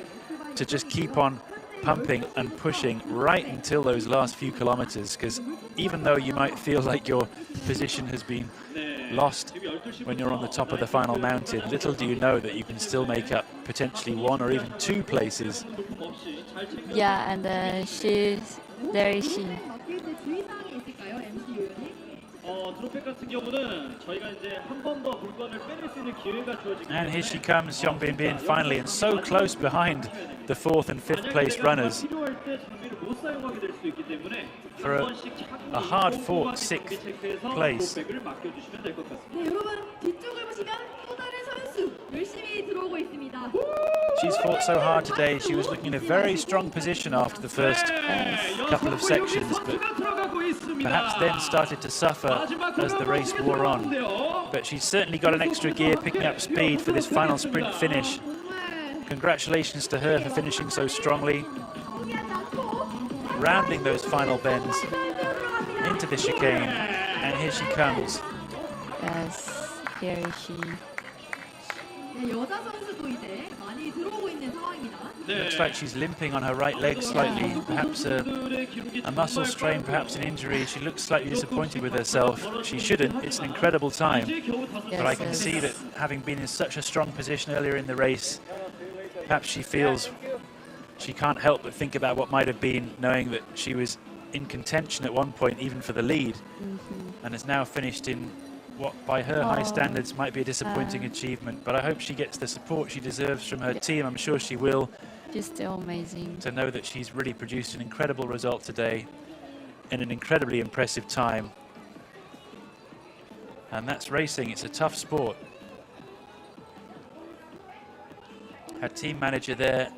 to just keep on pumping and pushing right until those last few kilometers, because even though you might feel like your position has been lost when you're on the top of the final mountain, little do you know that you can still make up potentially 1 or even 2 places. Yeah, and there is she. And here she comes, Xiong Binbin, finally, and so close behind the 4th and 5th place runners for a hard-fought 6th place. 네, 여러분 뒤쪽을 보시면 또 다른 선수 열심히 들어오고 있습니다. She's fought so hard today. She was looking in a very strong position after the first couple of sections, but perhaps then started to suffer as the race wore on. But she's certainly got an extra gear, picking up speed for this final sprint finish. Congratulations to her for finishing so strongly, rounding those final bends into the chicane, and here she comes. Yes, here is she. 네, 여자 선수도 이제 많이 들어오고 있는 상황입니다. Looks like she's limping on her right leg slightly, perhaps a muscle strain, perhaps an injury. She looks slightly disappointed with herself. She shouldn't, it's an incredible time. But I can see that having been in such a strong position earlier in the race, perhaps she feels she can't help but think about what might have been, knowing that she was in contention at one point, even for the lead, and has now finished in what by her high standards might be a disappointing achievement. But I hope she gets the support she deserves from her team. I'm sure she will. She's still amazing. To know that she's really produced an incredible result today in an incredibly impressive time. And that's racing. It's a tough sport. Her team manager there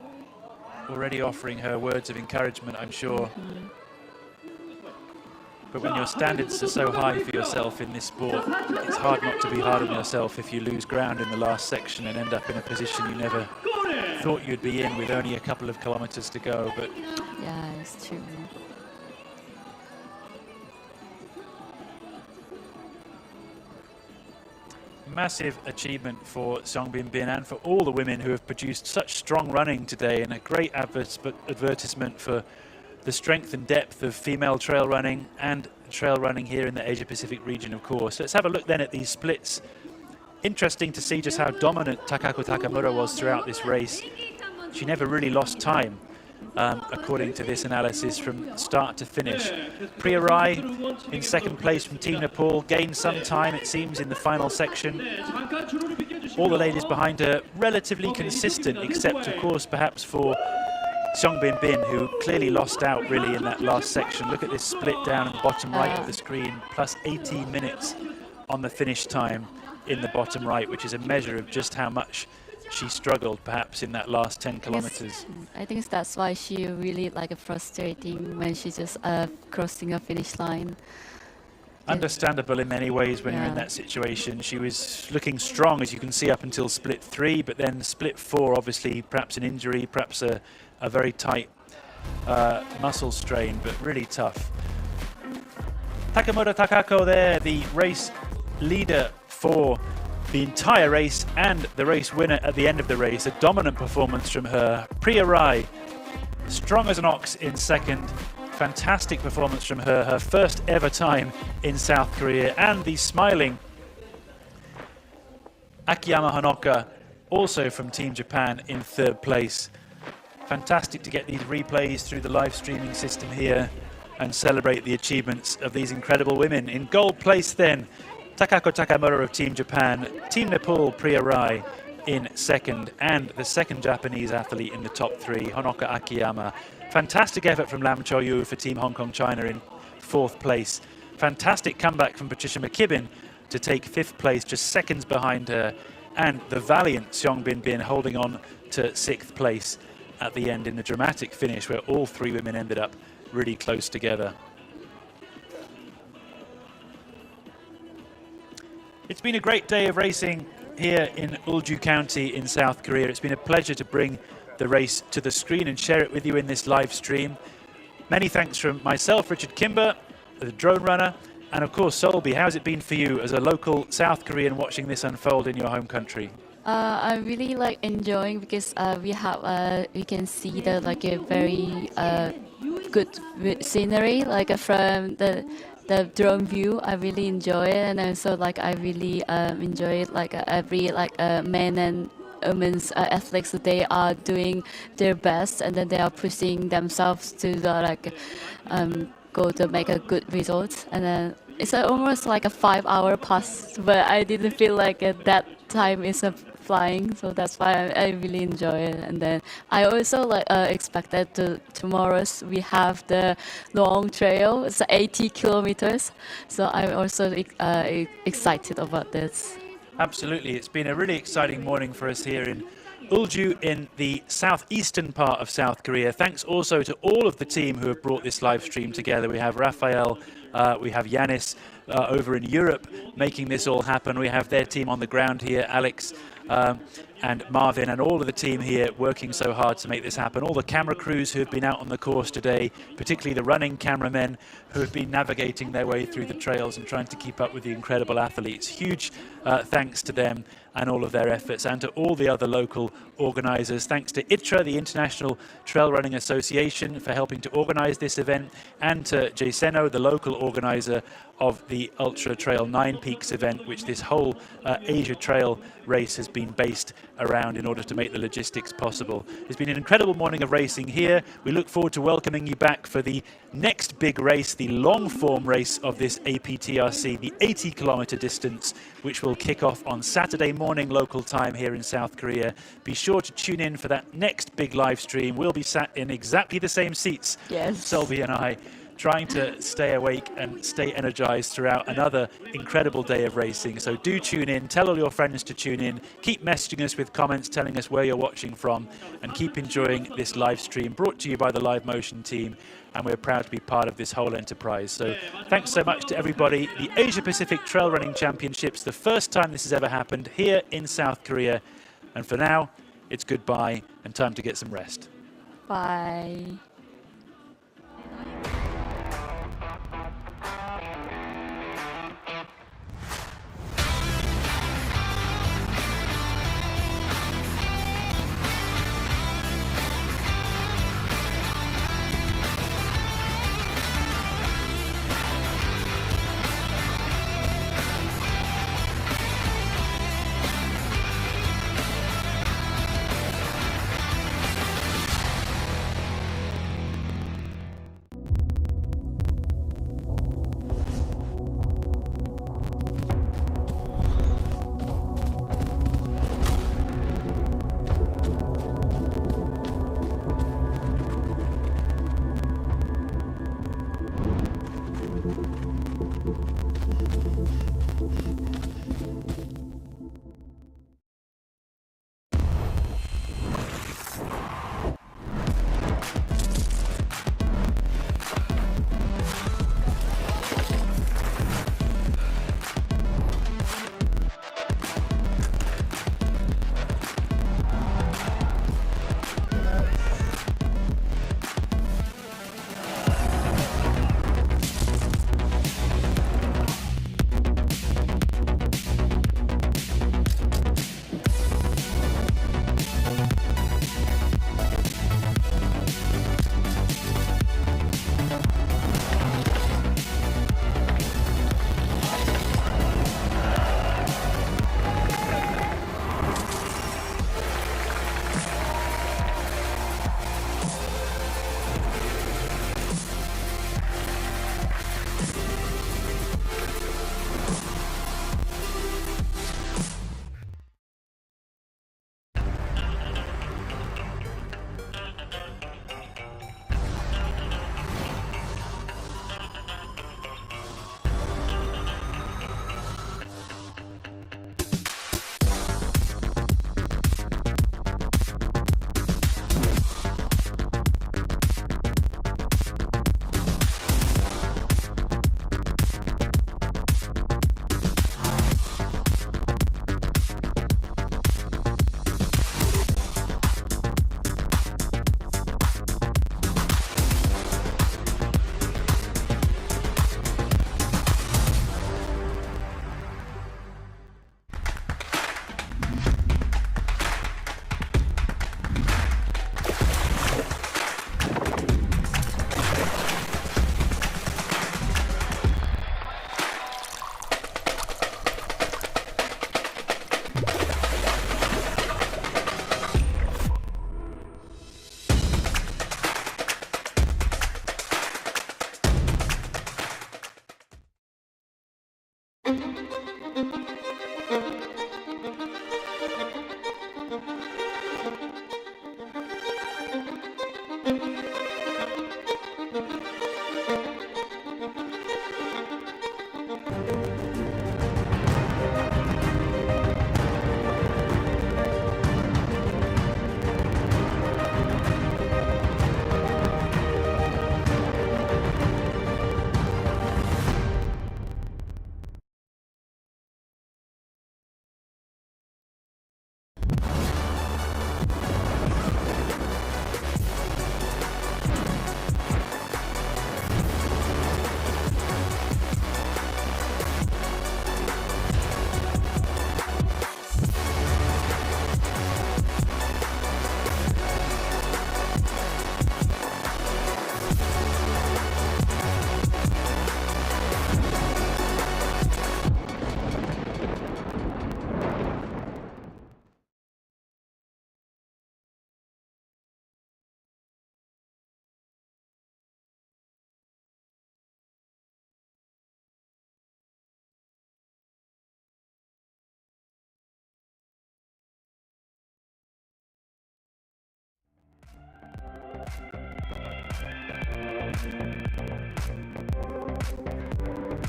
already offering her words of encouragement, I'm sure. But when your standards are so high for yourself in this sport, it's hard not to be hard on yourself if you lose ground in the last section and end up in a position you never thought you'd be in with only a couple of kilometers to go. But yeah, it's true. massive achievement for Xiong Binbin and for all the women who have produced such strong running today, and a great advertisement for the strength and depth of female trail running and trail running here in the Asia Pacific region, of course. Let's have a look then at these splits. Interesting to see just how dominant Takako Takamura was throughout this race. She never really lost time, according to this analysis, from start to finish. Priya Rai in second place from Team Nepal, gained some time, it seems, in the final section. All the ladies behind her relatively consistent, except, of course, perhaps for Xiong Binbin, who clearly lost out really in that last section. Look at this split down at the bottom right of the screen, plus 18 minutes on the finish time in the bottom right, which is a measure of just how much she struggled perhaps in that last 10 kilometers. I think that's why she really frustrating when she's just crossing a finish line. Understandable in many ways when you're in that situation. She was looking strong, as you can see, up until split 3, but then split 4, obviously, perhaps an injury, perhaps a very tight muscle strain, but really tough. Takamura Takako there, the race leader for the entire race and the race winner at the end of the race. A dominant performance from her. Priya Rai, strong as an ox in second. Fantastic performance from her. Her first ever time in South Korea. And the smiling Akiyama Honoka, also from Team Japan, in third place. Fantastic to get these replays through the live streaming system here and celebrate the achievements of these incredible women. In gold place then, Takako Takamura of Team Japan, Team Nepal, Priya Rai in second, and the second Japanese athlete in the top three, Honoka Akiyama. Fantastic effort from Lam Cho-yu for Team Hong Kong China in fourth place. Fantastic comeback from Patricia McKibben to take fifth place, just seconds behind her, and the valiant Seong Bin Bin holding on to sixth place at the end in the dramatic finish where all three women ended up really close together. It's been a great day of racing here in Ulju County in South Korea. It's been a pleasure to bring the race to the screen and share it with you in this live stream. Many thanks from myself, Richard Kimber, the drone runner, and of course Solby. How's it been for you as a local South Korean watching this unfold in your home country? I'm really enjoying because we can see the a very good scenery from the drone view. I really enjoy it, and also I really enjoy it every men and women's athletes. They are doing their best, and then they are pushing themselves to the go to make a good result. And then it's almost a 5-hour pass, but I didn't feel that time is flying, so that's why I really enjoy it. And then I also expected tomorrow's we have the long trail. It's 80 kilometers, so I'm also excited about this. Absolutely, it's been a really exciting morning for us here in Ulju in the southeastern part of South Korea. Thanks also to all of the team who have brought this live stream together. We have Raphael, we have Yanis over in Europe making this all happen. We have their team on the ground here, Alex and Marvin, and all of the team here working so hard to make this happen. All the camera crews who have been out on the course today, particularly the running cameramen who have been navigating their way through the trails and trying to keep up with the incredible athletes. Huge thanks to them and all of their efforts, and to all the other local organisers. Thanks to ITRA, the International Trail Running Association, for helping to organise this event, and to Jayseno, the local organiser of the Ultra Trail 9 Peaks event, which this whole Asia Trail race has been based around in order to make the logistics possible. It's been an incredible morning of racing here. We look forward to welcoming you back for the next big race, the long form race of this APTRC, the 80-kilometre distance, which will kick off on Saturday morning local time here in South Korea. Be sure to tune in for that next big live stream. We'll be sat in exactly the same seats, yes, Selby and I, trying to stay awake and stay energized throughout another incredible day of racing. So do tune in, tell all your friends to tune in, keep messaging us with comments telling us where you're watching from, and keep enjoying this live stream brought to you by the Live Motion team, and we're proud to be part of this whole enterprise. So thanks so much to everybody. The Asia Pacific Trail Running Championships, the first time this has ever happened here in South Korea, and for now it's goodbye and time to get some rest. Bye.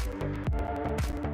Thank you.